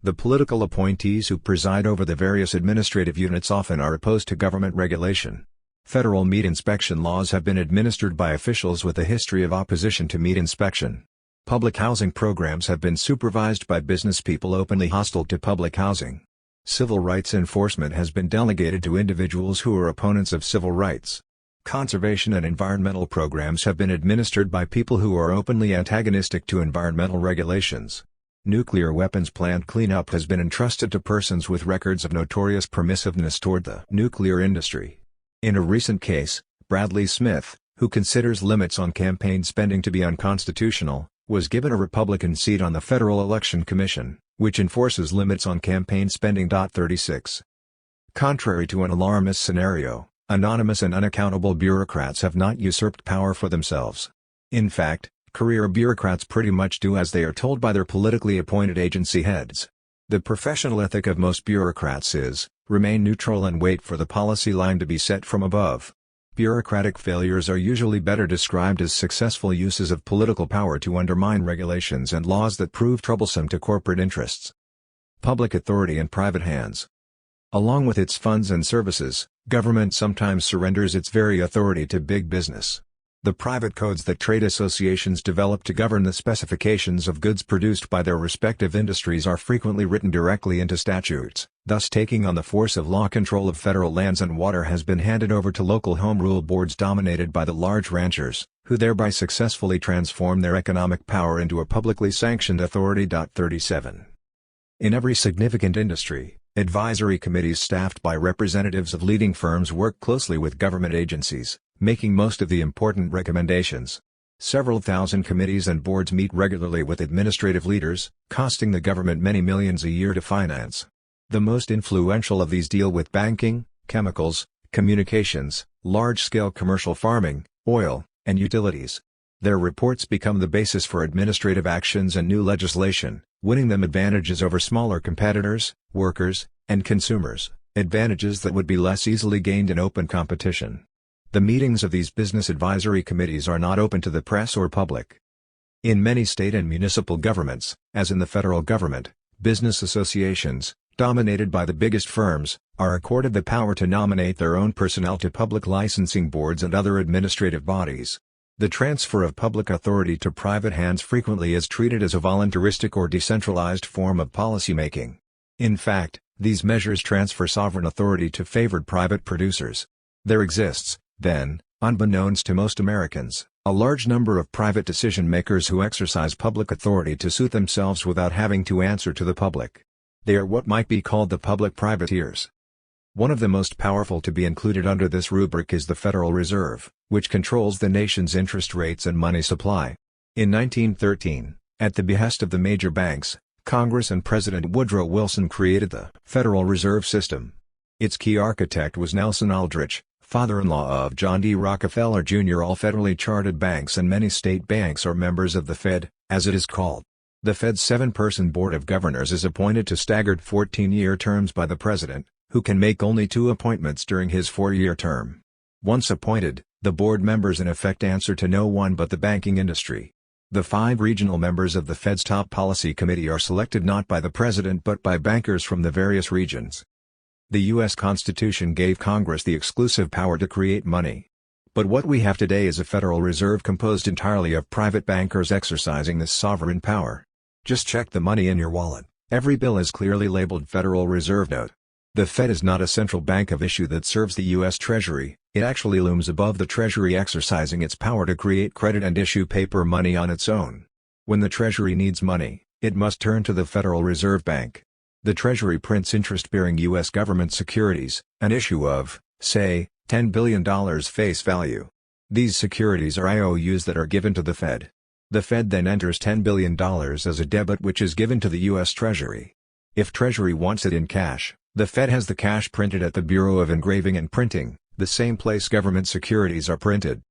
The political appointees who preside over the various administrative units often are opposed to government regulation. Federal meat inspection laws have been administered by officials with a history of opposition to meat inspection. Public housing programs have been supervised by business people openly hostile to public housing. Civil rights enforcement has been delegated to individuals who are opponents of civil rights. Conservation and environmental programs have been administered by people who are openly antagonistic to environmental regulations. Nuclear weapons plant cleanup has been entrusted to persons with records of notorious permissiveness toward the nuclear industry. In a recent case, Bradley Smith, who considers limits on campaign spending to be unconstitutional, was given a Republican seat on the Federal Election Commission, which enforces limits on campaign spending. 36. Contrary to an alarmist scenario, anonymous and unaccountable bureaucrats have not usurped power for themselves. In fact, career bureaucrats pretty much do as they are told by their politically appointed agency heads. The professional ethic of most bureaucrats is, remain neutral and wait for the policy line to be set from above. Bureaucratic failures are usually better described as successful uses of political power to undermine regulations and laws that prove troublesome to corporate interests. Public authority in private hands. Along with its funds and services, government sometimes surrenders its very authority to big business. The private codes that trade associations develop to govern the specifications of goods produced by their respective industries are frequently written directly into statutes, thus taking on the force of law. Control of federal lands and water has been handed over to local home rule boards dominated by the large ranchers, who thereby successfully transform their economic power into a publicly sanctioned authority. 37. In every significant industry, advisory committees staffed by representatives of leading firms work closely with government agencies, making most of the important recommendations. Several thousand committees and boards meet regularly with administrative leaders, costing the government many millions a year to finance. The most influential of these deal with banking, chemicals, communications, large-scale commercial farming, oil, and utilities. Their reports become the basis for administrative actions and new legislation, winning them advantages over smaller competitors, workers, and consumers, advantages that would be less easily gained in open competition. The meetings of these business advisory committees are not open to the press or public. In many state and municipal governments, as in the federal government, business associations, dominated by the biggest firms, are accorded the power to nominate their own personnel to public licensing boards and other administrative bodies. The transfer of public authority to private hands frequently is treated as a voluntaristic or decentralized form of policymaking. In fact, these measures transfer sovereign authority to favored private producers. There exists, then, unbeknownst to most Americans, a large number of private decision-makers who exercise public authority to suit themselves without having to answer to the public. They are what might be called the public privateers. One of the most powerful to be included under this rubric is the Federal Reserve, which controls the nation's interest rates and money supply. In 1913, at the behest of the major banks, Congress and President Woodrow Wilson created the Federal Reserve System. Its key architect was Nelson Aldrich, father-in-law of John D. Rockefeller Jr. All federally chartered banks and many state banks are members of the Fed, as it is called. The Fed's 7-person Board of Governors is appointed to staggered 14-year terms by the President, who can make only 2 appointments during his 4-year term. Once appointed, the board members in effect answer to no one but the banking industry. The 5 regional members of the Fed's top policy committee are selected not by the President but by bankers from the various regions. The U.S. Constitution gave Congress the exclusive power to create money. But what we have today is a Federal Reserve composed entirely of private bankers exercising this sovereign power. Just check the money in your wallet. Every bill is clearly labeled Federal Reserve Note. The Fed is not a central bank of issue that serves the U.S. Treasury, it actually looms above the Treasury exercising its power to create credit and issue paper money on its own. When the Treasury needs money, it must turn to the Federal Reserve Bank. The Treasury prints interest-bearing U.S. government securities, an issue of, say, $10 billion face value. These securities are IOUs that are given to the Fed. The Fed then enters $10 billion as a debit which is given to the U.S. Treasury. If Treasury wants it in cash, the Fed has the cash printed at the Bureau of Engraving and Printing, the same place government securities are printed.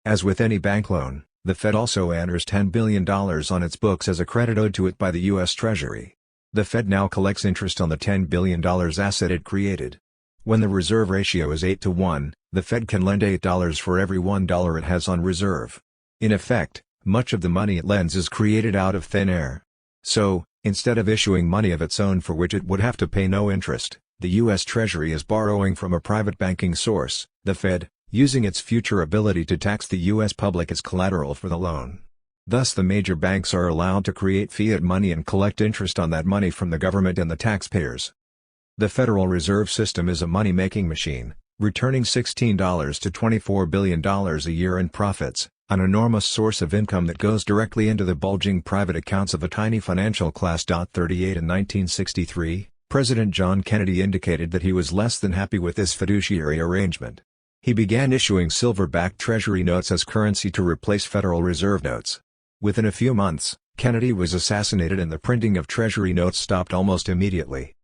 As with any bank loan, the Fed also enters $10 billion on its books as a credit owed to it by the U.S. Treasury. The Fed now collects interest on the $10 billion asset it created. When the reserve ratio is 8 to 1, the Fed can lend $8 for every $1 it has on reserve. In effect, much of the money it lends is created out of thin air. So, instead of issuing money of its own for which it would have to pay no interest, the U.S. Treasury is borrowing from a private banking source, the Fed, using its future ability to tax the U.S. public as collateral for the loan. Thus the major banks are allowed to create fiat money and collect interest on that money from the government and the taxpayers. The Federal Reserve System is a money-making machine, returning $16 to $24 billion a year in profits, an enormous source of income that goes directly into the bulging private accounts of a tiny financial class. 38 In 1963, President John Kennedy indicated that he was less than happy with this fiduciary arrangement. He began issuing silver-backed Treasury notes as currency to replace Federal Reserve notes. Within a few months, Kennedy was assassinated and the printing of Treasury notes stopped almost immediately.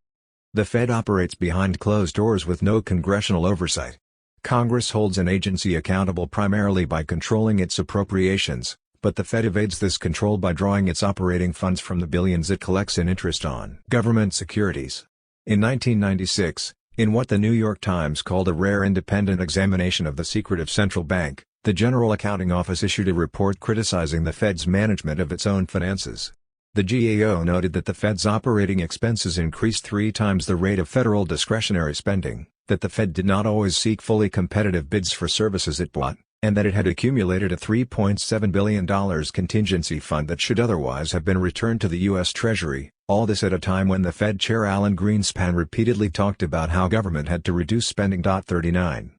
The Fed operates behind closed doors with no congressional oversight. Congress holds an agency accountable primarily by controlling its appropriations, but the Fed evades this control by drawing its operating funds from the billions it collects in interest on government securities. In 1996, in what the New York Times called a rare independent examination of the secretive central bank, the General Accounting Office issued a report criticizing the Fed's management of its own finances. The GAO noted that the Fed's operating expenses increased 3 times the rate of federal discretionary spending, that the Fed did not always seek fully competitive bids for services it bought, and that it had accumulated a $3.7 billion contingency fund that should otherwise have been returned to the U.S. Treasury, all this at a time when the Fed Chair Alan Greenspan repeatedly talked about how government had to reduce spending. 39.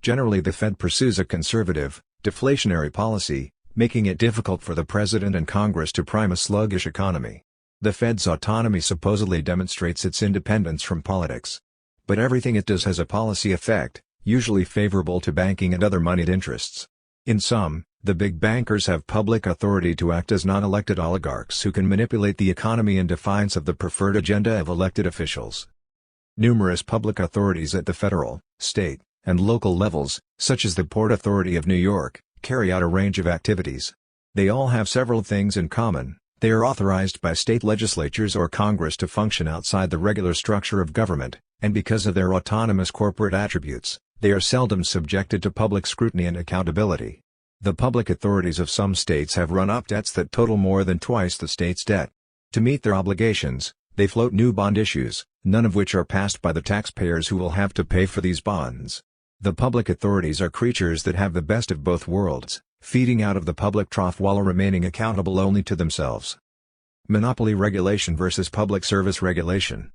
Generally the Fed pursues a conservative, deflationary policy, making it difficult for the President and Congress to prime a sluggish economy. The Fed's autonomy supposedly demonstrates its independence from politics. But everything it does has a policy effect, usually favorable to banking and other moneyed interests. In sum, the big bankers have public authority to act as non-elected oligarchs who can manipulate the economy in defiance of the preferred agenda of elected officials. Numerous public authorities at the federal, state, and local levels, such as the Port Authority of New York, carry out a range of activities. They all have several things in common. They are authorized by state legislatures or Congress to function outside the regular structure of government, and because of their autonomous corporate attributes, they are seldom subjected to public scrutiny and accountability. The public authorities of some states have run up debts that total more than twice the state's debt. To meet their obligations, they float new bond issues, none of which are passed by the taxpayers who will have to pay for these bonds. The public authorities are creatures that have the best of both worlds, feeding out of the public trough while remaining accountable only to themselves. Monopoly regulation versus public service regulation.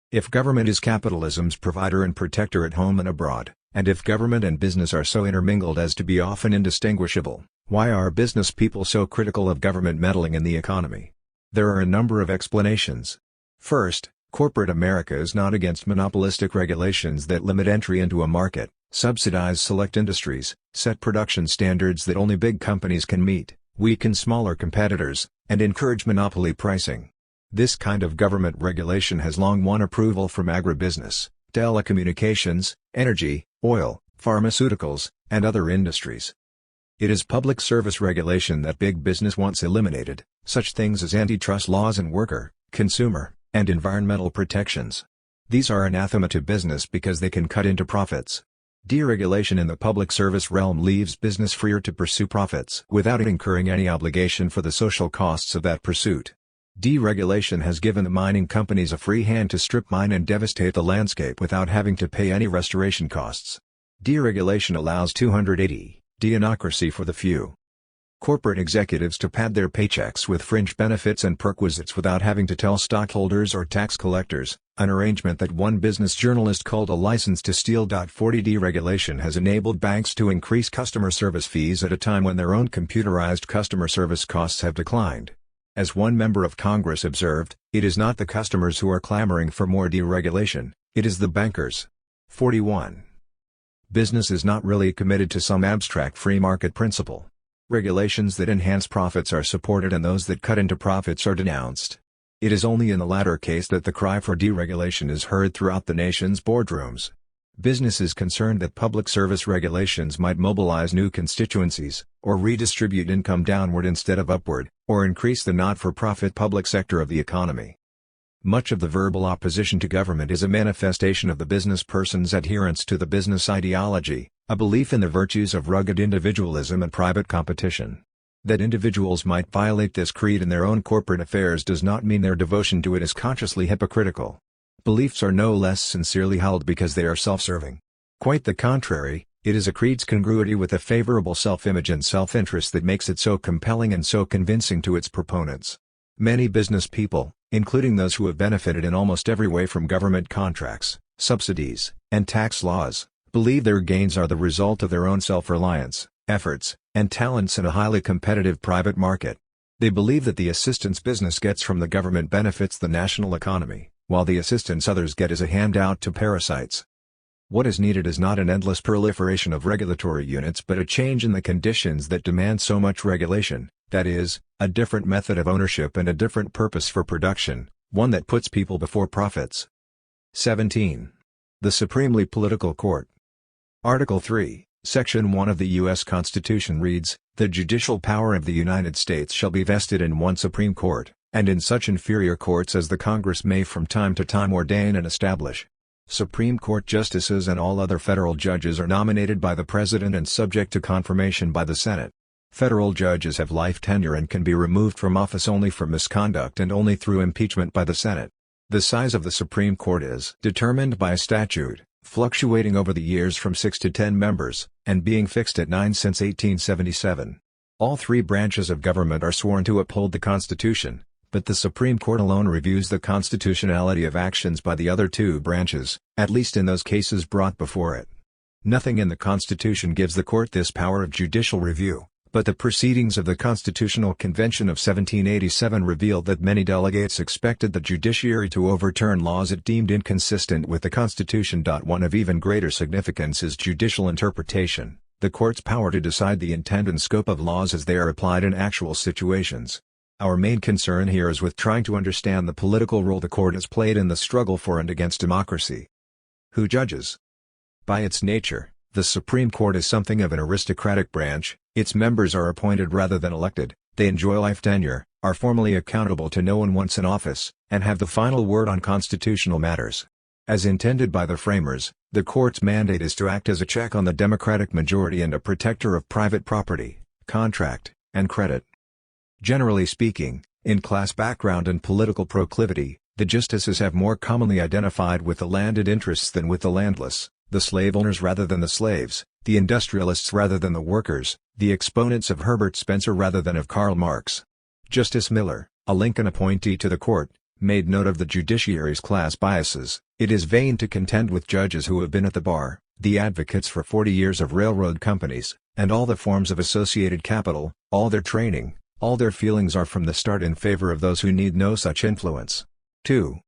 If government is capitalism's provider and protector at home and abroad, and if government and business are so intermingled as to be often indistinguishable, why are business people so critical of government meddling in the economy? There are a number of explanations. First, corporate America is not against monopolistic regulations that limit entry into a market, subsidize select industries, set production standards that only big companies can meet, weaken smaller competitors, and encourage monopoly pricing. This kind of government regulation has long won approval from agribusiness, telecommunications, energy, oil, pharmaceuticals, and other industries. It is public service regulation that big business wants eliminated, such things as antitrust laws and worker, consumer, and environmental protections. These are anathema to business because they can cut into profits. Deregulation in the public service realm leaves business freer to pursue profits without it incurring any obligation for the social costs of that pursuit. Deregulation has given the mining companies a free hand to strip mine and devastate the landscape without having to pay any restoration costs. Deregulation allows 280, deonocracy for the few. Corporate executives to pad their paychecks with fringe benefits and perquisites without having to tell stockholders or tax collectors, an arrangement that one business journalist called a license to steal. 40 Deregulation has enabled banks to increase customer service fees at a time when their own computerized customer service costs have declined. As one member of Congress observed, it is not the customers who are clamoring for more deregulation, it is the bankers. 41. Business is not really committed to some abstract free market principle. Regulations that enhance profits are supported and those that cut into profits are denounced. It is only in the latter case that the cry for deregulation is heard throughout the nation's boardrooms. Business is concerned that public service regulations might mobilize new constituencies, or redistribute income downward instead of upward, or increase the not-for-profit public sector of the economy. Much of the verbal opposition to government is a manifestation of the business person's adherence to the business ideology, a belief in the virtues of rugged individualism and private competition. That individuals might violate this creed in their own corporate affairs does not mean their devotion to it is consciously hypocritical. Beliefs are no less sincerely held because they are self-serving. Quite the contrary, it is a creed's congruity with a favorable self-image and self-interest that makes it so compelling and so convincing to its proponents. Many business people, including those who have benefited in almost every way from government contracts, subsidies, and tax laws, believe their gains are the result of their own self-reliance, efforts, and talents in a highly competitive private market. They believe that the assistance business gets from the government benefits the national economy, while the assistance others get is a handout to parasites. What is needed is not an endless proliferation of regulatory units but a change in the conditions that demand so much regulation, that is, a different method of ownership and a different purpose for production, one that puts people before profits. 17. The Supremely Political Court. Article 3, Section 1 of the U.S. Constitution reads, "The judicial power of the United States shall be vested in one Supreme Court, and in such inferior courts as the Congress may from time to time ordain and establish. Supreme Court justices and all other federal judges are nominated by the President and subject to confirmation by the Senate. Federal judges have life tenure and can be removed from office only for misconduct and only through impeachment by the Senate. The size of the Supreme Court is determined by statute, fluctuating over the years from 6 to 10 members, and being fixed at 9 since 1877. All three branches of government are sworn to uphold the Constitution, but the Supreme Court alone reviews the constitutionality of actions by the other two branches, at least in those cases brought before it. Nothing in the Constitution gives the court this power of judicial review, but the proceedings of the Constitutional Convention of 1787 revealed that many delegates expected the judiciary to overturn laws it deemed inconsistent with the Constitution. One of even greater significance is judicial interpretation, the court's power to decide the intent and scope of laws as they are applied in actual situations. Our main concern here is with trying to understand the political role the court has played in the struggle for and against democracy. Who judges? By its nature, the Supreme Court is something of an aristocratic branch. Its members are appointed rather than elected, they enjoy life tenure, are formally accountable to no one once in office, and have the final word on constitutional matters. As intended by the framers, the court's mandate is to act as a check on the Democratic majority and a protector of private property, contract, and credit. Generally speaking, in class background and political proclivity, the justices have more commonly identified with the landed interests than with the landless, the slave owners rather than the slaves, the industrialists rather than the workers, the exponents of Herbert Spencer rather than of Karl Marx. Justice Miller, a Lincoln appointee to the court, made note of the judiciary's class biases. It is vain to contend with judges who have been at the bar, the advocates for 40 years of railroad companies, and all the forms of associated capital. All their training, all their feelings are from the start in favor of those who need no such influence. 2.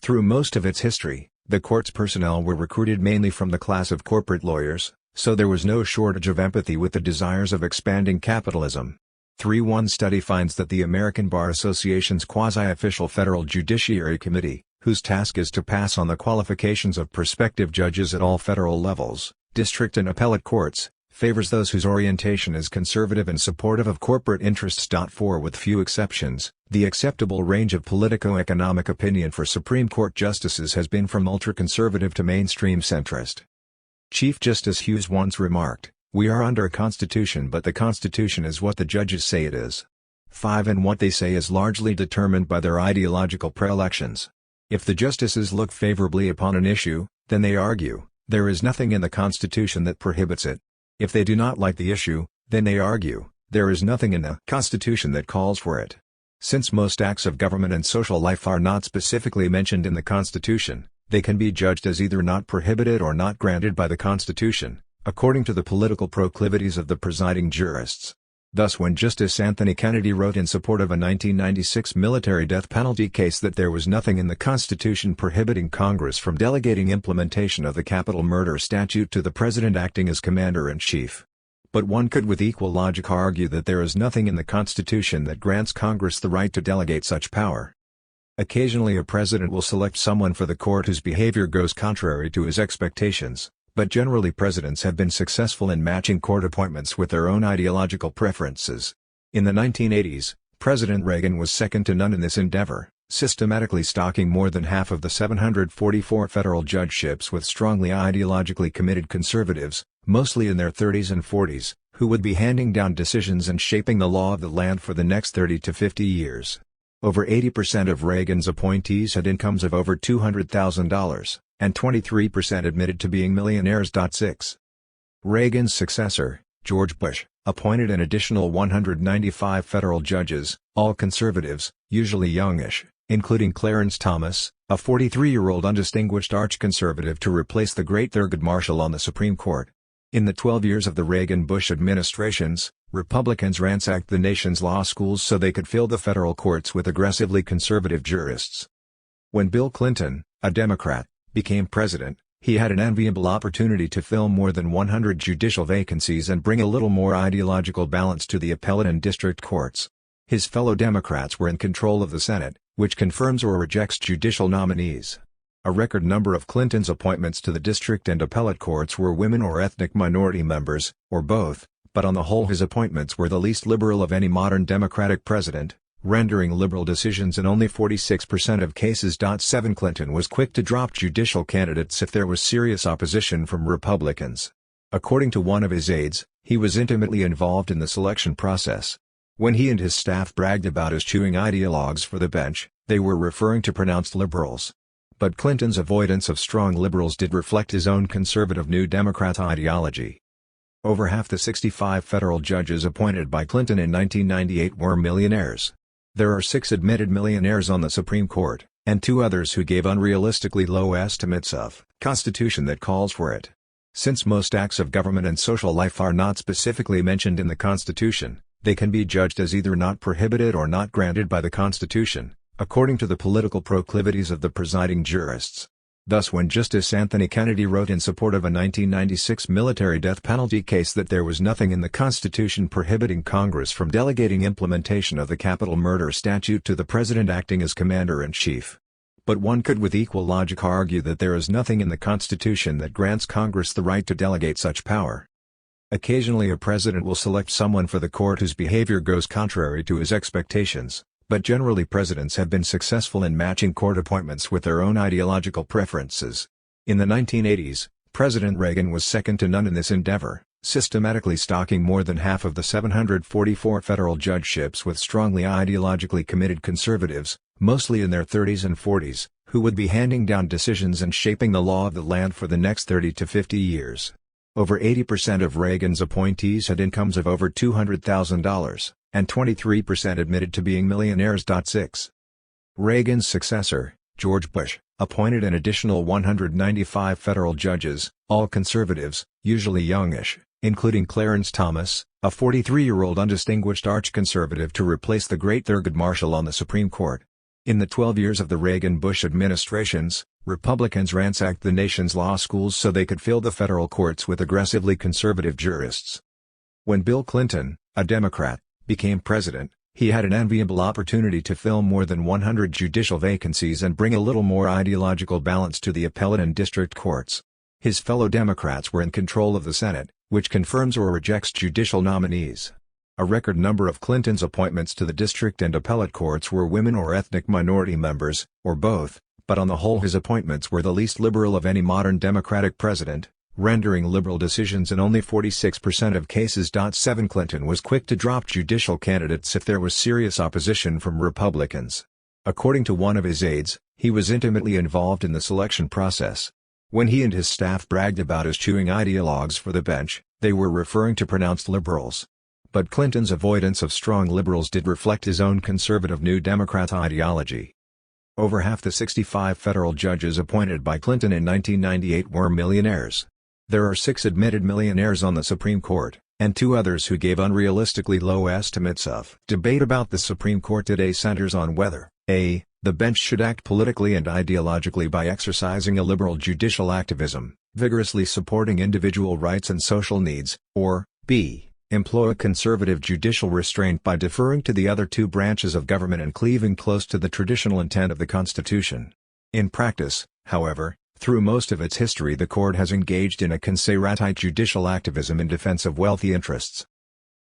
Through most of its history, the court's personnel were recruited mainly from the class of corporate lawyers, so there was no shortage of empathy with the desires of expanding capitalism. 3. One study finds that the American Bar Association's quasi-official Federal Judiciary Committee, whose task is to pass on the qualifications of prospective judges at all federal levels, district and appellate courts, favors those whose orientation is conservative and supportive of corporate interests. 4. With few exceptions, the acceptable range of politico-economic opinion for Supreme Court justices has been from ultra-conservative to mainstream centrist. Chief Justice Hughes once remarked, "We are under a constitution, but the constitution is what the judges say it is." 5. And what they say is largely determined by their ideological predilections. If the justices look favorably upon an issue, then they argue, there is nothing in the Constitution that prohibits it. If they do not like the issue, then they argue, there is nothing in the Constitution that calls for it. Since most acts of government and social life are not specifically mentioned in the Constitution, they can be judged as either not prohibited or not granted by the Constitution, according to the political proclivities of the presiding jurists. Thus, when Justice Anthony Kennedy wrote in support of a 1996 military death penalty case that there was nothing in the Constitution prohibiting Congress from delegating implementation of the capital murder statute to the President acting as Commander-in-Chief. But one could with equal logic argue that there is nothing in the Constitution that grants Congress the right to delegate such power. Occasionally a president will select someone for the court whose behavior goes contrary to his expectations, but generally presidents have been successful in matching court appointments with their own ideological preferences. In the 1980s, President Reagan was second to none in this endeavor, systematically stocking more than half of the 744 federal judgeships with strongly ideologically committed conservatives, mostly in their 30s and 40s, who would be handing down decisions and shaping the law of the land for the next 30 to 50 years. Over 80% of Reagan's appointees had incomes of over $200,000, and 23% admitted to being millionaires. 6. Reagan's successor, George Bush, appointed an additional 195 federal judges, all conservatives, usually youngish, including Clarence Thomas, a 43-year-old undistinguished arch-conservative, to replace the great Thurgood Marshall on the Supreme Court. In the 12 years of the Reagan-Bush administrations, Republicans ransacked the nation's law schools so they could fill the federal courts with aggressively conservative jurists. When Bill Clinton, a Democrat, became president, he had an enviable opportunity to fill more than 100 judicial vacancies and bring a little more ideological balance to the appellate and district courts. His fellow Democrats were in control of the Senate, which confirms or rejects judicial nominees. A record number of Clinton's appointments to the district and appellate courts were women or ethnic minority members, or both, but on the whole his appointments were the least liberal of any modern Democratic president, rendering liberal decisions in only 46% of cases. 7. Clinton was quick to drop judicial candidates if there was serious opposition from Republicans. According to one of his aides, he was intimately involved in the selection process. When he and his staff bragged about eschewing ideologues for the bench, they were referring to pronounced liberals. But Clinton's avoidance of strong liberals did reflect his own conservative New Democrat ideology. Over half the 65 federal judges appointed by Clinton in 1998 were millionaires. There are 6 admitted millionaires on the Supreme Court, and 2 others who gave unrealistically low estimates of Constitution that calls for it. Since most acts of government and social life are not specifically mentioned in the Constitution, they can be judged as either not prohibited or not granted by the Constitution, according to the political proclivities of the presiding jurists. Thus, when Justice Anthony Kennedy wrote in support of a 1996 military death penalty case that there was nothing in the Constitution prohibiting Congress from delegating implementation of the capital murder statute to the President acting as Commander-in-Chief. But one could with equal logic argue that there is nothing in the Constitution that grants Congress the right to delegate such power. Occasionally a president will select someone for the court whose behavior goes contrary to his expectations, but generally presidents have been successful in matching court appointments with their own ideological preferences. In the 1980s, President Reagan was second to none in this endeavor, systematically stocking more than half of the 744 federal judgeships with strongly ideologically committed conservatives, mostly in their 30s and 40s, who would be handing down decisions and shaping the law of the land for the next 30 to 50 years. Over 80% of Reagan's appointees had incomes of over $200,000, and 23% admitted to being millionaires. 6. Reagan's successor, George Bush, appointed an additional 195 federal judges, all conservatives, usually youngish, including Clarence Thomas, a 43-year-old undistinguished arch-conservative, to replace the great Thurgood Marshall on the Supreme Court. In the 12 years of the Reagan-Bush administrations, Republicans ransacked the nation's law schools so they could fill the federal courts with aggressively conservative jurists. When Bill Clinton, a Democrat, became president, he had an enviable opportunity to fill more than 100 judicial vacancies and bring a little more ideological balance to the appellate and district courts. His fellow Democrats were in control of the Senate, which confirms or rejects judicial nominees. A record number of Clinton's appointments to the district and appellate courts were women or ethnic minority members, or both, but on the whole his appointments were the least liberal of any modern Democratic president, rendering liberal decisions in only 46% of cases. 7 Clinton was quick to drop judicial candidates if there was serious opposition from Republicans. According to one of his aides, he was intimately involved in the selection process. When he and his staff bragged about eschewing ideologues for the bench, they were referring to pronounced liberals. But Clinton's avoidance of strong liberals did reflect his own conservative New Democrat ideology. Over half the 65 federal judges appointed by Clinton in 1998 were millionaires. There are 6 admitted millionaires on the Supreme Court, and 2 others who gave unrealistically low estimates of. Debate about the Supreme Court today centers on whether a. the bench should act politically and ideologically by exercising a liberal judicial activism, vigorously supporting individual rights and social needs, or b. employ a conservative judicial restraint by deferring to the other 2 branches of government and cleaving close to the traditional intent of the Constitution. In practice, however, through most of its history the court has engaged in a conservative judicial activism in defense of wealthy interests.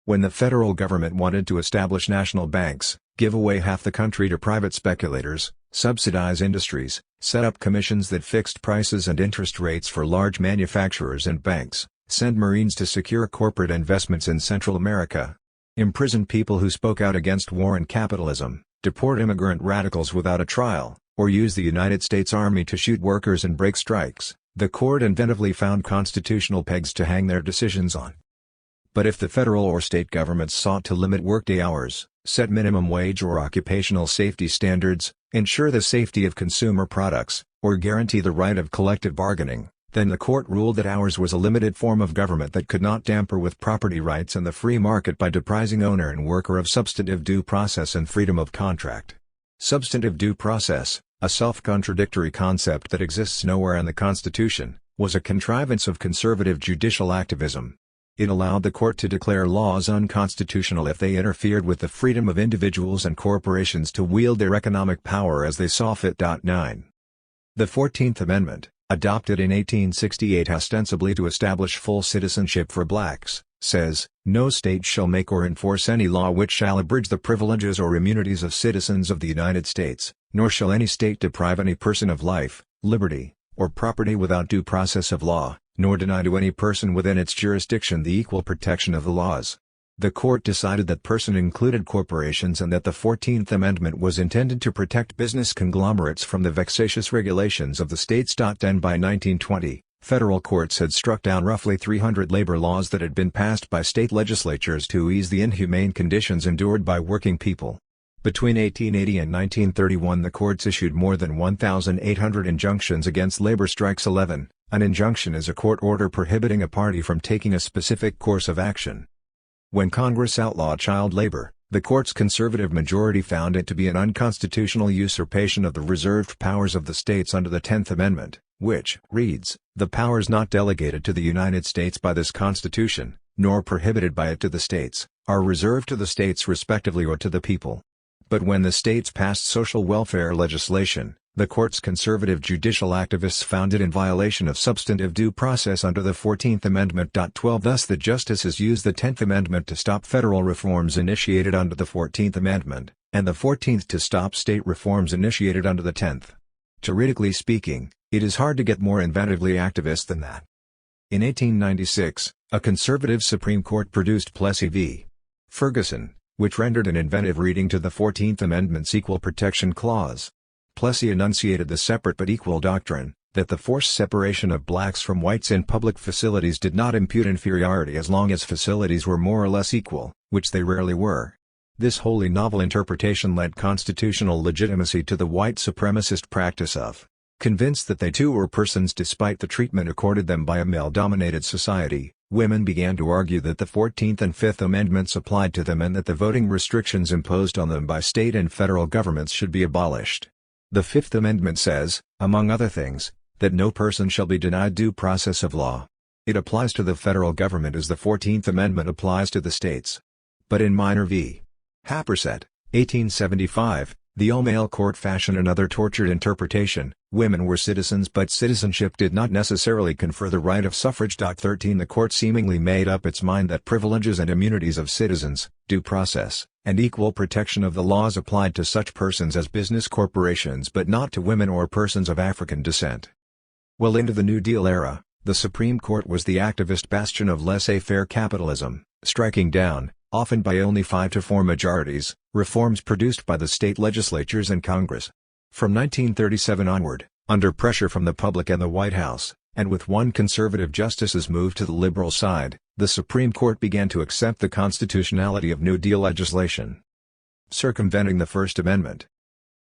When the federal government wanted to establish national banks, give away half the country to private speculators, subsidize industries, set up commissions that fixed prices and interest rates for large manufacturers and banks, send Marines to secure corporate investments in Central America, imprison people who spoke out against war and capitalism, deport immigrant radicals without a trial, or use the United States Army to shoot workers and break strikes, the court inventively found constitutional pegs to hang their decisions on. But if the federal or state governments sought to limit workday hours, set minimum wage or occupational safety standards, ensure the safety of consumer products, or guarantee the right of collective bargaining, then the court ruled that ours was a limited form of government that could not tamper with property rights and the free market by depriving owner and worker of substantive due process and freedom of contract. Substantive due process, a self-contradictory concept that exists nowhere in the Constitution, was a contrivance of conservative judicial activism. It allowed the court to declare laws unconstitutional if they interfered with the freedom of individuals and corporations to wield their economic power as they saw fit. 9. The 14th Amendment, adopted in 1868 ostensibly to establish full citizenship for blacks, says, "No state shall make or enforce any law which shall abridge the privileges or immunities of citizens of the United States, nor shall any state deprive any person of life, liberty, or property without due process of law, nor deny to any person within its jurisdiction the equal protection of the laws." The court decided that person included corporations and that the 14th Amendment was intended to protect business conglomerates from the vexatious regulations of the states. 10 By 1920, federal courts had struck down roughly 300 labor laws that had been passed by state legislatures to ease the inhumane conditions endured by working people. Between 1880 and 1931 the courts issued more than 1,800 injunctions against labor strikes. 11. An injunction is a court order prohibiting a party from taking a specific course of action. When Congress outlawed child labor, the court's conservative majority found it to be an unconstitutional usurpation of the reserved powers of the states under the 10th Amendment, which reads, "The powers not delegated to the United States by this Constitution, nor prohibited by it to the states, are reserved to the states respectively or to the people." But when the states passed social welfare legislation, the court's conservative judicial activists found it in violation of substantive due process under the 14th Amendment. 12 Thus the justices used the 10th Amendment to stop federal reforms initiated under the 14th Amendment, and the 14th to stop state reforms initiated under the 10th. Juridically speaking, it is hard to get more inventively activist than that. In 1896, a conservative Supreme Court produced Plessy v. Ferguson, which rendered an inventive reading to the 14th Amendment's Equal Protection Clause. Plessy enunciated the separate but equal doctrine, that the forced separation of blacks from whites in public facilities did not impute inferiority as long as facilities were more or less equal, which they rarely were. This wholly novel interpretation lent constitutional legitimacy to the white supremacist practice of convinced that they too were persons despite the treatment accorded them by a male-dominated society. Women began to argue that the 14th and 5th Amendments applied to them and that the voting restrictions imposed on them by state and federal governments should be abolished. The 5th Amendment says, among other things, that no person shall be denied due process of law. It applies to the federal government as the 14th Amendment applies to the states. But in Minor v. Happersett, 1875, the all-male court fashioned another tortured interpretation: women were citizens but citizenship did not necessarily confer the right of suffrage. 13 The court seemingly made up its mind that privileges and immunities of citizens, due process, and equal protection of the laws applied to such persons as business corporations but not to women or persons of African descent. Well into the New Deal era, the Supreme Court was the activist bastion of laissez-faire capitalism, striking down, often by only 5-4 majorities, reforms produced by the state legislatures and Congress. From 1937 onward, under pressure from the public and the White House, and with one conservative justice's move to the liberal side, the Supreme Court began to accept the constitutionality of New Deal legislation. Circumventing the First Amendment.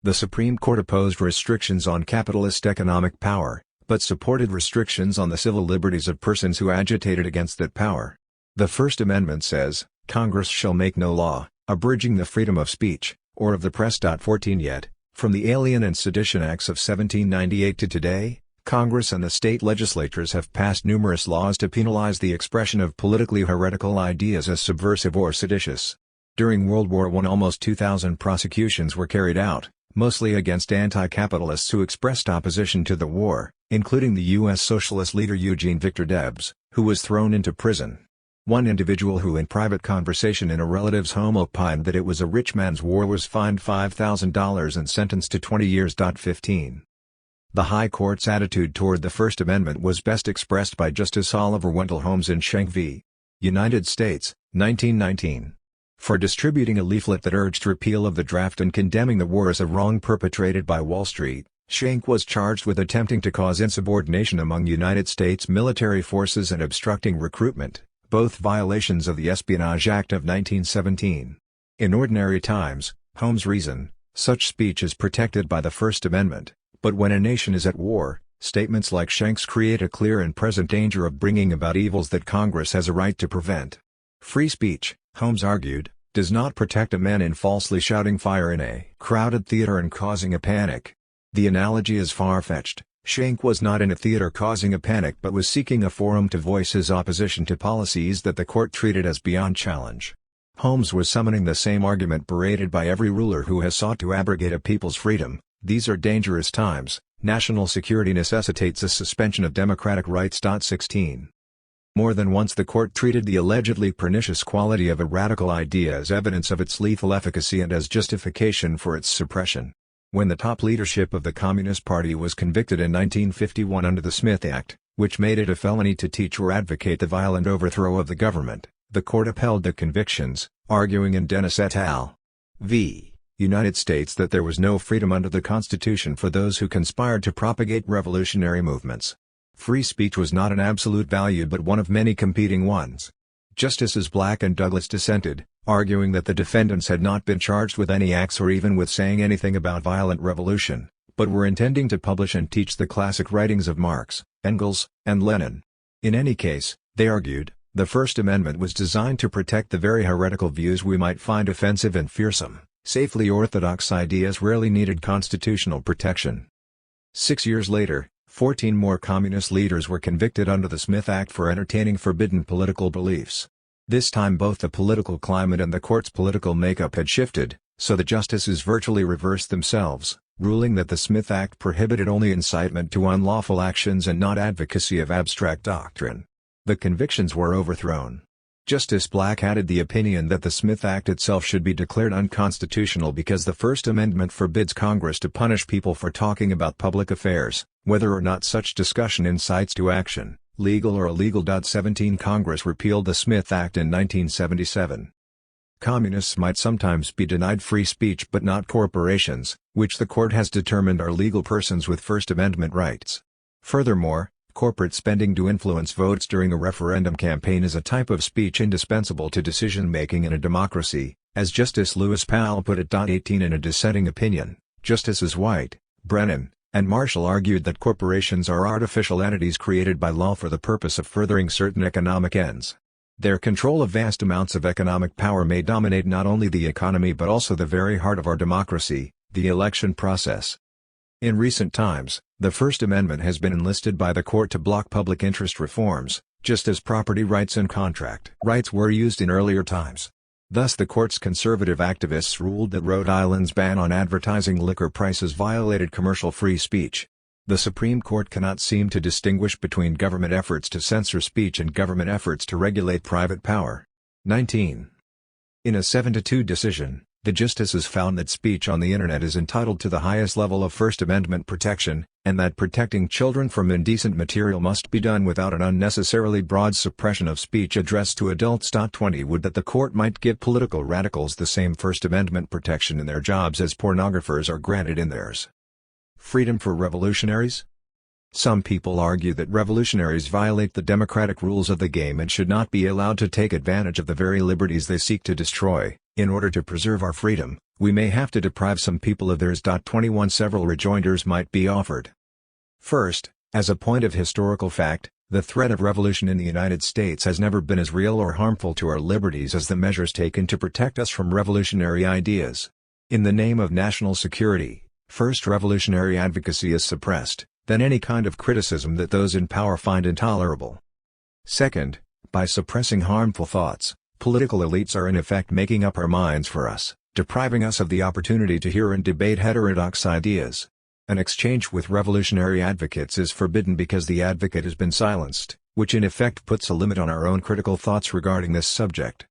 The Supreme Court opposed restrictions on capitalist economic power, but supported restrictions on the civil liberties of persons who agitated against that power. The First Amendment says, Congress shall make no law, abridging the freedom of speech, or of the press. 14 Yet, from the Alien and Sedition Acts of 1798 to today, Congress and the state legislatures have passed numerous laws to penalize the expression of politically heretical ideas as subversive or seditious. During World War I almost 2,000 prosecutions were carried out, mostly against anti-capitalists who expressed opposition to the war, including the U.S. socialist leader Eugene Victor Debs, who was thrown into prison. One individual who in private conversation in a relative's home opined that it was a rich man's war was fined $5,000 and sentenced to 20 years. 15. The High Court's attitude toward the First Amendment was best expressed by Justice Oliver Wendell Holmes in Schenck v. United States, 1919. For distributing a leaflet that urged repeal of the draft and condemning the war as a wrong perpetrated by Wall Street, Schenck was charged with attempting to cause insubordination among United States military forces and obstructing recruitment, both violations of the Espionage Act of 1917. In ordinary times, Holmes reasoned, such speech is protected by the First Amendment, but when a nation is at war, statements like Schenck's create a clear and present danger of bringing about evils that Congress has a right to prevent. Free speech, Holmes argued, does not protect a man in falsely shouting fire in a crowded theater and causing a panic. The analogy is far-fetched. Schenck was not in a theater causing a panic but was seeking a forum to voice his opposition to policies that the court treated as beyond challenge. Holmes was summoning the same argument paraded by every ruler who has sought to abrogate a people's freedom: these are dangerous times, national security necessitates a suspension of democratic rights. 16. More than once the court treated the allegedly pernicious quality of a radical idea as evidence of its lethal efficacy and as justification for its suppression. When the top leadership of the Communist Party was convicted in 1951 under the Smith Act, which made it a felony to teach or advocate the violent overthrow of the government, the court upheld the convictions, arguing in Dennis et al. v. United States that there was no freedom under the Constitution for those who conspired to propagate revolutionary movements. Free speech was not an absolute value but one of many competing ones. Justices Black and Douglas dissented, arguing that the defendants had not been charged with any acts or even with saying anything about violent revolution, but were intending to publish and teach the classic writings of Marx, Engels, and Lenin. In any case, they argued, the First Amendment was designed to protect the very heretical views we might find offensive and fearsome. Safely orthodox ideas rarely needed constitutional protection. 6 years later, 14 more communist leaders were convicted under the Smith Act for entertaining forbidden political beliefs. This time both the political climate and the court's political makeup had shifted, so the justices virtually reversed themselves, ruling that the Smith Act prohibited only incitement to unlawful actions and not advocacy of abstract doctrine. The convictions were overthrown. Justice Black added the opinion that the Smith Act itself should be declared unconstitutional because the First Amendment forbids Congress to punish people for talking about public affairs, whether or not such discussion incites to action, legal or illegal. 17 Congress repealed the Smith Act in 1977. Communists might sometimes be denied free speech but not corporations, which the court has determined are legal persons with First Amendment rights. Furthermore, corporate spending to influence votes during a referendum campaign is a type of speech indispensable to decision-making in a democracy, as Justice Lewis Powell put it. 18 In a dissenting opinion, Justices White, Brennan, and Marshall argued that corporations are artificial entities created by law for the purpose of furthering certain economic ends. Their control of vast amounts of economic power may dominate not only the economy but also the very heart of our democracy, the election process. In recent times, the First Amendment has been enlisted by the court to block public interest reforms, just as property rights and contract rights were used in earlier times. Thus the court's conservative activists ruled that Rhode Island's ban on advertising liquor prices violated commercial free speech. The Supreme Court cannot seem to distinguish between government efforts to censor speech and government efforts to regulate private power. 19. In a 7-2 decision, the justices found that speech on the Internet is entitled to the highest level of First Amendment protection, and that protecting children from indecent material must be done without an unnecessarily broad suppression of speech addressed to adults. 20 Would that the court might give political radicals the same First Amendment protection in their jobs as pornographers are granted in theirs. Freedom for revolutionaries? Some people argue that revolutionaries violate the democratic rules of the game and should not be allowed to take advantage of the very liberties they seek to destroy. In order to preserve our freedom, we may have to deprive some people of theirs. 21 Several rejoinders might be offered. First, as a point of historical fact, the threat of revolution in the United States has never been as real or harmful to our liberties as the measures taken to protect us from revolutionary ideas. In the name of national security, first revolutionary advocacy is suppressed, then any kind of criticism that those in power find intolerable. Second, by suppressing harmful thoughts, political elites are in effect making up our minds for us, depriving us of the opportunity to hear and debate heterodox ideas. An exchange with revolutionary advocates is forbidden because the advocate has been silenced, which in effect puts a limit on our own critical thoughts regarding this subject.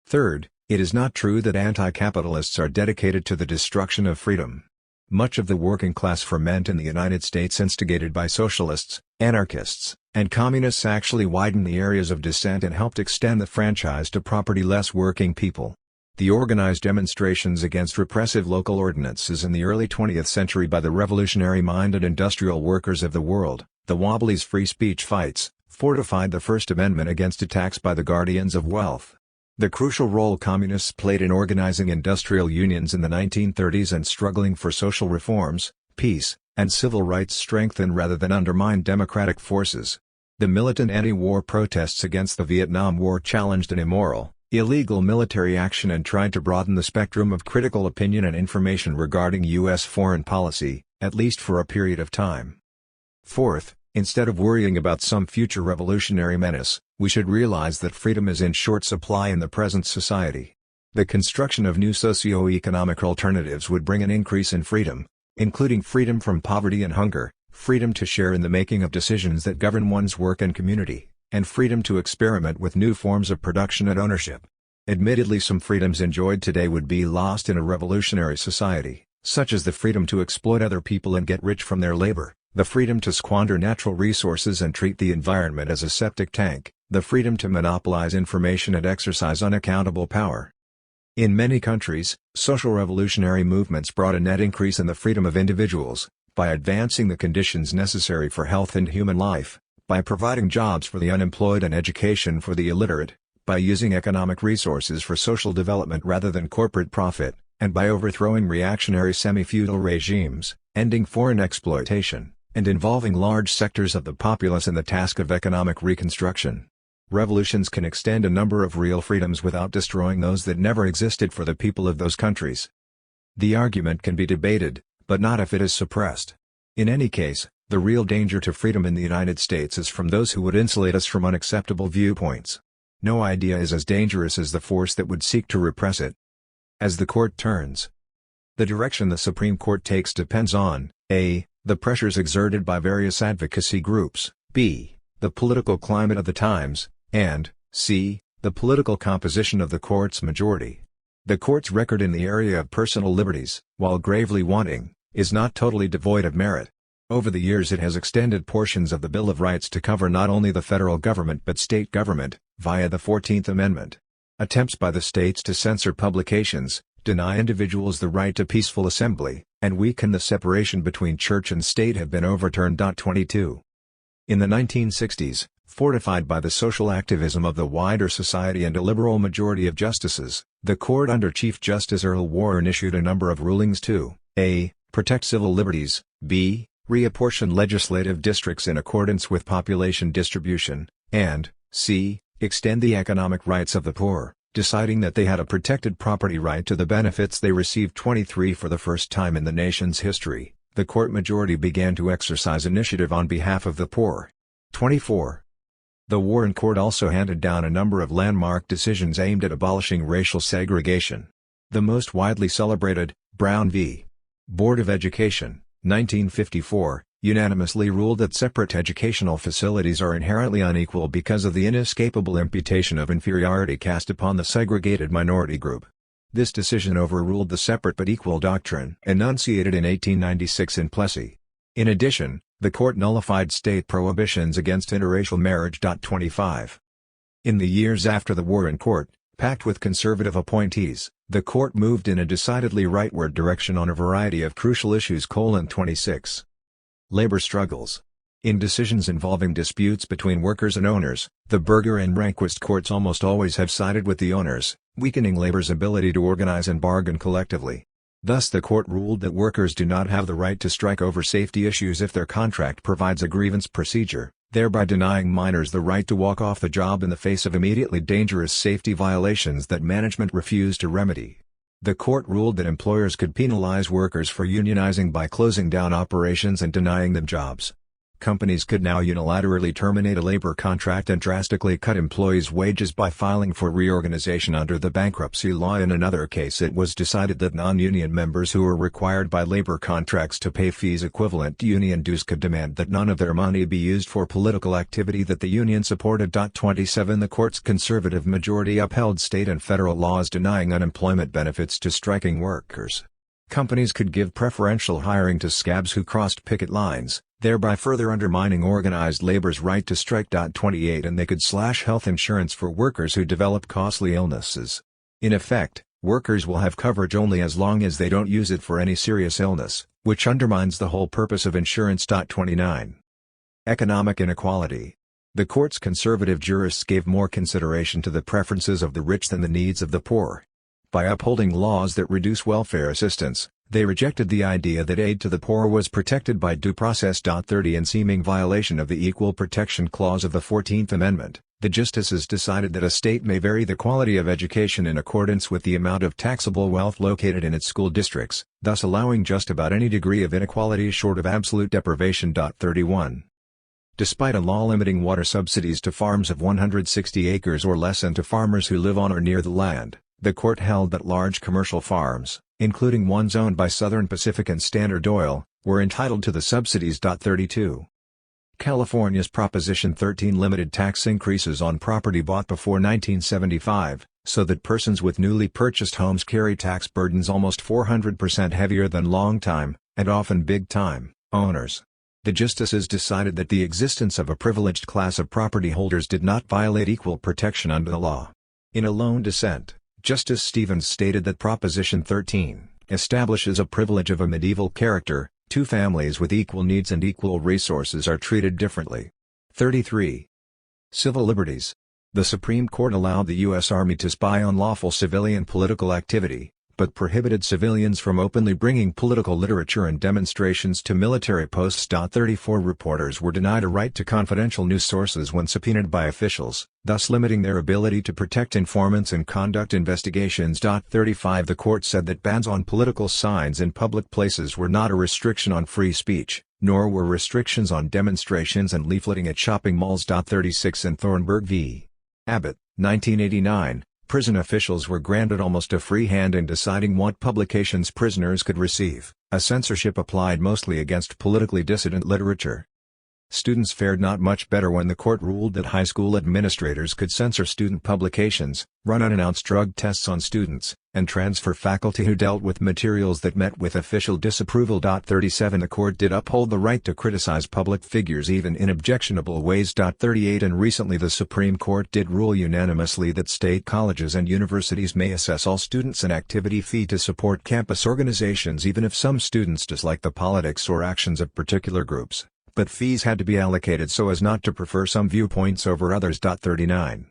Third, it is not true that anti-capitalists are dedicated to the destruction of freedom. Much of the working class ferment in the United States instigated by socialists, anarchists, and communists actually widened the areas of dissent and helped extend the franchise to property-less working people. The organized demonstrations against repressive local ordinances in the early 20th century by the revolutionary-minded industrial workers of the world, the Wobblies' free speech fights, fortified the First Amendment against attacks by the guardians of wealth. The crucial role communists played in organizing industrial unions in the 1930s and struggling for social reforms, peace, and civil rights strengthened rather than undermined democratic forces. The militant anti-war protests against the Vietnam War challenged an immoral, illegal military action and tried to broaden the spectrum of critical opinion and information regarding U.S. foreign policy, at least for a period of time. Fourth, instead of worrying about some future revolutionary menace, we should realize that freedom is in short supply in the present society. The construction of new socio-economic alternatives would bring an increase in freedom, including freedom from poverty and hunger, freedom to share in the making of decisions that govern one's work and community, and freedom to experiment with new forms of production and ownership. Admittedly, some freedoms enjoyed today would be lost in a revolutionary society, such as the freedom to exploit other people and get rich from their labor, the freedom to squander natural resources and treat the environment as a septic tank, the freedom to monopolize information and exercise unaccountable power. In many countries, social revolutionary movements brought a net increase in the freedom of individuals, by advancing the conditions necessary for health and human life, by providing jobs for the unemployed and education for the illiterate, by using economic resources for social development rather than corporate profit, and by overthrowing reactionary semi-feudal regimes, ending foreign exploitation, and involving large sectors of the populace in the task of economic reconstruction. Revolutions can extend a number of real freedoms without destroying those that never existed for the people of those countries. The argument can be debated, but not if it is suppressed. In any case, the real danger to freedom in the United States is from those who would insulate us from unacceptable viewpoints. No idea is as dangerous as the force that would seek to repress it. As the court turns, the direction the Supreme Court takes depends on a. the pressures exerted by various advocacy groups, b. the political climate of the times, and c. the political composition of the court's majority. The court's record in the area of personal liberties, while gravely wanting, is not totally devoid of merit. Over the years it has extended portions of the Bill of Rights to cover not only the federal government but state government, via the 14th Amendment. Attempts by the states to censor publications, deny individuals the right to peaceful assembly, and weaken the separation between church and state have been overturned. 22. In the 1960s, fortified by the social activism of the wider society and a liberal majority of justices, the court under Chief Justice Earl Warren issued a number of rulings to a. Protect civil liberties, b. Reapportion legislative districts in accordance with population distribution, and c. Extend the economic rights of the poor, deciding that they had a protected property right to the benefits they received. 23. For the first time in the nation's history, the court majority began to exercise initiative on behalf of the poor. 24. The Warren Court also handed down a number of landmark decisions aimed at abolishing racial segregation. The most widely celebrated, Brown v. Board of Education, 1954, unanimously ruled that separate educational facilities are inherently unequal because of the inescapable imputation of inferiority cast upon the segregated minority group. This decision overruled the separate but equal doctrine enunciated in 1896 in Plessy. In addition, the court nullified state prohibitions against interracial marriage. 25. In the years after the Warren Court, packed with conservative appointees, the court moved in a decidedly rightward direction on a variety of crucial issues. 26. Labor struggles. In decisions involving disputes between workers and owners, the Berger and Rehnquist courts almost always have sided with the owners, weakening labor's ability to organize and bargain collectively. Thus the court ruled that workers do not have the right to strike over safety issues if their contract provides a grievance procedure, thereby denying miners the right to walk off the job in the face of immediately dangerous safety violations that management refused to remedy. The court ruled that employers could penalize workers for unionizing by closing down operations and denying them jobs. Companies could now unilaterally terminate a labor contract and drastically cut employees' wages by filing for reorganization under the bankruptcy law. In another case, it was decided that non-union members who were required by labor contracts to pay fees equivalent to union dues could demand that none of their money be used for political activity that the union supported. 27. The court's conservative majority upheld state and federal laws denying unemployment benefits to striking workers. Companies could give preferential hiring to scabs who crossed picket lines, thereby further undermining organized labor's right to strike. 28. And they could slash health insurance for workers who develop costly illnesses. In effect, workers will have coverage only as long as they don't use it for any serious illness, which undermines the whole purpose of insurance. 29. Economic inequality. The court's conservative jurists gave more consideration to the preferences of the rich than the needs of the poor. By upholding laws that reduce welfare assistance, they rejected the idea that aid to the poor was protected by due process. 30. In seeming violation of the Equal Protection Clause of the 14th Amendment, the justices decided that a state may vary the quality of education in accordance with the amount of taxable wealth located in its school districts, thus allowing just about any degree of inequality short of absolute deprivation. 31. Despite a law limiting water subsidies to farms of 160 acres or less and to farmers who live on or near the land, the court held that large commercial farms, including ones owned by Southern Pacific and Standard Oil, were entitled to the subsidies. 32. California's Proposition 13 limited tax increases on property bought before 1975, so that persons with newly purchased homes carry tax burdens almost 400% heavier than long-time, and often big-time, owners. The justices decided that the existence of a privileged class of property holders did not violate equal protection under the law. In a lone dissent, Justice Stevens stated that Proposition 13 establishes a privilege of a medieval character. Two families with equal needs and equal resources are treated differently. 33. Civil liberties. The Supreme Court allowed the U.S. Army to spy on lawful civilian political activity, but prohibited civilians from openly bringing political literature and demonstrations to military posts. 34. Reporters were denied a right to confidential news sources when subpoenaed by officials, thus limiting their ability to protect informants and conduct investigations. 35. The court said that bans on political signs in public places were not a restriction on free speech, nor were restrictions on demonstrations and leafleting at shopping malls. 36. In Thornburg v. Abbott, 1989, prison officials were granted almost a free hand in deciding what publications prisoners could receive, a censorship applied mostly against politically dissident literature. Students fared not much better when the court ruled that high school administrators could censor student publications, run unannounced drug tests on students, and transfer faculty who dealt with materials that met with official disapproval. 37 The court did uphold the right to criticize public figures even in objectionable ways. 38 And recently the Supreme Court did rule unanimously that state colleges and universities may assess all students an activity fee to support campus organizations even if some students dislike the politics or actions of particular groups, but fees had to be allocated so as not to prefer some viewpoints over others. 39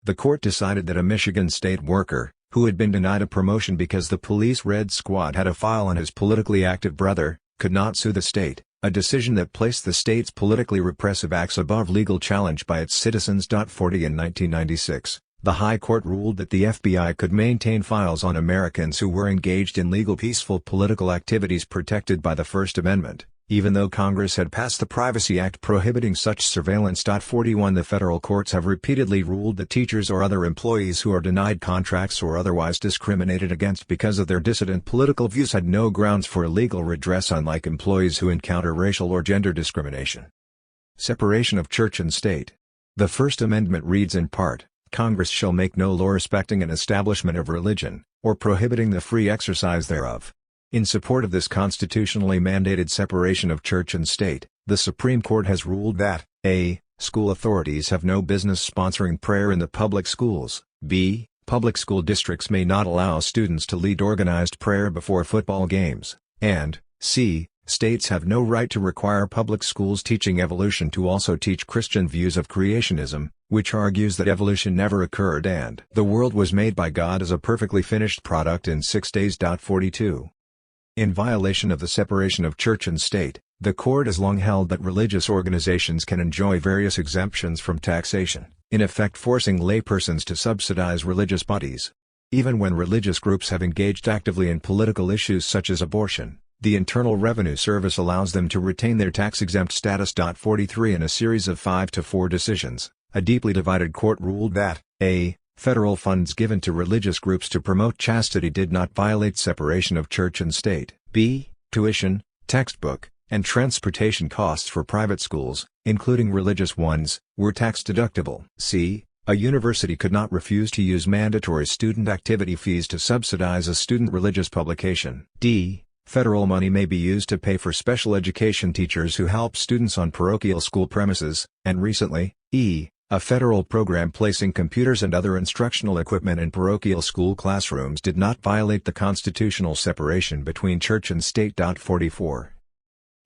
The court decided that a Michigan state worker, who had been denied a promotion because the police Red Squad had a file on his politically active brother, could not sue the state, a decision that placed the state's politically repressive acts above legal challenge by its citizens. 40 In 1996, the High Court ruled that the FBI could maintain files on Americans who were engaged in legal peaceful political activities protected by the First Amendment, even though Congress had passed the Privacy Act prohibiting such surveillance. 41 The federal courts have repeatedly ruled that teachers or other employees who are denied contracts or otherwise discriminated against because of their dissident political views had no grounds for legal redress, unlike employees who encounter racial or gender discrimination. Separation of church and state. The First Amendment reads in part, "Congress shall make no law respecting an establishment of religion, or prohibiting the free exercise thereof." In support of this constitutionally mandated separation of church and state, the Supreme Court has ruled that a. School authorities have no business sponsoring prayer in the public schools, b. Public school districts may not allow students to lead organized prayer before football games, and c. States have no right to require public schools teaching evolution to also teach Christian views of creationism, which argues that evolution never occurred and the world was made by God as a perfectly finished product in 6 days. 42 In violation of the separation of church and state, the court has long held that religious organizations can enjoy various exemptions from taxation, in effect forcing laypersons to subsidize religious bodies. Even when religious groups have engaged actively in political issues such as abortion, the Internal Revenue Service allows them to retain their tax-exempt status. 43 In a series of 5-4 decisions, a deeply divided court ruled that a. Federal funds given to religious groups to promote chastity did not violate separation of church and state. b. Tuition, textbook, and transportation costs for private schools, including religious ones, were tax-deductible. c. A university could not refuse to use mandatory student activity fees to subsidize a student religious publication. d. Federal money may be used to pay for special education teachers who help students on parochial school premises, and recently, e. A federal program placing computers and other instructional equipment in parochial school classrooms did not violate the constitutional separation between church and state. 44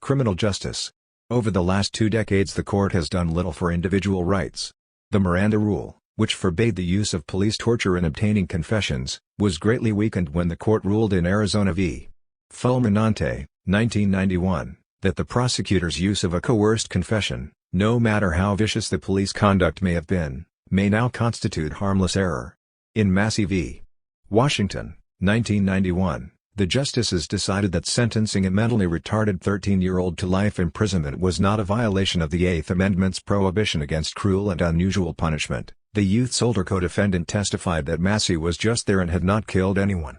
Criminal justice. Over the last 2 decades the court has done little for individual rights. The Miranda Rule, which forbade the use of police torture in obtaining confessions, was greatly weakened when the court ruled in Arizona v. Fulminante, 1991, that the prosecutor's use of a coerced confession, no matter how vicious the police conduct may have been, may now constitute harmless error. In Massey v. Washington, 1991, the justices decided that sentencing a mentally retarded 13-year-old to life imprisonment was not a violation of the Eighth Amendment's prohibition against cruel and unusual punishment. The youth's older co-defendant testified that Massey was just there and had not killed anyone.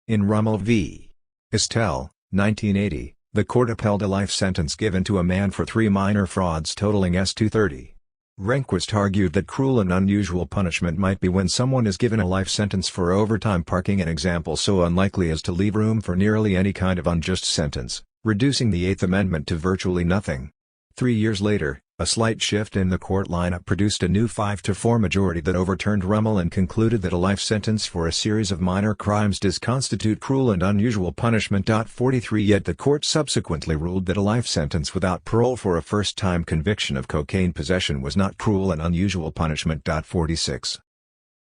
In Rommel v. Estelle, 1980, the court upheld a life sentence given to a man for 3 minor frauds totaling S-230. Rehnquist argued that cruel and unusual punishment might be when someone is given a life sentence for overtime parking, an example so unlikely as to leave room for nearly any kind of unjust sentence, reducing the Eighth Amendment to virtually nothing. 3 years later, a slight shift in the court lineup produced a new 5-4 majority that overturned Rummel and concluded that a life sentence for a series of minor crimes does constitute cruel and unusual punishment. 43 Yet the court subsequently ruled that a life sentence without parole for a first-time conviction of cocaine possession was not cruel and unusual punishment. 46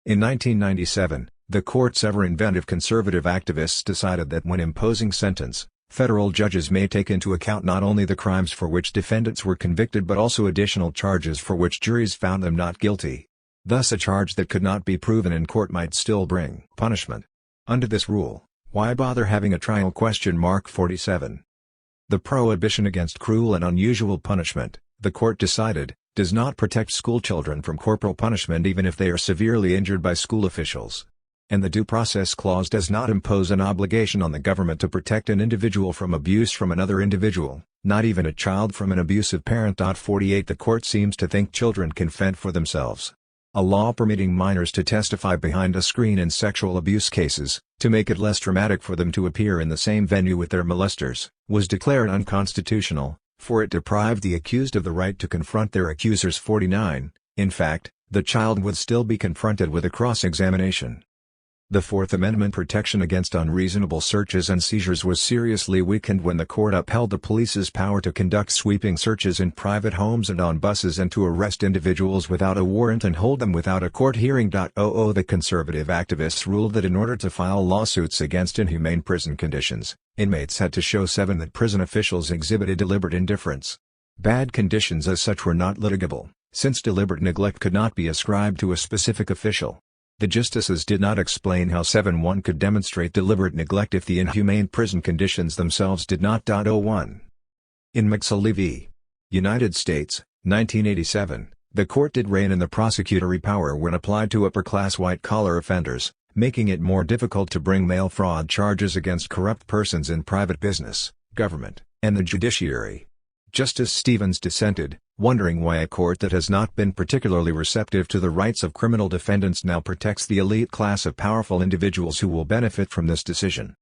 In 1997, the court's ever-inventive conservative activists decided that when imposing sentence, federal judges may take into account not only the crimes for which defendants were convicted but also additional charges for which juries found them not guilty. Thus a charge that could not be proven in court might still bring punishment. Under this rule, why bother having a trial? 47 The prohibition against cruel and unusual punishment, the court decided, does not protect schoolchildren from corporal punishment even if they are severely injured by school officials. And the Due Process Clause does not impose an obligation on the government to protect an individual from abuse from another individual, not even a child from an abusive parent. 48 The court seems to think children can fend for themselves. A law permitting minors to testify behind a screen in sexual abuse cases, to make it less traumatic for them to appear in the same venue with their molesters, was declared unconstitutional, for it deprived the accused of the right to confront their accusers. 49 In fact, the child would still be confronted with a cross-examination. The Fourth Amendment protection against unreasonable searches and seizures was seriously weakened when the court upheld the police's power to conduct sweeping searches in private homes and on buses and to arrest individuals without a warrant and hold them without a court hearing. The conservative activists ruled that in order to file lawsuits against inhumane prison conditions, inmates had to show that prison officials exhibited deliberate indifference. Bad conditions as such were not litigable, since deliberate neglect could not be ascribed to a specific official. The justices did not explain how 1 could demonstrate deliberate neglect if the inhumane prison conditions themselves did not. 01 In McSally v. United States, 1987, the court did rein in the prosecutory power when applied to upper-class white-collar offenders, making it more difficult to bring mail fraud charges against corrupt persons in private business, government, and the judiciary. Justice Stevens dissented, wondering why a court that has not been particularly receptive to the rights of criminal defendants now protects the elite class of powerful individuals who will benefit from this decision.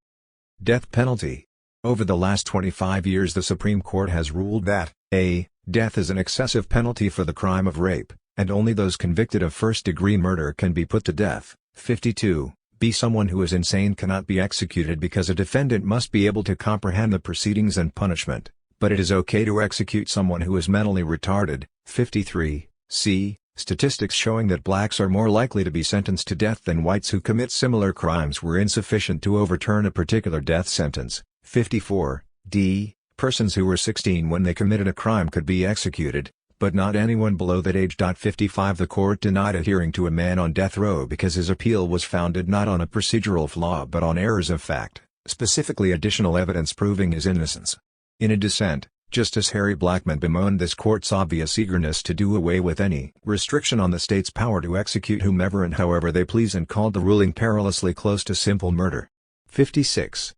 Death penalty. Over the last 25 years the Supreme Court has ruled that, a. Death is an excessive penalty for the crime of rape, and only those convicted of first-degree murder can be put to death. 52. B. Someone who is insane cannot be executed because a defendant must be able to comprehend the proceedings and punishment, but it is okay to execute someone who is mentally retarded. 53. C. Statistics showing that blacks are more likely to be sentenced to death than whites who commit similar crimes were insufficient to overturn a particular death sentence. 54. D. Persons who were 16 when they committed a crime could be executed, but not anyone below that age. 55 The court denied a hearing to a man on death row because his appeal was founded not on a procedural flaw but on errors of fact, specifically additional evidence proving his innocence. In a dissent, Justice Harry Blackmun bemoaned this court's obvious eagerness to do away with any restriction on the state's power to execute whomever and however they please and called the ruling perilously close to simple murder. 56.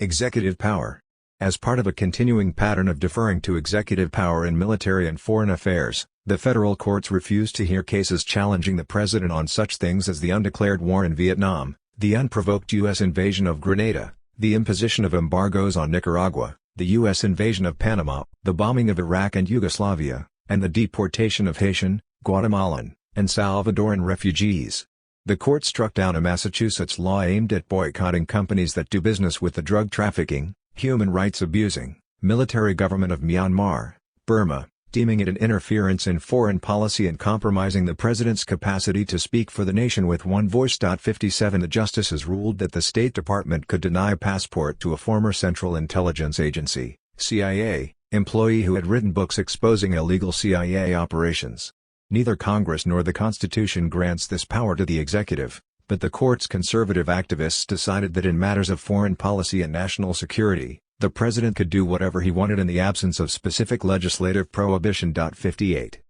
Executive power. As part of a continuing pattern of deferring to executive power in military and foreign affairs, the federal courts refused to hear cases challenging the president on such things as the undeclared war in Vietnam, the unprovoked U.S. invasion of Grenada, the imposition of embargoes on Nicaragua, the U.S. invasion of Panama, the bombing of Iraq and Yugoslavia, and the deportation of Haitian, Guatemalan, and Salvadoran refugees. The court struck down a Massachusetts law aimed at boycotting companies that do business with the drug trafficking, human rights abusing, military government of Myanmar, Burma, deeming it an interference in foreign policy and compromising the president's capacity to speak for the nation with one voice. 57 The justices ruled that the State Department could deny a passport to a former Central Intelligence Agency, CIA, employee who had written books exposing illegal CIA operations. Neither Congress nor the Constitution grants this power to the executive, but the court's conservative activists decided that in matters of foreign policy and national security, the president could do whatever he wanted in the absence of specific legislative prohibition. 58.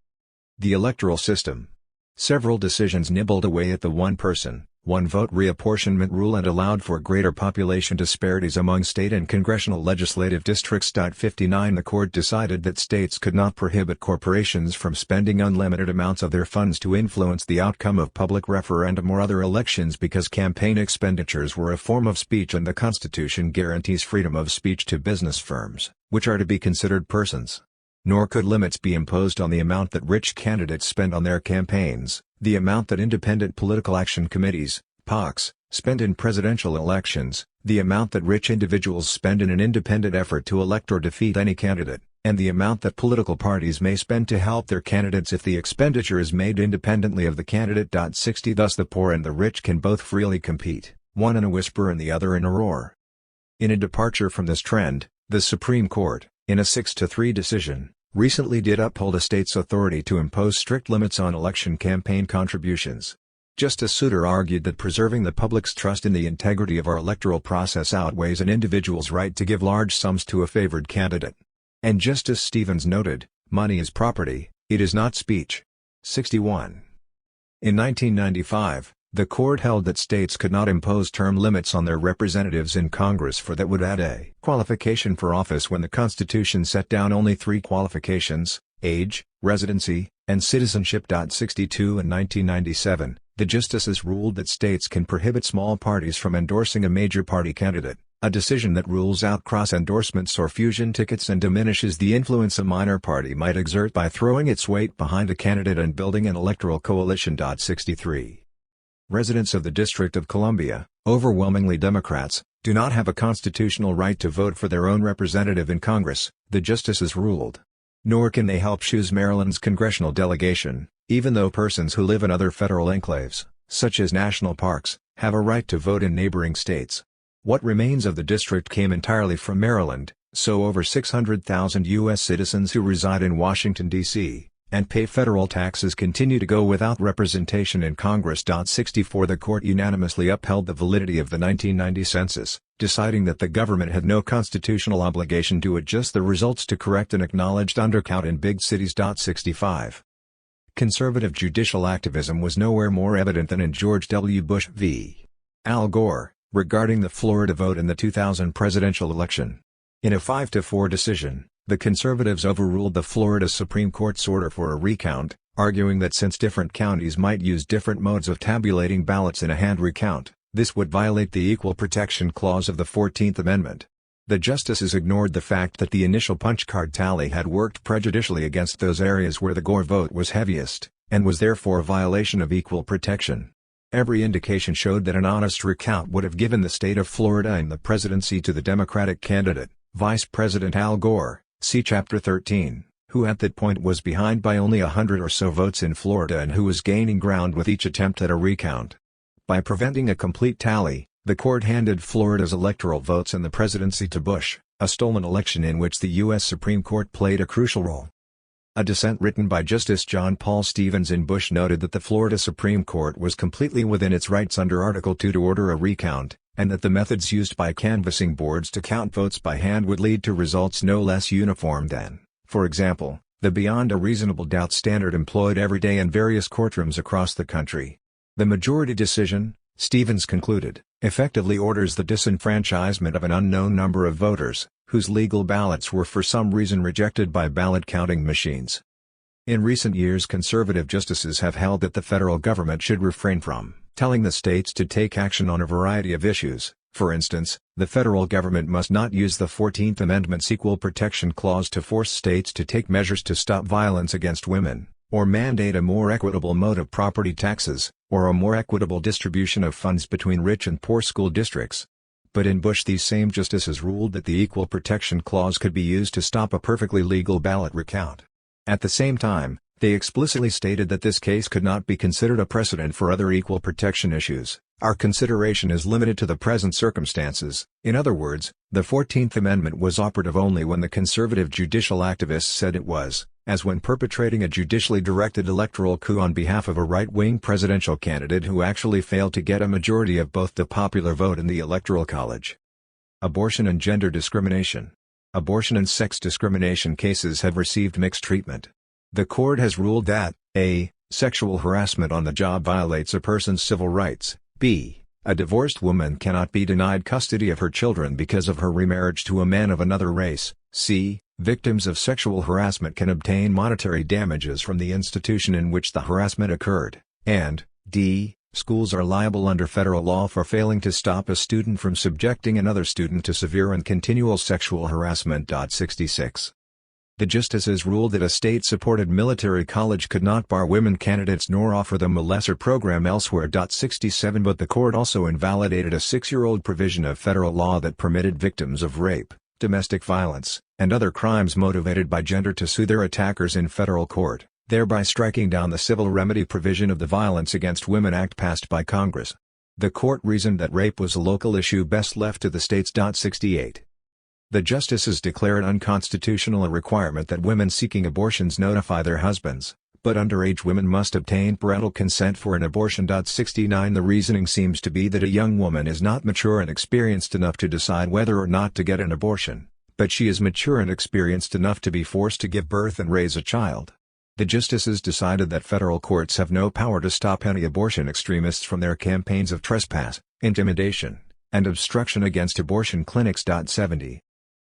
The electoral system. Several decisions nibbled away at the one-person, one-vote reapportionment rule and allowed for greater population disparities among state and congressional legislative districts. 59 The court decided that states could not prohibit corporations from spending unlimited amounts of their funds to influence the outcome of public referendum or other elections because campaign expenditures were a form of speech and the Constitution guarantees freedom of speech to business firms, which are to be considered persons. Nor could limits be imposed on the amount that rich candidates spend on their campaigns, the amount that independent political action committees, PACs, spend in presidential elections, the amount that rich individuals spend in an independent effort to elect or defeat any candidate, and the amount that political parties may spend to help their candidates if the expenditure is made independently of the candidate. 60 Thus the poor and the rich can both freely compete, one in a whisper and the other in a roar. In a departure from this trend, the Supreme Court, in a 6-3 decision, recently did uphold a state's authority to impose strict limits on election campaign contributions. Justice Souter argued that preserving the public's trust in the integrity of our electoral process outweighs an individual's right to give large sums to a favored candidate. And Justice Stevens noted, money is property, it is not speech. 61. In 1995, The court held that states could not impose term limits on their representatives in Congress, for that would add a qualification for office when the Constitution set down only 3 qualifications: age, residency, and citizenship. 62 In 1997, the justices ruled that states can prohibit small parties from endorsing a major party candidate, a decision that rules out cross-endorsements or fusion tickets and diminishes the influence a minor party might exert by throwing its weight behind a candidate and building an electoral coalition. 63. Residents of the District of Columbia, overwhelmingly Democrats, do not have a constitutional right to vote for their own representative in Congress, the justices ruled. Nor can they help choose Maryland's congressional delegation, even though persons who live in other federal enclaves, such as national parks, have a right to vote in neighboring states. What remains of the district came entirely from Maryland, so over 600,000 U.S. citizens who reside in Washington, D.C., and pay federal taxes continue to go without representation in Congress. 64 The court unanimously upheld the validity of the 1990 census, deciding that the government had no constitutional obligation to adjust the results to correct an acknowledged undercount in big cities. 65. Conservative judicial activism was nowhere more evident than in George W. Bush v. Al Gore, regarding the Florida vote in the 2000 presidential election. In a 5-4 decision, the conservatives overruled the Florida Supreme Court's order for a recount, arguing that since different counties might use different modes of tabulating ballots in a hand recount, this would violate the Equal Protection Clause of the 14th Amendment. The justices ignored the fact that the initial punch card tally had worked prejudicially against those areas where the Gore vote was heaviest, and was therefore a violation of equal protection. Every indication showed that an honest recount would have given the state of Florida and the presidency to the Democratic candidate, Vice President Al Gore, see Chapter 13, who at that point was behind by only 100 or so votes in Florida and who was gaining ground with each attempt at a recount. By preventing a complete tally, the court handed Florida's electoral votes and the presidency to Bush, a stolen election in which the U.S. Supreme Court played a crucial role. A dissent written by Justice John Paul Stevens in Bush noted that the Florida Supreme Court was completely within its rights under Article 2 to order a recount, and that the methods used by canvassing boards to count votes by hand would lead to results no less uniform than, for example, the beyond a reasonable doubt standard employed every day in various courtrooms across the country. The majority decision, Stevens concluded, effectively orders the disenfranchisement of an unknown number of voters, whose legal ballots were for some reason rejected by ballot counting machines. In recent years, conservative justices have held that the federal government should refrain from telling the states to take action on a variety of issues. For instance, the federal government must not use the 14th Amendment's Equal Protection Clause to force states to take measures to stop violence against women, or mandate a more equitable mode of property taxes, or a more equitable distribution of funds between rich and poor school districts. But in Bush, these same justices ruled that the Equal Protection Clause could be used to stop a perfectly legal ballot recount. At the same time, they explicitly stated that this case could not be considered a precedent for other equal protection issues. Our consideration is limited to the present circumstances. In other words, the 14th Amendment was operative only when the conservative judicial activists said it was, as when perpetrating a judicially directed electoral coup on behalf of a right-wing presidential candidate who actually failed to get a majority of both the popular vote and the Electoral College. Abortion and gender discrimination. Abortion and sex discrimination cases have received mixed treatment. The court has ruled that, a. Sexual harassment on the job violates a person's civil rights, b. A divorced woman cannot be denied custody of her children because of her remarriage to a man of another race, c. Victims of sexual harassment can obtain monetary damages from the institution in which the harassment occurred, and d. Schools are liable under federal law for failing to stop a student from subjecting another student to severe and continual sexual harassment. 66. The justices ruled that a state-supported military college could not bar women candidates nor offer them a lesser program elsewhere. 67 But the court also invalidated a 6-year-old provision of federal law that permitted victims of rape, domestic violence, and other crimes motivated by gender to sue their attackers in federal court, thereby striking down the civil remedy provision of the Violence Against Women Act passed by Congress. The court reasoned that rape was a local issue best left to the states. 68. The justices declared unconstitutional a requirement that women seeking abortions notify their husbands, but underage women must obtain parental consent for an abortion. 69 The reasoning seems to be that a young woman is not mature and experienced enough to decide whether or not to get an abortion, but she is mature and experienced enough to be forced to give birth and raise a child. The justices decided that federal courts have no power to stop any abortion extremists from their campaigns of trespass, intimidation, and obstruction against abortion clinics. 70.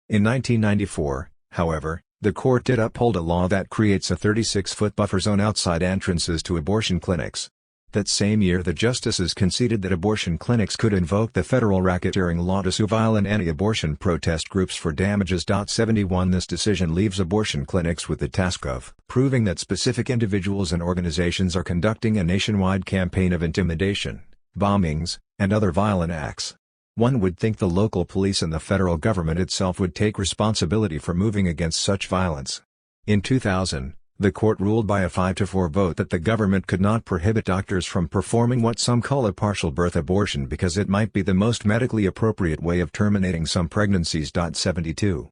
In 1994, however, the court did uphold a law that creates a 36-foot buffer zone outside entrances to abortion clinics. That same year the justices conceded that abortion clinics could invoke the federal racketeering law to sue violent anti-abortion protest groups for damages. 71 This decision leaves abortion clinics with the task of proving that specific individuals and organizations are conducting a nationwide campaign of intimidation, bombings, and other violent acts. One would think the local police and the federal government itself would take responsibility for moving against such violence. In 2000, the court ruled by a 5-4 vote that the government could not prohibit doctors from performing what some call a partial birth abortion because it might be the most medically appropriate way of terminating some pregnancies. 72.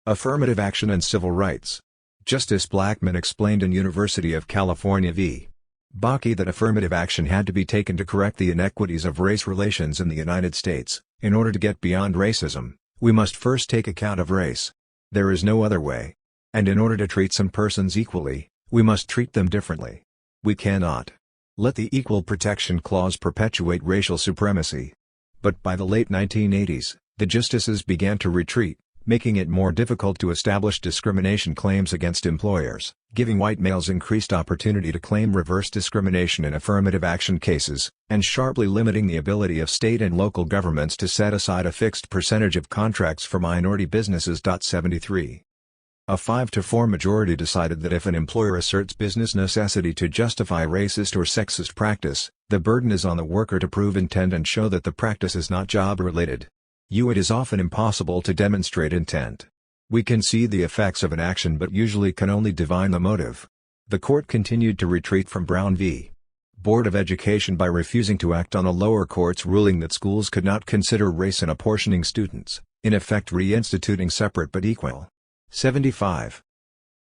Affirmative action and civil rights. Justice Blackmun explained in University of California v. Bakke that affirmative action had to be taken to correct the inequities of race relations in the United States. In order to get beyond racism, we must first take account of race. There is no other way. And in order to treat some persons equally, we must treat them differently. We cannot let the Equal Protection Clause perpetuate racial supremacy. But by the late 1980s, the justices began to retreat, making it more difficult to establish discrimination claims against employers, giving white males increased opportunity to claim reverse discrimination in affirmative action cases, and sharply limiting the ability of state and local governments to set aside a fixed percentage of contracts for minority businesses. 73. A 5-4 majority decided that if an employer asserts business necessity to justify racist or sexist practice, the burden is on the worker to prove intent and show that the practice is not job-related. It is often impossible to demonstrate intent. We can see the effects of an action but usually can only divine the motive. The court continued to retreat from Brown v. Board of Education by refusing to act on a lower court's ruling that schools could not consider race in apportioning students, in effect reinstituting separate but equal. 75.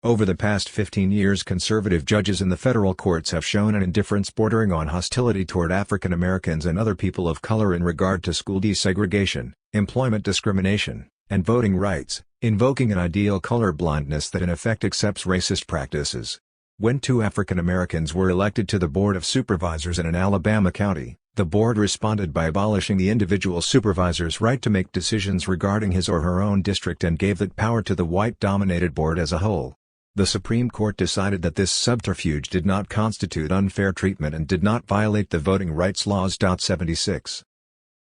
Over the past 15 years conservative judges in the federal courts have shown an indifference bordering on hostility toward African Americans and other people of color in regard to school desegregation, employment discrimination, and voting rights, invoking an ideal colorblindness that in effect accepts racist practices. When 2 African Americans were elected to the Board of Supervisors in an Alabama county, the board responded by abolishing the individual supervisor's right to make decisions regarding his or her own district and gave that power to the white-dominated board as a whole. The Supreme Court decided that this subterfuge did not constitute unfair treatment and did not violate the voting rights laws. 76.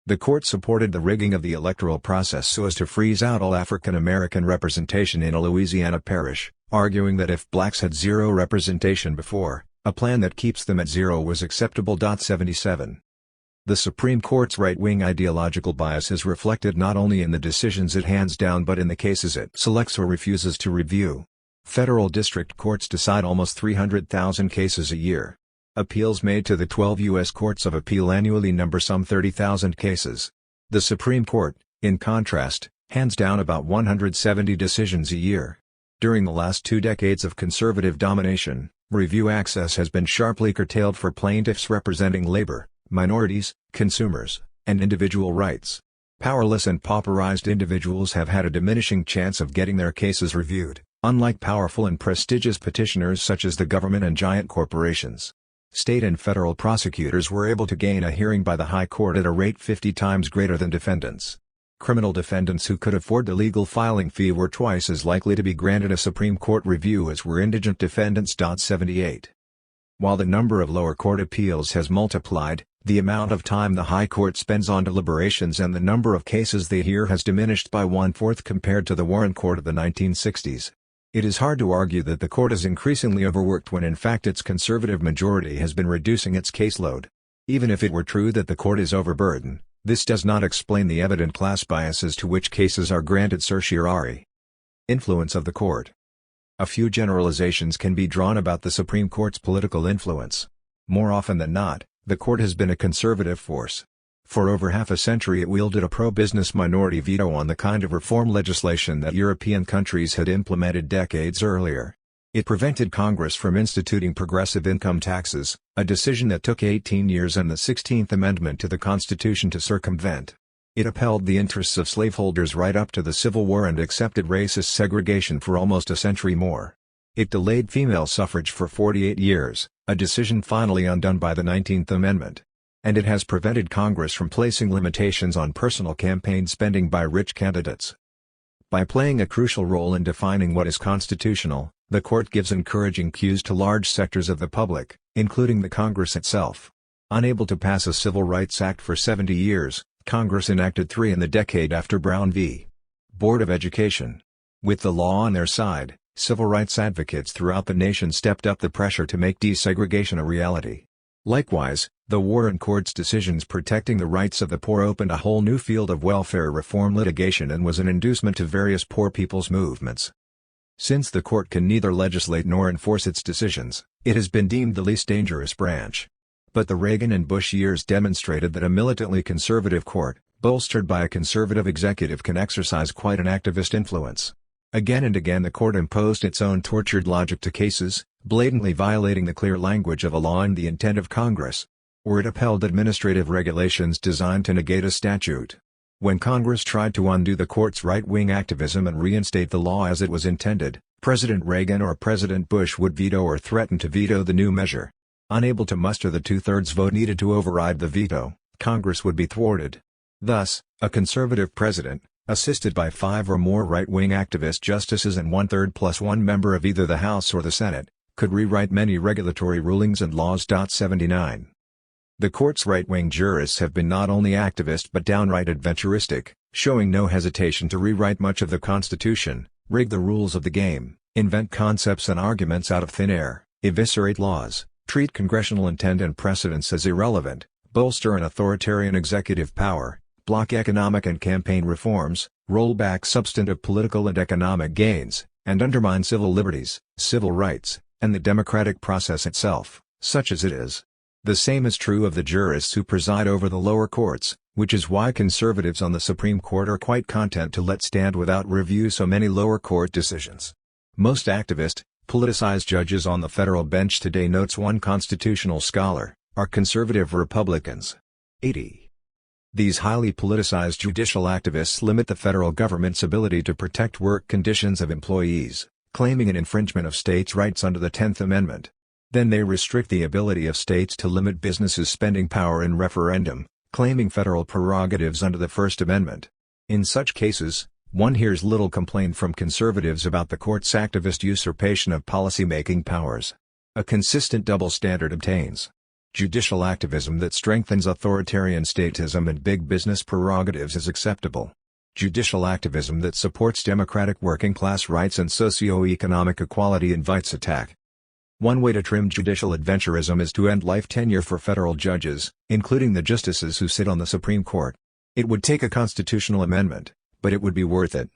The court supported the rigging of the electoral process so as to freeze out all African American representation in a Louisiana parish, arguing that if blacks had zero representation before, a plan that keeps them at zero was acceptable. 77. The Supreme Court's right-wing ideological bias is reflected not only in the decisions it hands down but in the cases it selects or refuses to review. Federal district courts decide almost 300,000 cases a year. Appeals made to the 12 U.S. Courts of Appeal annually number some 30,000 cases. The Supreme Court, in contrast, hands down about 170 decisions a year. During the last 2 decades of conservative domination, review access has been sharply curtailed for plaintiffs representing labor, minorities, consumers, and individual rights. Powerless and pauperized individuals have had a diminishing chance of getting their cases reviewed, unlike powerful and prestigious petitioners such as the government and giant corporations. State and federal prosecutors were able to gain a hearing by the High Court at a rate 50 times greater than defendants. Criminal defendants who could afford the legal filing fee were twice as likely to be granted a Supreme Court review as were indigent defendants. 78. While the number of lower court appeals has multiplied, the amount of time the High Court spends on deliberations and the number of cases they hear has diminished by 1/4 compared to the Warren Court of the 1960s. It is hard to argue that the court is increasingly overworked when in fact its conservative majority has been reducing its caseload. Even if it were true that the court is overburdened, this does not explain the evident class biases to which cases are granted certiorari. Influence of the court. A few generalizations can be drawn about the Supreme Court's political influence. More often than not, the court has been a conservative force. For over half a century it wielded a pro-business minority veto on the kind of reform legislation that European countries had implemented decades earlier. It prevented Congress from instituting progressive income taxes, a decision that took 18 years and the 16th Amendment to the Constitution to circumvent. It upheld the interests of slaveholders right up to the Civil War and accepted racist segregation for almost a century more. It delayed female suffrage for 48 years, a decision finally undone by the 19th Amendment. And it has prevented Congress from placing limitations on personal campaign spending by rich candidates. By playing a crucial role in defining what is constitutional, the court gives encouraging cues to large sectors of the public, including the Congress itself. Unable to pass a Civil Rights Act for 70 years, Congress enacted 3 in the decade after Brown v. Board of Education. With the law on their side, civil rights advocates throughout the nation stepped up the pressure to make desegregation a reality. Likewise, the Warren Court's decisions protecting the rights of the poor opened a whole new field of welfare reform litigation and was an inducement to various poor people's movements. Since the court can neither legislate nor enforce its decisions, it has been deemed the least dangerous branch. But the Reagan and Bush years demonstrated that a militantly conservative court, bolstered by a conservative executive, can exercise quite an activist influence. Again and again the court imposed its own tortured logic to cases, blatantly violating the clear language of a law and the intent of Congress. Or it upheld administrative regulations designed to negate a statute. When Congress tried to undo the court's right-wing activism and reinstate the law as it was intended, President Reagan or President Bush would veto or threaten to veto the new measure. Unable to muster the two-thirds vote needed to override the veto, Congress would be thwarted. Thus, a conservative president, assisted by 5 or more right-wing activist justices and 1/3 plus 1 member of either the House or the Senate, could rewrite many regulatory rulings and laws. 79. The court's right-wing jurists have been not only activist but downright adventuristic, showing no hesitation to rewrite much of the Constitution, rig the rules of the game, invent concepts and arguments out of thin air, eviscerate laws, treat congressional intent and precedents as irrelevant, bolster an authoritarian executive power, block economic and campaign reforms, roll back substantive political and economic gains, and undermine civil liberties, civil rights, and the democratic process itself, such as it is. The same is true of the jurists who preside over the lower courts, which is why conservatives on the Supreme Court are quite content to let stand without review so many lower court decisions. Most activist, politicized judges on the federal bench today, notes one constitutional scholar, are conservative Republicans. 80. These highly politicized judicial activists limit the federal government's ability to protect work conditions of employees, claiming an infringement of states' rights under the 10th Amendment. Then they restrict the ability of states to limit businesses' spending power in referendum, claiming federal prerogatives under the First Amendment. In such cases, one hears little complaint from conservatives about the court's activist usurpation of policy-making powers. A consistent double standard obtains. Judicial activism that strengthens authoritarian statism and big business prerogatives is acceptable. Judicial activism that supports democratic working-class rights and socio-economic equality invites attack. One way to trim judicial adventurism is to end life tenure for federal judges, including the justices who sit on the Supreme Court. It would take a constitutional amendment, but it would be worth it.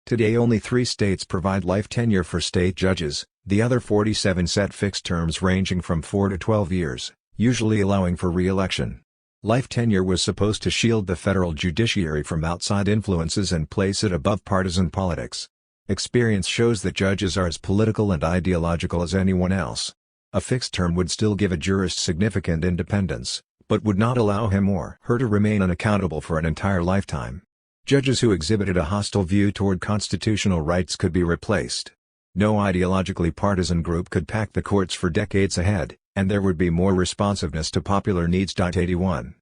Today only 3 states provide life tenure for state judges, the other 47 set fixed terms ranging from 4 to 12 years, usually allowing for re-election. Life tenure was supposed to shield the federal judiciary from outside influences and place it above partisan politics. Experience shows that judges are as political and ideological as anyone else. A fixed term would still give a jurist significant independence, but would not allow him or her to remain unaccountable for an entire lifetime. Judges who exhibited a hostile view toward constitutional rights could be replaced. No ideologically partisan group could pack the courts for decades ahead, and there would be more responsiveness to popular needs. 81.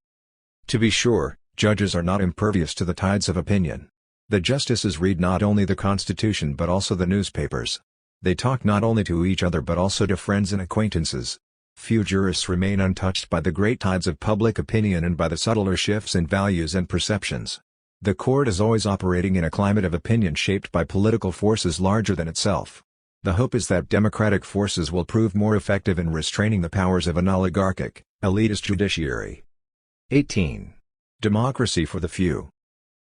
To be sure, judges are not impervious to the tides of opinion. The justices read not only the Constitution but also the newspapers. They talk not only to each other but also to friends and acquaintances. Few jurists remain untouched by the great tides of public opinion and by the subtler shifts in values and perceptions. The court is always operating in a climate of opinion shaped by political forces larger than itself. The hope is that democratic forces will prove more effective in restraining the powers of an oligarchic, elitist judiciary. 18. Democracy for the few.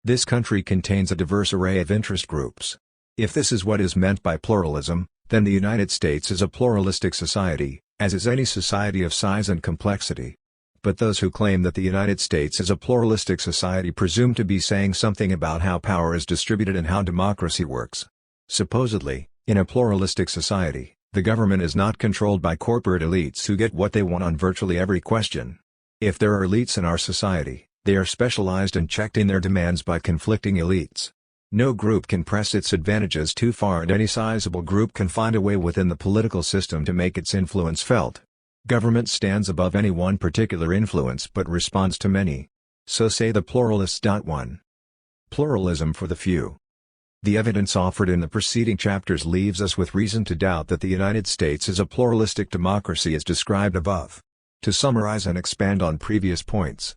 This country contains a diverse array of interest groups. If this is what is meant by pluralism, then the United States is a pluralistic society, as is any society of size and complexity. But those who claim that the United States is a pluralistic society presume to be saying something about how power is distributed and how democracy works. Supposedly, in a pluralistic society, the government is not controlled by corporate elites who get what they want on virtually every question. If there are elites in our society, they are specialized and checked in their demands by conflicting elites. No group can press its advantages too far, and any sizable group can find a way within the political system to make its influence felt. Government stands above any one particular influence but responds to many. So say the pluralists. 1. Pluralism for the few. The evidence offered in the preceding chapters leaves us with reason to doubt that the United States is a pluralistic democracy as described above. To summarize and expand on previous points.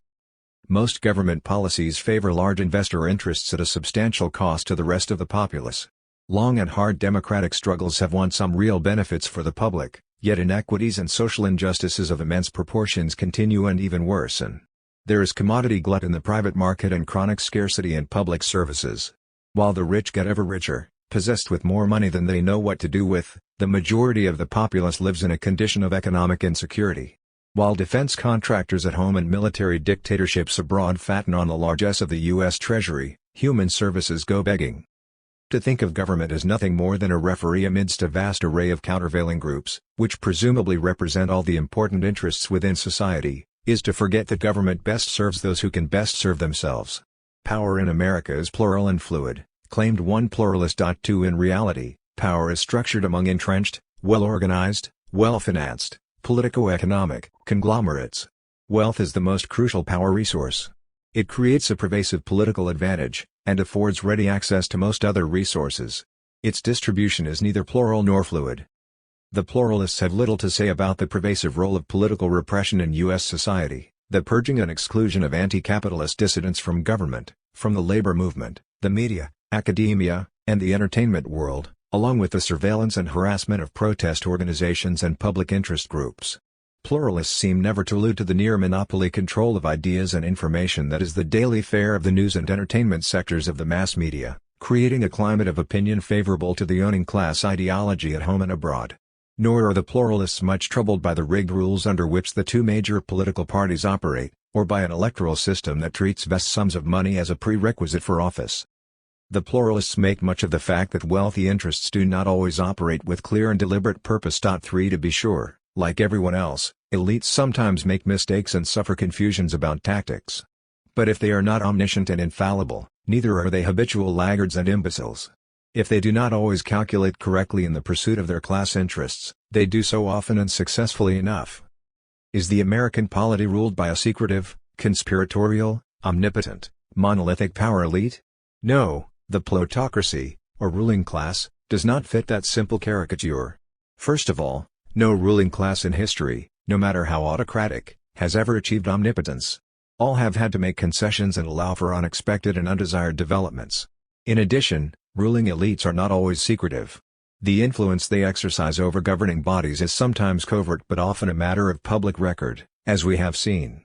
Most government policies favor large investor interests at a substantial cost to the rest of the populace. Long and hard democratic struggles have won some real benefits for the public, yet inequities and social injustices of immense proportions continue and even worsen. There is commodity glut in the private market and chronic scarcity in public services. While the rich get ever richer, possessed with more money than they know what to do with, the majority of the populace lives in a condition of economic insecurity. While defense contractors at home and military dictatorships abroad fatten on the largesse of the U.S. Treasury, human services go begging. To think of government as nothing more than a referee amidst a vast array of countervailing groups, which presumably represent all the important interests within society, is to forget that government best serves those who can best serve themselves. Power in America is plural and fluid, claimed one pluralist. 2 In reality, power is structured among entrenched, well-organized, well-financed, politico-economic conglomerates. Wealth is the most crucial power resource. It creates a pervasive political advantage, and affords ready access to most other resources. Its distribution is neither plural nor fluid. The pluralists have little to say about the pervasive role of political repression in U.S. society, the purging and exclusion of anti-capitalist dissidents from government, from the labor movement, the media, academia, and the entertainment world, along with the surveillance and harassment of protest organizations and public interest groups. Pluralists seem never to allude to the near-monopoly control of ideas and information that is the daily fare of the news and entertainment sectors of the mass media, creating a climate of opinion favorable to the owning class ideology at home and abroad. Nor are the pluralists much troubled by the rigged rules under which the two major political parties operate, or by an electoral system that treats vast sums of money as a prerequisite for office. The pluralists make much of the fact that wealthy interests do not always operate with clear and deliberate purpose. 3 To be sure, like everyone else, elites sometimes make mistakes and suffer confusions about tactics. But if they are not omniscient and infallible, neither are they habitual laggards and imbeciles. If they do not always calculate correctly in the pursuit of their class interests, they do so often and successfully enough. Is the American polity ruled by a secretive, conspiratorial, omnipotent, monolithic power elite? No. The plutocracy, or ruling class, does not fit that simple caricature. First of all, no ruling class in history, no matter how autocratic, has ever achieved omnipotence. All have had to make concessions and allow for unexpected and undesired developments. In addition, ruling elites are not always secretive. The influence they exercise over governing bodies is sometimes covert but often a matter of public record, as we have seen.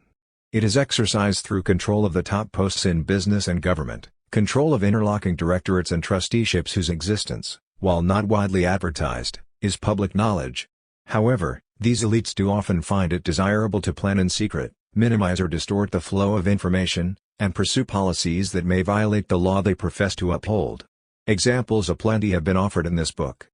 It is exercised through control of the top posts in business and government. Control of interlocking directorates and trusteeships whose existence, while not widely advertised, is public knowledge. However, these elites do often find it desirable to plan in secret, minimize or distort the flow of information, and pursue policies that may violate the law they profess to uphold. Examples aplenty have been offered in this book.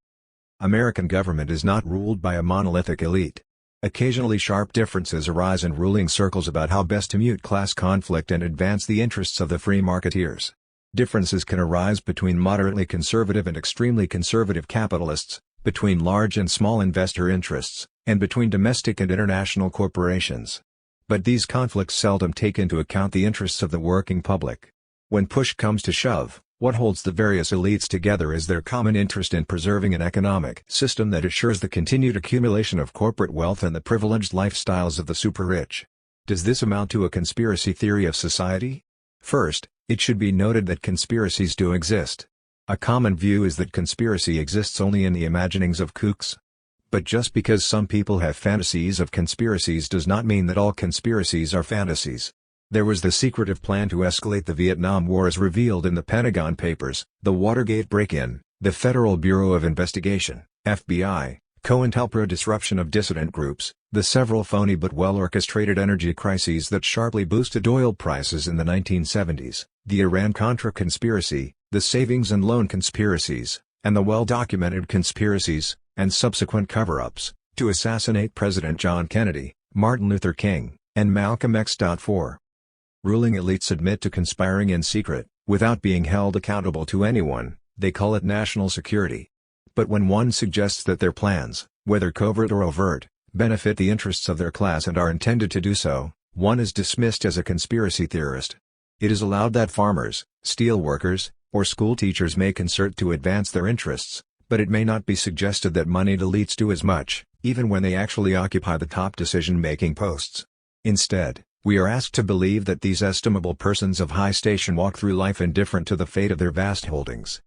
American government is not ruled by a monolithic elite. Occasionally sharp differences arise in ruling circles about how best to mute class conflict and advance the interests of the free marketeers. Differences can arise between moderately conservative and extremely conservative capitalists, between large and small investor interests, and between domestic and international corporations. But these conflicts seldom take into account the interests of the working public. When push comes to shove, what holds the various elites together is their common interest in preserving an economic system that assures the continued accumulation of corporate wealth and the privileged lifestyles of the super-rich. Does this amount to a conspiracy theory of society? First, it should be noted that conspiracies do exist. A common view is that conspiracy exists only in the imaginings of kooks. But just because some people have fantasies of conspiracies does not mean that all conspiracies are fantasies. There was the secretive plan to escalate the Vietnam War as revealed in the Pentagon Papers, the Watergate break-in, the Federal Bureau of Investigation, FBI, COINTELPRO disruption of dissident groups, the several phony but well-orchestrated energy crises that sharply boosted oil prices in the 1970s, the Iran-Contra conspiracy, the savings and loan conspiracies, and the well-documented conspiracies, and subsequent cover-ups, to assassinate President John Kennedy, Martin Luther King, and Malcolm X. 4. Ruling elites admit to conspiring in secret, Without being held accountable to anyone, they call it national security. But when one suggests that their plans, whether covert or overt, benefit the interests of their class and are intended to do so, one is dismissed as a conspiracy theorist. It is allowed that farmers, steel workers, or school teachers may concert to advance their interests, but it may not be suggested that moneyed elites do as much, even when they actually occupy the top decision-making posts. Instead, we are asked to believe that these estimable persons of high station walk through life indifferent to the fate of their vast holdings.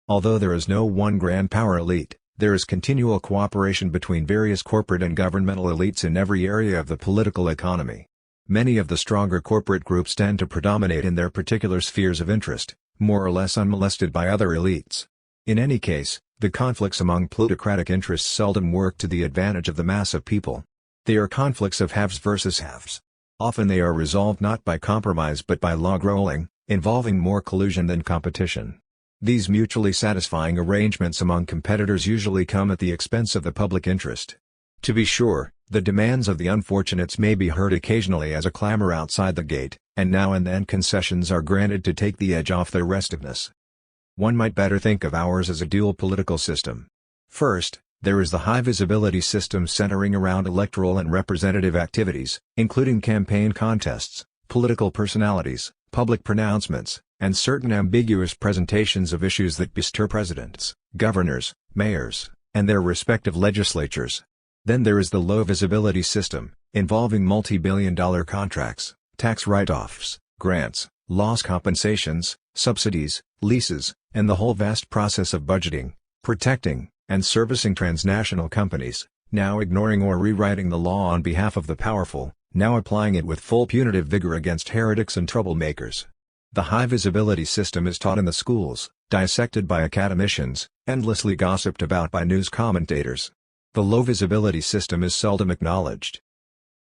Although there is no one grand power elite, there is continual cooperation between various corporate and governmental elites in every area of the political economy. Many of the stronger corporate groups tend to predominate in their particular spheres of interest, more or less unmolested by other elites. In any case, the conflicts among plutocratic interests seldom work to the advantage of the mass of people. They are conflicts of haves versus haves. Often they are resolved not by compromise but by log rolling, involving more collusion than competition. These mutually satisfying arrangements among competitors usually come at the expense of the public interest. To be sure, the demands of the unfortunates may be heard occasionally as a clamor outside the gate, and now and then concessions are granted to take the edge off their restiveness. One might better think of ours as a dual political system. First, there is the high-visibility system centering around electoral and representative activities, including campaign contests, political personalities, public pronouncements, and certain ambiguous presentations of issues that bestir presidents, governors, mayors, and their respective legislatures. Then there is the low-visibility system, involving multi-billion-dollar contracts, tax write-offs, grants, loss compensations, subsidies, leases, and the whole vast process of budgeting, protecting, and servicing transnational companies, now ignoring or rewriting the law on behalf of the powerful, now applying it with full punitive vigor against heretics and troublemakers. The high-visibility system is taught in the schools, dissected by academicians, endlessly gossiped about by news commentators. The low-visibility system is seldom acknowledged.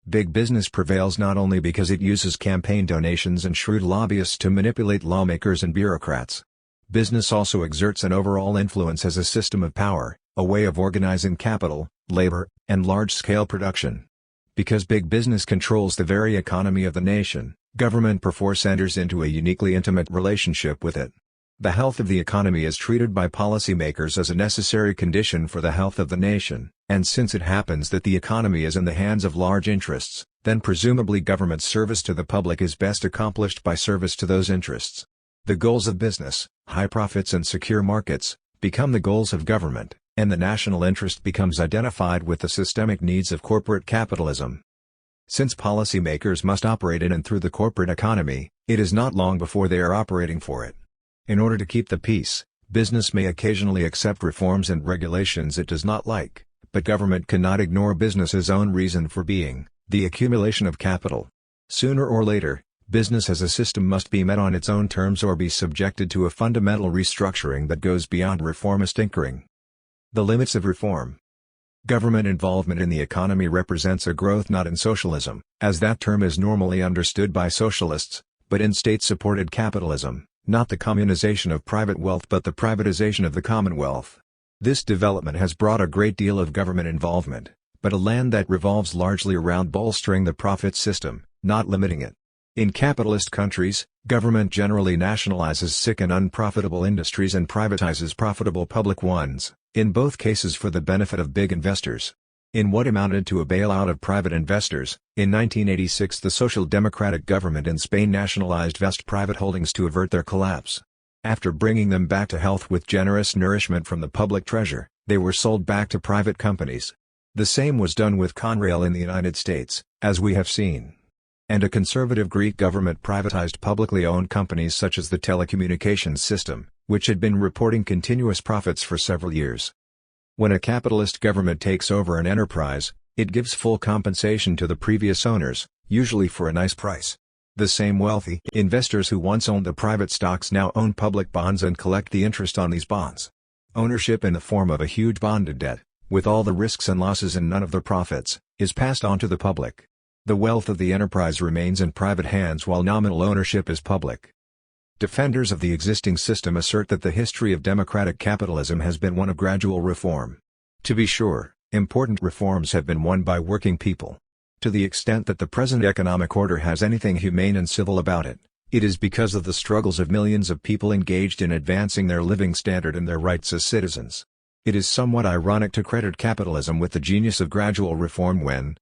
Big business prevails not only because it uses campaign donations and shrewd lobbyists to manipulate lawmakers and bureaucrats. Business also exerts an overall influence as a system of power, a way of organizing capital, labor, and large-scale production. Because big business controls the very economy of the nation, government perforce enters into a uniquely intimate relationship with it. The health of the economy is treated by policymakers as a necessary condition for the health of the nation, and since it happens that the economy is in the hands of large interests, then presumably government service to the public is best accomplished by service to those interests. The goals of business, high profits and secure markets, become the goals of government, and the national interest becomes identified with the systemic needs of corporate capitalism. Since policymakers must operate in and through the corporate economy, it is not long before they are operating for it. In order to keep the peace, business may occasionally accept reforms and regulations it does not like, but government cannot ignore business's own reason for being, the accumulation of capital. Sooner or later, business as a system must be met on its own terms or be subjected to a fundamental restructuring that goes beyond reformist tinkering. The limits of reform. Government involvement in the economy represents a growth not in socialism, as that term is normally understood by socialists, but in state-supported capitalism, not the communization of private wealth but the privatization of the commonwealth. This development has brought a great deal of government involvement, but a land that revolves largely around bolstering the profit system, not limiting it. In capitalist countries, government generally nationalizes sick and unprofitable industries and privatizes profitable public ones, in both cases for the benefit of big investors. In what amounted to a bailout of private investors, in 1986 the Social Democratic government in Spain nationalized vast private holdings to avert their collapse. After bringing them back to health with generous nourishment from the public treasure, they were sold back to private companies. The same was done with Conrail in the United States, as we have seen. And a conservative Greek government privatized publicly owned companies such as the telecommunications system, which had been reporting continuous profits for several years. When a capitalist government takes over an enterprise, it gives full compensation to the previous owners, usually for a nice price. The same wealthy investors who once owned the private stocks now own public bonds and collect the interest on these bonds. Ownership in the form of a huge bonded debt, with all the risks and losses and none of the profits, is passed on to the public. The wealth of the enterprise remains in private hands while nominal ownership is public. Defenders of the existing system assert that the history of democratic capitalism has been one of gradual reform. To be sure, important reforms have been won by working people. To the extent that the present economic order has anything humane and civil about it, It is because of the struggles of millions of people engaged in advancing their living standard and their rights as citizens. It is somewhat ironic to credit capitalism with the genius of gradual reform when,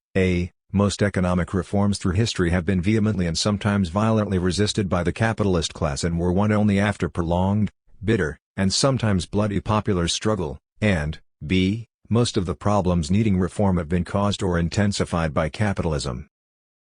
most economic reforms through history have been vehemently and sometimes violently resisted by the capitalist class and were won only after prolonged, bitter, and sometimes bloody popular struggle, and, most of the problems needing reform have been caused or intensified by capitalism.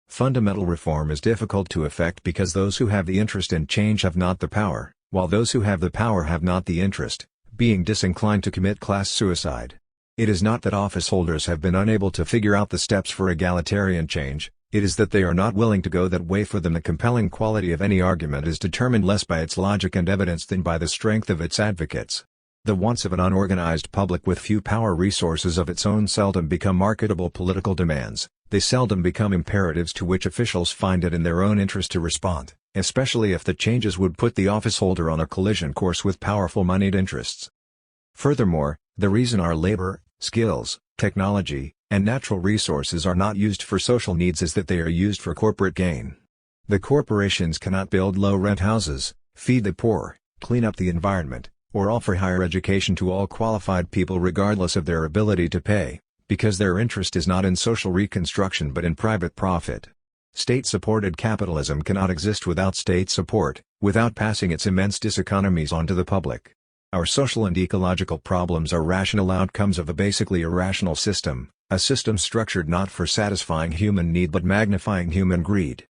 Fundamental reform is difficult to effect because those who have the interest in change have not the power, while those who have the power have not the interest, being disinclined to commit class suicide. It is not that office holders have been unable to figure out the steps for egalitarian change, it is that they are not willing to go that way. For them the compelling quality of any argument is determined less by its logic and evidence than by the strength of its advocates. The wants of an unorganized public with few power resources of its own seldom become marketable political demands, they seldom become imperatives to which officials find it in their own interest to respond, especially if the changes would put the office holder on a collision course with powerful moneyed interests. Furthermore, the reason our labor, skills, technology, and natural resources are not used for social needs is that they are used for corporate gain. The corporations cannot build low-rent houses, feed the poor, clean up the environment, or offer higher education to all qualified people regardless of their ability to pay, because their interest is not in social reconstruction but in private profit. State-supported capitalism cannot exist without state support, without passing its immense diseconomies on to the public. Our social and ecological problems are rational outcomes of a basically irrational system, a system structured not for satisfying human need but magnifying human greed.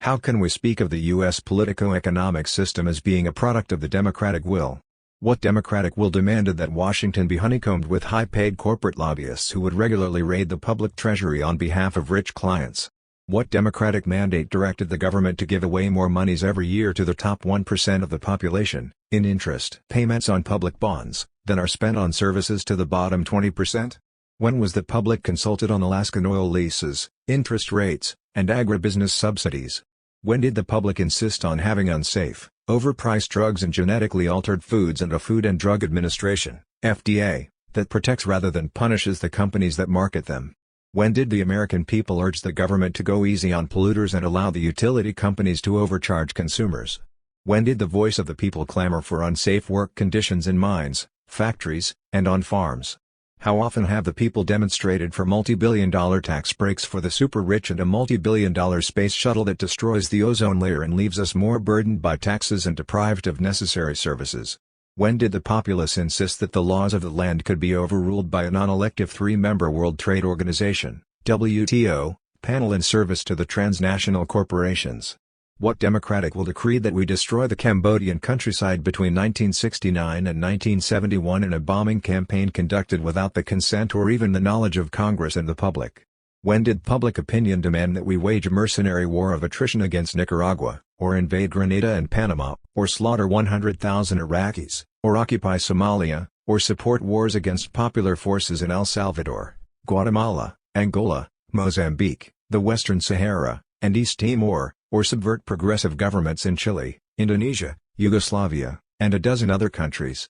How can we speak of the U.S. politico-economic system as being a product of the democratic will? What democratic will demanded that Washington be honeycombed with high-paid corporate lobbyists who would regularly raid the public treasury on behalf of rich clients? What democratic mandate directed the government to give away more monies every year to the top 1% of the population, in interest payments on public bonds, than are spent on services to the bottom 20%? When was the public consulted on Alaskan oil leases, interest rates, and agribusiness subsidies? When did the public insist on having unsafe, overpriced drugs and genetically altered foods and a Food and Drug Administration, FDA, that protects rather than punishes the companies that market them? When did the American people urge the government to go easy on polluters and allow the utility companies to overcharge consumers? When did the voice of the people clamor for unsafe work conditions in mines, factories, and on farms? How often have the people demonstrated for multi-billion-dollar tax breaks for the super-rich and a multi-billion-dollar space shuttle that destroys the ozone layer and leaves us more burdened by taxes and deprived of necessary services? When did the populace insist that the laws of the land could be overruled by a non-elective three-member World Trade Organization, WTO, panel in service to the transnational corporations? What democratic will decreed that we destroy the Cambodian countryside between 1969 and 1971 in a bombing campaign conducted without the consent or even the knowledge of Congress and the public? When did public opinion demand that we wage a mercenary war of attrition against Nicaragua, or invade Grenada and Panama, or slaughter 100,000 Iraqis, or occupy Somalia, or support wars against popular forces in El Salvador, Guatemala, Angola, Mozambique, the Western Sahara, and East Timor, or subvert progressive governments in Chile, Indonesia, Yugoslavia, and a dozen other countries?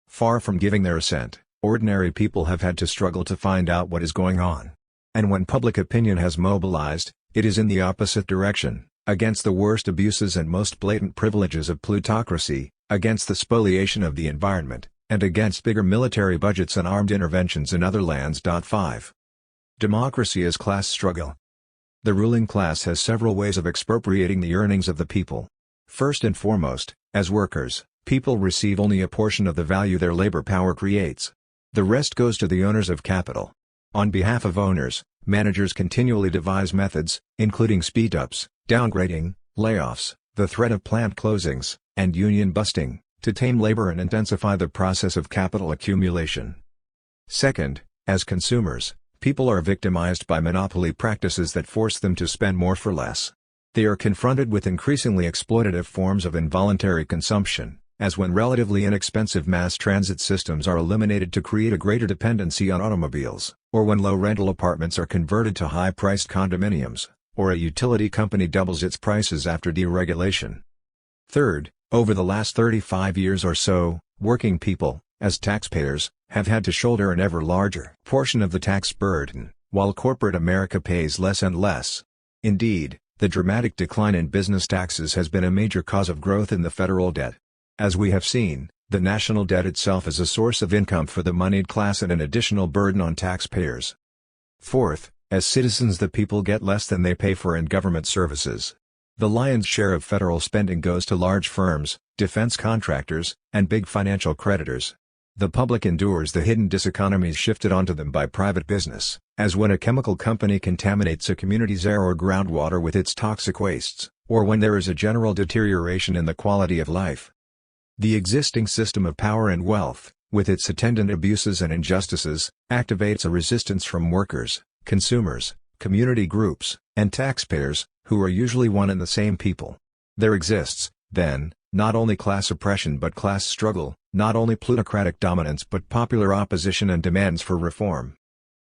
Far from giving their assent, ordinary people have had to struggle to find out what is going on. And when public opinion has mobilized, it is in the opposite direction, against the worst abuses and most blatant privileges of plutocracy, against the spoliation of the environment, and against bigger military budgets and armed interventions in other lands. 5. Democracy as class struggle. The ruling class has several ways of expropriating the earnings of the people. First and foremost, as workers, people receive only a portion of the value their labor power creates. The rest goes to the owners of capital. On behalf of owners, managers continually devise methods, including speed-ups, downgrading, layoffs, the threat of plant closings, and union busting, to tame labor and intensify the process of capital accumulation. Second, as consumers, people are victimized by monopoly practices that force them to spend more for less. They are confronted with increasingly exploitative forms of involuntary consumption, as when relatively inexpensive mass transit systems are eliminated to create a greater dependency on automobiles, or when low rental apartments are converted to high-priced condominiums, or a utility company doubles its prices after deregulation. Third, over the last 35 years or so, working people, as taxpayers, have had to shoulder an ever larger portion of the tax burden, while corporate America pays less and less. Indeed, The dramatic decline in business taxes has been a major cause of growth in the federal debt. As we have seen, the national debt itself is a source of income for the moneyed class and an additional burden on taxpayers. Fourth, as citizens the people get less than they pay for in government services. The lion's share of federal spending goes to large firms, defense contractors, and big financial creditors. The public endures the hidden diseconomies shifted onto them by private business, as when a chemical company contaminates a community's air or groundwater with its toxic wastes, or when there is a general deterioration in the quality of life. The existing system of power and wealth, with its attendant abuses and injustices, activates a resistance from workers, consumers, community groups, and taxpayers, who are usually one and the same people. There exists, then, not only class oppression but class struggle, not only plutocratic dominance but popular opposition and demands for reform.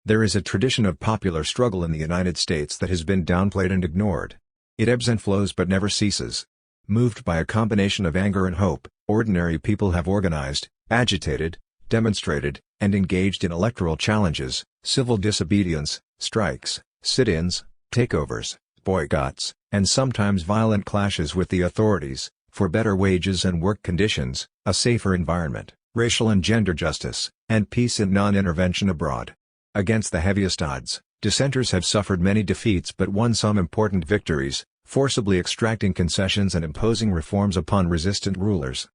There is a tradition of popular struggle in the United States that has been downplayed and ignored. It ebbs and flows but never ceases. Moved by a combination of anger and hope, ordinary people have organized, agitated, demonstrated, and engaged in electoral challenges, civil disobedience, strikes, sit-ins, takeovers, boycotts, and sometimes violent clashes with the authorities, for better wages and work conditions, a safer environment, racial and gender justice, and peace and non-intervention abroad. Against the heaviest odds, dissenters have suffered many defeats but won some important victories, forcibly extracting concessions and imposing reforms upon resistant rulers.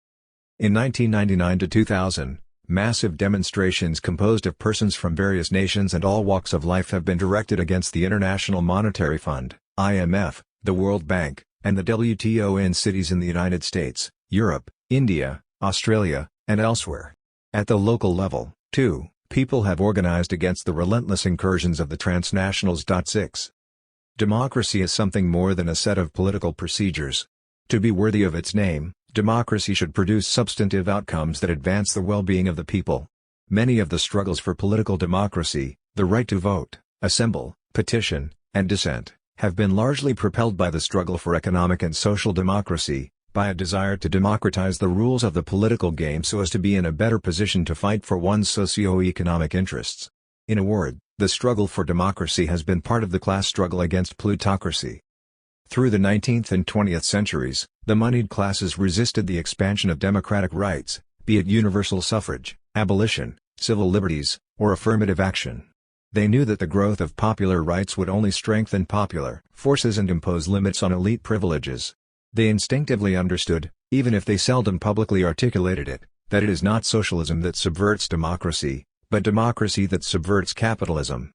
In 1999 to 2000, massive demonstrations composed of persons from various nations and all walks of life have been directed against the International Monetary Fund, IMF, the World Bank, and the WTO in cities in the United States, Europe, India, Australia, and elsewhere. At the local level, too, people have organized against the relentless incursions of the transnationals. 6. Democracy is something more than a set of political procedures. To be worthy of its name, democracy should produce substantive outcomes that advance the well-being of the people. Many of the struggles for political democracy, the right to vote, assemble, petition, and dissent, have been largely propelled by the struggle for economic and social democracy, by a desire to democratize the rules of the political game so as to be in a better position to fight for one's socio-economic interests. In a word, the struggle for democracy has been part of the class struggle against plutocracy. Through the 19th and 20th centuries, the moneyed classes resisted the expansion of democratic rights, be it universal suffrage, abolition, civil liberties, or affirmative action. They knew that the growth of popular rights would only strengthen popular forces and impose limits on elite privileges. They instinctively understood, even if they seldom publicly articulated it, that it is not socialism that subverts democracy, but democracy that subverts capitalism.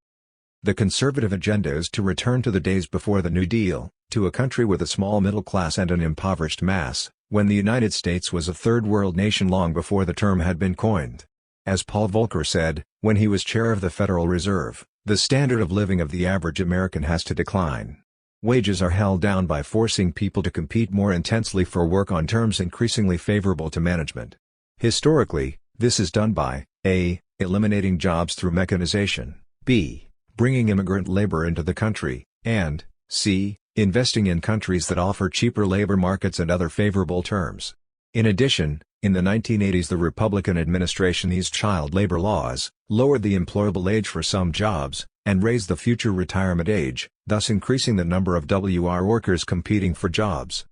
The conservative agenda is to return to the days before the New Deal, to a country with a small middle class and an impoverished mass, when the United States was a third world nation long before the term had been coined. As Paul Volcker said, when he was chair of the Federal Reserve, the standard of living of the average American has to decline. Wages are held down by forcing people to compete more intensely for work on terms increasingly favorable to management. Historically, this is done by a. eliminating jobs through mechanization, b. bringing immigrant labor into the country, and c. investing in countries that offer cheaper labor markets and other favorable terms. In addition, in the 1980s the Republican administration eased child labor laws, lowered the employable age for some jobs, and raised the future retirement age, thus increasing the number of WR workers competing for jobs.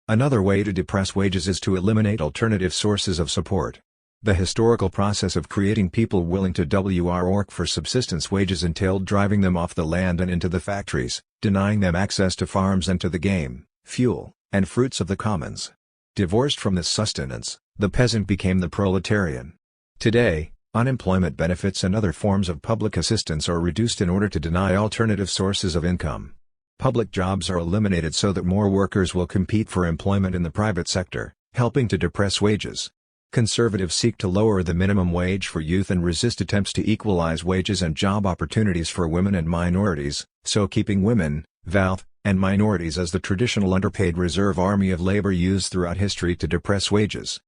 Another way to depress wages is to eliminate alternative sources of support. The historical process of creating people willing to work for subsistence wages entailed driving them off the land and into the factories, denying them access to farms and to the game, fuel, and fruits of the commons. Divorced from this sustenance, the peasant became the proletarian. Today, unemployment benefits and other forms of public assistance are reduced in order to deny alternative sources of income. Public jobs are eliminated so that more workers will compete for employment in the private sector, helping to depress wages. Conservatives seek to lower the minimum wage for youth and resist attempts to equalize wages and job opportunities for women and minorities, so keeping women, VALF, and minorities as the traditional underpaid reserve army of labor used throughout history to depress wages.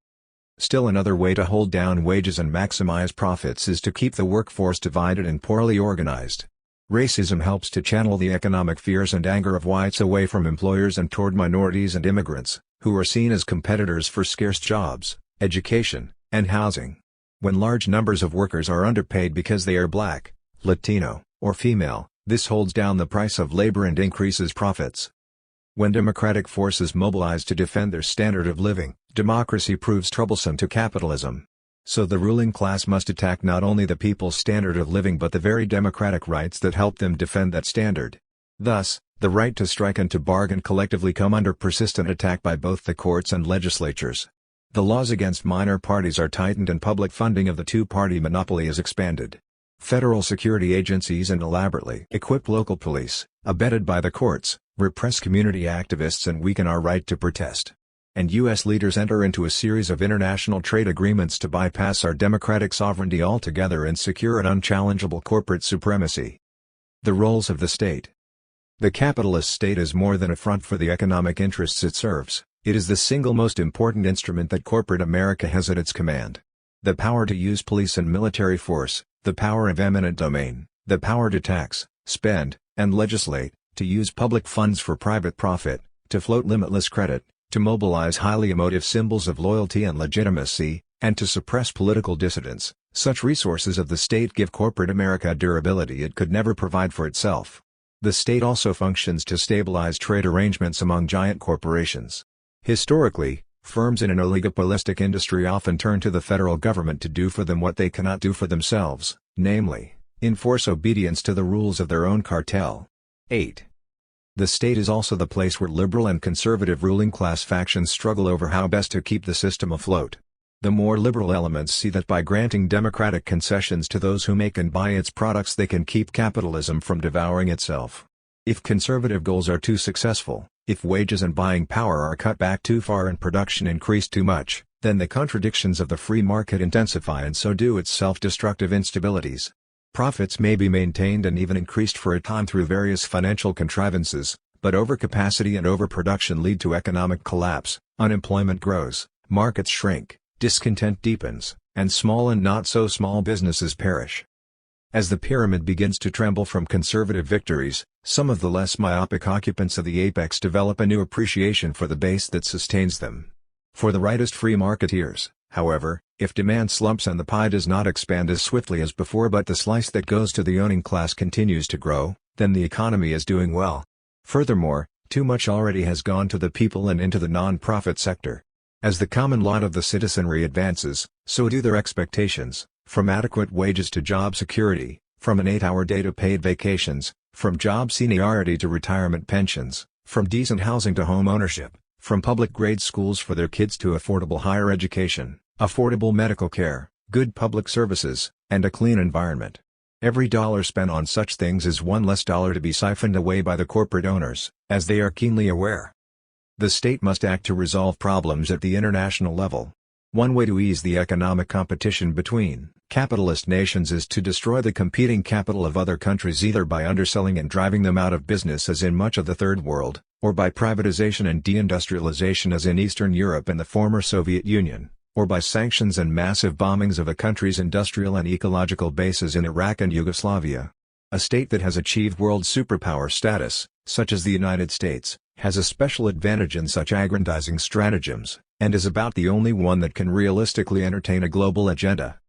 Still another way to hold down wages and maximize profits is to keep the workforce divided and poorly organized. Racism helps to channel the economic fears and anger of whites away from employers and toward minorities and immigrants, who are seen as competitors for scarce jobs, education, and housing. When large numbers of workers are underpaid because they are black, Latino, or female, this holds down the price of labor and increases profits. When democratic forces mobilize to defend their standard of living, democracy proves troublesome to capitalism. So the ruling class must attack not only the people's standard of living but the very democratic rights that help them defend that standard. Thus, the right to strike and to bargain collectively come under persistent attack by both the courts and legislatures. The laws against minor parties are tightened and public funding of the two-party monopoly is expanded. Federal security agencies and elaborately equipped local police, abetted by the courts, repress community activists and weaken our right to protest. And U.S. leaders enter into a series of international trade agreements to bypass our democratic sovereignty altogether and secure an unchallengeable corporate supremacy. The roles of the state. The capitalist state is more than a front for the economic interests it serves, it is the single most important instrument that corporate America has at its command. The power to use police and military force, the power of eminent domain, the power to tax, spend, and legislate, to use public funds for private profit, to float limitless credit, to mobilize highly emotive symbols of loyalty and legitimacy, and to suppress political dissidents. Such resources of the state give corporate America a durability it could never provide for itself. The state also functions to stabilize trade arrangements among giant corporations. Historically, firms in an oligopolistic industry often turn to the federal government to do for them what they cannot do for themselves, namely, enforce obedience to the rules of their own cartel. 8. The state is also the place where liberal and conservative ruling class factions struggle over how best to keep the system afloat. The more liberal elements see that by granting democratic concessions to those who make and buy its products they can keep capitalism from devouring itself. If conservative goals are too successful, if wages and buying power are cut back too far and production increased too much, then the contradictions of the free market intensify and so do its self-destructive instabilities. Profits may be maintained and even increased for a time through various financial contrivances, but overcapacity and overproduction lead to economic collapse, unemployment grows, markets shrink, discontent deepens, and small and not so small businesses perish. As the pyramid begins to tremble from conservative victories, some of the less myopic occupants of the apex develop a new appreciation for the base that sustains them. For the rightist free marketeers, however, if demand slumps and the pie does not expand as swiftly as before but the slice that goes to the owning class continues to grow, then the economy is doing well. Furthermore, too much already has gone to the people and into the non-profit sector. As the common lot of the citizenry advances, so do their expectations, from adequate wages to job security, from an 8-hour day to paid vacations, from job seniority to retirement pensions, from decent housing to home ownership, from public grade schools for their kids to affordable higher education, affordable medical care, good public services, and a clean environment. Every dollar spent on such things is one less dollar to be siphoned away by the corporate owners, as they are keenly aware. The state must act to resolve problems at the international level. One way to ease the economic competition between capitalist nations is to destroy the competing capital of other countries either by underselling and driving them out of business as in much of the Third World, or by privatization and deindustrialization as in Eastern Europe and the former Soviet Union, or by sanctions and massive bombings of a country's industrial and ecological bases in Iraq and Yugoslavia. A state that has achieved world superpower status, such as the United States, has a special advantage in such aggrandizing stratagems, and is about the only one that can realistically entertain a global agenda.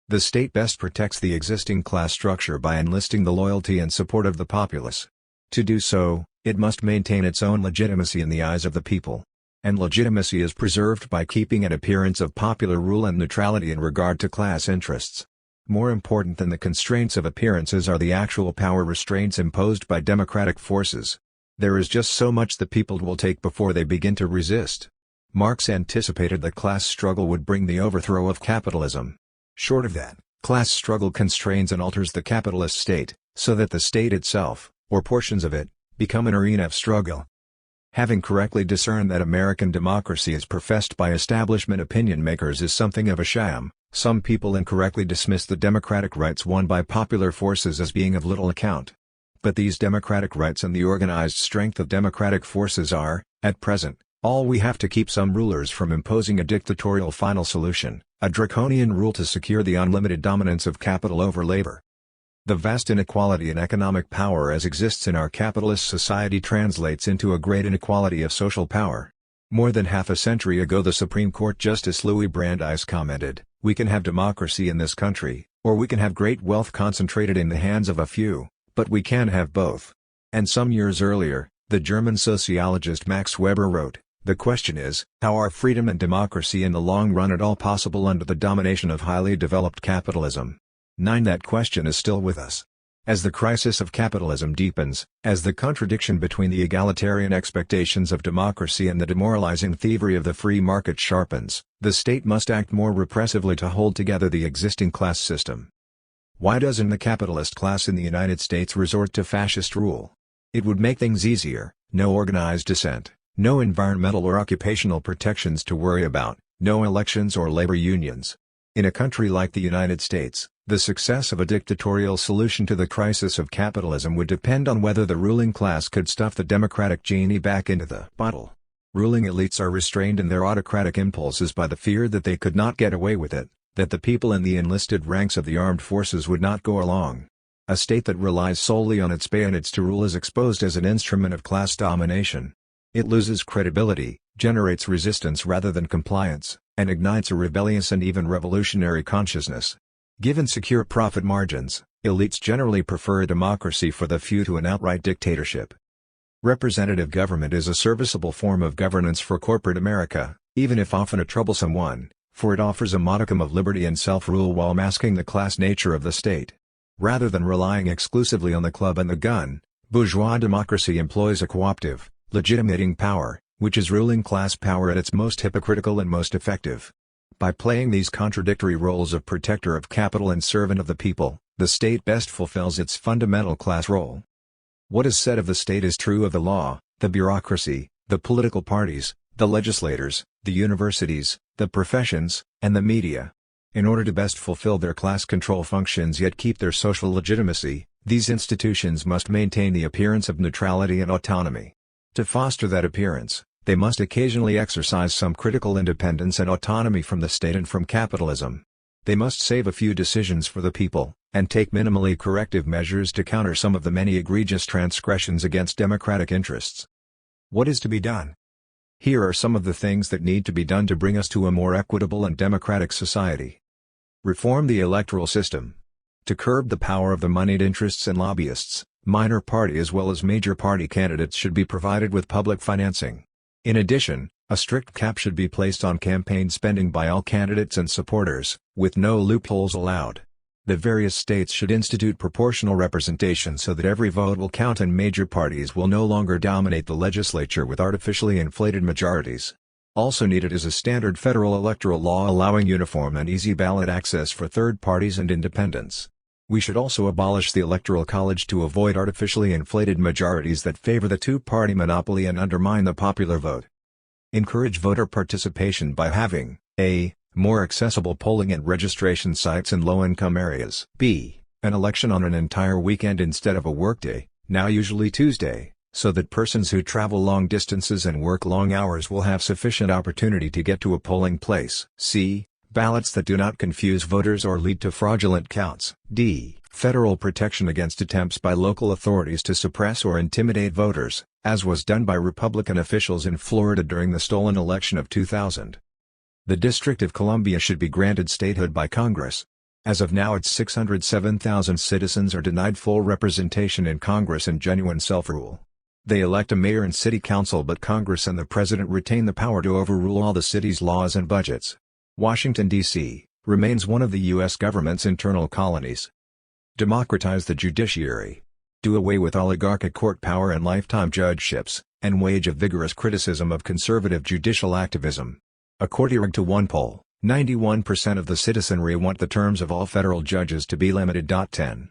The state best protects the existing class structure by enlisting the loyalty and support of the populace. To do so, it must maintain its own legitimacy in the eyes of the people. And legitimacy is preserved by keeping an appearance of popular rule and neutrality in regard to class interests. More important than the constraints of appearances are the actual power restraints imposed by democratic forces. There is just so much the people will take before they begin to resist. Marx anticipated that class struggle would bring the overthrow of capitalism. Short of that, class struggle constrains and alters the capitalist state, so that the state itself, or portions of it, become an arena of struggle. Having correctly discerned that American democracy as professed by establishment opinion makers is something of a sham, some people incorrectly dismiss the democratic rights won by popular forces as being of little account. But these democratic rights and the organized strength of democratic forces are, at present, all we have to keep some rulers from imposing a dictatorial final solution, a draconian rule to secure the unlimited dominance of capital over labor. The vast inequality in economic power as exists in our capitalist society translates into a great inequality of social power. More than half a century ago the Supreme Court Justice Louis Brandeis commented, "We can have democracy in this country, or we can have great wealth concentrated in the hands of a few, but we can't have both." And some years earlier, The German sociologist Max Weber wrote, "The question is, how are freedom and democracy in the long run at all possible under the domination of highly developed capitalism?" 9. That question is still with us. As the crisis of capitalism deepens, as the contradiction between the egalitarian expectations of democracy and the demoralizing thievery of the free market sharpens, the state must act more repressively to hold together the existing class system. Why doesn't the capitalist class in the United States resort to fascist rule? It would make things easier: no organized dissent, no environmental or occupational protections to worry about, no elections or labor unions. In a country like the United States, the success of a dictatorial solution to the crisis of capitalism would depend on whether the ruling class could stuff the democratic genie back into the bottle. Ruling elites are restrained in their autocratic impulses by the fear that they could not get away with it, that the people in the enlisted ranks of the armed forces would not go along. A state that relies solely on its bayonets to rule is exposed as an instrument of class domination. It loses credibility, generates resistance rather than compliance, and ignites a rebellious and even revolutionary consciousness. Given secure profit margins, elites generally prefer a democracy for the few to an outright dictatorship. Representative government is a serviceable form of governance for corporate America, even if often a troublesome one, for it offers a modicum of liberty and self-rule while masking the class nature of the state. Rather than relying exclusively on the club and the gun, bourgeois democracy employs a cooptative, legitimating power, which is ruling class power at its most hypocritical and most effective. By playing these contradictory roles of protector of capital and servant of the people, the state best fulfills its fundamental class role. What is said of the state is true of the law, the bureaucracy, the political parties, the legislators, the universities, the professions, and the media. In order to best fulfill their class control functions yet keep their social legitimacy, these institutions must maintain the appearance of neutrality and autonomy. To foster that appearance, they must occasionally exercise some critical independence and autonomy from the state and from capitalism. They must save a few decisions for the people, and take minimally corrective measures to counter some of the many egregious transgressions against democratic interests. What is to be done? Here are some of the things that need to be done to bring us to a more equitable and democratic society. Reform the electoral system. To curb the power of the moneyed interests and lobbyists, minor party as well as major party candidates should be provided with public financing. In addition, a strict cap should be placed on campaign spending by all candidates and supporters, with no loopholes allowed. The various states should institute proportional representation so that every vote will count and major parties will no longer dominate the legislature with artificially inflated majorities. Also needed is a standard federal electoral law allowing uniform and easy ballot access for third parties and independents. We should also abolish the Electoral College to avoid artificially inflated majorities that favor the two-party monopoly and undermine the popular vote. Encourage voter participation by having a. more accessible polling and registration sites in low-income areas. b. An election on an entire weekend instead of a workday, now usually Tuesday, so that persons who travel long distances and work long hours will have sufficient opportunity to get to a polling place. c. Ballots that do not confuse voters or lead to fraudulent counts. d. Federal protection against attempts by local authorities to suppress or intimidate voters, as was done by Republican officials in Florida during the stolen election of 2000. The District of Columbia should be granted statehood by Congress. As of now its 607,000 citizens are denied full representation in Congress and genuine self-rule. They elect a mayor and city council but Congress and the president retain the power to overrule all the city's laws and budgets. Washington, D.C., remains one of the U.S. government's internal colonies. Democratize the judiciary. Do away with oligarchic court power and lifetime judgeships, and wage a vigorous criticism of conservative judicial activism. According to one poll, 91% of the citizenry want the terms of all federal judges to be limited. 10.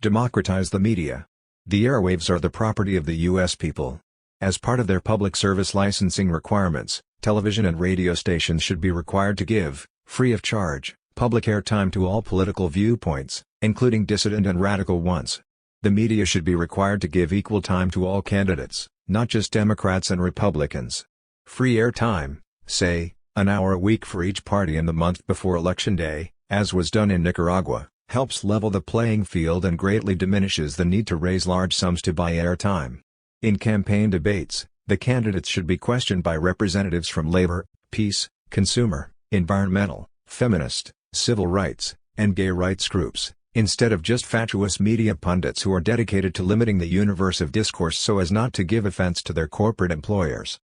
Democratize the media. The airwaves are the property of the U.S. people. As part of their public service licensing requirements, television and radio stations should be required to give, free of charge, public airtime to all political viewpoints, including dissident and radical ones. The media should be required to give equal time to all candidates, not just Democrats and Republicans. Free airtime, say, an hour a week for each party in the month before Election Day, as was done in Nicaragua, helps level the playing field and greatly diminishes the need to raise large sums to buy airtime. In campaign debates, the candidates should be questioned by representatives from labor, peace, consumer, environmental, feminist, civil rights, and gay rights groups, instead of just fatuous media pundits who are dedicated to limiting the universe of discourse so as not to give offense to their corporate employers.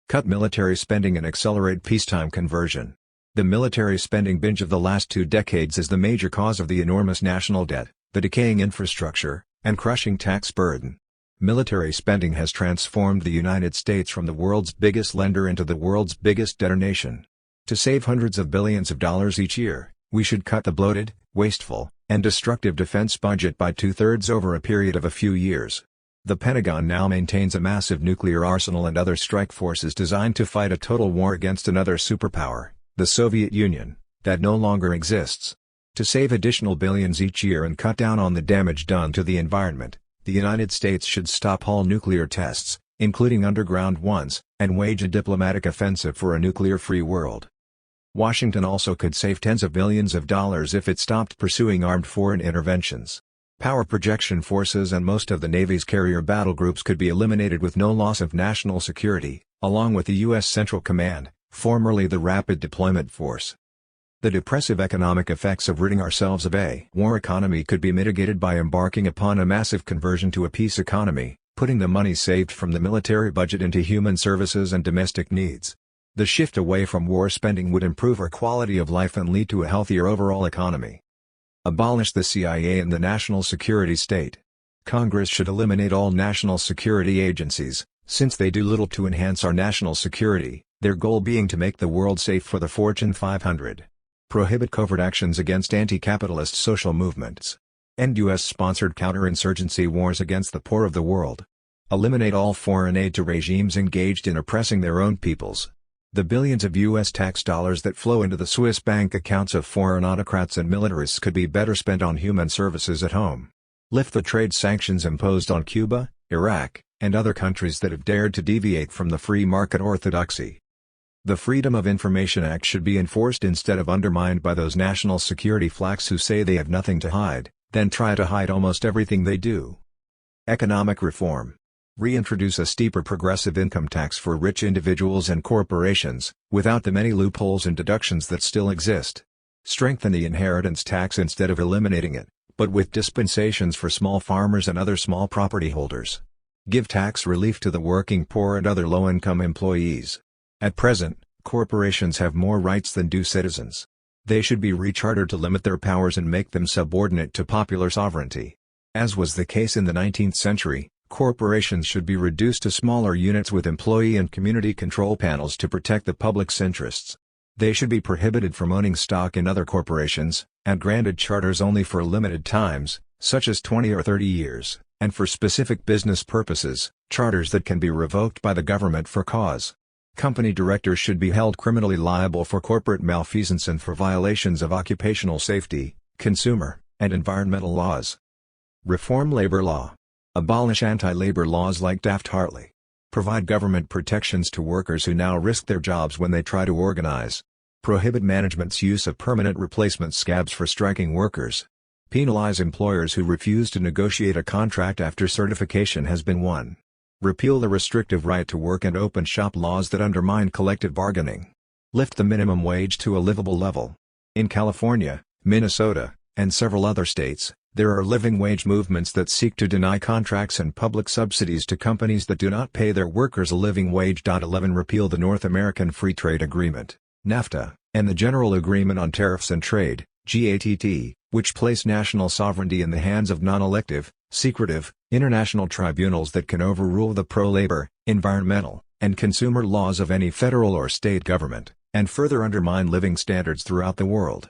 Cut military spending and accelerate peacetime conversion. The military spending binge of the last 2 decades is the major cause of the enormous national debt, the decaying infrastructure, and crushing tax burden. Military spending has transformed the United States from the world's biggest lender into the world's biggest debtor nation. To save hundreds of billions of dollars each year, we should cut the bloated, wasteful, and destructive defense budget by 2/3 over a period of a few years. The Pentagon now maintains a massive nuclear arsenal and other strike forces designed to fight a total war against another superpower, the Soviet Union, that no longer exists. To save additional billions each year and cut down on the damage done to the environment, the United States should stop all nuclear tests, including underground ones, and wage a diplomatic offensive for a nuclear-free world. Washington also could save tens of billions of dollars if it stopped pursuing armed foreign interventions. Power projection forces and most of the Navy's carrier battle groups could be eliminated with no loss of national security, along with the U.S. Central Command, formerly the Rapid Deployment Force. The depressive economic effects of ridding ourselves of a war economy could be mitigated by embarking upon a massive conversion to a peace economy, putting the money saved from the military budget into human services and domestic needs. The shift away from war spending would improve our quality of life and lead to a healthier overall economy. Abolish the CIA and the national security state. Congress should eliminate all national security agencies, since they do little to enhance our national security, their goal being to make the world safe for the Fortune 500. Prohibit covert actions against anti-capitalist social movements. End U.S.-sponsored counterinsurgency wars against the poor of the world. Eliminate all foreign aid to regimes engaged in oppressing their own peoples. The billions of U.S. tax dollars that flow into the Swiss bank accounts of foreign autocrats and militarists could be better spent on human services at home. Lift the trade sanctions imposed on Cuba, Iraq, and other countries that have dared to deviate from the free market orthodoxy. The Freedom of Information Act should be enforced instead of undermined by those national security flaks who say they have nothing to hide, then try to hide almost everything they do. Economic reform. Reintroduce a steeper progressive income tax for rich individuals and corporations, without the many loopholes and deductions that still exist. Strengthen the inheritance tax instead of eliminating it, but with dispensations for small farmers and other small property holders. Give tax relief to the working poor and other low-income employees. At present, corporations have more rights than do citizens. They should be rechartered to limit their powers and make them subordinate to popular sovereignty. As was the case in the 19th century, corporations should be reduced to smaller units with employee and community control panels to protect the public's interests. They should be prohibited from owning stock in other corporations, and granted charters only for limited times, such as 20 or 30 years, and for specific business purposes, charters that can be revoked by the government for cause. Company directors should be held criminally liable for corporate malfeasance and for violations of occupational safety, consumer, and environmental laws. Reform labor law. Abolish anti-labor laws like Taft-Hartley. Provide government protections to workers who now risk their jobs when they try to organize. Prohibit management's use of permanent replacement scabs for striking workers. Penalize employers who refuse to negotiate a contract after certification has been won. Repeal the restrictive right to work and open shop laws that undermine collective bargaining. Lift the minimum wage to a livable level. In California, Minnesota, and several other states, there are living wage movements that seek to deny contracts and public subsidies to companies that do not pay their workers a living wage. 11 Repeal the North American Free Trade Agreement, NAFTA, and the General Agreement on Tariffs and Trade, GATT, which place national sovereignty in the hands of non-elective, secretive, international tribunals that can overrule the pro-labor, environmental, and consumer laws of any federal or state government, and further undermine living standards throughout the world.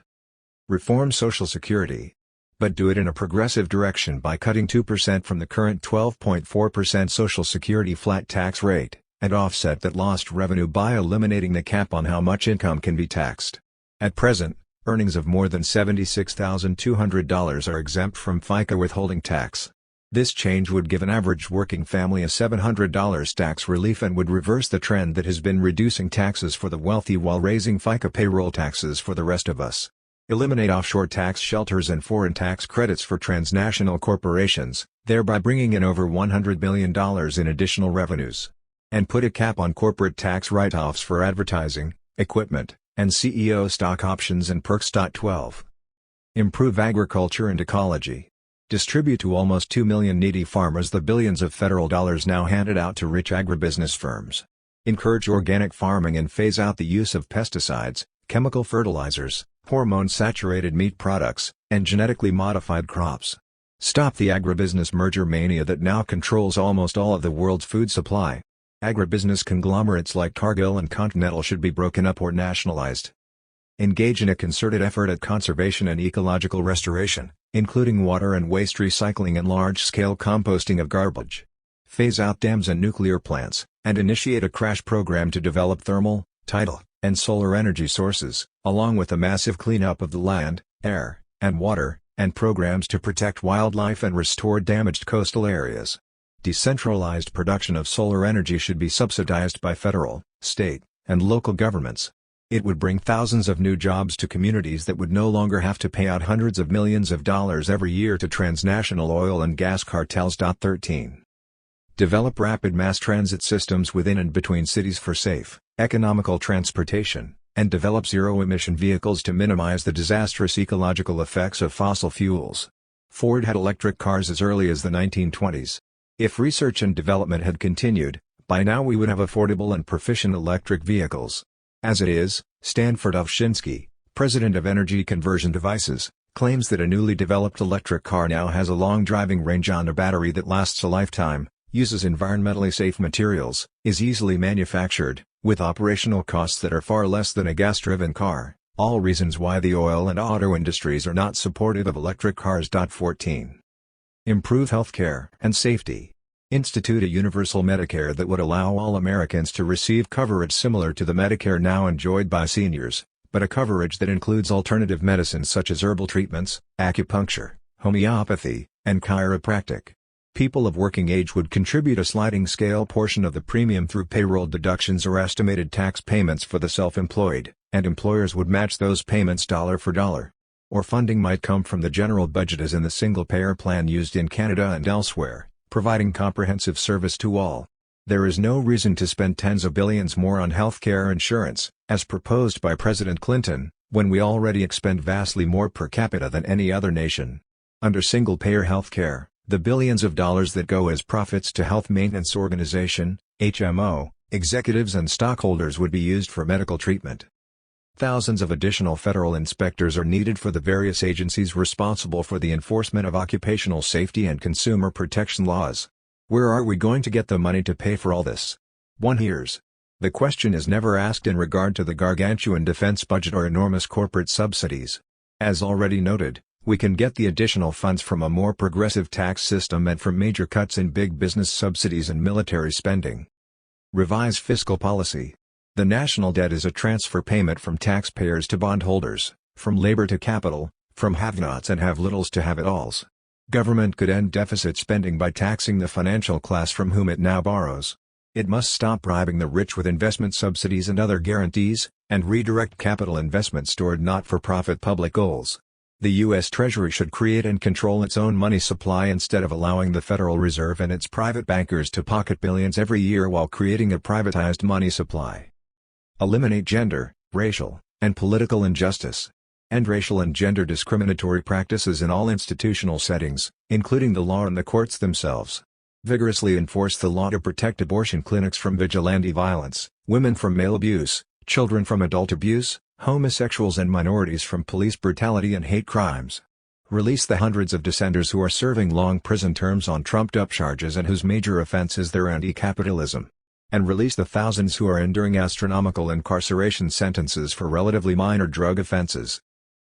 Reform Social Security. But do it in a progressive direction by cutting 2% from the current 12.4% Social Security flat tax rate, and offset that lost revenue by eliminating the cap on how much income can be taxed. At present, earnings of more than $76,200 are exempt from FICA withholding tax. This change would give an average working family a $700 tax relief and would reverse the trend that has been reducing taxes for the wealthy while raising FICA payroll taxes for the rest of us. Eliminate offshore tax shelters and foreign tax credits for transnational corporations, thereby bringing in over $100 billion in additional revenues. And put a cap on corporate tax write-offs for advertising, equipment, and CEO stock options and perks. 12. Improve agriculture and ecology. Distribute to almost 2 million needy farmers the billions of federal dollars now handed out to rich agribusiness firms. Encourage organic farming and phase out the use of pesticides, chemical fertilizers, hormone-saturated meat products, and genetically modified crops. Stop the agribusiness merger mania that now controls almost all of the world's food supply. Agribusiness conglomerates like Cargill and Continental should be broken up or nationalized. Engage in a concerted effort at conservation and ecological restoration, including water and waste recycling and large-scale composting of garbage. Phase out dams and nuclear plants, and initiate a crash program to develop thermal, tidal, and solar energy sources, along with a massive cleanup of the land, air, and water, and programs to protect wildlife and restore damaged coastal areas. Decentralized production of solar energy should be subsidized by federal, state, and local governments. It would bring thousands of new jobs to communities that would no longer have to pay out hundreds of millions of dollars every year to transnational oil and gas cartels. 13. Develop rapid mass transit systems within and between cities for safe, economical transportation, and develop zero-emission vehicles to minimize the disastrous ecological effects of fossil fuels. Ford had electric cars as early as the 1920s. If research and development had continued, by now we would have affordable and proficient electric vehicles. As it is, Stanford Ovchinsky, president of Energy Conversion Devices, claims that a newly developed electric car now has a long driving range on a battery that lasts a lifetime, uses environmentally safe materials, is easily manufactured, with operational costs that are far less than a gas-driven car, all reasons why the oil and auto industries are not supportive of electric cars. 14. Improve healthcare and safety. Institute a universal Medicare that would allow all Americans to receive coverage similar to the Medicare now enjoyed by seniors, but a coverage that includes alternative medicines such as herbal treatments, acupuncture, homeopathy, and chiropractic. People of working age would contribute a sliding scale portion of the premium through payroll deductions or estimated tax payments for the self-employed, and employers would match those payments dollar for dollar. Or funding might come from the general budget as in the single-payer plan used in Canada and elsewhere, providing comprehensive service to all. There is no reason to spend tens of billions more on healthcare insurance, as proposed by President Clinton, when we already expend vastly more per capita than any other nation. Under single-payer healthcare, the billions of dollars that go as profits to Health Maintenance Organization, HMO, executives and stockholders would be used for medical treatment. Thousands of additional federal inspectors are needed for the various agencies responsible for the enforcement of occupational safety and consumer protection laws. Where are we going to get the money to pay for all this? One hears. The question is never asked in regard to the gargantuan defense budget or enormous corporate subsidies. As already noted, we can get the additional funds from a more progressive tax system and from major cuts in big business subsidies and military spending. Revise fiscal policy. The national debt is a transfer payment from taxpayers to bondholders, from labor to capital, from have-nots and have-littles to have-it-alls. Government could end deficit spending by taxing the financial class from whom it now borrows. It must stop bribing the rich with investment subsidies and other guarantees, and redirect capital investments toward not-for-profit public goals. The U.S. Treasury should create and control its own money supply instead of allowing the Federal Reserve and its private bankers to pocket billions every year while creating a privatized money supply. Eliminate gender, racial, and political injustice. End racial and gender discriminatory practices in all institutional settings, including the law and the courts themselves. Vigorously enforce the law to protect abortion clinics from vigilante violence, women from male abuse, children from adult abuse, homosexuals and minorities from police brutality and hate crimes. Release the hundreds of dissenters who are serving long prison terms on trumped-up charges and whose major offense is their anti-capitalism. And release the thousands who are enduring astronomical incarceration sentences for relatively minor drug offenses.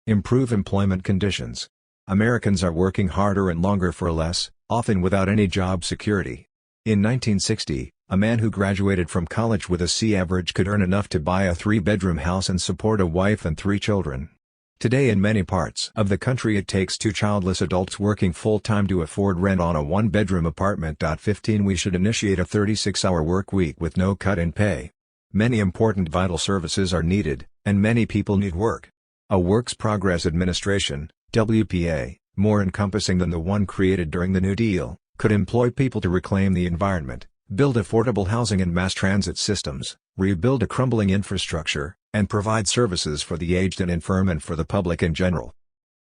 Improve employment conditions. Americans are working harder and longer for less, often without any job security. In 1960, a man who graduated from college with a C average could earn enough to buy a 3-bedroom house and support a wife and 3 children. Today in many parts of the country it takes 2 childless adults working full-time to afford rent on a 1-bedroom apartment. 15 We should initiate a 36-hour work week with no cut in pay. Many important vital services are needed, and many people need work. A Works Progress Administration, WPA, more encompassing than the one created during the New Deal, could employ people to reclaim the environment, build affordable housing and mass transit systems, rebuild a crumbling infrastructure, and provide services for the aged and infirm and for the public in general.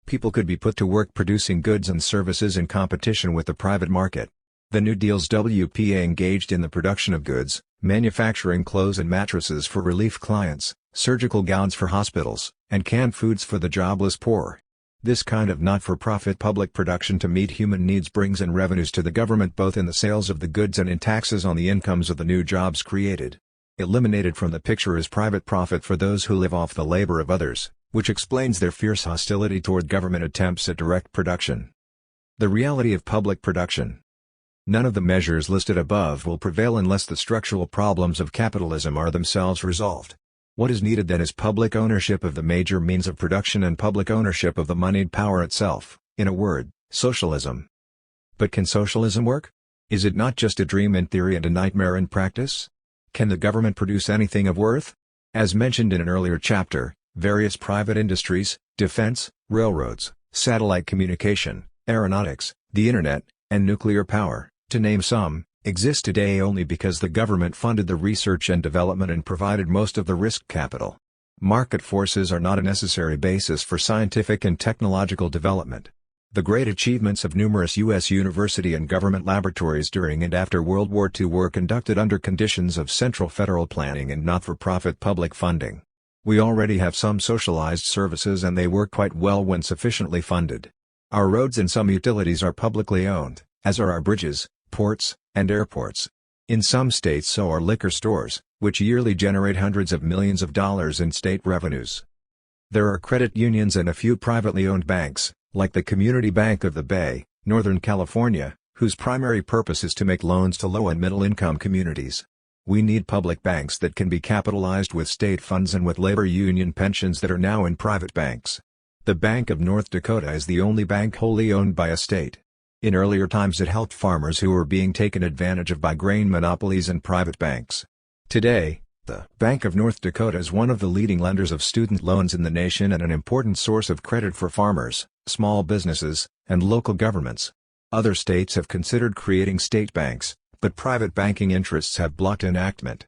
People could be put to work producing goods and services in competition with the private market. The New Deal's WPA engaged in the production of goods, manufacturing clothes and mattresses for relief clients, surgical gowns for hospitals, and canned foods for the jobless poor. This kind of not-for-profit public production to meet human needs brings in revenues to the government both in the sales of the goods and in taxes on the incomes of the new jobs created. Eliminated from the picture is private profit for those who live off the labor of others, which explains their fierce hostility toward government attempts at direct production. The reality of public production. None of the measures listed above will prevail unless the structural problems of capitalism are themselves resolved. What is needed then is public ownership of the major means of production and public ownership of the moneyed power itself, in a word, socialism. But can socialism work? Is it not just a dream in theory and a nightmare in practice? Can the government produce anything of worth? As mentioned in an earlier chapter, various private industries, defense, railroads, satellite communication, aeronautics, the internet, and nuclear power, to name some, exist today only because the government funded the research and development and provided most of the risk capital. Market forces are not a necessary basis for scientific and technological development. The great achievements of numerous U.S. university and government laboratories during and after World War II were conducted under conditions of central federal planning and not-for-profit public funding. We already have some socialized services and they work quite well when sufficiently funded. Our roads and some utilities are publicly owned, as are our bridges, ports, and airports. In some states so are liquor stores, which yearly generate hundreds of millions of dollars in state revenues. There are credit unions and a few privately owned banks, like the Community Bank of the Bay, Northern California, whose primary purpose is to make loans to low and middle-income communities. We need public banks that can be capitalized with state funds and with labor union pensions that are now in private banks. The Bank of North Dakota is the only bank wholly owned by a state. In earlier times it helped farmers who were being taken advantage of by grain monopolies and private banks. Today, the Bank of North Dakota is one of the leading lenders of student loans in the nation and an important source of credit for farmers, small businesses, and local governments. Other states have considered creating state banks, but private banking interests have blocked enactment.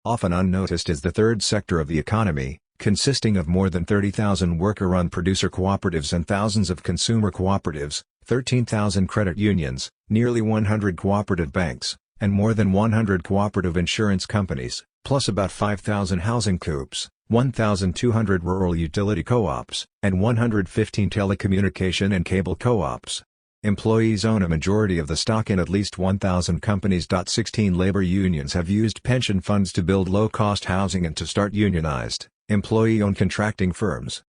Often unnoticed is the third sector of the economy, consisting of more than 30,000 worker-run producer cooperatives and thousands of consumer cooperatives, 13,000 credit unions, nearly 100 cooperative banks, and more than 100 cooperative insurance companies, plus about 5,000 housing coops, 1,200 rural utility co-ops, and 115 telecommunication and cable co-ops. Employees own a majority of the stock in at least 1,000 companies. 16 labor unions have used pension funds to build low-cost housing and to start unionized, employee-owned contracting firms.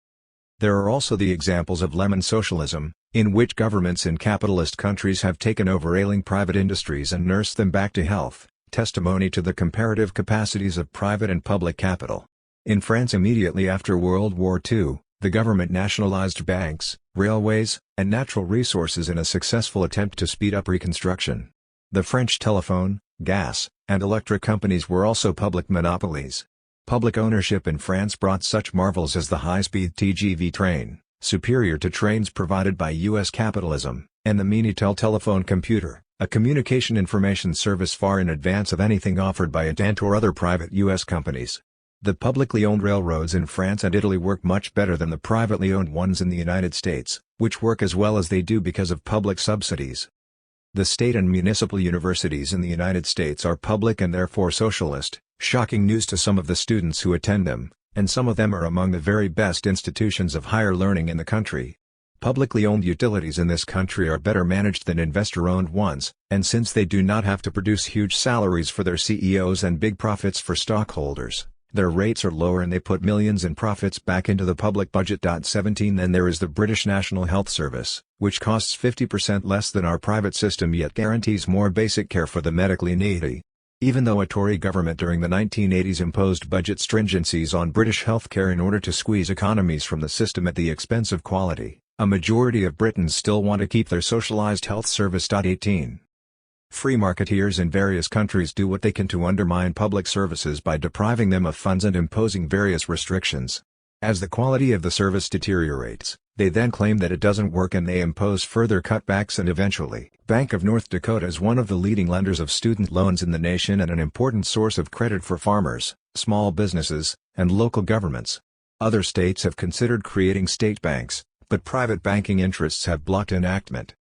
There are also the examples of lemon socialism, in which governments in capitalist countries have taken over ailing private industries and nursed them back to health, testimony to the comparative capacities of private and public capital. In France immediately after World War II, the government nationalized banks, railways, and natural resources in a successful attempt to speed up reconstruction. The French telephone, gas, and electric companies were also public monopolies. Public ownership in France brought such marvels as the high-speed TGV train, superior to trains provided by U.S. capitalism, and the Minitel telephone computer, a communication information service far in advance of anything offered by ADANT or other private U.S. companies. The publicly owned railroads in France and Italy work much better than the privately owned ones in the United States, which work as well as they do because of public subsidies. The state and municipal universities in the United States are public and therefore socialist, shocking news to some of the students who attend them, and some of them are among the very best institutions of higher learning in the country. Publicly owned utilities in this country are better managed than investor-owned ones, and since they do not have to produce huge salaries for their CEOs and big profits for stockholders, their rates are lower and they put millions in profits back into the public budget. 17 Then there is the British National Health Service, which costs 50% less than our private system yet guarantees more basic care for the medically needy. Even though a Tory government during the 1980s imposed budget stringencies on British healthcare in order to squeeze economies from the system at the expense of quality, a majority of Britons still want to keep their socialised health service. 18 Free marketeers in various countries do what they can to undermine public services by depriving them of funds and imposing various restrictions. As the quality of the service deteriorates, they then claim that it doesn't work and they impose further cutbacks and eventually. Bank of North Dakota is one of the leading lenders of student loans in the nation and an important source of credit for farmers, small businesses, and local governments. Other states have considered creating state banks, but private banking interests have blocked enactment.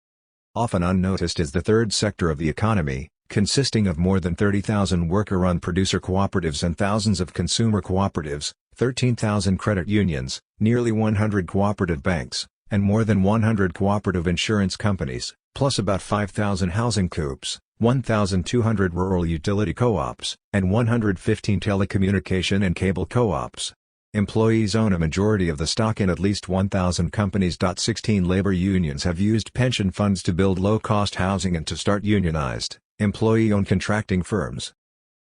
Often unnoticed is the third sector of the economy, consisting of more than 30,000 worker-run producer cooperatives and thousands of consumer cooperatives, 13,000 credit unions, nearly 100 cooperative banks, and more than 100 cooperative insurance companies, plus about 5,000 housing coops, 1,200 rural utility co-ops, and 115 telecommunication and cable co-ops. Employees own a majority of the stock in at least 1,000 companies. 16 labor unions have used pension funds to build low-cost housing and to start unionized, employee-owned contracting firms.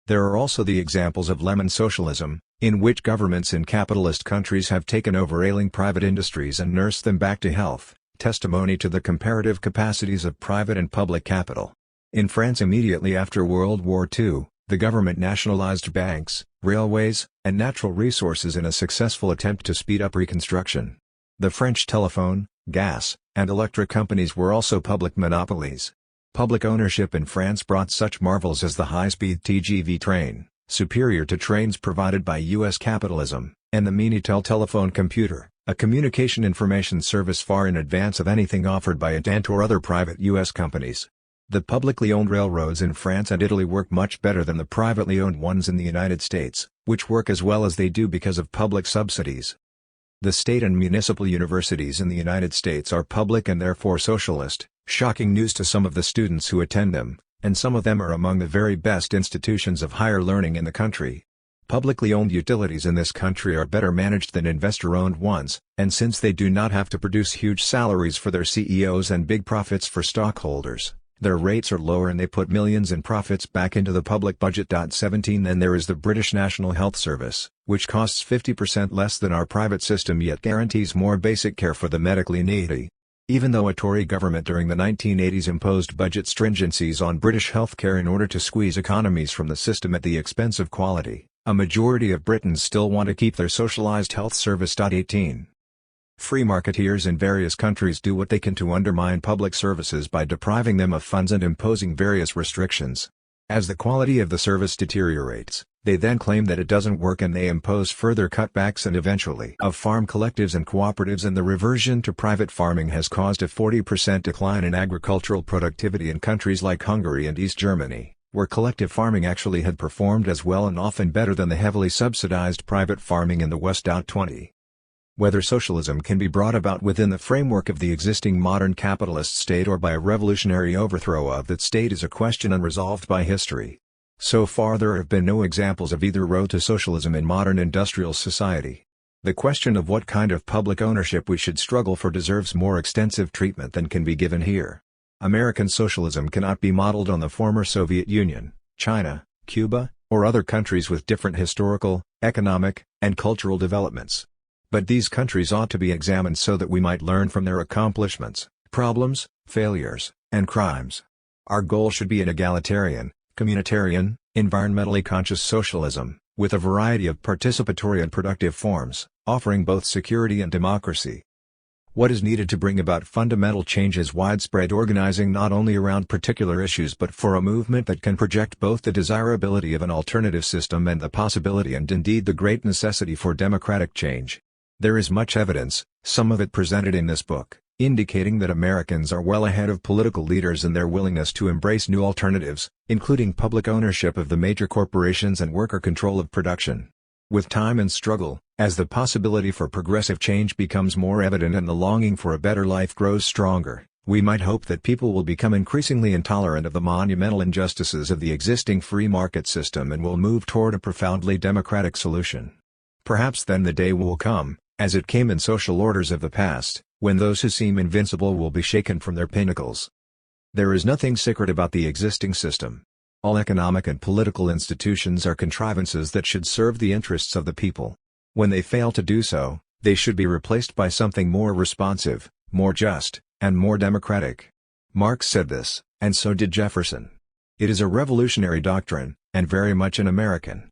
There are also the examples of lemon socialism, in which governments in capitalist countries have taken over ailing private industries and nursed them back to health, testimony to the comparative capacities of private and public capital. In France immediately after World War II, the government nationalized banks, railways, and natural resources in a successful attempt to speed up reconstruction. The French telephone, gas, and electric companies were also public monopolies. Public ownership in France brought such marvels as the high-speed TGV train, superior to trains provided by U.S. capitalism, and the Minitel telephone computer, a communication information service far in advance of anything offered by ADANT or other private U.S. companies. The publicly owned railroads in France and Italy work much better than the privately owned ones in the United States, which work as well as they do because of public subsidies. The state and municipal universities in the United States are public and therefore socialist, shocking news to some of the students who attend them, and some of them are among the very best institutions of higher learning in the country. Publicly owned utilities in this country are better managed than investor-owned ones, and since they do not have to produce huge salaries for their CEOs and big profits for stockholders, their rates are lower and they put millions in profits back into the public budget. 17 Then there is the British National Health Service, which costs 50% less than our private system yet guarantees more basic care for the medically needy. Even though a Tory government during the 1980s imposed budget stringencies on British healthcare in order to squeeze economies from the system at the expense of quality, a majority of Britons still want to keep their socialised health service. 18 Free marketeers in various countries do what they can to undermine public services by depriving them of funds and imposing various restrictions. As the quality of the service deteriorates, they then claim that it doesn't work and they impose further cutbacks and eventually of farm collectives and cooperatives, and the reversion to private farming has caused a 40% decline in agricultural productivity in countries like Hungary and East Germany, where collective farming actually had performed as well and often better than the heavily subsidized private farming in the West. 20 Whether socialism can be brought about within the framework of the existing modern capitalist state or by a revolutionary overthrow of that state is a question unresolved by history. So far there have been no examples of either road to socialism in modern industrial society. The question of what kind of public ownership we should struggle for deserves more extensive treatment than can be given here. American socialism cannot be modeled on the former Soviet Union, China, Cuba, or other countries with different historical, economic, and cultural developments. But these countries ought to be examined so that we might learn from their accomplishments, problems, failures, and crimes. Our goal should be an egalitarian, communitarian, environmentally conscious socialism, with a variety of participatory and productive forms, offering both security and democracy. What is needed to bring about fundamental change is widespread organizing, not only around particular issues but for a movement that can project both the desirability of an alternative system and the possibility and indeed the great necessity for democratic change. There is much evidence, some of it presented in this book, indicating that Americans are well ahead of political leaders in their willingness to embrace new alternatives, including public ownership of the major corporations and worker control of production. With time and struggle, as the possibility for progressive change becomes more evident and the longing for a better life grows stronger, we might hope that people will become increasingly intolerant of the monumental injustices of the existing free market system and will move toward a profoundly democratic solution. Perhaps then the day will come, as it came in social orders of the past, when those who seem invincible will be shaken from their pinnacles. There is nothing sacred about the existing system. All economic and political institutions are contrivances that should serve the interests of the people. When they fail to do so, they should be replaced by something more responsive, more just, and more democratic. Marx said this, and so did Jefferson. It is a revolutionary doctrine, and very much an American.